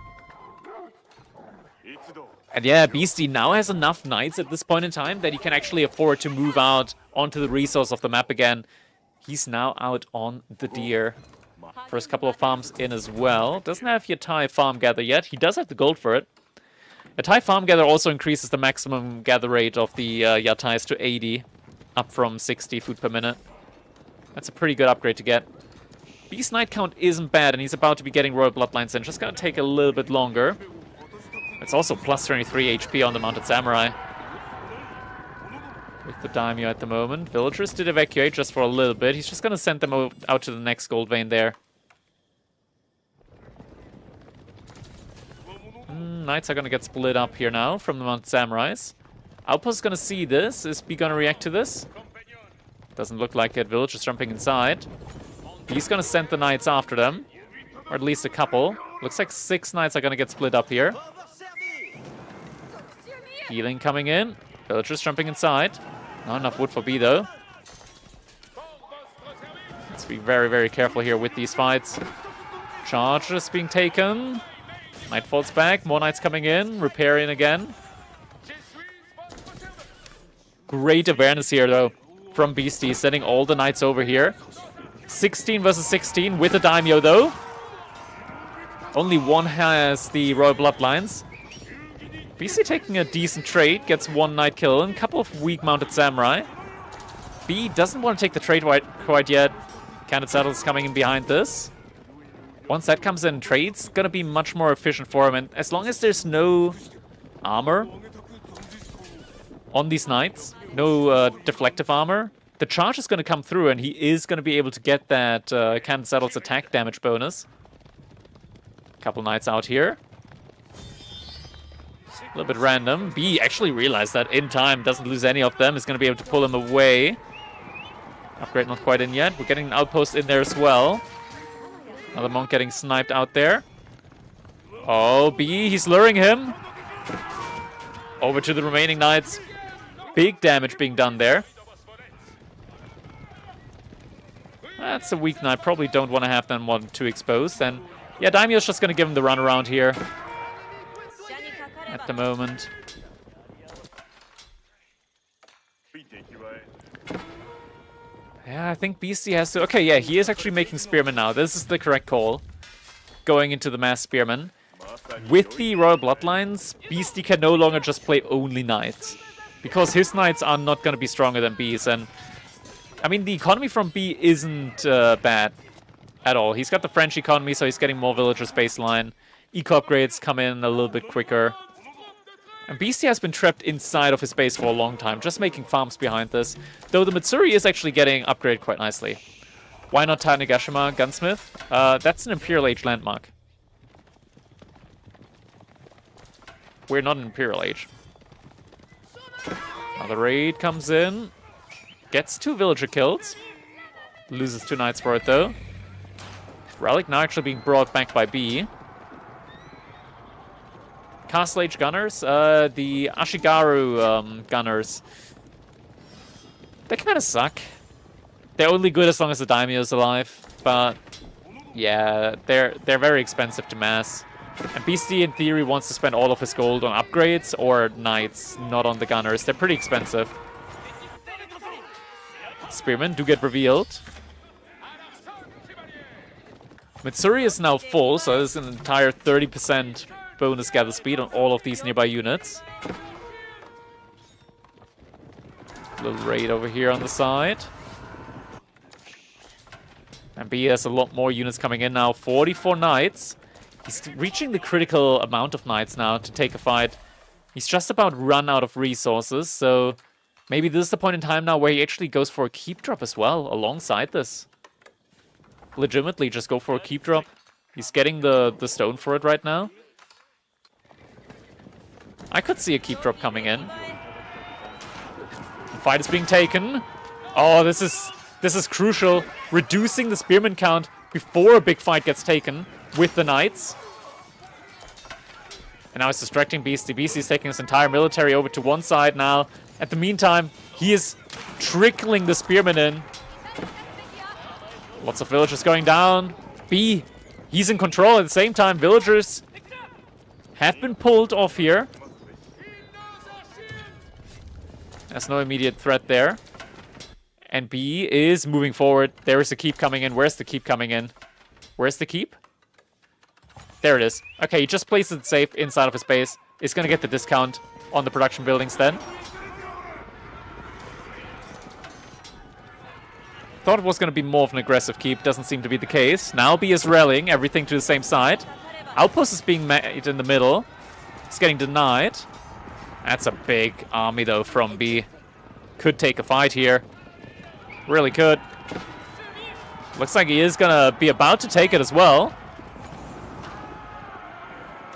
And yeah, Beastie now has enough knights at this point in time that he can actually afford to move out onto the resource of the map again. He's now out on the deer. First couple of farms in as well. Doesn't have Yatai farm gather yet. He does have the gold for it. Yatai farm gather also increases the maximum gather rate of the Yatais to 80. Up from 60 food per minute. That's a pretty good upgrade to get. Beast Knight count isn't bad, and he's about to be getting Royal Bloodlines in. Just gonna take a little bit longer. It's also plus 23 HP on the Mounted Samurai. With the Daimyo at the moment. Villagers did evacuate just for a little bit. He's just gonna send them out to the next gold vein there. Knights are gonna get split up here now from the Mounted Samurais. Outpost is gonna see this. Is B gonna react to this? Doesn't look like it. Villagers jumping inside. He's gonna send the knights after them. Or at least a couple. Looks like 6 knights are gonna get split up here. Healing coming in. Villagers jumping inside. Not enough wood for B though. Let's be very, very careful here with these fights. Charges being taken. Knight falls back. More knights coming in. Repairing again. Great awareness here though from Beastie. Sending all the knights over here. 16 versus 16 with the Daimyo though. Only one has the Royal Bloodlines. BC taking a decent trade, gets 1 knight kill and a couple of weak Mounted Samurai. B doesn't want to take the trade quite yet. Candid Saddle's coming in behind this. Once that comes in, trade's gonna be much more efficient for him, and as long as there's no armor on these knights, no deflective armor, the charge is gonna come through and he is gonna be able to get that Candid Saddle's attack damage bonus. Couple knights out here. A little bit random. B actually realized that in time, doesn't lose any of them, is going to be able to pull him away. Upgrade not quite in yet. We're getting an outpost in there as well. Another monk getting sniped out there. Oh, B, he's luring him. Over to the remaining knights. Big damage being done there. That's a weak knight. Probably don't want to have them one too exposed. And yeah, Daimyo's just going to give him the run around here. At the moment. Yeah, I think BC has to... Okay, yeah, he is actually making Spearmen now. This is the correct call. Going into the Mass Spearmen. With the Royal Bloodlines, Beastie can no longer just play only Knights. Because his Knights are not going to be stronger than B's. And I mean, the economy from B isn't bad at all. He's got the French economy, so he's getting more villagers baseline. Eco upgrades come in a little bit quicker. And BC has been trapped inside of his base for a long time, just making farms behind this. Though the Mitsuri is actually getting upgraded quite nicely. Why not Tanegashima Gunsmith? That's an Imperial Age landmark. We're not an Imperial Age. Another raid comes in. Gets 2 villager kills. Loses 2 knights for it, though. Relic now actually being brought back by B. Castle Age gunners. The Ashigaru gunners. They kind of suck. They're only good as long as the daimyo is alive. But yeah, they're very expensive to mass. And BC in theory wants to spend all of his gold on upgrades or knights, not on the gunners. They're pretty expensive. Spearmen do get revealed. Mitsuri is now full, so there's an entire 30% bonus gather speed on all of these nearby units. Little raid over here on the side. And B has a lot more units coming in now. 44 knights. He's reaching the critical amount of knights now to take a fight. He's just about run out of resources, so maybe this is the point in time now where he actually goes for a keep drop as well, alongside this. Legitimately just go for a keep drop. He's getting the stone for it right now. I could see a keep drop coming in. The fight is being taken. Oh, this is crucial. Reducing the spearman count before a big fight gets taken with the knights. And now he's distracting Beastie. Beastie's taking his entire military over to one side now. At the meantime, he is trickling the spearmen in. Lots of villagers going down. B, he's in control at the same time. Villagers have been pulled off here. There's no immediate threat there. And B is moving forward. There is a keep coming in. Where's the keep coming in? Where's the keep? There it is. Okay, he just places it safe inside of his base. Is going to get the discount on the production buildings then. Thought it was going to be more of an aggressive keep. Doesn't seem to be the case. Now B is rallying everything to the same side. Outpost is being made in the middle. It's getting denied. That's a big army, though, from B. Could take a fight here. Really could. Looks like he is going to be about to take it as well.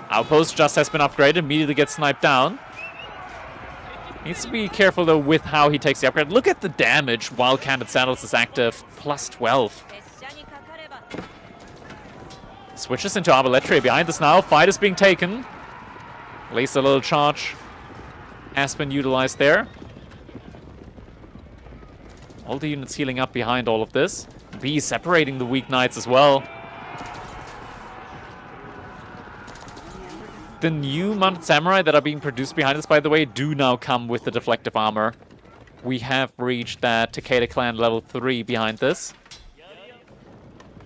Outpost just has been upgraded. Immediately gets sniped down. Needs to be careful, though, with how he takes the upgrade. Look at the damage while Canted Saddles is active. Plus 12. Switches into Arbalestria behind us now. Fight is being taken. At least a little charge has been utilized there. All the units healing up behind all of this. B separating the weak knights as well. The new mounted samurai that are being produced behind us, by the way, do now come with the deflective armor. We have reached that Takeda clan level 3 behind this.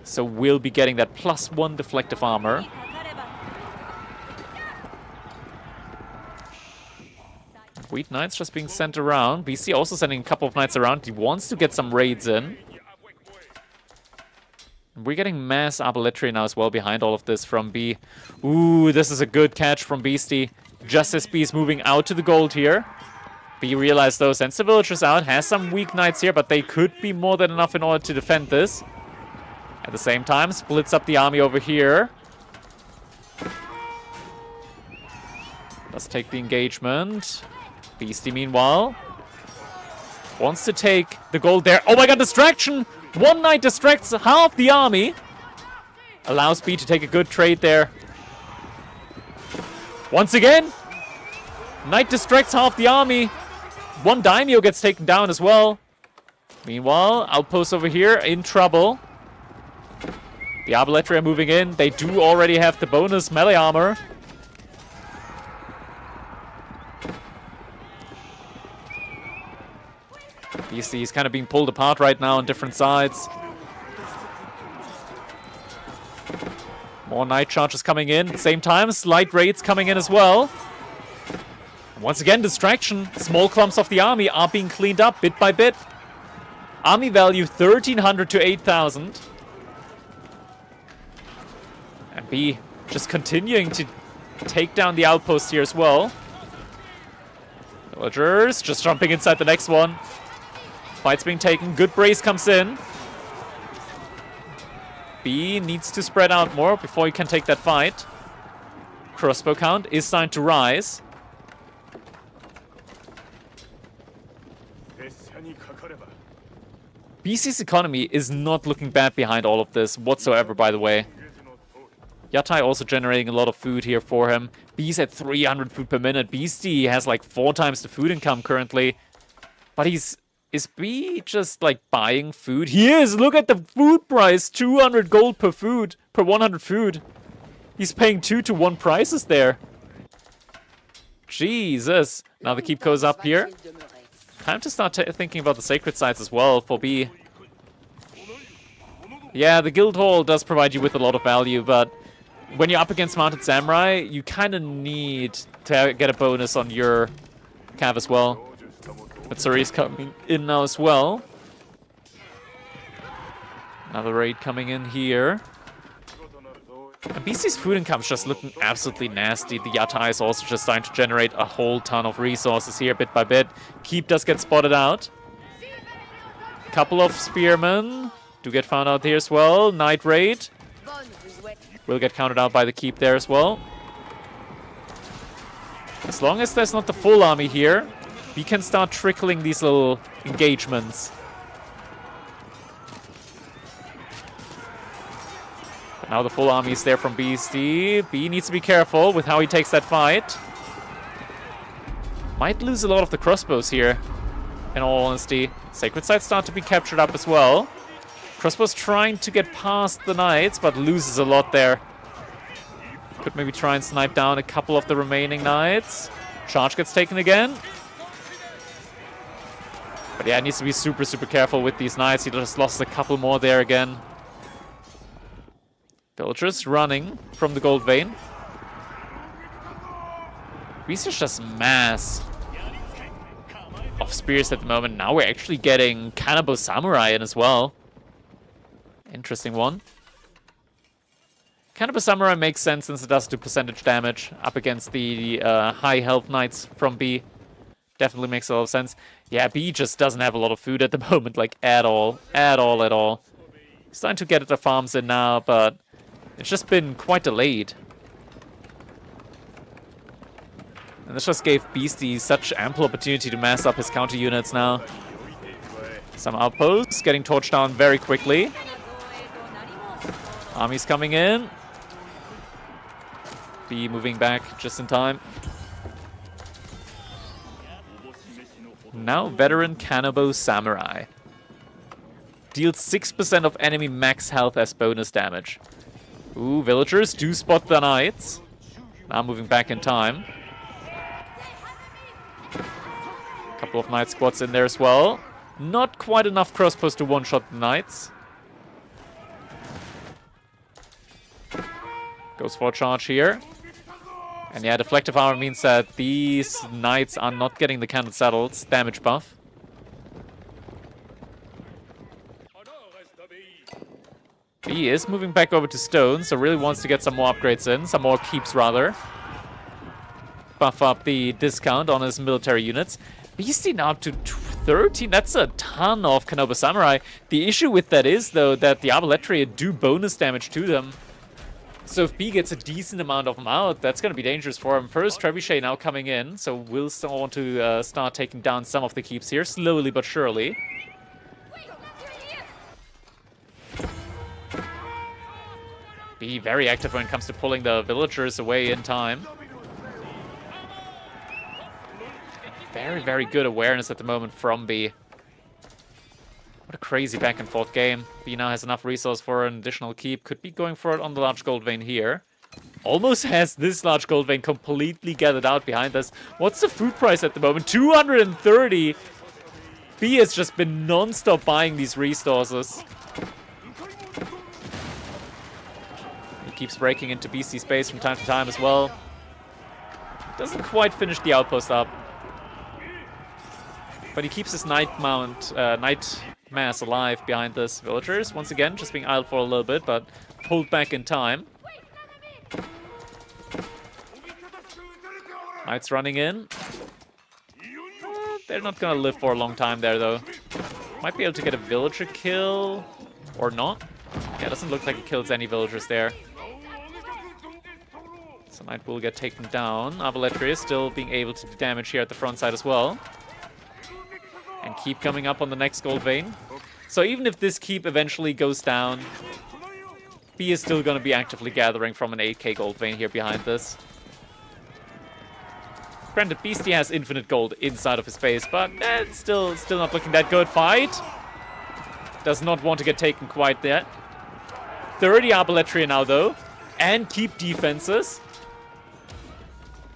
So we'll be getting that +1 deflective armor. Wheat knights just being sent around. BC also sending a couple of knights around. He wants to get some raids in. We're getting mass Arbalestria now as well behind all of this from B. Ooh, this is a good catch from Beastie. Just as B is moving out to the gold here. B realized though, sends the villagers out, has some weak knights here, but they could be more than enough in order to defend this. At the same time, splits up the army over here. Let's take the engagement. Beastie, meanwhile, wants to take the gold there. Oh my god, distraction! One knight distracts half the army. Allows B to take a good trade there. Once again, knight distracts half the army. One daimyo gets taken down as well. Meanwhile, outposts over here in trouble. The Arbalestria moving in. They do already have the bonus melee armor. He's kind of being pulled apart right now on different sides. More knight charges coming in. At the same time, slight raids coming in as well. Once again, distraction. Small clumps of the army are being cleaned up bit by bit. Army value 1,300 to 8,000. And B just continuing to take down the outpost here as well. Villagers just jumping inside the next one. Fight's being taken. Good brace comes in. B needs to spread out more before he can take that fight. Crossbow count is starting to rise. BC's economy is not looking bad behind all of this whatsoever, by the way. Yatai also generating a lot of food here for him. B's at 300 food per minute. Beastie has like 4 times the food income currently. But is B just like buying food? He is! Look at the food price! 200 gold per food, per 100 food. He's paying 2 to 1 prices there. Jesus. Now the keep goes up here. Time to start thinking about the sacred sites as well for B. Yeah, the guild hall does provide you with a lot of value, but when you're up against mounted samurai, you kind of need to get a bonus on your cav as well. But Suri's coming in now as well. Another raid coming in here. And BC's food income's just looking absolutely nasty. The Yatai is also just starting to generate a whole ton of resources here bit by bit. Keep does get spotted out. Couple of spearmen do get found out here as well. Night raid will get counted out by the keep there as well. As long as there's not the full army here, we can start trickling these little engagements. But now the full army is there from Beastie. B needs to be careful with how he takes that fight. Might lose a lot of the crossbows here, in all honesty. Sacred sites start to be captured up as well. Crossbows trying to get past the knights, but loses a lot there. Could maybe try and snipe down a couple of the remaining knights. Charge gets taken again. But yeah, needs to be super, super careful with these knights. He just lost a couple more there again. Villagers running from the gold vein. These are just mass of spears at the moment. Now we're actually getting Cannibal Samurai in as well. Interesting one. Cannibal Samurai makes sense since it does do percentage damage up against the high health knights from B. Definitely makes a lot of sense. Yeah, B just doesn't have a lot of food at the moment, like at all. At all. He's starting to get the farms in now, but it's just been quite delayed. And this just gave Beastie such ample opportunity to mass up his counter units now. Some outposts getting torched down very quickly. Armies coming in. B moving back just in time. Now veteran Cannibal Samurai. Deals 6% of enemy max health as bonus damage. Ooh, villagers do spot the knights. Now moving back in time. Couple of knight squads in there as well. Not quite enough crossbows to one-shot the knights. Goes for a charge here. And yeah, deflective armor means that these knights are not getting the cannon saddles damage buff. B is moving back over to stone, so really wants to get some more upgrades in. Some more keeps, rather. Buff up the discount on his military units. Beastie now up to 13. That's a ton of Kanoba Samurai. The issue with that is, though, that the Arbaletria do bonus damage to them. So if B gets a decent amount of them out, that's going to be dangerous for him. First, Trebuchet now coming in, so we'll still want to start taking down some of the keeps here, slowly but surely. B very active when it comes to pulling the villagers away in time. Very, very good awareness at the moment from B. What a crazy back and forth game. B now has enough resource for an additional keep. Could be going for it on the large gold vein here. Almost has this large gold vein completely gathered out behind us. What's the food price at the moment? 230! B has just been non-stop buying these resources. He keeps breaking into BC space from time to time as well. Doesn't quite finish the outpost up. But he keeps his night mass alive behind this. Villagers, once again, just being idle for a little bit, but pulled back in time. Knights running in. they're not gonna live for a long time there, though. Might be able to get a villager kill, or not. Yeah, doesn't look like it kills any villagers there. So Knight will get taken down. Arbalestri is still being able to do damage here at the front side as well. And keep coming up on the next gold vein. So even if this keep eventually goes down, B is still going to be actively gathering from an 8k gold vein here behind this. Granted, Beastie has infinite gold inside of his base, but it's still not looking that good. Fight! Does not want to get taken quite yet. 30 Arbalestria now, though. And keep defenses.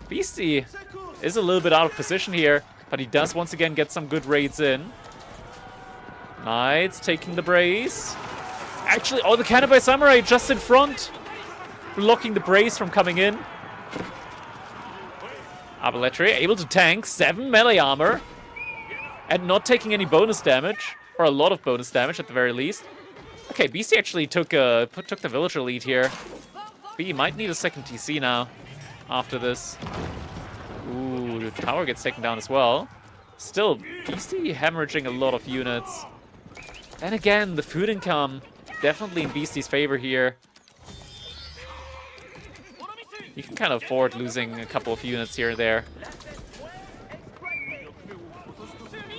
Beastie is a little bit out of position here, but he does once again get some good raids in. Knights taking the brace. Actually, oh, the cannon by Samurai just in front. Blocking the brace from coming in. Arbalestri able to tank 7 melee armor. And not taking any bonus damage. Or a lot of bonus damage at the very least. Okay, BC actually took the villager lead here. B might need a second TC now. After this. Ooh, the tower gets taken down as well. Still, BC hemorrhaging a lot of units. And again, the food income definitely in Beastie's favor here. You can kind of afford losing a couple of units here and there.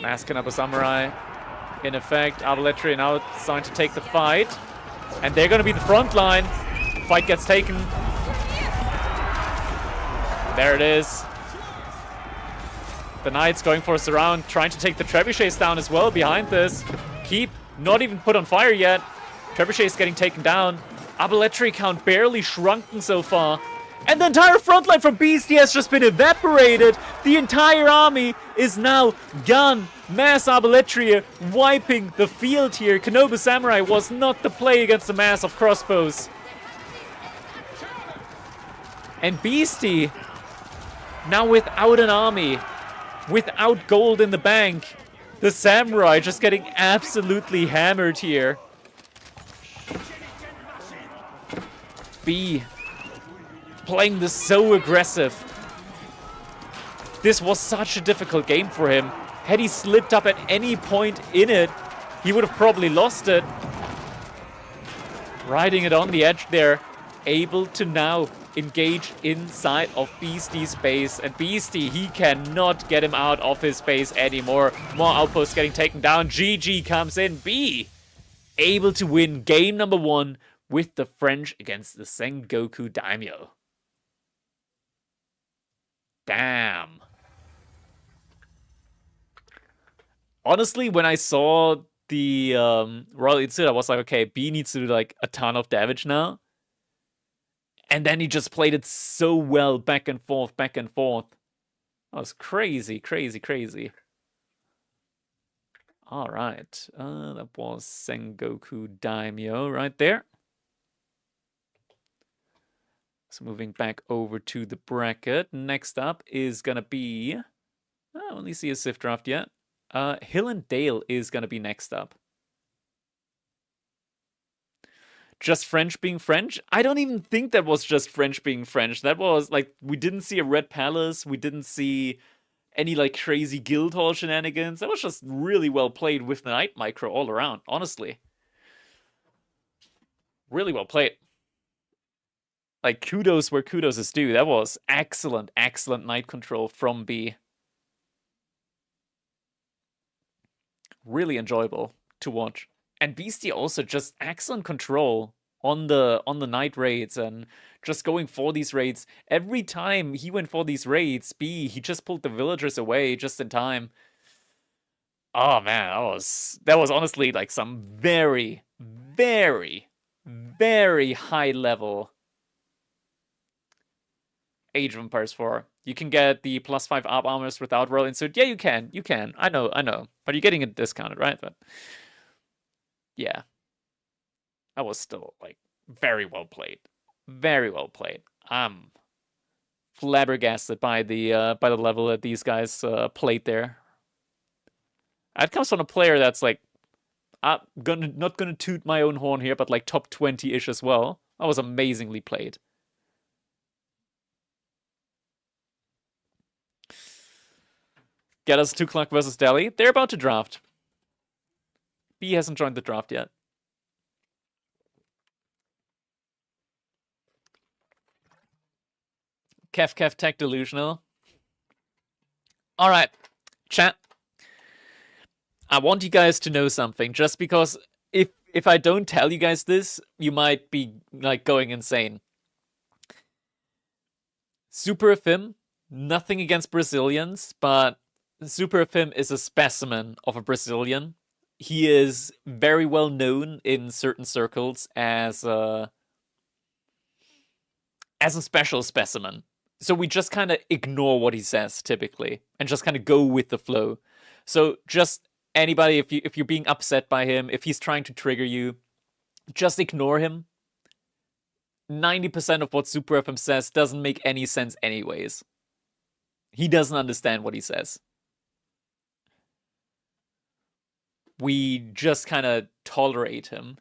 Masking up a samurai. In effect, Arbalestri now starting to take the fight. And they're going to be the front line. Fight gets taken. There it is. The Knights going for a surround, trying to take the trebuchets down as well behind this. Keep not even put on fire yet. Trebuchets getting taken down. Arbalestri count barely shrunken so far. And the entire front line from Beastie has just been evaporated. The entire army is now gone. Mass Arbalestri wiping the field here. Kenobu Samurai was not the play against the mass of crossbows. And Beastie, now without an army, without gold in the bank, the Samurai just getting absolutely hammered here. B playing this so aggressive. This was such a difficult game for him. Had he slipped up at any point in it, he would have probably lost it. Riding it on the edge there, able to now engage inside of Beastie's base. And Beastie, he cannot get him out of his base anymore. More outposts getting taken down. GG comes in. B able to win game number 1 with the French against the Sengoku Daimyo. Damn. Honestly, when I saw the Royal Itsu, I was like, okay, B needs to do like a ton of damage now. And then he just played it so well, back and forth, back and forth. That was crazy, crazy, crazy. All right. That was Sengoku Daimyo right there. So moving back over to the bracket. Next up is going to be... I only see a Civ draft yet. Hill and Dale is going to be next up. Just French being French? I don't even think that was just French being French. That was, like, we didn't see a Red Palace. We didn't see any, like, crazy Guildhall shenanigans. That was just really well played with the Knight Micro all around, honestly. Really well played. Like, kudos where kudos is due. That was excellent, excellent Knight control from B. Really enjoyable to watch. And Beastie also just excellent control on the Knight raids and just going for these raids. Every time he went for these raids, B, he just pulled the villagers away just in time. Oh man, that was honestly like some very, very, very high level Age of Empires 4. You can get the +5 ARP armors without Royal Insert. Yeah, you can. You can. I know. But you're getting it discounted, right? But yeah. That was still, like, very well played. Very well played. I'm flabbergasted by the level that these guys played there. That comes from a player that's, like, I'm not gonna toot my own horn here, but, like, top 20-ish as well. That was amazingly played. Get us 2 Clock versus Delhi. They're about to draft. B hasn't joined the draft yet. Kev Tech Delusional. Alright, chat. I want you guys to know something, just because if I don't tell you guys this, you might be like going insane. Super Fim, nothing against Brazilians, but Super Fim is a specimen of a Brazilian. He is very well known in certain circles as a special specimen. So we just kind of ignore what he says typically and just kind of go with the flow. So just anybody, if you're being upset by him, if he's trying to trigger you, just ignore him. 90% of what Super FM says doesn't make any sense anyways. He doesn't understand what he says. We just kind of tolerate him.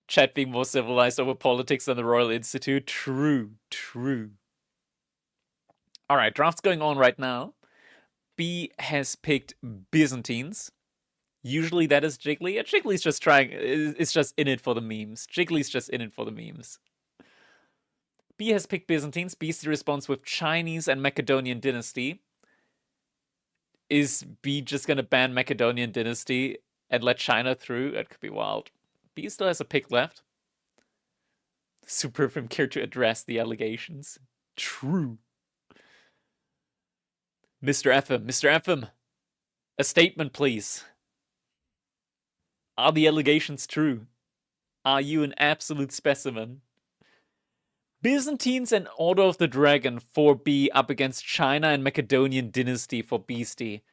Chat being more civilized over politics than the Royal Institute. True. Alright, draft's going on right now. B has picked Byzantines. Usually that is Jiggly. Yeah, Jiggly's just it's just in it for the memes. Jiggly's just in it for the memes. B has picked Byzantines. B's response with Chinese and Macedonian dynasty. Is B just gonna ban Macedonian dynasty and let China through? That could be wild. B still has a pick left. Super from care to address the allegations. True. Mr. FM, a statement, please. Are the allegations true? Are you an absolute specimen? Byzantines and Order of the Dragon for B up against China and Macedonian dynasty for Beastie.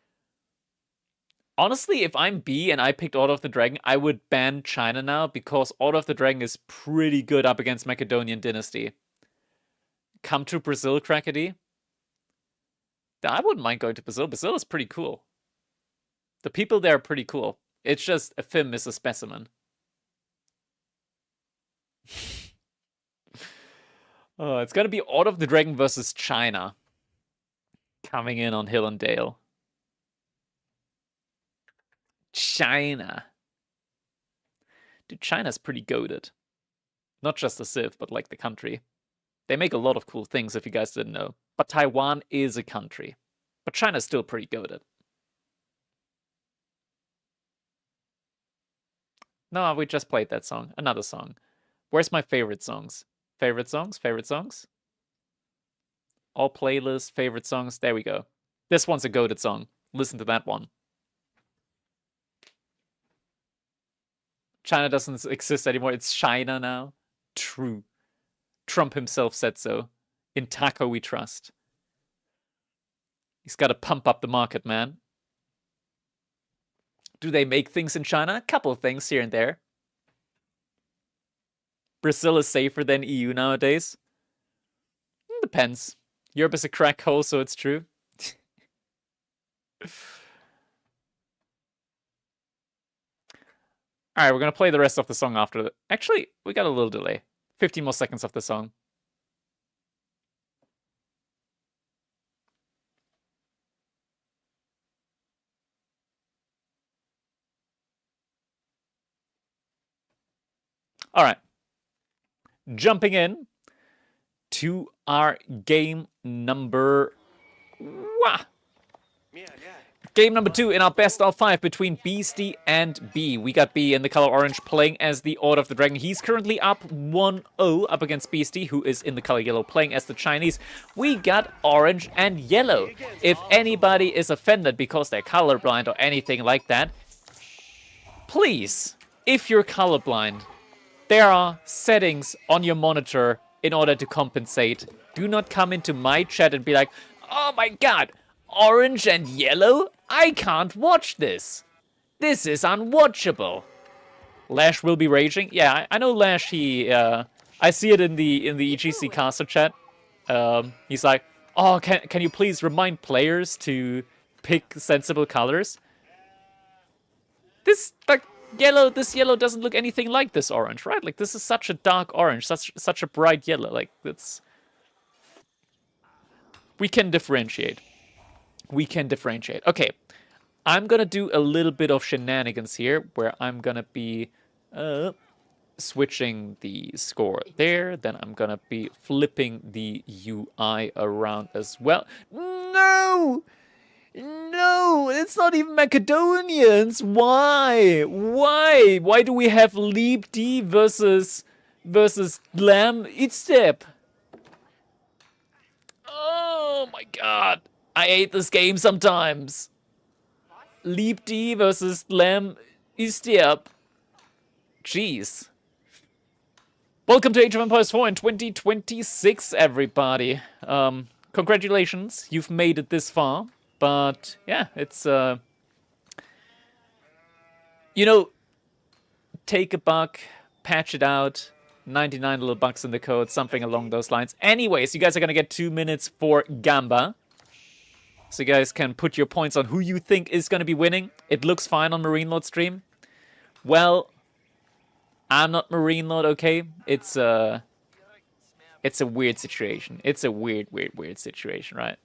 Honestly, if I'm B and I picked Order of the Dragon, I would ban China now because Order of the Dragon is pretty good up against Macedonian dynasty. Come to Brazil, Crackety. I wouldn't mind going to Brazil. Brazil is pretty cool. The people there are pretty cool. It's just a Fim is a specimen. Oh, it's gonna be Order of the Dragon versus China. Coming in on Hill and Dale. China. Dude, China's pretty goated. Not just a Civ, but like the country. They make a lot of cool things if you guys didn't know. But Taiwan is a country. But China's still pretty goated. No, we just played that song. Another song. Where's my favorite songs? Favorite songs? All playlists, favorite songs. There we go. This one's a goated song. Listen to that one. China doesn't exist anymore. It's China now. True. Trump himself said so. In Taco we trust. He's got to pump up the market, man. Do they make things in China? A couple of things here and there. Brazil is safer than EU nowadays. Depends. Europe is a crack hole, so it's true. Alright, we're gonna play the rest of the song after that. Actually, we got a little delay. 15 more seconds of the song. Alright. Jumping in to our game number... Game number 2 in our best of 5 between Beastie and B. We got B in the color orange playing as the Order of the Dragon. He's currently up 1-0 up against Beastie, who is in the color yellow playing as the Chinese. We got orange and yellow. If anybody is offended because they're colorblind or anything like that, please, if you're colorblind, there are settings on your monitor in order to compensate. Do not come into my chat and be like, oh my god, orange and yellow? I can't watch this. This is unwatchable. Lash will be raging. Yeah, I know Lash, I see it in the EGC caster chat. He's like, oh, can you please remind players to pick sensible colors? This yellow doesn't look anything like this orange, right? Like, this is such a dark orange, such a bright yellow. Like, it's We can differentiate. We can differentiate. Okay, I'm gonna do a little bit of shenanigans here, where I'm gonna be switching the score there. Then I'm gonna be flipping the UI around as well. No! No, it's not even Macedonians. Why? Why? Why do we have Leap D versus Lamb Step? Oh my god. I hate this game sometimes. Leap D versus Lamb Step. Jeez. Welcome to Age of Empires 4 in 2026, everybody. Congratulations, you've made it this far. But yeah, it's you know, take a buck, patch it out, 99 little bucks in the code, something along those lines. Anyways, you guys are gonna get 2 minutes for Gamba. So you guys can put your points on who you think is gonna be winning. It looks fine on Marine Lord stream. Well, I'm not Marine Lord, okay? It's a weird situation. It's a weird situation, right?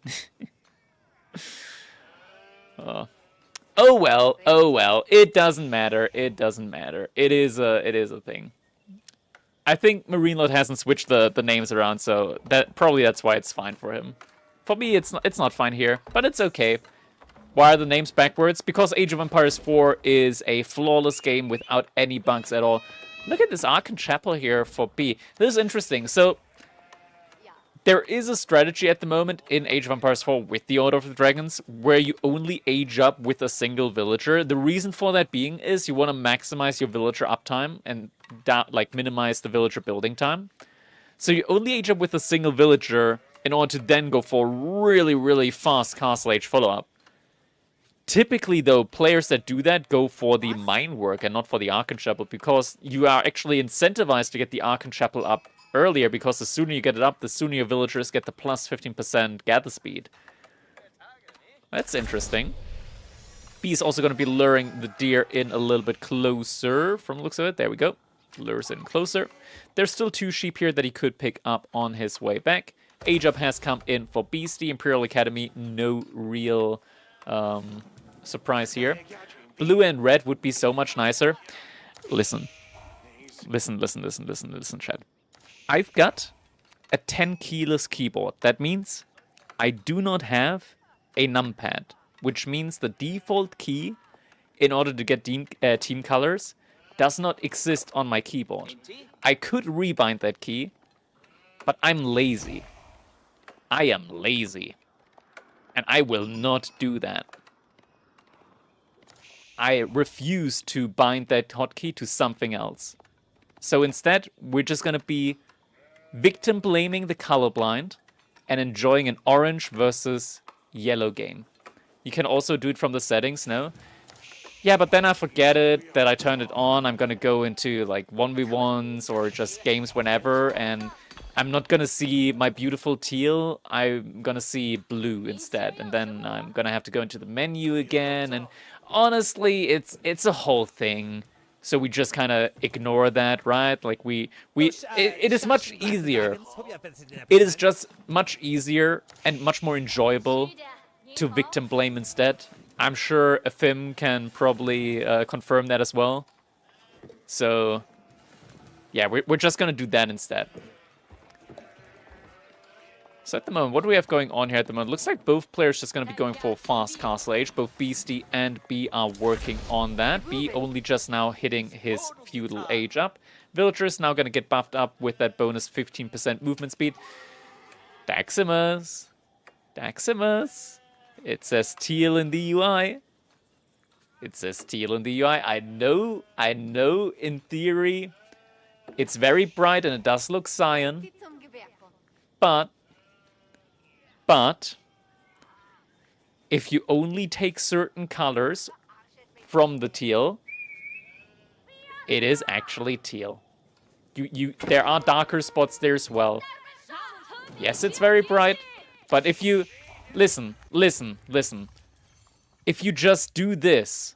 Oh well. It doesn't matter. It doesn't matter. It is a thing. I think Marine Lord hasn't switched the names around, so that's why it's fine for him. For me, it's not fine here, but it's okay. Why are the names backwards? Because Age of Empires 4 is a flawless game without any bugs at all. Look at this Archon Chapel here for B. This is interesting. So there is a strategy at the moment in Age of Empires 4 with the Order of the Dragons where you only age up with a single villager. The reason for that being is you want to maximize your villager uptime and minimize the villager building time. So you only age up with a single villager in order to then go for really, really fast Castle Age follow-up. Typically, though, players that do that go for the mine work and not for the Archon Chapel because you are actually incentivized to get the Archon Chapel up earlier, because the sooner you get it up, the sooner your villagers get the plus 15% gather speed. That's interesting. B is also going to be luring the deer in a little bit closer from the looks of it. There we go. Lures in closer. There's still 2 sheep here that he could pick up on his way back. Age up has come in for Beastie. Imperial Academy, no real surprise here. Blue and red would be so much nicer. Listen, chat. I've got a 10 keyless keyboard. That means I do not have a numpad, which means the default key in order to get team colors does not exist on my keyboard. I could rebind that key, but I'm lazy. I am lazy. And I will not do that. I refuse to bind that hotkey to something else. So instead, we're just going to be victim blaming the colorblind and enjoying an orange versus yellow game. You can also do it from the settings, no? Yeah, but then I forget it, that I turned it on. I'm gonna go into like 1v1s or just games whenever, and I'm not gonna see my beautiful teal. I'm gonna see blue instead, and then I'm gonna have to go into the menu again, and honestly, it's a whole thing. So we just kind of ignore that, right? Like it is much easier. It is just much easier and much more enjoyable to victim blame instead. I'm sure Afim can probably confirm that as well. So yeah, we're just gonna do that instead. So at the moment, what do we have going on here at the moment? Looks like both players just going to be going for fast Castle Age. Both Beastie and B are working on that. B only just now hitting his feudal age up. Villager is now going to get buffed up with that bonus 15% movement speed. Daximus. Daximus. It says teal in the UI. It says teal in the UI. I know in theory it's very bright and it does look cyan. But if you only take certain colors from the teal, it is actually teal. There are darker spots there as well. Yes, it's very bright, but if you listen. If you just do this.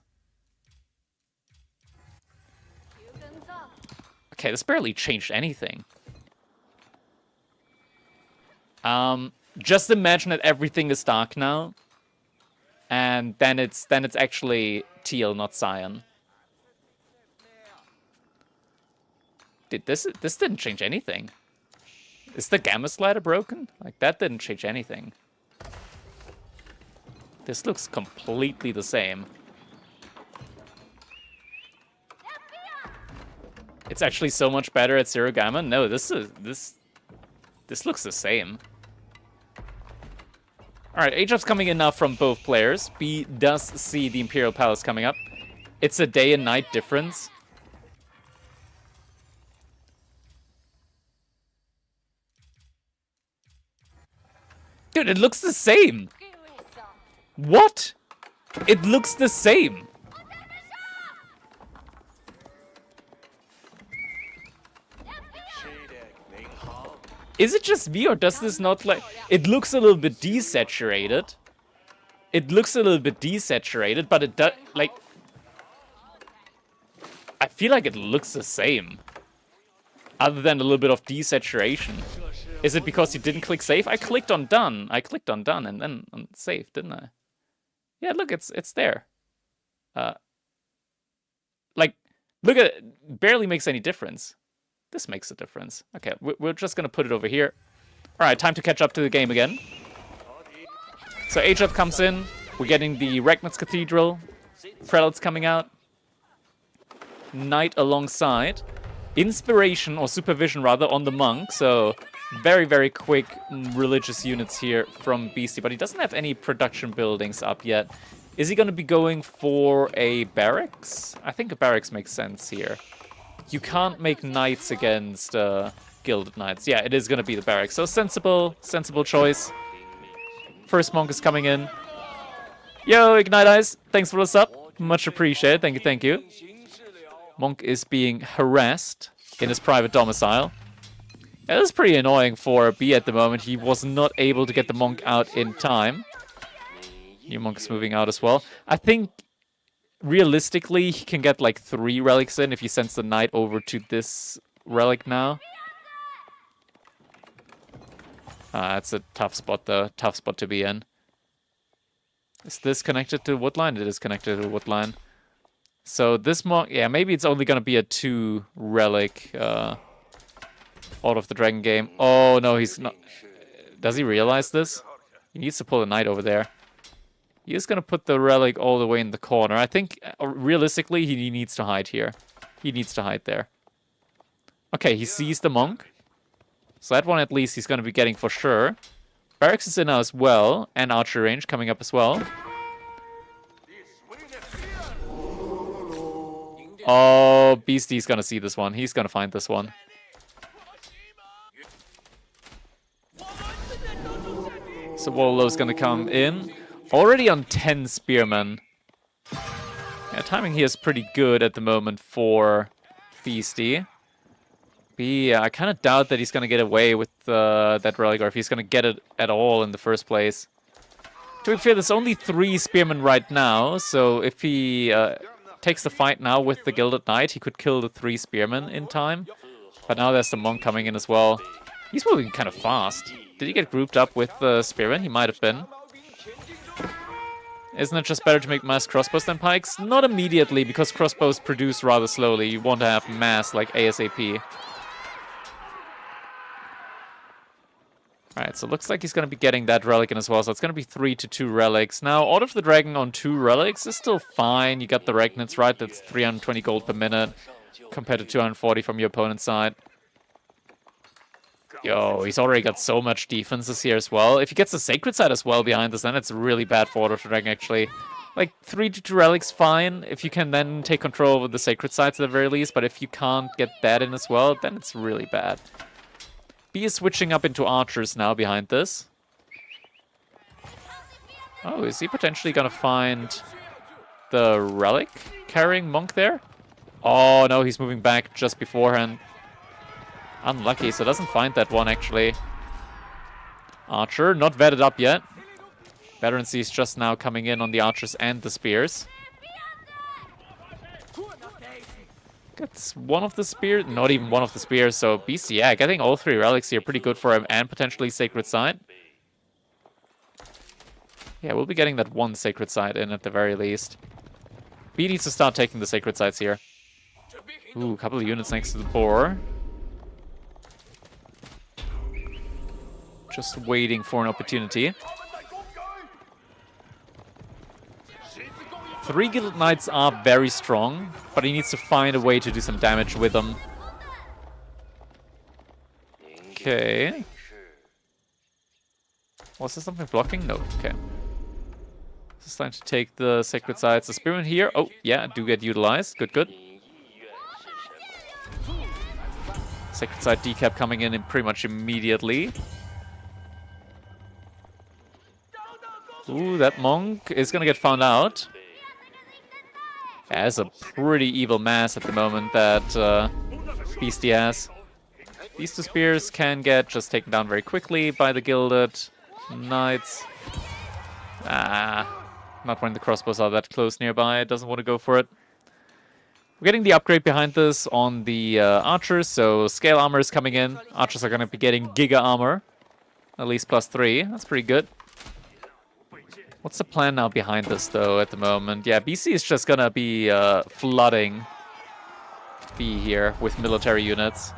Okay, this barely changed anything. Just imagine that everything is dark now, and then it's actually teal, not cyan. This didn't change anything. Is the gamma slider broken? Like, that didn't change anything. This looks completely the same. It's actually so much better at zero gamma. No, this looks the same. All right, H-up's coming in now from both players. B does see the Imperial Palace coming up. It's a day and night difference. Dude, it looks the same. What? It looks the same. Is it just me, or does this not like... It looks a little bit desaturated. It looks a little bit desaturated, but it does, like... I feel like it looks the same. Other than a little bit of desaturation. Is it because you didn't click save? I clicked on done. I clicked on done and then on save, didn't I? Yeah, look, it's there. Like, look at it. Barely makes any difference. This makes a difference. Okay, we're just gonna put it over here. All right, time to catch up to the game again. So HF comes in. We're getting the Regnitz Cathedral. Prelates coming out. Knight alongside. Inspiration, or supervision rather, on the monk. So very, very quick religious units here from BC. But he doesn't have any production buildings up yet. Is he going to be going for a barracks? I think a barracks makes sense here. You can't make knights against gilded knights. Yeah, it is going to be the barracks. So sensible choice. First monk is coming in. Yo, Ignite Eyes. Thanks for the sub. Much appreciated. Thank you, thank you. Monk is being harassed in his private domicile. Yeah, this is pretty annoying for B at the moment. He was not able to get the monk out in time. New monk is moving out as well. I think, realistically, he can get like 3 relics in if he sends the knight over to this relic now. That's a tough spot, though. Tough spot to be in. Is this connected to Woodline? It is connected to Woodline. So this monk, yeah, maybe it's only gonna be a 2 relic out of the dragon game. Oh no, he's not. Does he realize this? He needs to pull a knight over there. He is gonna put the relic all the way in the corner. I think realistically he needs to hide here. He needs to hide there. Okay, he sees the monk. So that one at least he's gonna be getting for sure. Barracks is in now as well, and archer range coming up as well. Oh, Beastie's gonna see this one. He's gonna find this one. So Wallow's gonna come in. Already on 10 spearmen. Yeah, timing here is pretty good at the moment for Beastie. Yeah, I kind of doubt that he's gonna get away with that relic, or if he's gonna get it at all in the first place. To be fair, there's only 3 spearmen right now, so if he takes the fight now with the Gilded Knight, he could kill the 3 spearmen in time. But now there's the monk coming in as well. He's moving kind of fast. Did he get grouped up with the spearmen? He might have been. Isn't it just better to make mass crossbows than pikes? Not immediately, because crossbows produce rather slowly. You want to have mass like ASAP. Alright, so it looks like he's going to be getting that relic in as well. So it's going to be 3 to 2 relics. Now, Order of the Dragon on 2 relics is still fine. You got the Regnitz, right? That's 320 gold per minute compared to 240 from your opponent's side. Yo, he's already got so much defenses here as well. If he gets the Sacred Side as well behind us, then it's really bad for Order of the Dragon, actually. Like, 3 to 2 relics, fine. If you can then take control over the Sacred Sides at the very least. But if you can't get that in as well, then it's really bad. B is switching up into archers now behind this. Oh, is he potentially gonna find the relic carrying monk there? Oh no, he's moving back just beforehand. Unlucky, so doesn't find that one actually. Archer, not vetted up yet. Veterancy is just now coming in on the archers and the spears. Gets one of the spears, not even one of the spears, so BC, yeah, getting all 3 relics here, pretty good for him, and potentially Sacred Side. Yeah, we'll be getting that one sacred site in at the very least. B needs to start taking the sacred sites here. Ooh, a couple of units next to the boar. Just waiting for an opportunity. 3 Guild Knights are very strong, but he needs to find a way to do some damage with them. Okay. Was there something blocking? No. Okay. It's time to take the sacred sites. The spearmen here. Oh, yeah, do get utilized. Good, good. Sacred site decap coming in pretty much immediately. Ooh, that monk is gonna get found out. Yeah, it's a pretty evil mass at the moment that Beastie has. These 2 spears can get just taken down very quickly by the Gilded Knights. Not when the crossbows are that close nearby. It doesn't want to go for it. We're getting the upgrade behind this on the archers, so scale armor is coming in. Archers are going to be getting giga armor. At least +3. That's pretty good. What's the plan now behind this, though, at the moment? Yeah, BC is just going to be flooding B here with military units.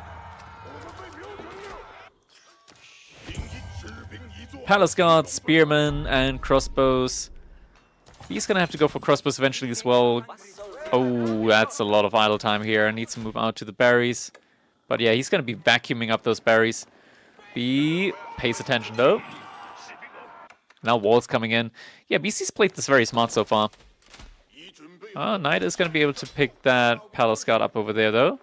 Palace Guards, Spearmen, and Crossbows. He's going to have to go for Crossbows eventually as well. Oh, that's a lot of idle time here. I need to move out to the berries. But yeah, he's going to be vacuuming up those berries. B pays attention, though. Now Wall's coming in. Yeah, BC's played this very smart so far. Knight is going to be able to pick that Palace Guard up over there, though.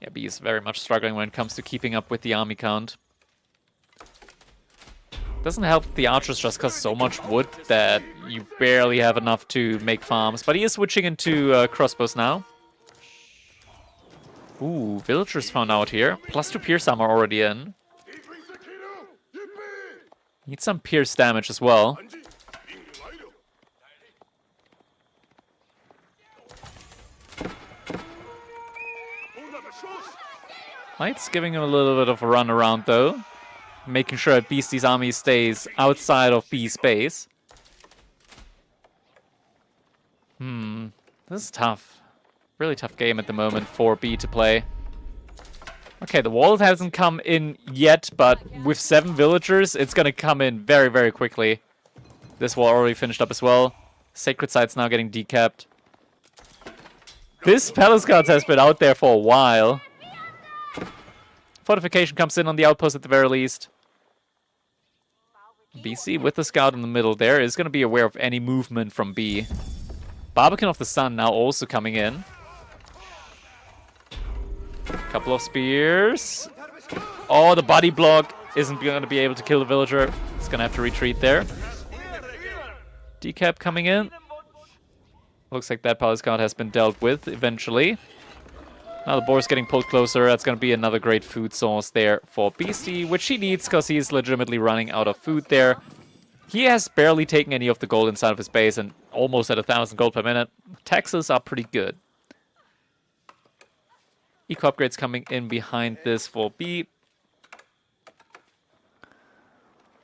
Yeah, B is very much struggling when it comes to keeping up with the army count. Doesn't help the archers just cost so much wood that you barely have enough to make farms. But he is switching into crossbows now. Ooh, villagers found out here. +2 pierce armor already in. Need some pierce damage as well. Knight's giving him a little bit of a run around though. Making sure that Beastie's army stays outside of B's base. This is tough. Really tough game at the moment for B to play. Okay, the wall hasn't come in yet, but with 7 villagers, it's gonna come in very, very quickly. This wall already finished up as well. Sacred Site's now getting decapped. This Palace Guards has been out there for a while. Fortification comes in on the outpost at the very least. BC with the scout in the middle there is going to be aware of any movement from B. Barbican of the Sun now also coming in. Couple of spears. Oh, the body block isn't going to be able to kill the villager. It's going to have to retreat there. Decap coming in. Looks like that Palace Guard has been dealt with eventually. Now the boar's getting pulled closer. That's going to be another great food source there for Beastie, which he needs because he's legitimately running out of food there. He has barely taken any of the gold inside of his base and almost at 1,000 gold per minute. Taxes are pretty good. Eco upgrades coming in behind this for B.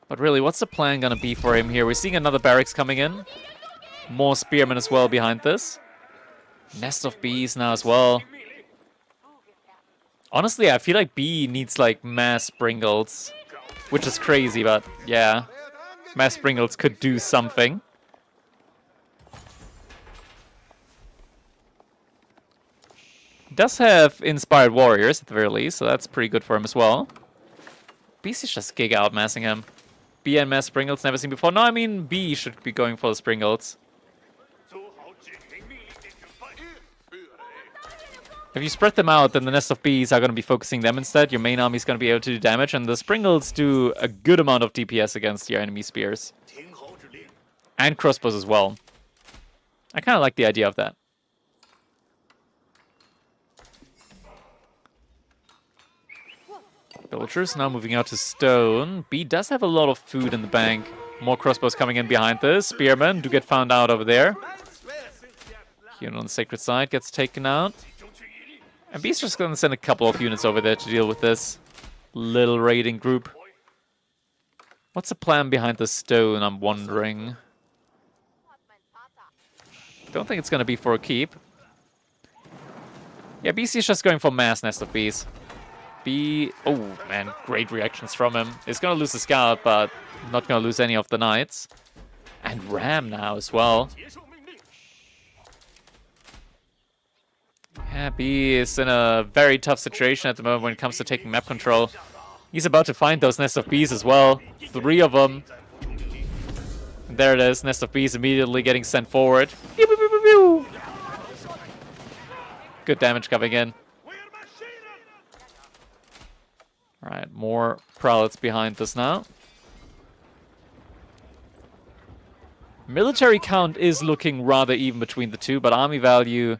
But really, what's the plan going to be for him here? We're seeing another barracks coming in. More spearmen as well behind this. Nest of bees now as well. Honestly, I feel like B needs, like, mass Springles. Which is crazy, but yeah. Mass Springles could do something. He does have Inspired Warriors, at the very least, so that's pretty good for him as well. B's just giga outmassing him. B and mass Springles, never seen before. No, I mean, B should be going for the Springles. If you spread them out, then the Nest of Bees are going to be focusing them instead. Your main army is going to be able to do damage, and the Springles do a good amount of DPS against your enemy spears. And crossbows as well. I kind of like the idea of that. Villagers now moving out to stone. B does have a lot of food in the bank. More crossbows coming in behind this. Spearmen do get found out over there. Unit on the sacred side gets taken out. And B's just going to send a couple of units over there to deal with this little raiding group. What's the plan behind the stone, I'm wondering. Don't think it's gonna be for a keep. Yeah, BC is just going for mass Nest of Bees. B... Oh, man, great reactions from him. He's gonna lose the scout, but not gonna lose any of the knights. And Ram now as well. Yeah, B is in a very tough situation at the moment when it comes to taking map control. He's about to find those Nest of Bees as well. 3 of them. And there it is, Nest of Bees immediately getting sent forward. Pew, pew, pew, pew, pew. Good damage coming in. Alright, more prelates behind us now. Military count is looking rather even between the two, but army value...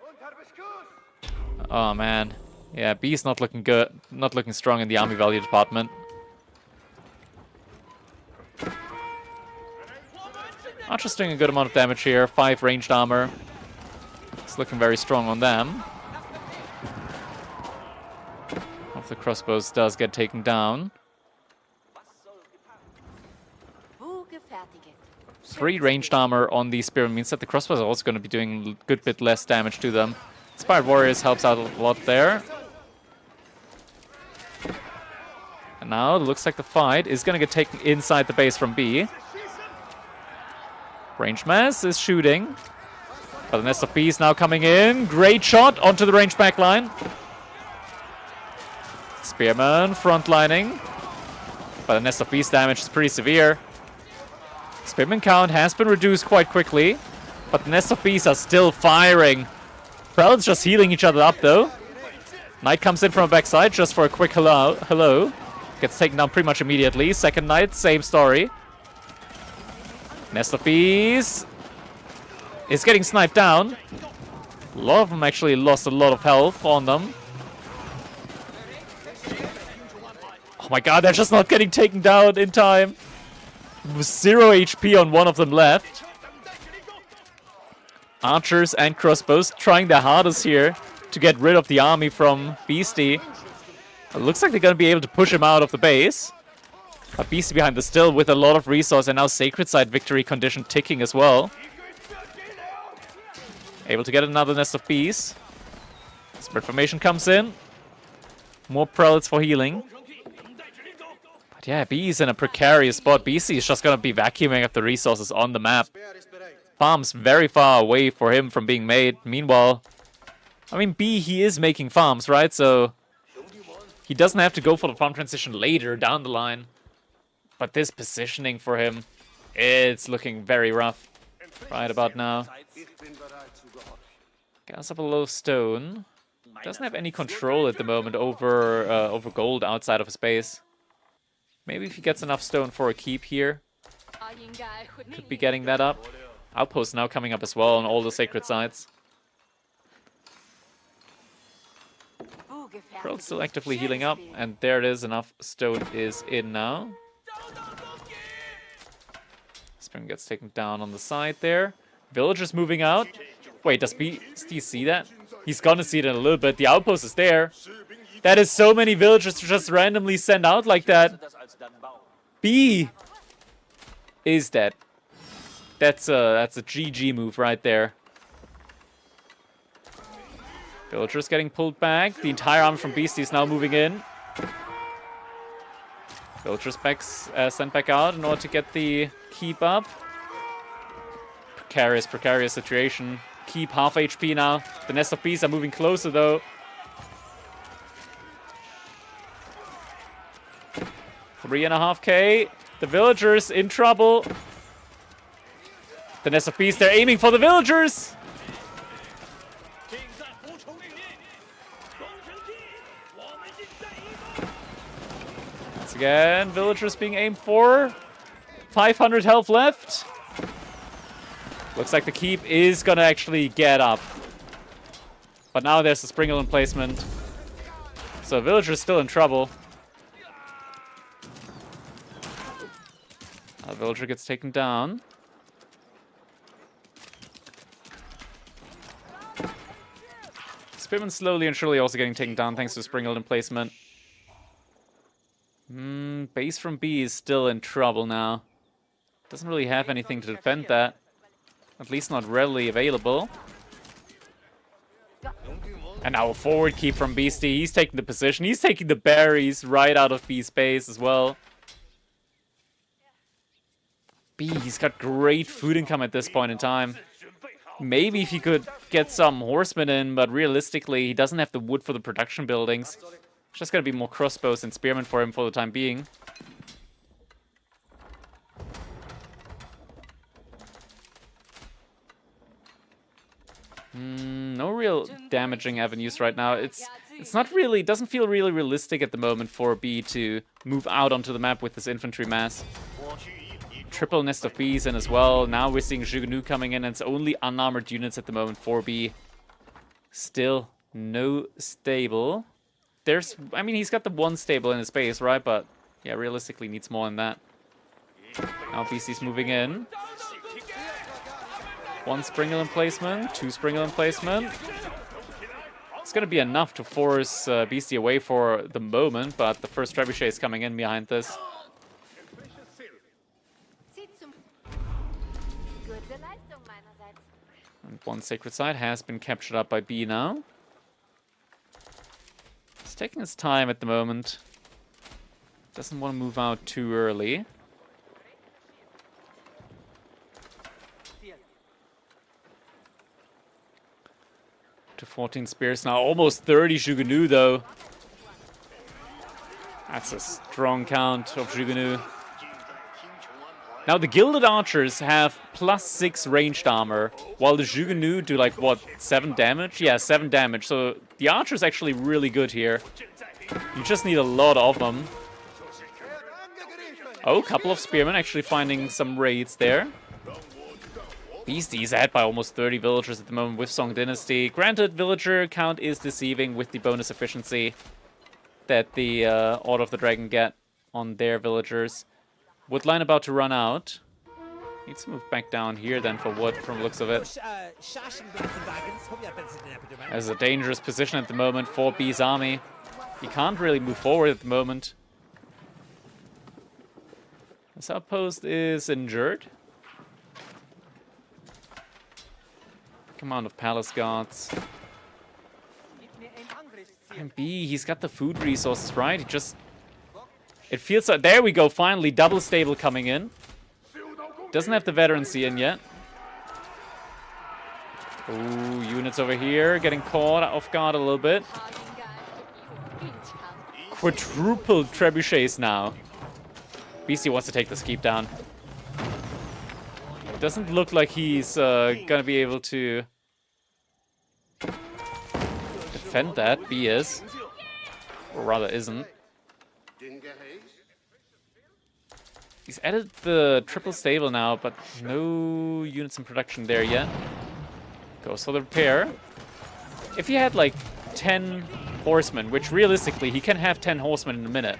Oh, man. Yeah, B's not looking good. Not looking strong in the army value department. Archer's doing a good amount of damage here. 5 ranged armor. It's looking very strong on them. One of the crossbows does get taken down. 3 ranged armor on the spear means that the crossbows are also going to be doing a good bit less damage to them. Inspired Warriors helps out a lot there. And now it looks like the fight is going to get taken inside the base from B. Ranged Mass is shooting. But the Nest of Bees now coming in. Great shot onto the ranged backline. Spearman frontlining. But the Nest of Bees damage is pretty severe. Spearman count has been reduced quite quickly. But the Nest of Bees are still firing. Prelate's just healing each other up though. Knight comes in from a backside just for a quick hello. Gets taken down pretty much immediately. Second Knight, same story. Nest of Bees is getting sniped down. A lot of them actually lost a lot of health on them. Oh my god, they're just not getting taken down in time. 0 HP on one of them left. Archers and crossbows trying their hardest here to get rid of the army from Beastie. It looks like they're going to be able to push him out of the base. But Beastie behind the still with a lot of resource and now Sacred Side victory condition ticking as well. Able to get another Nest of Bees. Spirit formation comes in. More prelates for healing. But yeah, B is in a precarious spot. BC is just going to be vacuuming up the resources on the map. Farms very far away for him from being made. Meanwhile, I mean, B, he is making farms, right? So he doesn't have to go for the farm transition later down the line. But this positioning for him, it's looking very rough right about now. Gas up a low stone. Doesn't have any control at the moment over gold outside of his base. Maybe if he gets enough stone for a keep here, could be getting that up. Outpost now coming up as well on all the sacred sites. Pearl's still actively healing up, and there it is, enough stone is in now. Spring gets taken down on the side there. Villagers moving out. Wait, does B see that? He's gonna see it in a little bit. The outpost is there. That is so many villagers to just randomly send out like that. B is dead. That's a GG move right there. Villagers getting pulled back. The entire army from Beastie is now moving in. Villagers sent back out in order to get the keep up. Precarious situation. Keep half HP now. The Nest of Bees are moving closer though. $3.5K. The villagers in trouble. The Nest of Bees, they're aiming for the villagers. Once again, villagers being aimed for. 500 health left. Looks like the keep is gonna actually get up. But now there's the sprinkle emplacement. So villagers still in trouble. A villager gets taken down. Spearman slowly and surely also getting taken down thanks to Springled emplacement. base from B is still in trouble now. Doesn't really have anything to defend that. At least not readily available. And now a forward keep from Beastie. He's taking the position. He's taking the berries right out of B's base as well. B, he's got great food income at this point in time. Maybe if he could get some horsemen in, but realistically, he doesn't have the wood for the production buildings. It's just gonna be more crossbows and spearmen for him for the time being. No real damaging avenues right now. It's not really, it doesn't feel really realistic at the moment for B to move out onto the map with this infantry mass. Triple nest of Bs in as well. Now we're seeing Jugunu coming in, and it's only unarmored units at the moment for B. Still no stable. I mean, he's got the one stable in his base, right? But yeah, realistically needs more than that. Now BC's moving in. One Springle emplacement, two Springle emplacement. It's going to be enough to force Beastie away for the moment, but the first Trebuchet is coming in behind this. And one Sacred Site has been captured up by B now. He's taking his time at the moment. Doesn't want to move out too early. To 14 spears now, almost 30 Jugunu though. That's a strong count of Jugunu. Now the Gilded Archers have +6 ranged armor, while the Jugunu do like, what, 7 damage? Yeah, 7 damage, so the Archer's actually really good here. You just need a lot of them. Oh, couple of Spearmen actually finding some raids there. Beastie's ahead by almost 30 villagers at the moment with Song Dynasty. Granted, villager count is deceiving with the bonus efficiency that the Order of the Dragon get on their villagers. Woodline about to run out. Needs to move back down here then for wood from the looks of it. As a dangerous position at the moment for B's army. He can't really move forward at the moment. This outpost is injured. Command of Palace Guards. And B, he's got the food resources, right? He just... It feels like... There we go, finally. Double stable coming in. Doesn't have the veterancy in yet. Ooh, units over here getting caught off guard a little bit. Quadruple trebuchets now. BC wants to take this keep down. Doesn't look like he's gonna be able to defend that. B is. Or rather isn't. He's added the triple stable now, but no units in production there yet. Goes for the repair. If he had like 10 horsemen, which realistically he can have 10 horsemen in a minute,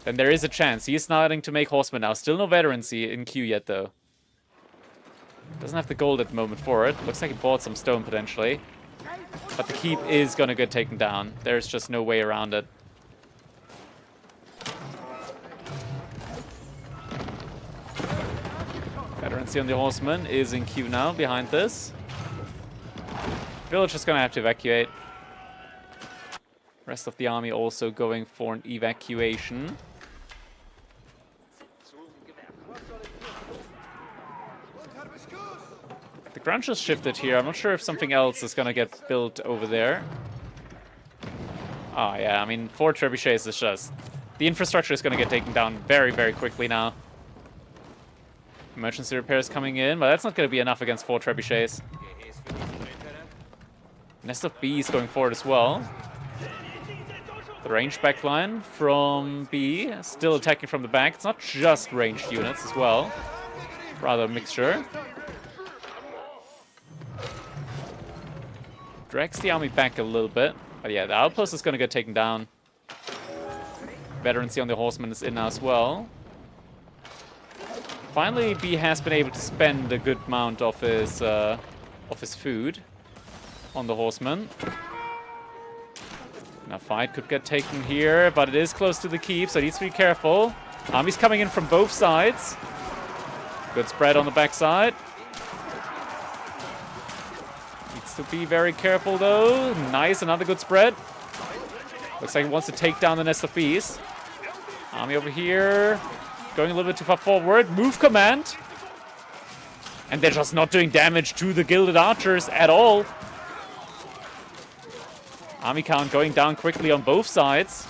then there is a chance. He is starting to make horsemen now. Still no veterancy in queue yet, though. Doesn't have the gold at the moment for it. Looks like he bought some stone, potentially. But the keep is going to get taken down. There's just no way around it. Veterancy on the horseman is in queue now, behind this. Village is going to have to evacuate. Rest of the army also going for an evacuation. The grunge has shifted here. I'm not sure if something else is going to get built over there. Oh, yeah. I mean, 4 trebuchets is just... The infrastructure is going to get taken down very, very quickly now. Emergency repairs coming in, but that's not going to be enough against 4 trebuchets. Nest of B is going forward as well. The ranged backline from B, still attacking from the back. It's not just ranged units as well. Rather a mixture. Drags the army back a little bit. But yeah, the outpost is going to get taken down. Veterancy on the horseman is in now as well. Finally, B has been able to spend a good amount of his food on the horseman. Now fight could get taken here, but it is close to the keep, so it needs to be careful. Army's coming in from both sides. Good spread on the backside. Needs to be very careful though. Nice, another good spread. Looks like he wants to take down the nest of bees. Army over here. Going a little bit too far forward. Move command. And they're just not doing damage to the Gilded Archers at all. Army count going down quickly on both sides.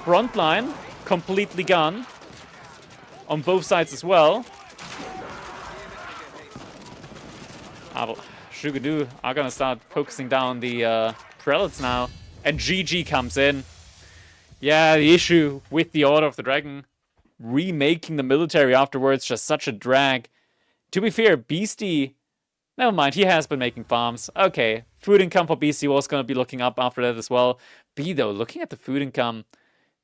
Front line completely gone. On both sides as well. Shugadu are gonna start focusing down the prelates now. And GG comes in. Yeah, the issue with the Order of the Dragon, remaking the military afterwards, just such a drag. To be fair, Beastie, never mind, he has been making farms. Okay, food income for Beastie was going to be looking up after that as well. B, though, looking at the food income,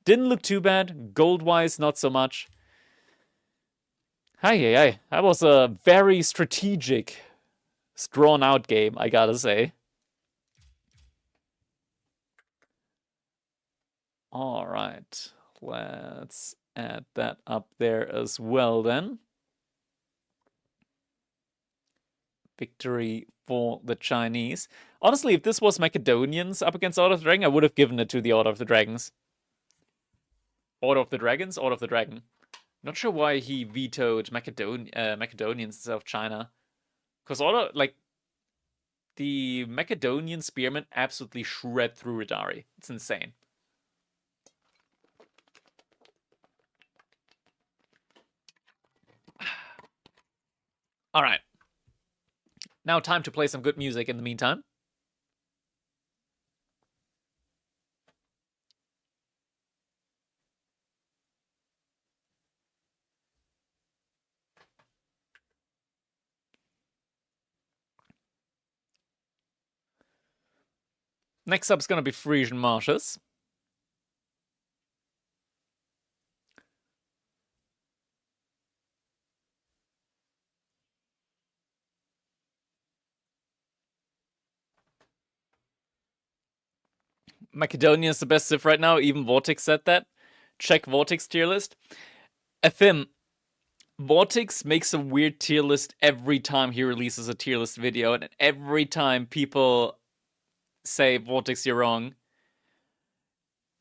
didn't look too bad. Gold-wise, not so much. That was a very strategic, drawn-out game, I gotta say. All right, let's add that up there as well then. Victory for the Chinese. Honestly, if this was Macedonians up against Order of the Dragon, I would have given it to the Order of the Dragons. Order of the Dragons? Order of the Dragon. Not sure why he vetoed Macedonians instead of China. Because the Macedonian spearmen absolutely shred through Radari. It's insane. Alright. Now time to play some good music in the meantime. Next up is going to be Frisian Marshes. Macedonia is the best Civ right now. Even Vortex said that. Check Vortex tier list. Athim, Vortex makes a weird tier list every time he releases a tier list video, and every time people say, Vortex, you're wrong,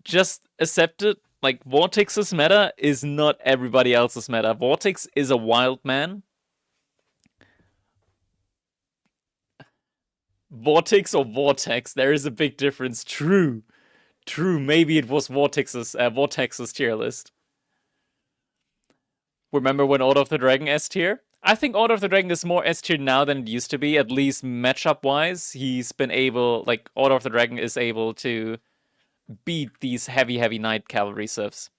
just accept it. Like, Vortex's meta is not everybody else's meta. Vortex is a wild man. Vortex or Vortex, there is a big difference. True. Maybe it was Vortex's tier list. Remember when Order of the Dragon S tier? I think Order of the Dragon is more S tier now than it used to be, at least matchup-wise. He's been able, Order of the Dragon is able to beat these heavy Knight Cavalry civs.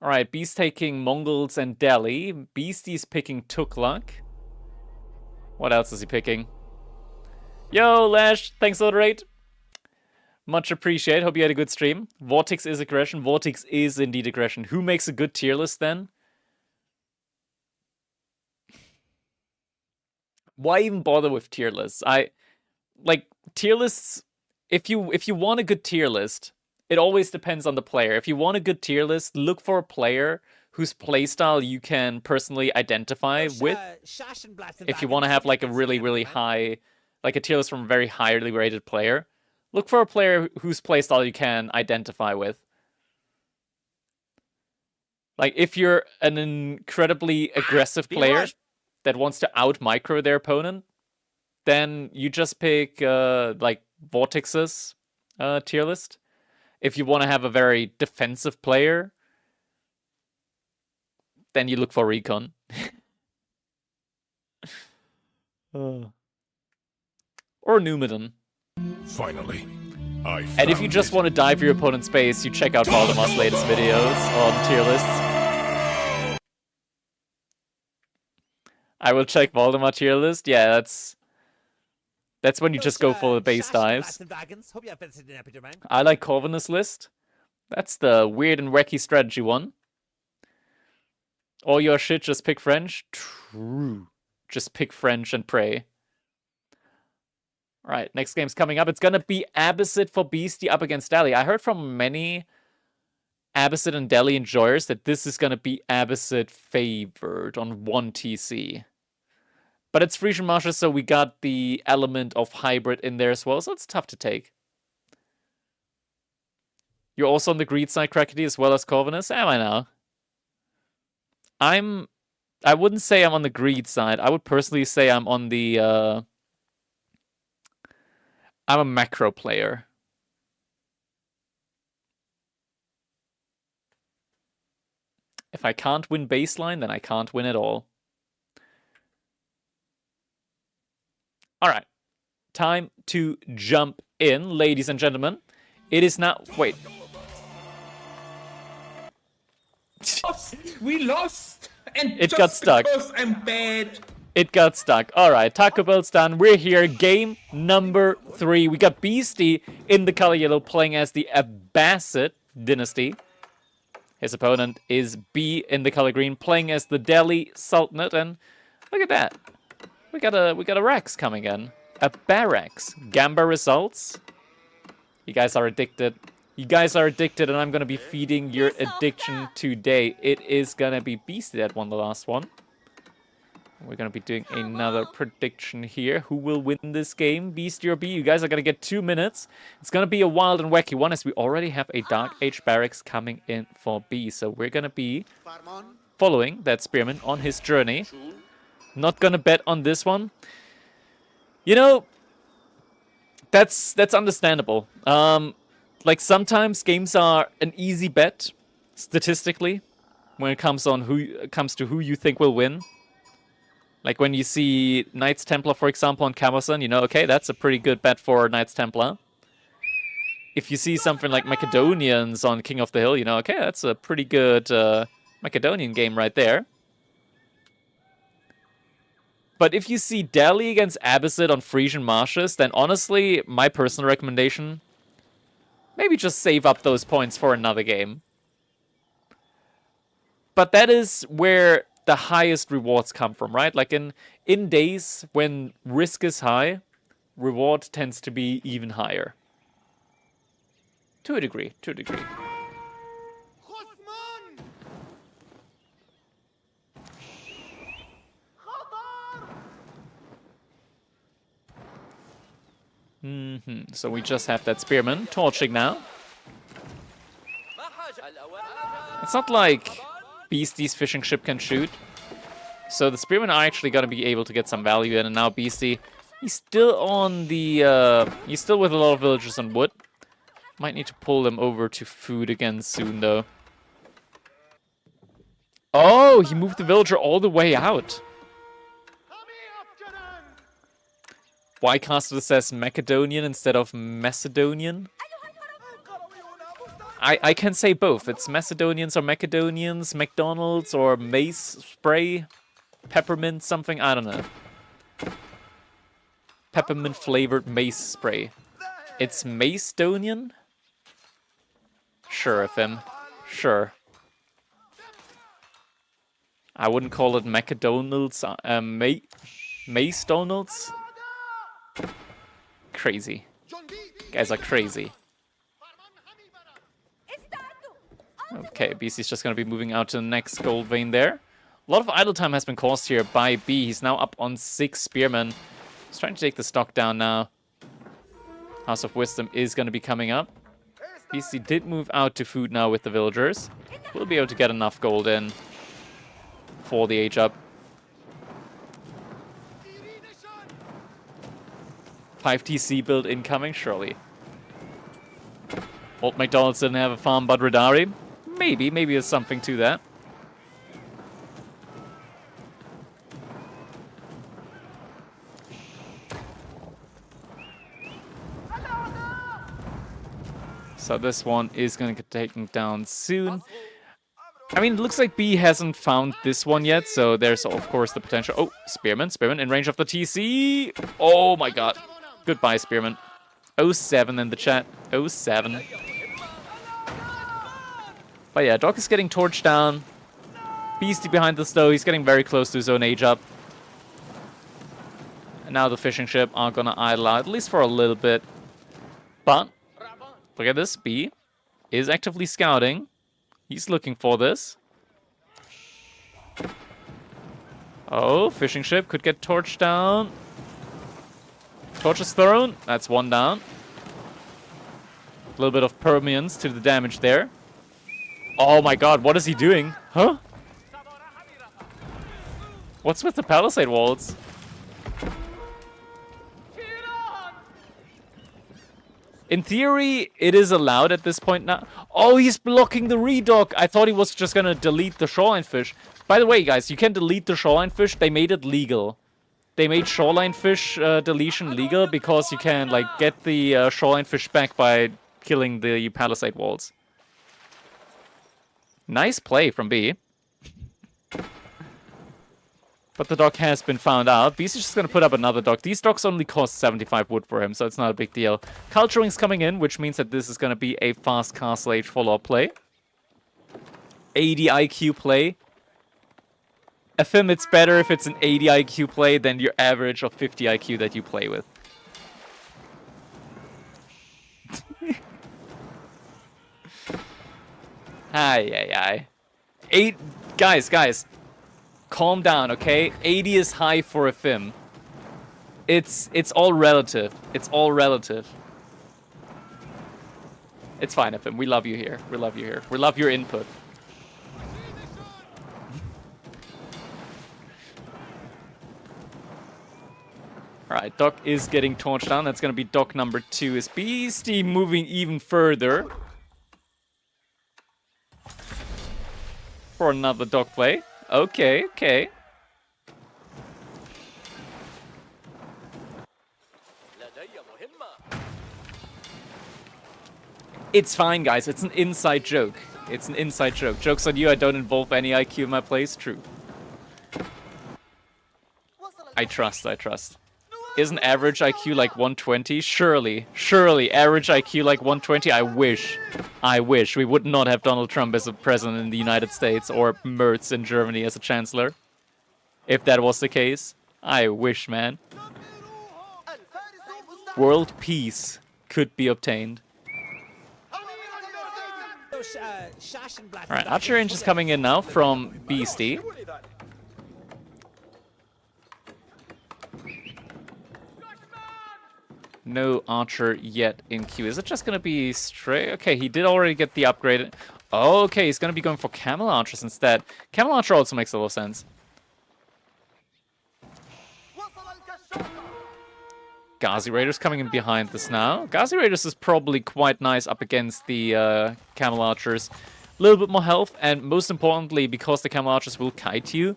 Alright, Beast taking Mongols and Delhi. Beastie's picking Tuklak. What else is he picking? Yo, Lash, thanks for the raid. Much appreciated. Hope you had a good stream. Vortex is aggression. Vortex is indeed aggression. Who makes a good tier list then? Why even bother with tier lists? Tier lists, if you want a good tier list, it always depends on the player. If you want a good tier list, look for a player whose playstyle you can personally identify with. If you want to have a really high, a tier list from a very highly rated player, look for a player whose playstyle you can identify with. If you're an incredibly aggressive player that wants to out-micro their opponent, then you just pick, Vortex's tier list. If you want to have a very defensive player, then you look for Recon. Or Numidan. Finally, And if you just want to dive your opponent's base, you check out Valdemar's latest videos on tier lists. I will check Valdemar tier list. Yeah, that's when you just go for the base dives. I like Corvinus list. That's the weird and wacky strategy one. All your shit, just pick French. True. Just pick French and pray. All right, next game's coming up. It's going to be Abbasid for Beastie up against Delhi. I heard from many Abbasid and Delhi enjoyers that this is going to be Abbasid favored on 1 TC. But it's Frisian Marshes, so we got the element of hybrid in there as well, so it's tough to take. You're also on the greed side, Krakity, as well as Corvinus? Am I now? I wouldn't say I'm on the greed side. I would personally say I'm on the I'm a macro player. If I can't win baseline, then I can't win at all. Alright. Time to jump in, ladies and gentlemen. It is now... Wait. We lost! And It got stuck. Because I'm bad. It got stuck. Alright, Taco Bell's done. We're here. Game number 3. We got Beastie in the color yellow playing as the Abbasid dynasty. His opponent is B in the color green playing as the Delhi Sultanate. And look at that. We got a Rex coming in. A Barracks. Gamba results. You guys are addicted. You guys are addicted, and I'm gonna be feeding your addiction today. It is gonna be Beastie that won the last one. We're gonna be doing another prediction here. Who will win this game? Beastie or B? You guys are gonna get 2 minutes. It's gonna be a wild and wacky one, as we already have a Dark Age Barracks coming in for B. So we're gonna be following that Spearman on his journey. Not gonna bet on this one. You know, that's understandable. Like, sometimes games are an easy bet, statistically, when it comes to who you think will win. Like, when you see Knights Templar, for example, on Camerson, you know, okay, that's a pretty good bet for Knights Templar. If you see something like Macedonians on King of the Hill, you know, okay, that's a pretty good Macedonian game right there. But if you see Delhi against Abbasid on Frisian Marshes, then honestly, my personal recommendation, maybe just save up those points for another game. But that is where the highest rewards come from, right? Like in days when risk is high, reward tends to be even higher. To a degree, to a degree. So we just have that Spearman torching now. It's not like Beastie's fishing ship can shoot. So the Spearmen are actually going to be able to get some value in. And now Beastie, he's still on the... he's still with a lot of villagers on wood. Might need to pull them over to food again soon, though. Oh, he moved the villager all the way out. Ycaster says Macedonian instead of Macedonian. I can say both. It's Macedonians or Macedonians, McDonald's or mace spray, peppermint something, I don't know. Peppermint flavored mace spray. It's Macedonian? Sure, FM. Sure. I wouldn't call it McDonald's, Mace Donald's? Crazy. Guys are crazy. Okay, BC's just going to be moving out to the next gold vein there. A lot of idle time has been caused here by B. He's now up on 6 spearmen. He's trying to take the stock down now. House of Wisdom is going to be coming up. BC did move out to food now with the villagers. We'll be able to get enough gold in for the age up. 5 TC build incoming, surely. Old McDonald's didn't have a farm, but Radari. Maybe there's something to that. So this one is going to get taken down soon. I mean, it looks like B hasn't found this one yet, so there's of course the potential. Oh, Spearman in range of the TC. Oh my god. Goodbye, Spearman. 07 in the chat. 07. But yeah, Doc is getting torched down. Beastie behind the stove. He's getting very close to zone age up. And now the fishing ship are gonna idle out, at least for a little bit. But, look at this. B is actively scouting. He's looking for this. Oh, fishing ship could get torched down. Torch is thrown. That's one down. A little bit of permeance to the damage there. Oh my god, what is he doing? Huh? What's with the palisade walls? In theory, it is allowed at this point now. Oh, he's blocking the redock. I thought he was just gonna delete the shoreline fish. By the way, guys, you can delete the shoreline fish. They made it legal. They made shoreline fish deletion legal because you can, like, get the shoreline fish back by killing the palisade walls. Nice play from B. But the dock has been found out. B's is just going to put up another dock. These docks only cost 75 wood for him, so it's not a big deal. Culturing's coming in, which means that this is going to be a fast Castle Age follow-up play. 80 IQ play. FM, it's better if it's an 80 IQ play than your average of 50 IQ that you play with. Ay. Guys. Calm down, okay? 80 is high for a FIM. It's all relative. It's all relative. It's fine, FM. We love you here. We love you here. We love your input. Alright, dock is getting torched down. That's gonna be dock number 2. Is Beastie moving even further for another dock play? Okay. It's fine, guys. It's an inside joke. It's an inside joke. Joke's on you. I don't involve any IQ in my plays. True. I trust. Isn't average IQ like 120? Surely. Average IQ like 120? I wish. We would not have Donald Trump as a president in the United States or Merz in Germany as a chancellor. If that was the case. I wish, man. World peace could be obtained. Alright, Archer range is coming in now from Beastie. No Archer yet in queue. Is it just going to be straight? Okay, he did already get the upgrade. Oh, okay, he's going to be going for Camel Archers instead. Camel Archer also makes a lot of sense. Ghazi Raiders coming in behind this now. Ghazi Raiders is probably quite nice up against the Camel Archers. A little bit more health, and most importantly, because the Camel Archers will kite you,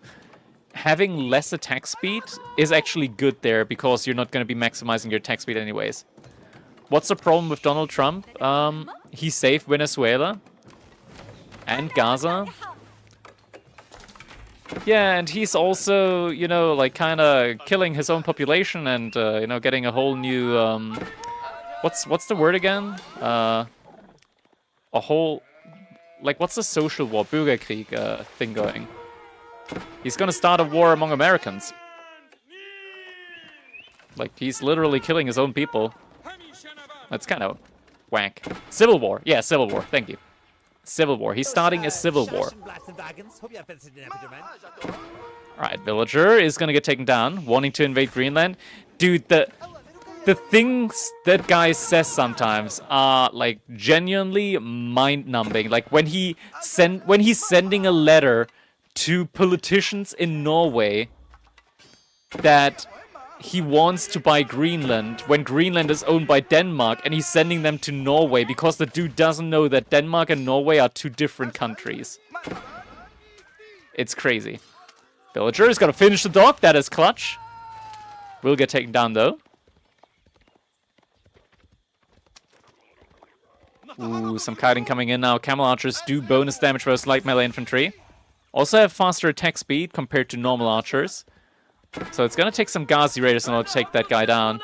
having less attack speed is actually good there, because you're not going to be maximizing your attack speed anyways. What's the problem with Donald Trump? He saved Venezuela and Gaza. Yeah, and he's also, you know, like, kind of killing his own population and, you know, getting a whole new, what's the word again? A whole, like, what's the social war, Bürgerkrieg, thing going? He's gonna start a war among Americans. Like, he's literally killing his own people. That's kind of whack. Civil war. Yeah, civil war. Thank you. Civil war. He's starting a civil war. Alright, villager is gonna get taken down, wanting to invade Greenland. Dude, the things that guy says sometimes are, like, genuinely mind-numbing. Like, when he's sending a letter to politicians in Norway that he wants to buy Greenland when Greenland is owned by Denmark, and he's sending them to Norway because the dude doesn't know that Denmark and Norway are two different countries. It's crazy. Villager is gonna finish the dock. That is clutch. Will get taken down though. Ooh, some kiting coming in now. Camel Archers do bonus damage versus light melee infantry. Also have faster attack speed compared to normal archers. So it's gonna take some Ghazi Raiders in order to take that guy down.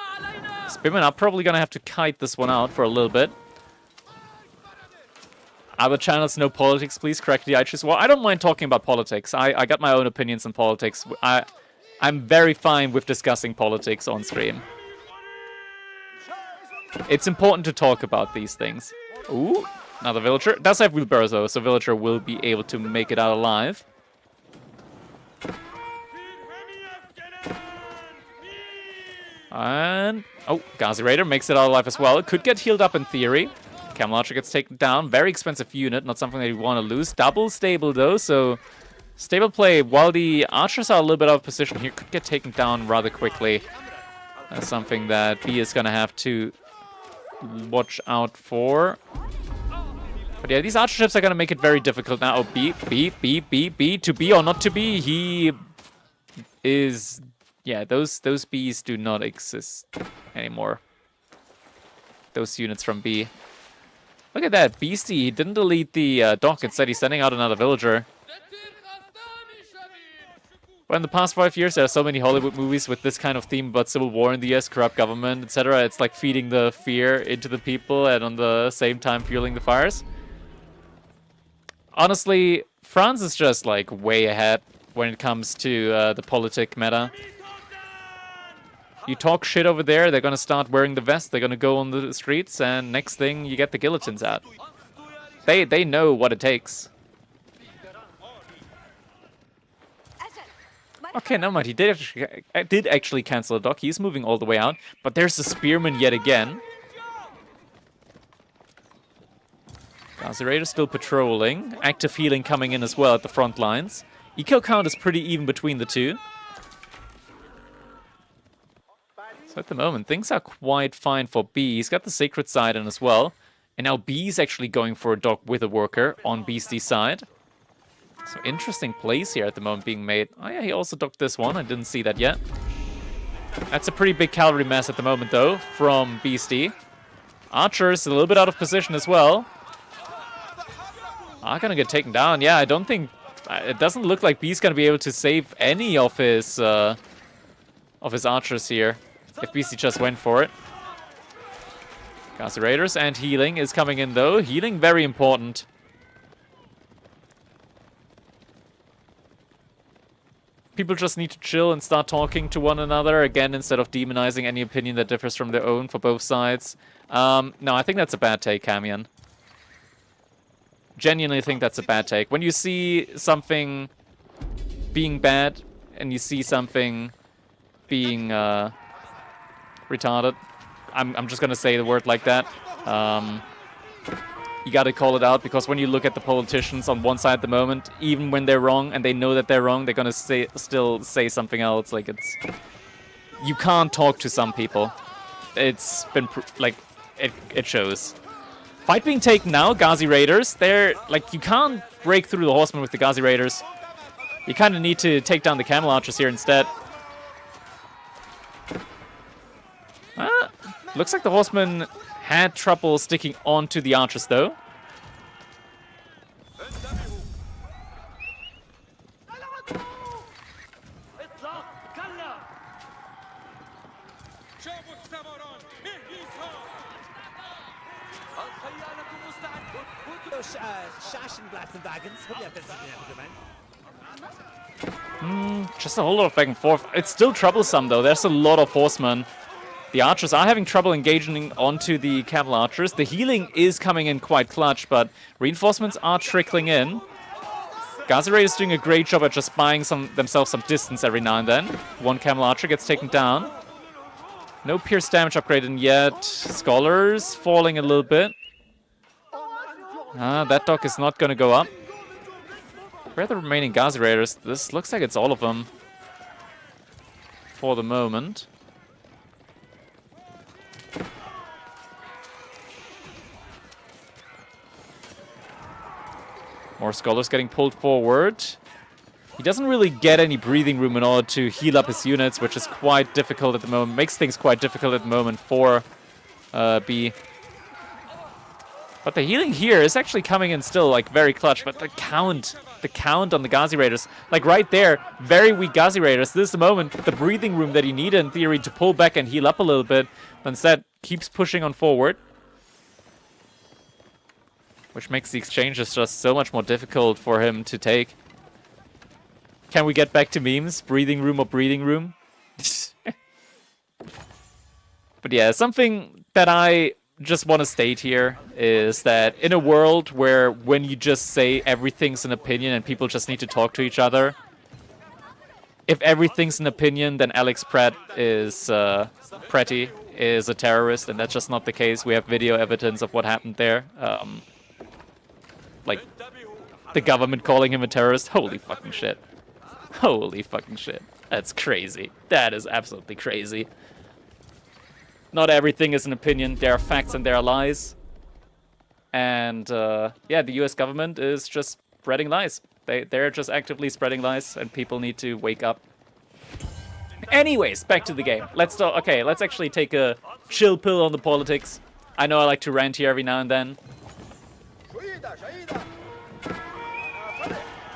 Spearmen are probably gonna have to kite this one out for a little bit. Other channels, no politics, please. Correct the IHS. Well, I don't mind talking about politics. I got my own opinions on politics. I'm very fine with discussing politics on stream. It's important to talk about these things. Ooh, another villager. Does have wheelbarrows though, so villager will be able to make it out alive. And oh, Ghazi Raider makes it out alive as well. Could get healed up in theory. Camel Archer gets taken down. Very expensive unit, not something that you want to lose. Double stable though, so stable play. While the archers are a little bit out of position here, could get taken down rather quickly. That's something that B is gonna have to watch out for. But yeah, these archer ships are gonna make it very difficult now. Oh, B, to be or not to be. He is. Yeah, those Bs do not exist anymore. Those units from B. Look at that, Beastie. He didn't delete the dock. Instead, he's sending out another villager. Well, in the past 5 years, there are so many Hollywood movies with this kind of theme about civil war in the US, corrupt government, etc. It's like feeding the fear into the people and on the same time fueling the fires. Honestly, France is just like way ahead when it comes to the politic meta. You talk shit over there, they're gonna start wearing the vest, they're gonna go on the streets, and next thing, you get the guillotines out. They know what it takes. Okay, never mind, he did actually cancel a dock, he's moving all the way out, but there's the Spearman yet again. Ghazi Raider still patrolling, active healing coming in as well at the front lines. Eco count is pretty even between the two. So at the moment, things are quite fine for B. He's got the Sacred Side in as well. And now B's actually going for a dock with a worker on Beastie's side. So interesting plays here at the moment being made. Oh yeah, he also docked this one. I didn't see that yet. That's a pretty big cavalry mass at the moment, though, from Beastie. Archer's a little bit out of position as well. Are gonna get taken down. Yeah, I don't think... It doesn't look like B's gonna be able to save any of his archers here. If BC just went for it. Ghazi Raiders and healing is coming in though. Healing very important. People just need to chill and start talking to one another again instead of demonizing any opinion that differs from their own for both sides. No, I think that's a bad take, Camion. Genuinely think that's a bad take. When you see something being bad and you see something being retarded. I'm just gonna say the word like that. You gotta call it out, because when you look at the politicians on one side at the moment, even when they're wrong and they know that they're wrong, they're gonna still say something else. Like, it's... You can't talk to some people. It's been... It shows. Fight being taken now, Ghazi Raiders. They're... Like, you can't break through the horsemen with the Ghazi Raiders. You kinda need to take down the Camel Archers here instead. Looks like the horsemen had trouble sticking onto the archers, though. Just a whole lot of back and forth. It's still troublesome, though. There's a lot of horsemen. The archers are having trouble engaging onto the camel archers. The healing is coming in quite clutch, but reinforcements are trickling in. Ghazi Raid is doing a great job at just buying themselves some distance every now and then. One camel archer gets taken down. No pierce damage upgrade in yet. Scholars falling a little bit. That dock is not going to go up. Where are the remaining Ghazi Raiders? This looks like it's all of them for the moment. More Scholars getting pulled forward. He doesn't really get any breathing room in order to heal up his units, which is quite difficult at the moment. Makes things quite difficult at the moment for B. But the healing here is actually coming in still, like, very clutch. But the count on the Ghazi Raiders, like right there, very weak Ghazi Raiders. This is the moment, the breathing room that he needed in theory to pull back and heal up a little bit. But instead, keeps pushing on forward. Which makes the exchanges just so much more difficult for him to take. Can we get back to memes? Breathing room or breathing room? But yeah, something that I just want to state here is that in a world where when you just say everything's an opinion and people just need to talk to each other, if everything's an opinion, then Alex Pretty is a terrorist, and that's just not the case. We have video evidence of what happened there. Like, the government calling him a terrorist. Holy fucking shit. Holy fucking shit. That's crazy. That is absolutely crazy. Not everything is an opinion. There are facts and there are lies. And, yeah, the US government is just spreading lies. They're just actively spreading lies, and people need to wake up. Anyways, back to the game. Let's actually take a chill pill on the politics. I know I like to rant here every now and then.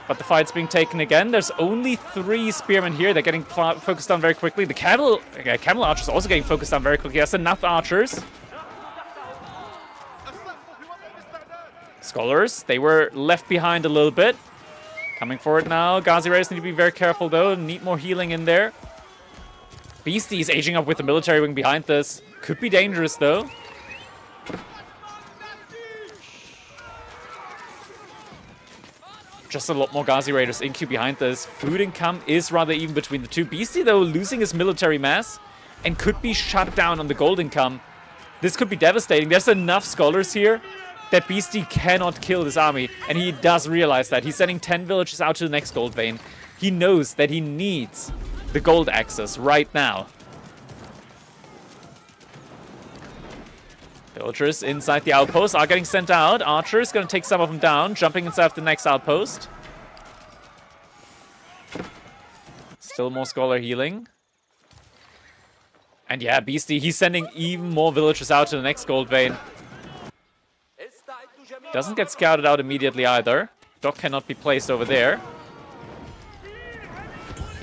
But the fight's being taken again. There's only 3 spearmen here. They're getting focused on very quickly. The camel archers also getting focused on very quickly. That's enough archers. Scholars, they were left behind a little bit. Coming forward now. Ghazi Raiders need to be very careful, though. Need more healing in there. Beastie is aging up with the military wing behind this. Could be dangerous, though. Just a lot more Ghazi Raiders in queue behind this. Food income is rather even between the two. Beastie, though, losing his military mass and could be shut down on the gold income. This could be devastating. There's enough scholars here that Beastie cannot kill this army, and he does realize that. He's sending 10 villages out to the next gold vein. He knows that he needs the gold access right now. Villagers inside the outpost are getting sent out. Archers going to take some of them down, jumping inside the next outpost. Still more scholar healing. And yeah, Beastie, he's sending even more villagers out to the next gold vein. Doesn't get scouted out immediately either. Dock cannot be placed over there.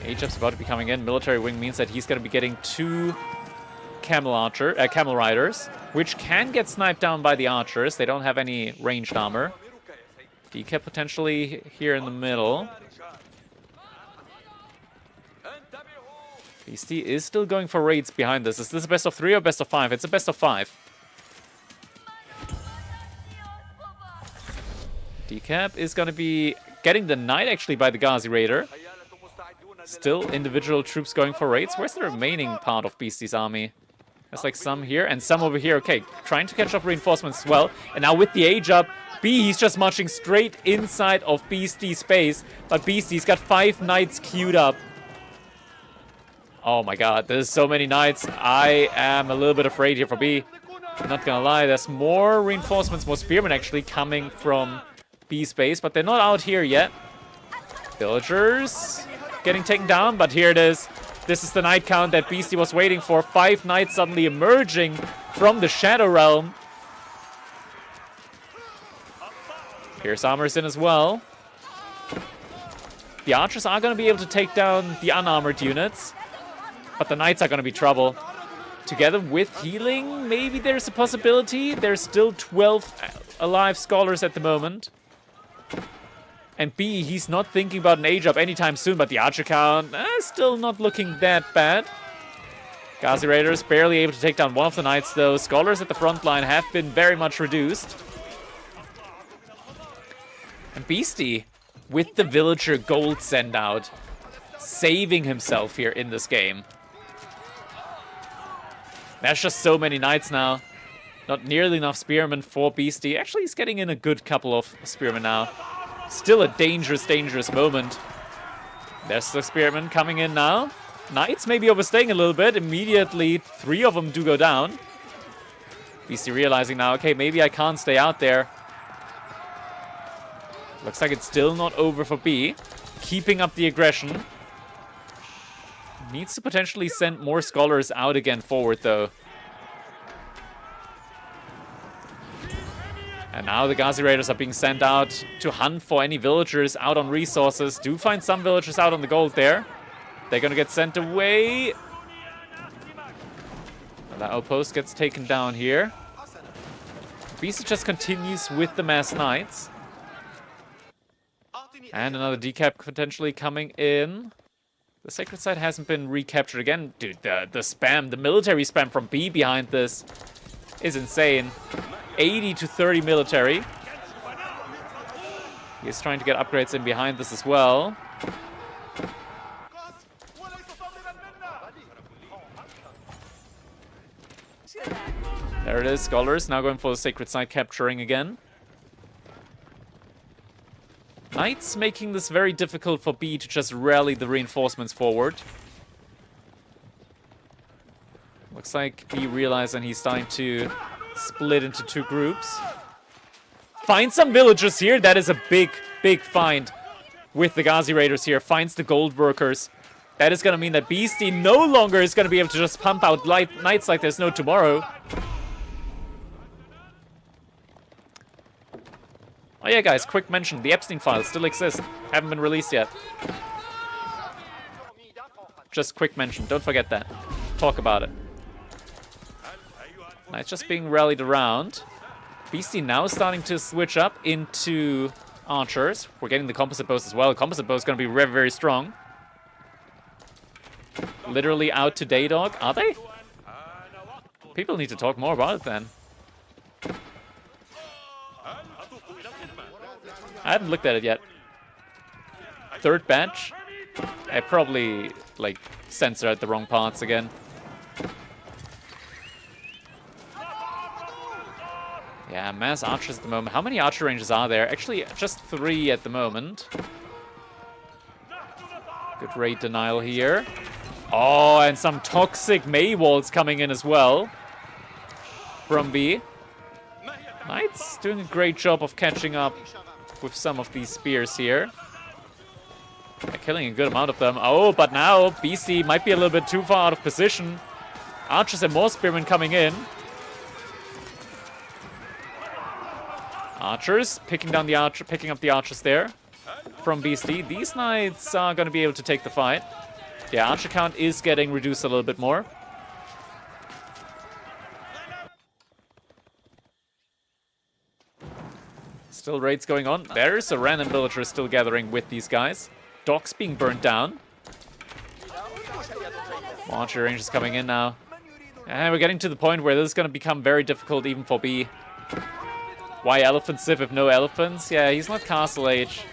H-Up's about to be coming in. Military wing means that he's going to be getting 2 camel riders, which can get sniped down by the archers. They don't have any ranged armor. DK potentially here in the middle. Beastie is still going for raids behind this. Is this a best of 3 or best of 5? It's a best of 5. Decap is going to be getting the knight actually by the Ghazi Raider. Still individual troops going for raids. Where's the remaining part of Beastie's army? There's like some here and some over here. Okay, trying to catch up reinforcements as well. And now with the age up, B, he's just marching straight inside of Beastie's base. But Beastie's got 5 knights queued up. Oh my god, there's so many knights. I am a little bit afraid here for B. I'm not gonna lie, there's more reinforcements, more spearmen actually coming from B's base, but they're not out here yet. Villagers getting taken down, but here it is. This is the knight count that Beastie was waiting for. 5 knights suddenly emerging from the Shadow Realm. Here's armor's in as well. The archers are going to be able to take down the unarmored units, but the knights are going to be trouble. Together with healing, maybe there's a possibility. There's still 12 alive scholars at the moment. And B, he's not thinking about an age up anytime soon, but the archer count still not looking that bad. Ghazi Raiders barely able to take down one of the knights, though. Scholars at the front line have been very much reduced. And Beastie, with the villager gold send out, saving himself here in this game. There's just so many knights now. Not nearly enough spearmen for Beastie. Actually, he's getting in a good couple of spearmen now. Still a dangerous, dangerous moment. There's the spearmen coming in now. Knights maybe overstaying a little bit. Immediately, 3 of them do go down. Beastie realizing now, okay, maybe I can't stay out there. Looks like it's still not over for B. Keeping up the aggression. Needs to potentially send more scholars out again forward, though. And now the Ghazi Raiders are being sent out to hunt for any villagers out on resources. Do find some villagers out on the gold there. They're going to get sent away. And that outpost gets taken down here. Beast just continues with the mass knights. And another decap potentially coming in. The sacred site hasn't been recaptured again. Dude, the spam, the military spam from B behind this is insane. 80 to 30 military. He's trying to get upgrades in behind this as well. There it is, Scholars now going for the sacred site capturing again. Knights making this very difficult for B to just rally the reinforcements forward. Looks like B realized and he's starting to split into two groups. Find some villagers here. That is a big, big find with the Ghazi Raiders here. Finds the gold workers. That is going to mean that Beastie no longer is going to be able to just pump out knights like there's no tomorrow. Oh yeah, guys, quick mention. The Epstein files still exist. Haven't been released yet. Just quick mention. Don't forget that. Talk about it. Knights just being rallied around. Beastie now starting to switch up into archers. We're getting the composite bows as well. The composite bow is going to be very, very strong. Literally out to Daydog. Are they? People need to talk more about it then. I haven't looked at it yet. Third batch. I probably, like, censored the wrong parts again. Yeah, mass archers at the moment. How many archer ranges are there? Actually, just 3 at the moment. Good raid denial here. Oh, and some toxic May walls coming in as well. From B. Knights doing a great job of catching up with some of these spears here. They're killing a good amount of them. Oh, but now Beastie might be a little bit too far out of position. Archers and more spearmen coming in. Archers picking up the archers there from Beastie. These knights are going to be able to take the fight. Yeah, archer count is getting reduced a little bit more. Still raids going on. There's a random villager still gathering with these guys. Docks being burnt down. Archer range is coming in now. And we're getting to the point where this is going to become very difficult even for B. Why Elephant Civ if no elephants? Yeah, he's not Castle Age.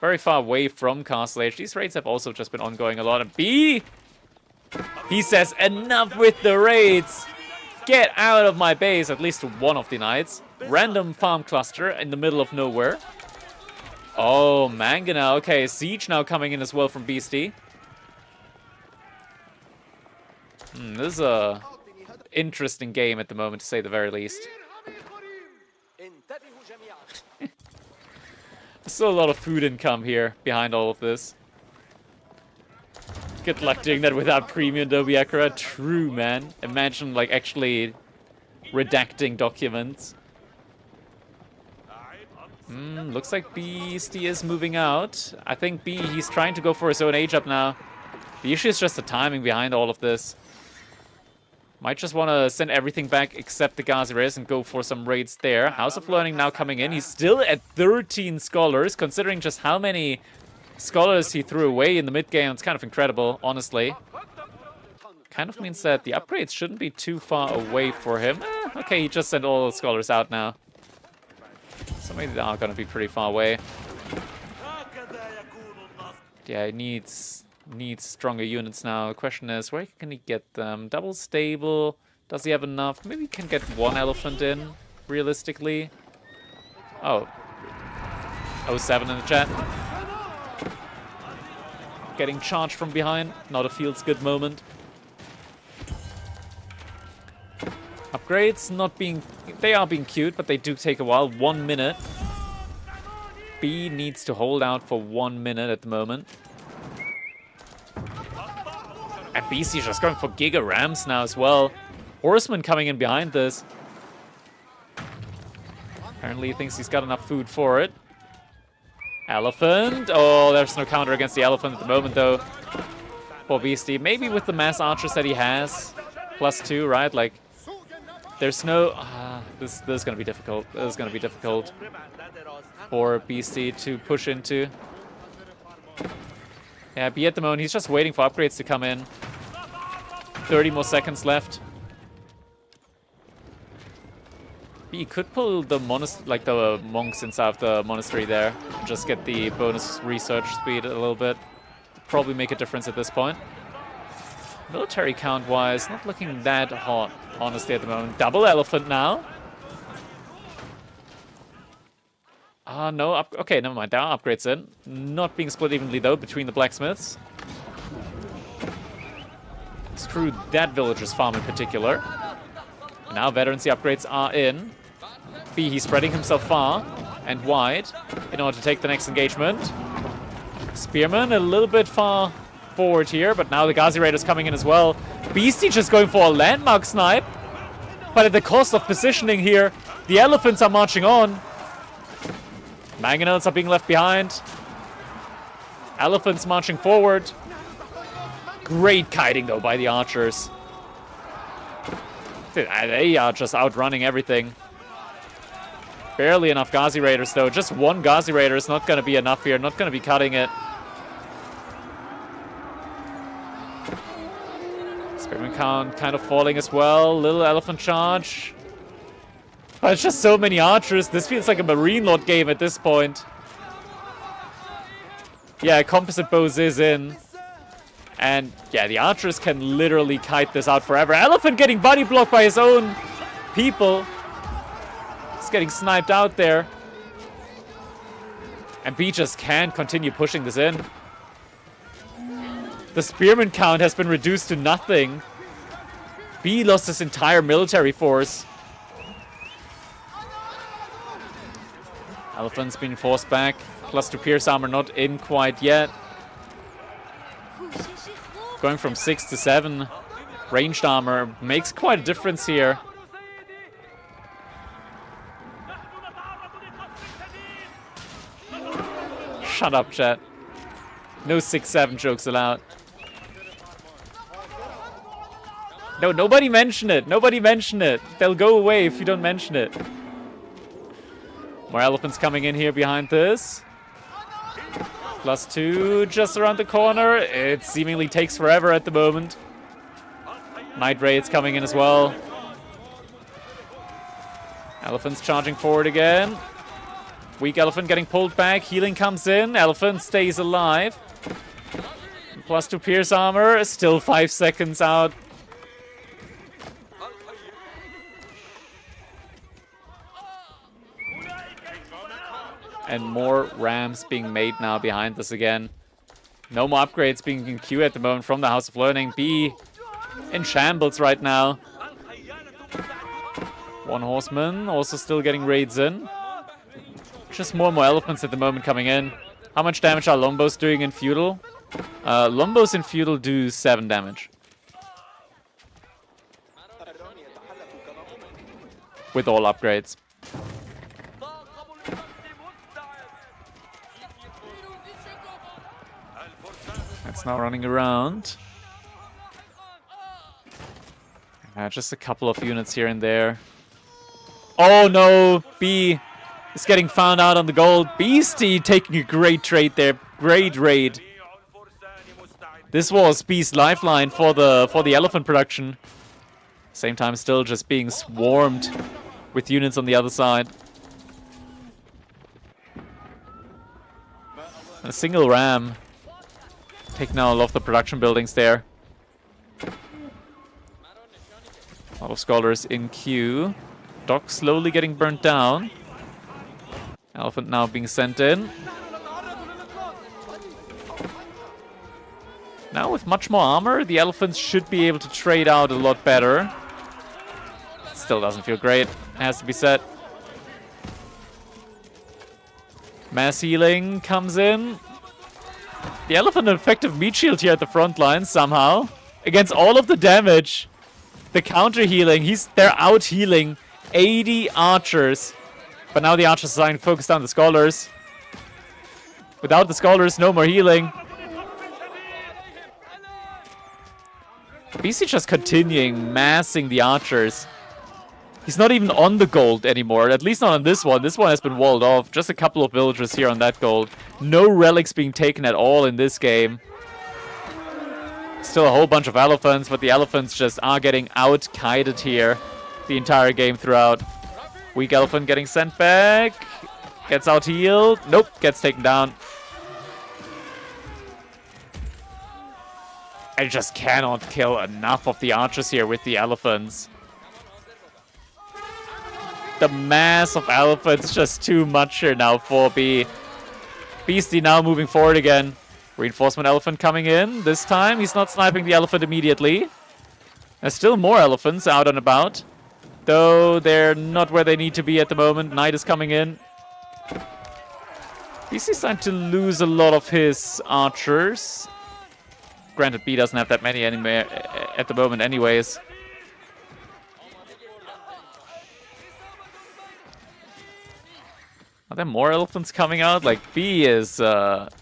Very far away from Castle Age. These raids have also just been ongoing a lot. And B! He says, enough with the raids! Get out of my base, at least one of the knights. Random farm cluster in the middle of nowhere. Oh, Mangana. Okay, Siege now coming in as well from Beastie. This is a interesting game at the moment, to say the very least. Still a lot of food income here behind all of this. Good luck doing that without premium, Dobby Akira. True, man. Imagine, like, actually redacting documents. Looks like Beastie is moving out. I think B, he's trying to go for his own age up now. The issue is just the timing behind all of this. Might just want to send everything back except the Ghazi Raiders and go for some raids there. House of Learning now coming in. He's still at 13 scholars, considering just how many scholars he threw away in the mid-game. It's kind of incredible, honestly. Kind of means that the upgrades shouldn't be too far away for him. Okay, he just sent all the scholars out now. So maybe they are going to be pretty far away. Yeah, he needs stronger units now. The question is, where can he get them? Double stable. Does he have enough? Maybe he can get one elephant in, realistically. Oh. 07 in the chat. Getting charged from behind. Not a feels good moment. Upgrades not being... They are being cute, but they do take a while. 1 minute. B needs to hold out for 1 minute at the moment. And BC just going for Giga Rams now as well. Horseman coming in behind this. Apparently he thinks he's got enough food for it. Elephant. Oh, there's no counter against the elephant at the moment, though. For Beastie. Maybe with the mass archers that he has. +2, right? Like, there's no... this is going to be difficult. This is going to be difficult for Beastie to push into. Yeah, B at the moment, he's just waiting for upgrades to come in. 30 more seconds left. B could pull the the monks inside of the monastery there. And just get the bonus research speed a little bit. Probably make a difference at this point. Military count-wise, not looking that hot, honestly, at the moment. Double elephant now. No. Okay, never mind. There are upgrades in. Not being split evenly, though, between the blacksmiths. Screw that villager's farm in particular. Now veterancy upgrades are in. B, he's spreading himself far and wide in order to take the next engagement. Spearman a little bit far forward here, but now the Ghazi Raiders coming in as well. Beastie just going for a landmark snipe, but at the cost of positioning here. The elephants are marching on. Mangonels are being left behind. Elephants marching forward. Great kiting, though, by the archers. They are just outrunning everything. Barely enough Ghazi Raiders, though. Just one Ghazi Raider is not going to be enough here. Not going to be cutting it. Spearman count kind of falling as well. Little elephant charge. But it's just so many archers. This feels like a Marine Lord game at this point. Yeah, composite bows is in. And yeah, the archers can literally kite this out forever. Elephant getting body blocked by his own people. He's getting sniped out there. And B just can't continue pushing this in. The spearman count has been reduced to nothing. B lost his entire military force. Elephant's being forced back. +2 pierce armor not in quite yet. Going from 6 to 7 ranged armor makes quite a difference here. Shut up, chat. No 6-7 jokes allowed. No, nobody mention it. Nobody mention it. They'll go away if you don't mention it. More elephants coming in here behind this. +2 just around the corner. It seemingly takes forever at the moment. Night raids coming in as well. Elephants charging forward again. Weak elephant getting pulled back. Healing comes in. Elephant stays alive. +2 pierce armor. Still 5 seconds out. And more rams being made now behind this again. No more upgrades being in queue at the moment from the House of Learning. B in shambles right now. One horseman also still getting raids in. Just more and more elephants at the moment coming in. How much damage are Lombos doing in Feudal? Lombos in Feudal do 7 damage. With all upgrades. That's now running around. Just a couple of units here and there. Oh no! B is getting found out on the gold. Beastie taking a great trade there. Great raid. This was B's lifeline for the elephant production. Same time still just being swarmed with units on the other side. And a single ram taking out a lot of the production buildings there. A lot of scholars in queue. Dock slowly getting burnt down. Elephant now being sent in. Now with much more armor, the elephants should be able to trade out a lot better. Still doesn't feel great, has to be said. Mass healing comes in. The elephant an effective meat shield here at the front line somehow. Against all of the damage. The counter healing, they're out healing 80 archers. But now the archers are starting to focus down the scholars. Without the scholars, no more healing. BC just continuing massing the archers. He's not even on the gold anymore, at least not on this one. This one has been walled off. Just a couple of villagers here on that gold. No relics being taken at all in this game. Still a whole bunch of elephants, but the elephants just are getting out-kited here the entire game throughout. Weak elephant getting sent back. Gets out-healed. Nope, gets taken down. I just cannot kill enough of the archers here with the elephants. The mass of elephants is just too much here now for B. Beastie now moving forward again. Reinforcement elephant coming in. This time he's not sniping the elephant immediately. There's still more elephants out and about, though they're not where they need to be at the moment. Knight is coming in. Beastie's starting to lose a lot of his archers. Granted, B doesn't have that many anymore at the moment anyways. Are there more elephants coming out? Like, B is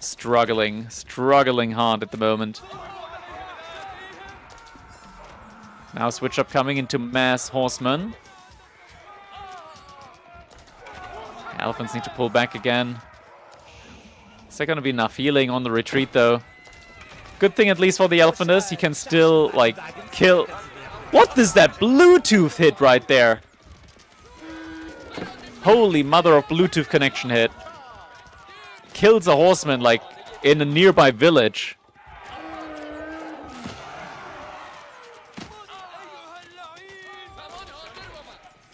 struggling hard at the moment. Now switch up coming into mass horsemen. Elephants need to pull back again. Is there going to be enough healing on the retreat, though? Good thing, at least for the elephant, is he can still, like, kill... What is that Bluetooth hit right there? Holy mother of Bluetooth connection hit. Kills a horseman, like, in a nearby village.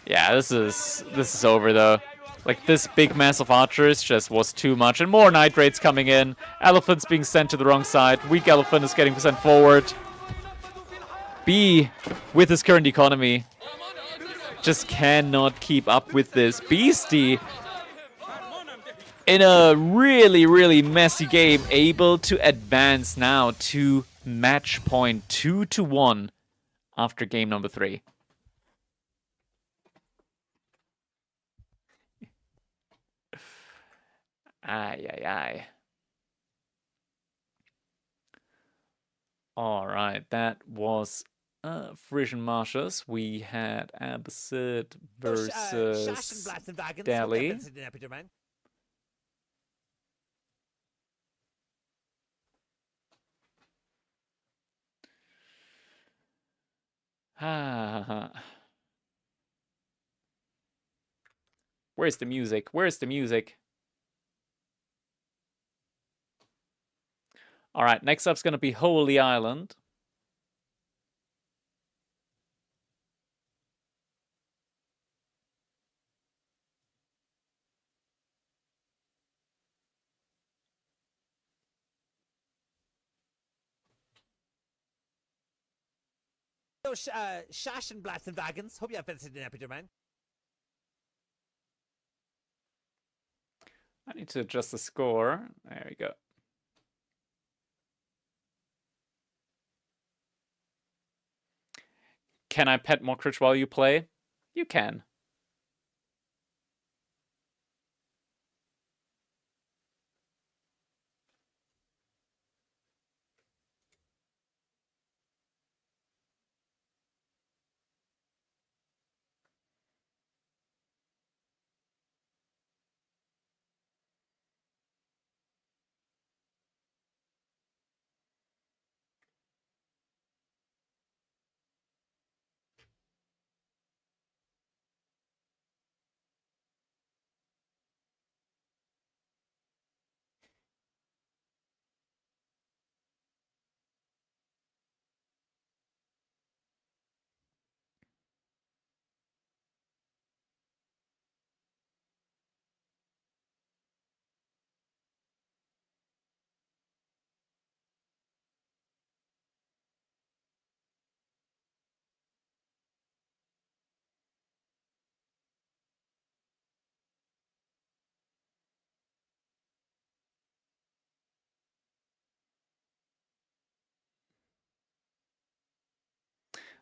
Yeah, this is over, though. Like, this big mass of archers just was too much. And more Knight Raids coming in. Elephants being sent to the wrong side. Weak elephant is getting sent forward. B, with his current economy, just cannot keep up with this. Beastie, in a really, really messy game, able to advance now to match point 2-1 after game number 3. Aye. Alright, that was Frisian Marshes. We had Abbasid versus Delhi. Where's the music? Where's the music? Alright, next up's gonna be Holy Island. Sassenblatt and wagons. Hope you have visited in Epidurman. I need to adjust the score. There we go. Can I pet Mockridge while you play? You can.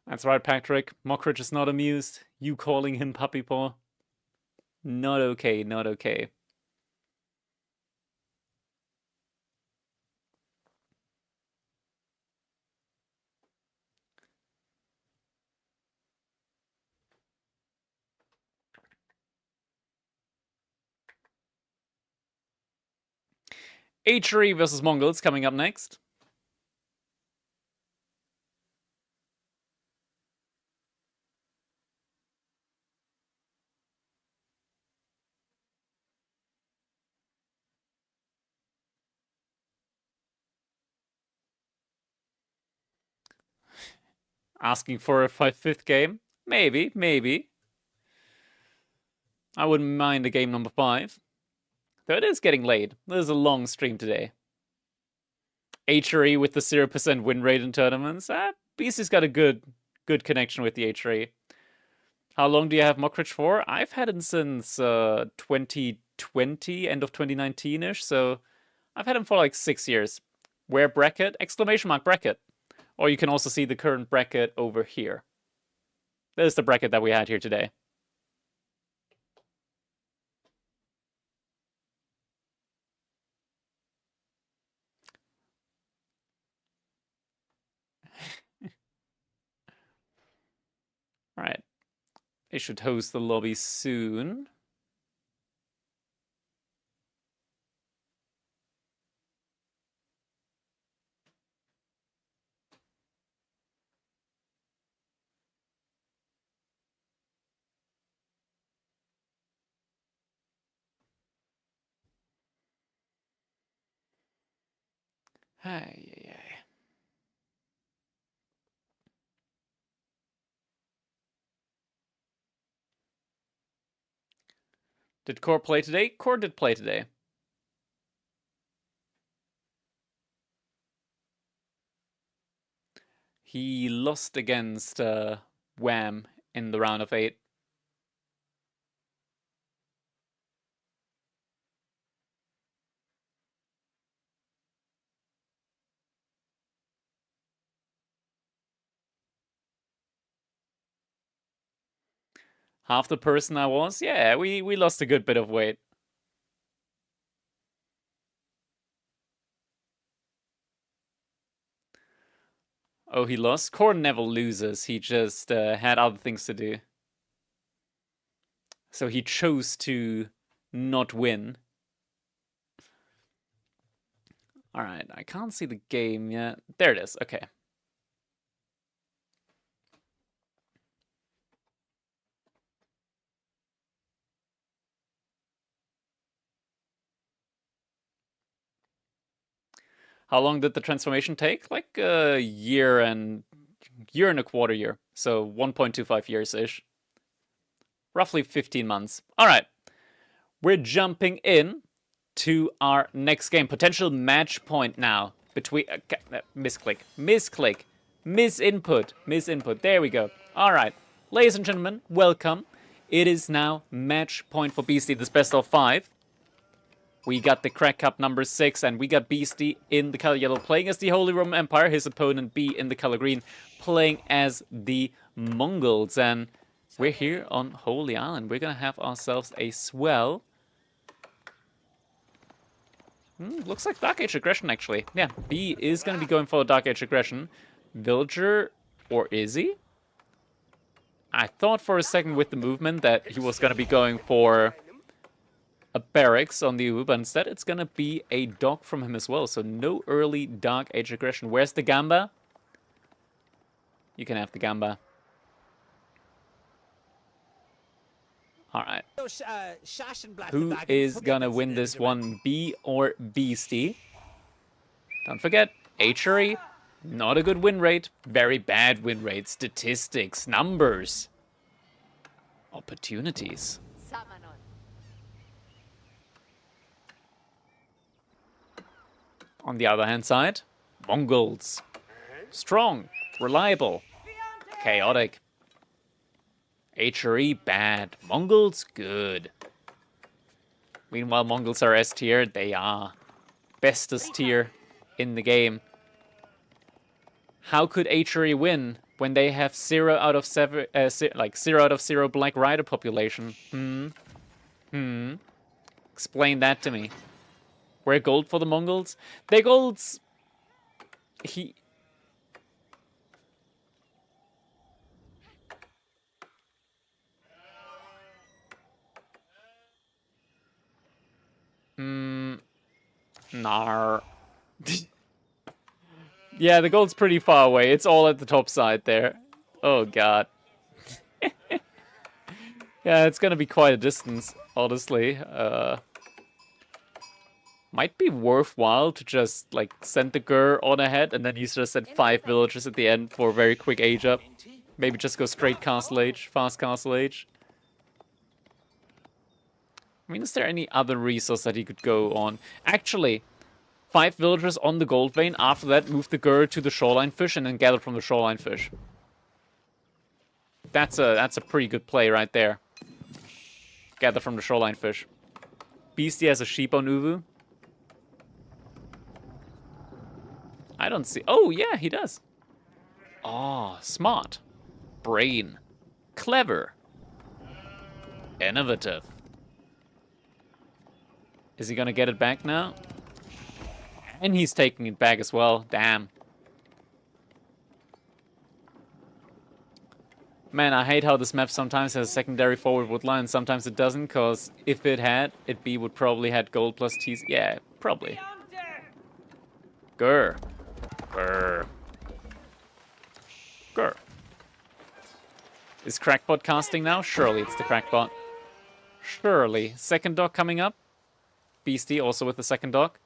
That's right, Patrick. Mockridge is not amused. You calling him puppy paw? Not okay, not okay. H3 versus Mongols coming up next. Asking for a fifth game? Maybe, maybe. I wouldn't mind a game number 5. Though it is getting late. There's a long stream today. H3 with the 0% win rate in tournaments. Beastie's got a good connection with the H3. How long do you have Mockridge for? I've had him since 2020, end of 2019-ish, so I've had him for like 6 years. Where bracket? Exclamation mark bracket. Or you can also see the current bracket over here. There's the bracket that we had here today. Alright. They should host the lobby soon. Hey. Did Core play today? Core did play today. He lost against Wham in the round of 8. Half the person I was? Yeah, we lost a good bit of weight. Oh, he lost? Core never loses. He just had other things to do. So he chose to not win. Alright, I can't see the game yet. There it is, okay. How long did the transformation take? Like a year and a quarter. So 1.25 years-ish. Roughly 15 months. Alright. We're jumping in to our next game. Potential match point now. Between... misclick. Misinput. There we go. Alright. Ladies and gentlemen, welcome. It is now match point for Beastie, this best of 5. We got the Crack Cup number 6, and we got Beastie in the color yellow playing as the Holy Roman Empire. His opponent B in the color green playing as the Mongols. And we're here on Holy Island. We're going to have ourselves a swell... looks like Dark Age Aggression, actually. Yeah, B is going to be going for Dark Age Aggression. Villager, or is he? I thought for a second with the movement that he was going to be going for a barracks on the U, but instead it's going to be a dog from him as well. So no early Dark Age Aggression. Where's the Gamba? You can have the Gamba. Alright. Who is going to win this one, B or Beastie? Don't forget, H3, not a good win rate. Very bad win rate. Statistics, numbers, opportunities. On the other hand side, Mongols. Strong, reliable, chaotic. H3, bad. Mongols, good. Meanwhile, Mongols are S tier. They are bestest tier in the game. How could H3 win when they have 0 out of 7, like 0 out of 0 Black Rider population? Explain that to me. We're gold for the Mongols? They're golds... Nar. Yeah, the gold's pretty far away. It's all at the top side there. Oh god. Yeah, it's gonna be quite a distance, honestly. Might be worthwhile to just, like, send the Gur on ahead, and then you just send 5 villagers at the end for a very quick age up. Maybe just go straight Castle Age, fast Castle Age. I mean, is there any other resource that he could go on? Actually, 5 villagers on the gold vein. After that, move the Gur to the shoreline fish and then gather from the shoreline fish. That's a pretty good play right there. Gather from the shoreline fish. Beastie has a sheep on Uvu. I don't see... Oh, yeah, he does. Oh, smart. Brain. Clever. Innovative. Is he gonna get it back now? And he's taking it back as well. Damn. Man, I hate how this map sometimes has a secondary forward wood line, and sometimes it doesn't, because if it had, it B would probably had gold plus T's. Yeah, probably. Grr. Grr. Grr. Is Crackbot casting now? Surely it's the Crackbot. Surely. Second dock coming up. Beastie also with the second dock.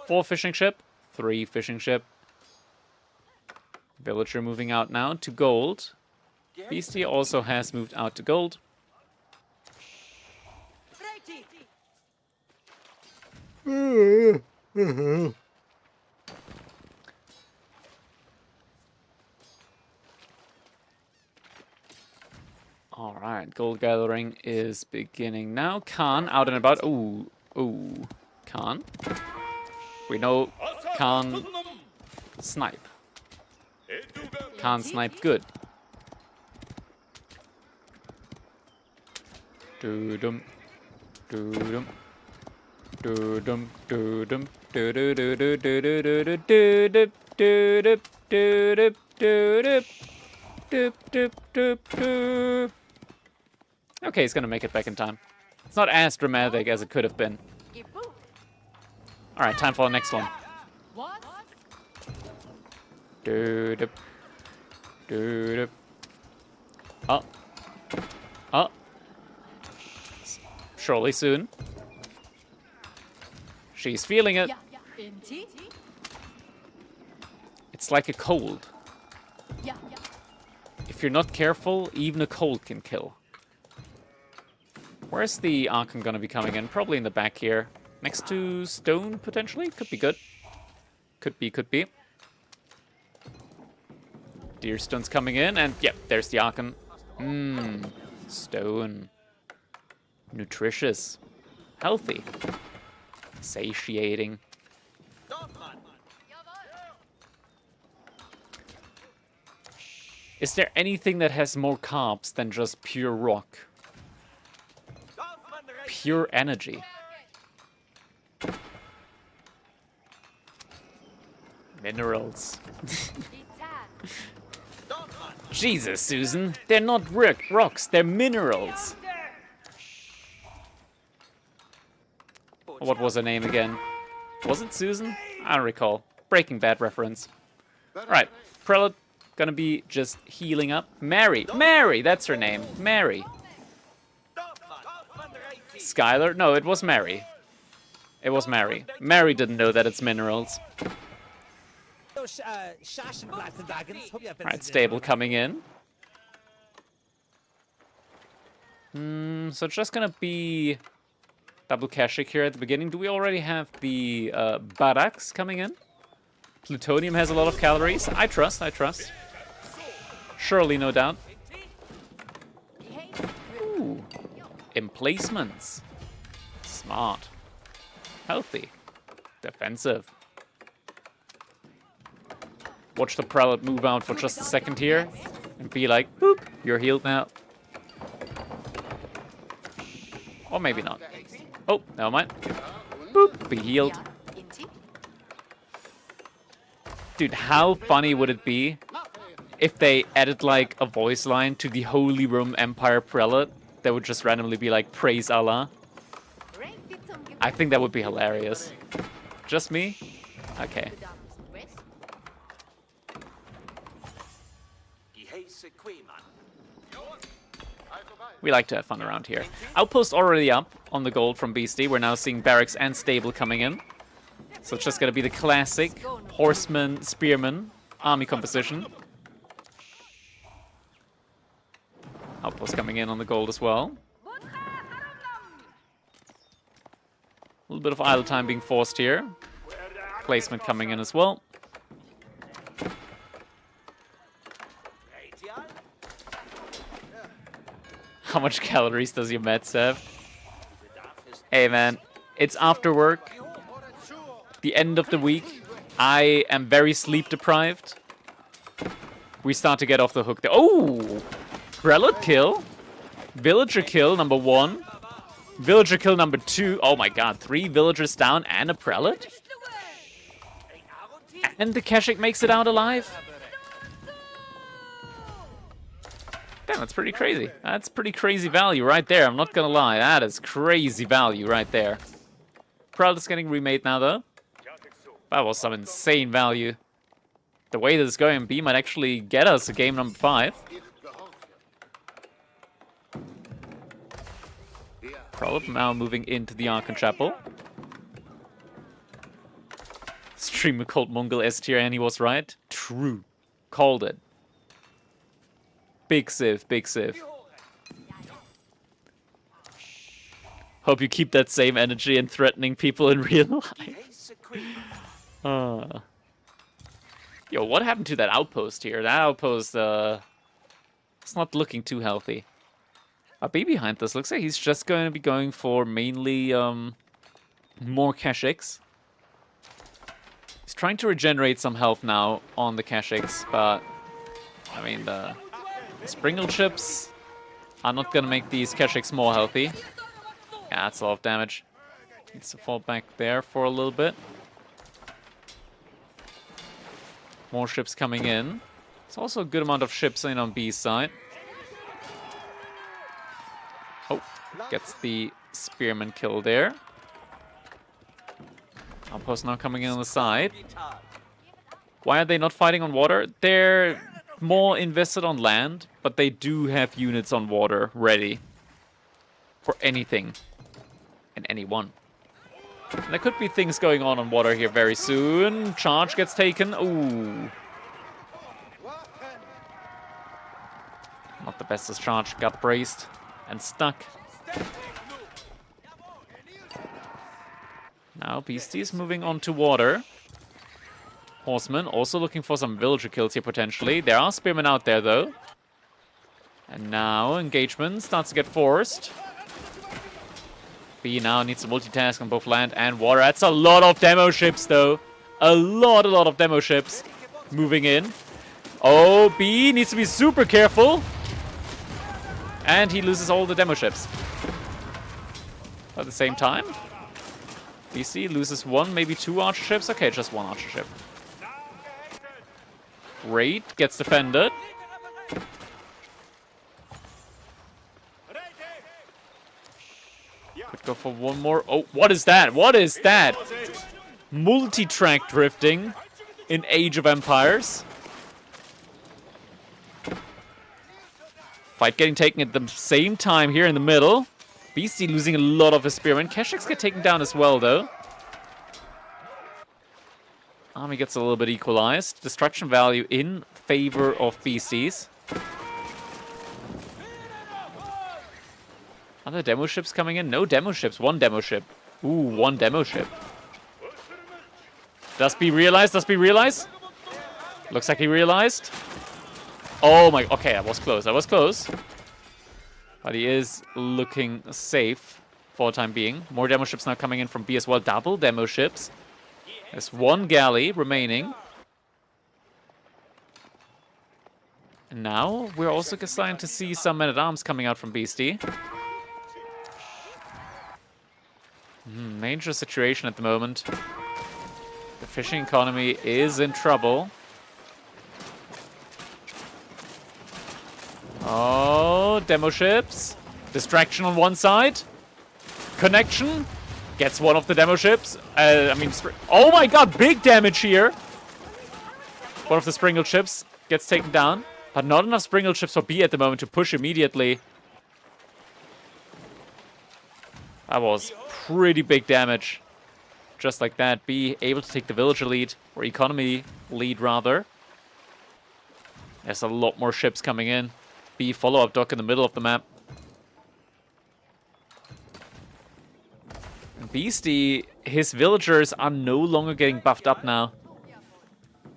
4 fishing ship. 3 fishing ship. Villager moving out now to gold. Beastie also has moved out to gold. Alright, gold gathering is beginning now. Khan out and about. Ooh, ooh. Khan. We know Khan snipe. Khan snipe good. Doo-dum. Doo-dum. Doo-dum. Doo-dum. Doo-doo-doo-doo-doo-doo-doo-doo-doo-doo. Doo-doo. Doo-doo. Doo-doo. Doop, doop, doop, doop. Okay, he's gonna make it back in time. It's not as dramatic as it could have been. Alright, time for the next one. Doop, doop. Oh. Oh. Surely soon. She's feeling it. It's like a cold. If you're not careful, even a cold can kill. Where's the Archon gonna be coming in? Probably in the back here. Next to stone, potentially? Could be good. Could be, could be. Deerstone's coming in, and yep, there's the Archon. Mmm. Stone. Nutritious. Healthy. Satiating. Is there anything that has more carbs than just pure rock? Pure energy. Minerals. Jesus, Susan. They're not rocks, they're minerals. What was her name again? Was it Susan? I don't recall. Breaking Bad reference. Right, Prelate. Gonna be just healing up. Mary! Mary! That's her name. Mary. Skylar? No, it was Mary. It was Mary. Mary didn't know that it's minerals. Alright, stable coming in. So it's just gonna be double Kashik here at the beginning. Do we already have the barracks coming in? Plutonium has a lot of calories. I trust, I trust. Surely, no doubt. Ooh. Emplacements. Smart. Healthy. Defensive. Watch the Prelate move out for just a second here. And be like, boop, you're healed now. Or maybe not. Oh, never mind. Boop, be healed. Dude, how funny would it be if they added, like, a voice line to the Holy Roman Empire Prelate that would just randomly be like, praise Allah? I think that would be hilarious. Just me? Okay. We like to have fun around here. Outpost already up on the gold from Beastie. We're now seeing barracks and stable coming in. So it's just gonna be the classic horseman, spearman, army composition. Outpost coming in on the gold as well. A little bit of idle time being forced here. Placement coming in as well. How much calories does your meds have? Hey man, it's after work. The end of the week. I am very sleep deprived. We start to get off the hook there. Oh! Prelate kill. Villager kill number 1. Villager kill number 2. Oh my god, 3 villagers down and a prelate? And the Keshik makes it out alive? Damn, that's pretty crazy. That's pretty crazy value right there. I'm not gonna lie. That is crazy value right there. Prelate's getting remade now, though. That was some insane value. The way this is going, B might actually get us a game number 5. Prelate now moving into the Archon Chapel. Streamer called Mongol S tier and he was right. True. Called it. Big Civ, big Civ. Hope you keep that same energy in threatening people in real life. Yo, what happened to that outpost here? That outpost, it's not looking too healthy. B behind this looks like he's just going to be going for mainly, more Keshiks. He's trying to regenerate some health now on the Keshiks, but, I mean, the Springle chips are not going to make these Keshiks more healthy. Yeah, that's a lot of damage. Needs to fall back there for a little bit. More ships coming in. There's also a good amount of ships in on B's side. Oh, gets the spearman kill there. Outpost now coming in on the side. Why are they not fighting on water? They're more invested on land, but they do have units on water ready for anything and anyone. And there could be things going on water here very soon. Charge gets taken. Ooh. Not the bestest charge. Got braced and stuck. Now Beastie is moving on to water. Horseman also looking for some villager kills here potentially. There are spearmen out there though. And now engagement starts to get forced. B now needs to multitask on both land and water. That's a lot of demo ships though. A lot of demo ships moving in. Oh, B needs to be super careful. And he loses all the demo ships. At the same time, BC loses 1, maybe 2 archer ships. Okay, just 1 archer ship. Raid gets defended. Could go for 1 more. Oh, what is that? What is that? Multi-track drifting in Age of Empires. Fight getting taken at the same time here in the middle. Beastie losing a lot of his spearmen. Keshiks get taken down as well, though. Army gets a little bit equalized. Destruction value in favor of Beasties. Are there demo ships coming in? No demo ships. 1 demo ship. Ooh, 1 demo ship. Does B realize? Does B realize? Looks like he realized. Oh my... Okay, I was close. I was close. But he is looking safe for the time being. More demo ships now coming in from B as well. Double demo ships. There's 1 galley remaining. And now we're also starting to see some men-at-arms coming out from Beastie. Major situation at the moment. The fishing economy is in trouble. Oh, demo ships. Distraction on one side. Connection. Gets one of the demo ships. Oh my god, big damage here. One of the Springle ships gets taken down. But not enough Springle ships for B at the moment to push immediately. That was pretty big damage. Just like that, B able to take the villager lead, or economy lead rather. There's a lot more ships coming in. B follow-up dock in the middle of the map. Beastie, his villagers are no longer getting buffed up now.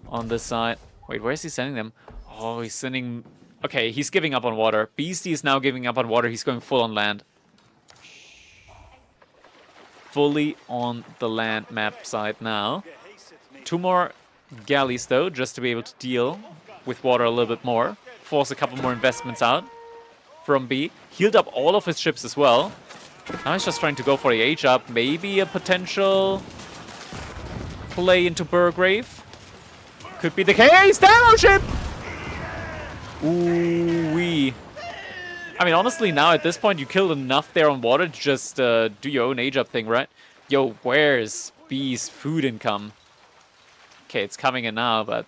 On this side. Wait, where is he sending them? Oh, he's sending... Okay, he's giving up on water. Beastie is now giving up on water. He's going full on land. Fully on the land map side now. 2 more galleys, though, just to be able to deal with water a little bit more. Force a couple more investments out from B. Healed up all of his ships as well. Now he's just trying to go for the H-up. Maybe a potential play into Burgrave. Could be the case. Demo ship! Ooh-wee. I mean, honestly, now at this point, you killed enough there on water to just do your own age-up thing, right? Yo, where's B's food income? Okay, it's coming in now, but...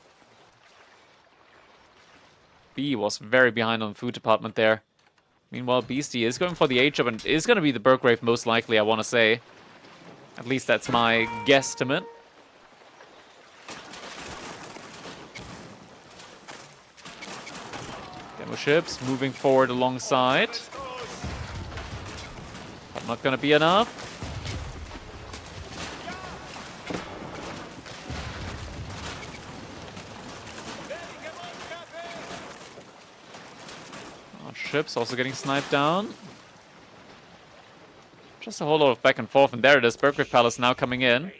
B was very behind on the food department there. Meanwhile, Beastie is going for the H-up and is going to be the Burgrave most likely, I want to say. At least that's my guesstimate. Demo ships moving forward alongside. But not going to be enough. Ships also getting sniped down. Just a whole lot of back and forth, and there it is. Burgrave Palace now coming in.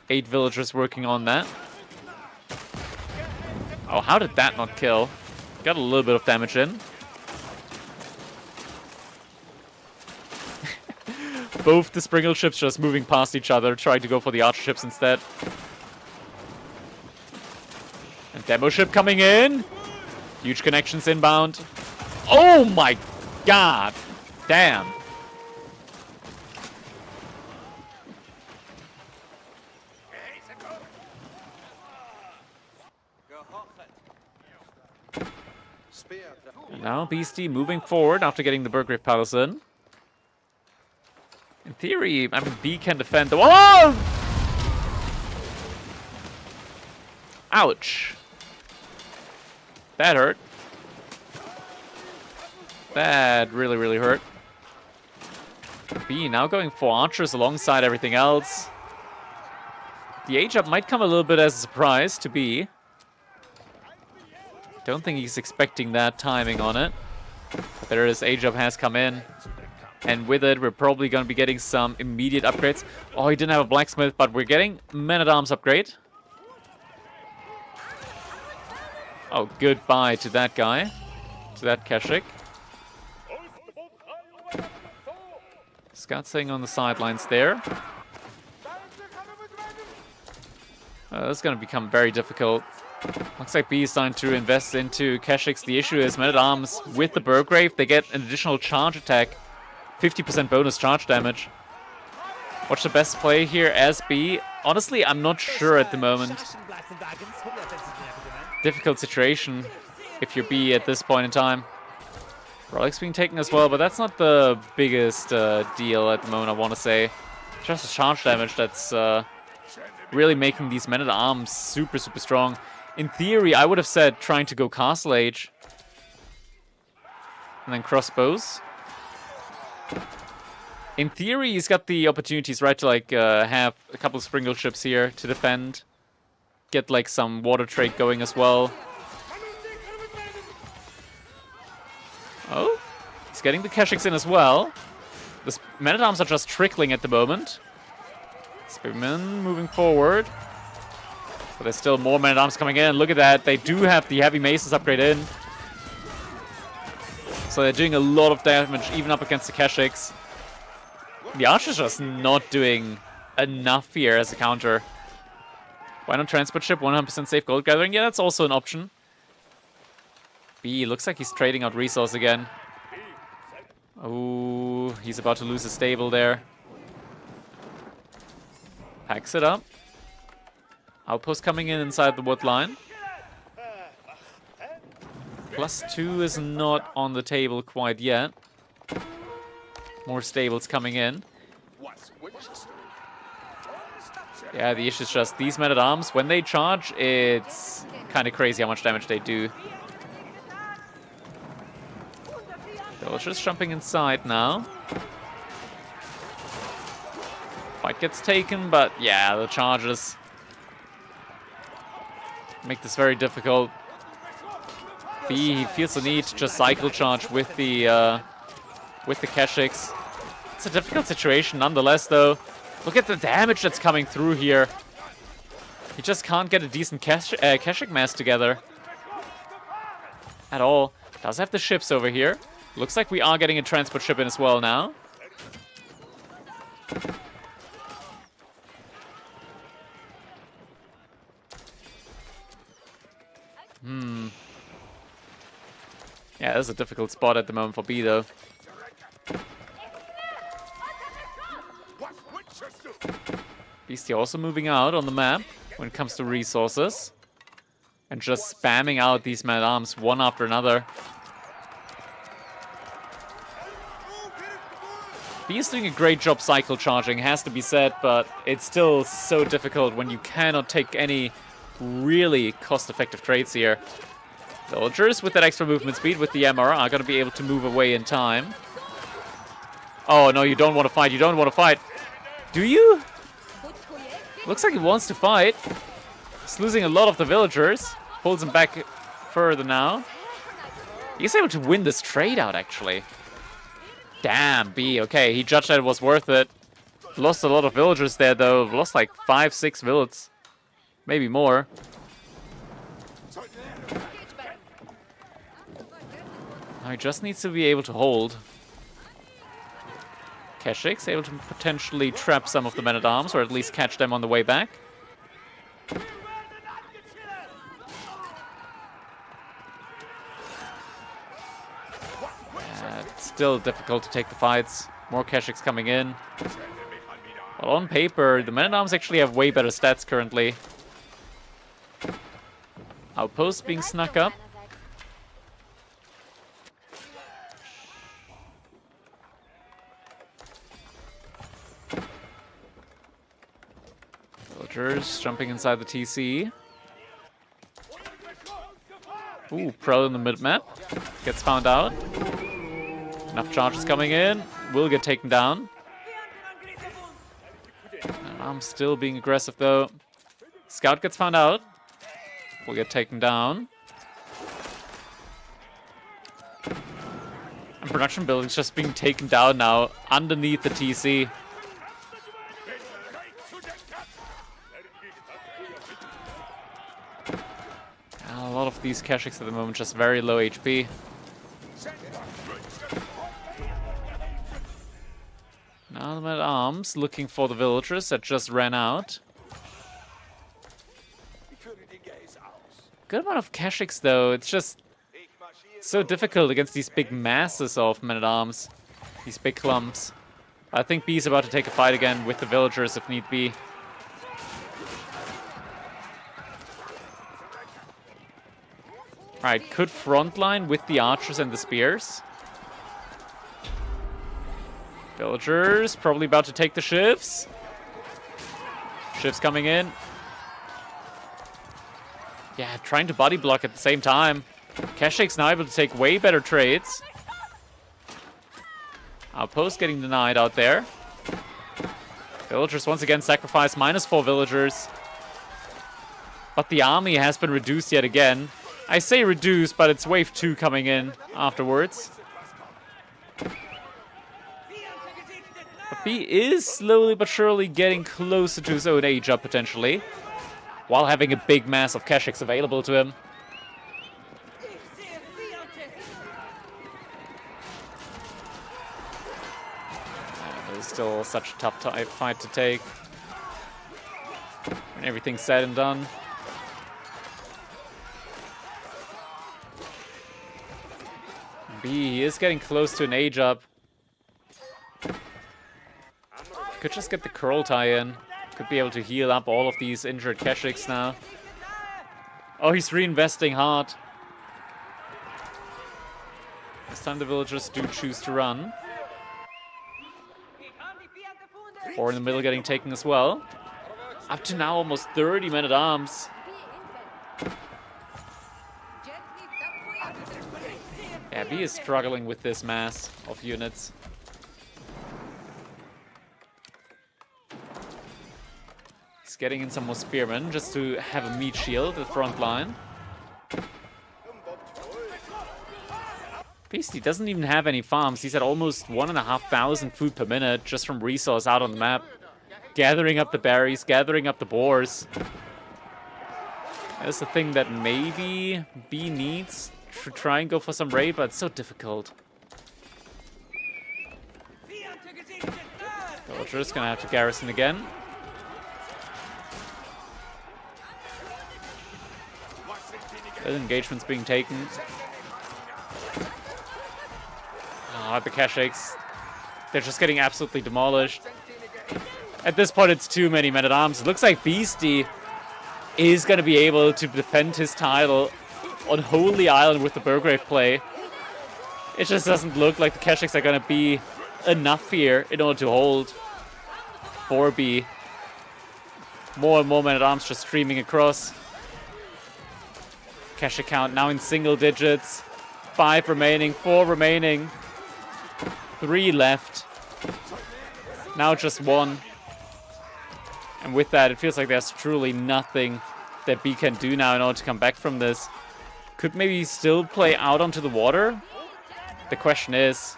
8 villagers working on that. Oh, how did that not kill? Got a little bit of damage in. Both the Springle ships just moving past each other, trying to go for the archer ships instead. And demo ship coming in. Huge connections inbound. Oh my god! Damn. And now Beastie moving forward after getting the Burgrave Palace in. In theory, I mean, B can defend the... Whoa! Ouch. That hurt. That really, really hurt. B now going for archers alongside everything else. The H-up might come a little bit as a surprise to B. Don't think he's expecting that timing on it. But there it is, H-up has come in. And with it, we're probably going to be getting some immediate upgrades. Oh, he didn't have a blacksmith, but we're getting man-at-arms upgrade. Oh, goodbye to that guy. To that Keshik. Scout on the sidelines there. That's going to become very difficult. Looks like B is starting to invest into Keshiks. The issue is men-at-arms with the Burgrave. They get an additional charge attack. 50% bonus charge damage. What's the best play here as B? Honestly, I'm not sure at the moment. Difficult situation if you're B at this point in time. Relic's being taken as well, but that's not the biggest deal at the moment, I want to say. Just the charge damage that's really making these men-at-arms super, super strong. In theory, I would have said trying to go Castle Age. And then crossbows. In theory, he's got the opportunities, right, to like have a couple of Springle ships here to defend. Get like some water trade going as well. Oh, he's getting the Keshiks in as well. The men-at-arms are just trickling at the moment. Spearmen moving forward. But there's still more men-at-arms coming in. Look at that. They do have the heavy maces upgrade in. So they're doing a lot of damage, even up against the Keshiks. The archer's just not doing enough here as a counter. Why not transport ship? 100% safe gold gathering. Yeah, that's also an option. B looks like he's trading out resource again. Oh, he's about to lose his stable there. Packs it up. Outpost coming in inside the wood line. +2 is not on the table quite yet. More stables coming in. Yeah, the issue is just these men-at-arms, when they charge, it's kind of crazy how much damage they do. Villagers jumping inside now. Fight gets taken, but yeah, the charges make this very difficult. He feels the need to just cycle charge with the Keshiks. It's a difficult situation nonetheless, though. Look at the damage that's coming through here. He just can't get a decent Keshik mass together. At all. Does have the ships over here. Looks like we are getting a transport ship in as well now. Yeah, this is a difficult spot at the moment for B, though. Beastie also moving out on the map when it comes to resources. And just spamming out these men-at-arms one after another. B is doing a great job cycle charging, has to be said, but it's still so difficult when you cannot take any really cost-effective trades here. Villagers with that extra movement speed with the MR are going to be able to move away in time. Oh, no, you don't want to fight. You don't want to fight. Do you? Looks like he wants to fight. He's losing a lot of the villagers. Pulls him back further now. He's able to win this trade out, actually. Damn, B. Okay, he judged that it was worth it. Lost a lot of villagers there, though. Lost like 5, 6 villages. Maybe more. He just needs to be able to hold. Keshik's able to potentially trap some of the men-at-arms, or at least catch them on the way back. It's still difficult to take the fights. More Keshik's coming in. But on paper, the men-at-arms actually have way better stats currently. Outpost being snuck up. Villagers jumping inside the TC. Ooh, Pro in the mid-map. Gets found out. Enough charges coming in. Will get taken down. I'm still being aggressive, though. Scout gets found out. Will get taken down. And production building's just being taken down now underneath the TC. A lot of these Keshiks at the moment just very low HP. Now the men-at-arms looking for the villagers that just ran out. Good amount of Keshiks though. It's just so difficult against these big masses of men-at-arms. These big clumps. I think B is about to take a fight again with the villagers if need be. Alright, could frontline with the archers and the spears. Villagers probably about to take the shifts. Shifts coming in. Yeah, trying to body block at the same time. Keshik's now able to take way better trades. Outpost getting denied out there. Villagers once again sacrifice -4 villagers. But the army has been reduced yet again. I say reduced, but it's wave 2 coming in afterwards. But B is slowly but surely getting closer to his own age up, potentially. While having a big mass of Keshiks available to him. It's still such a tough fight to take. When everything's said and done. B is getting close to an age up. Could just get the curl tie in. Could be able to heal up all of these injured Keshiks now. Oh, he's reinvesting hard. This time the villagers do choose to run. 4 in the middle getting taken as well. Up to now, almost 30 men-at-arms. Yeah, B is struggling with this mass of units. He's getting in some more spearmen just to have a meat shield at the front line. Beastie doesn't even have any farms. He's at almost 1,500 food per minute just from resource out on the map. Gathering up the berries, gathering up the boars. That's the thing that maybe B needs to try and go for some raid, but it's so difficult. Villager's gonna have to garrison again. The engagement's being taken. Oh, the Keshiks. They're just getting absolutely demolished. At this point, it's too many men-at-arms. It looks like Beastie is going to be able to defend his title on Holy Island with the Burgrave play. It just doesn't look like the Keshiks are going to be enough here in order to hold 4B. More and more men-at-arms just streaming across. Keshik count now in single digits. 5 remaining, 4 remaining. 3 left. Now just 1. And with that, it feels like there's truly nothing that B can do now in order to come back from this. Could maybe still play out onto the water? The question is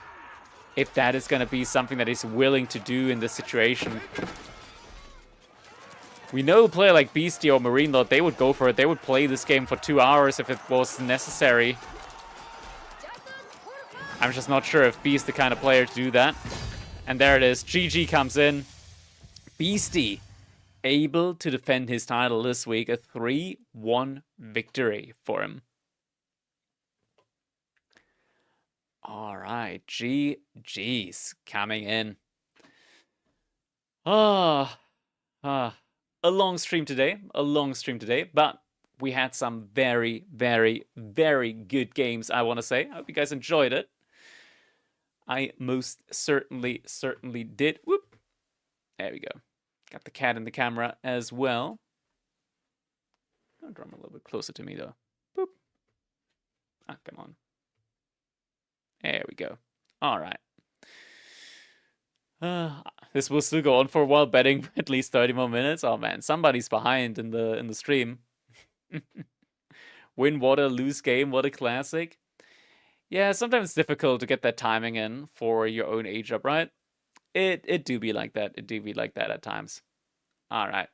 if that is going to be something that he's willing to do in this situation. We know a player like Beastie or Marine Lord, they would go for it. They would play this game for 2 hours if it was necessary. I'm just not sure if B is the kind of player to do that. And there it is. GG comes in. Beastie able to defend his title this week. A 3-1 victory for him. All right. GG's coming in. A long stream today. But we had some very, very, very good games, I want to say. I hope you guys enjoyed it. I most certainly did. Whoop. There we go. Got the cat in the camera as well. I'll draw him a little bit closer to me, though. Boop. Ah, come on. There we go. All right. This will still go on for a while, betting at least 30 more minutes. Oh, man. Somebody's behind in the stream. Win water, lose game. What a classic. Yeah, sometimes it's difficult to get that timing in for your own age up, right? It do be like that. It do be like that at times. All right.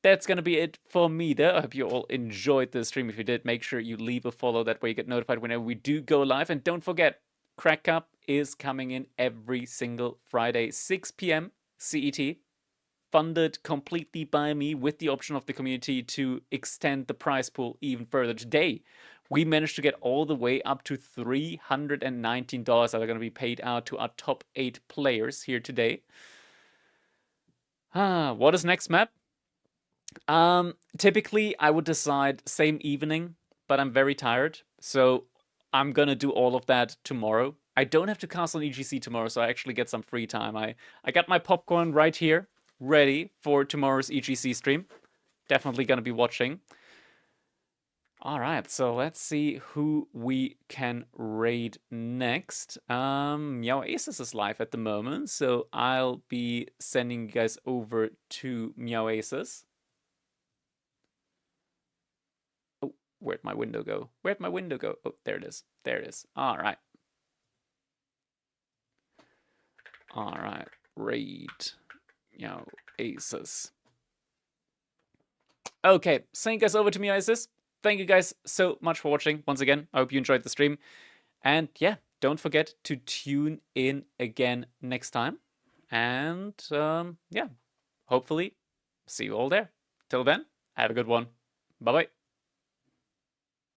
That's going to be it for me there. I hope you all enjoyed the stream. If you did, make sure you leave a follow. That way you get notified whenever we do go live. And don't forget, Crack Cup is coming in every single Friday, 6 p.m. CET. Funded completely by me with the option of the community to extend the prize pool even further. Today, we managed to get all the way up to $319 that are going to be paid out to our top 8 players here today. What is next map? Typically, I would decide same evening, but I'm very tired. So I'm going to do all of that tomorrow. I don't have to cast on EGC tomorrow, so I actually get some free time. I got my popcorn right here, ready for tomorrow's EGC stream. Definitely going to be watching. All right, so let's see who we can raid next. Meow Aces is live at the moment, so I'll be sending you guys over to Meow Aces. Oh, where'd my window go? Where'd my window go? Oh, there it is. There it is. All right. All right, raid Meow Aces. Okay, sending you guys over to Meow Aces. Thank you guys so much for watching. Once again, I hope you enjoyed the stream. And yeah, don't forget to tune in again next time. And yeah, hopefully see you all there. Till then, have a good one. Bye-bye.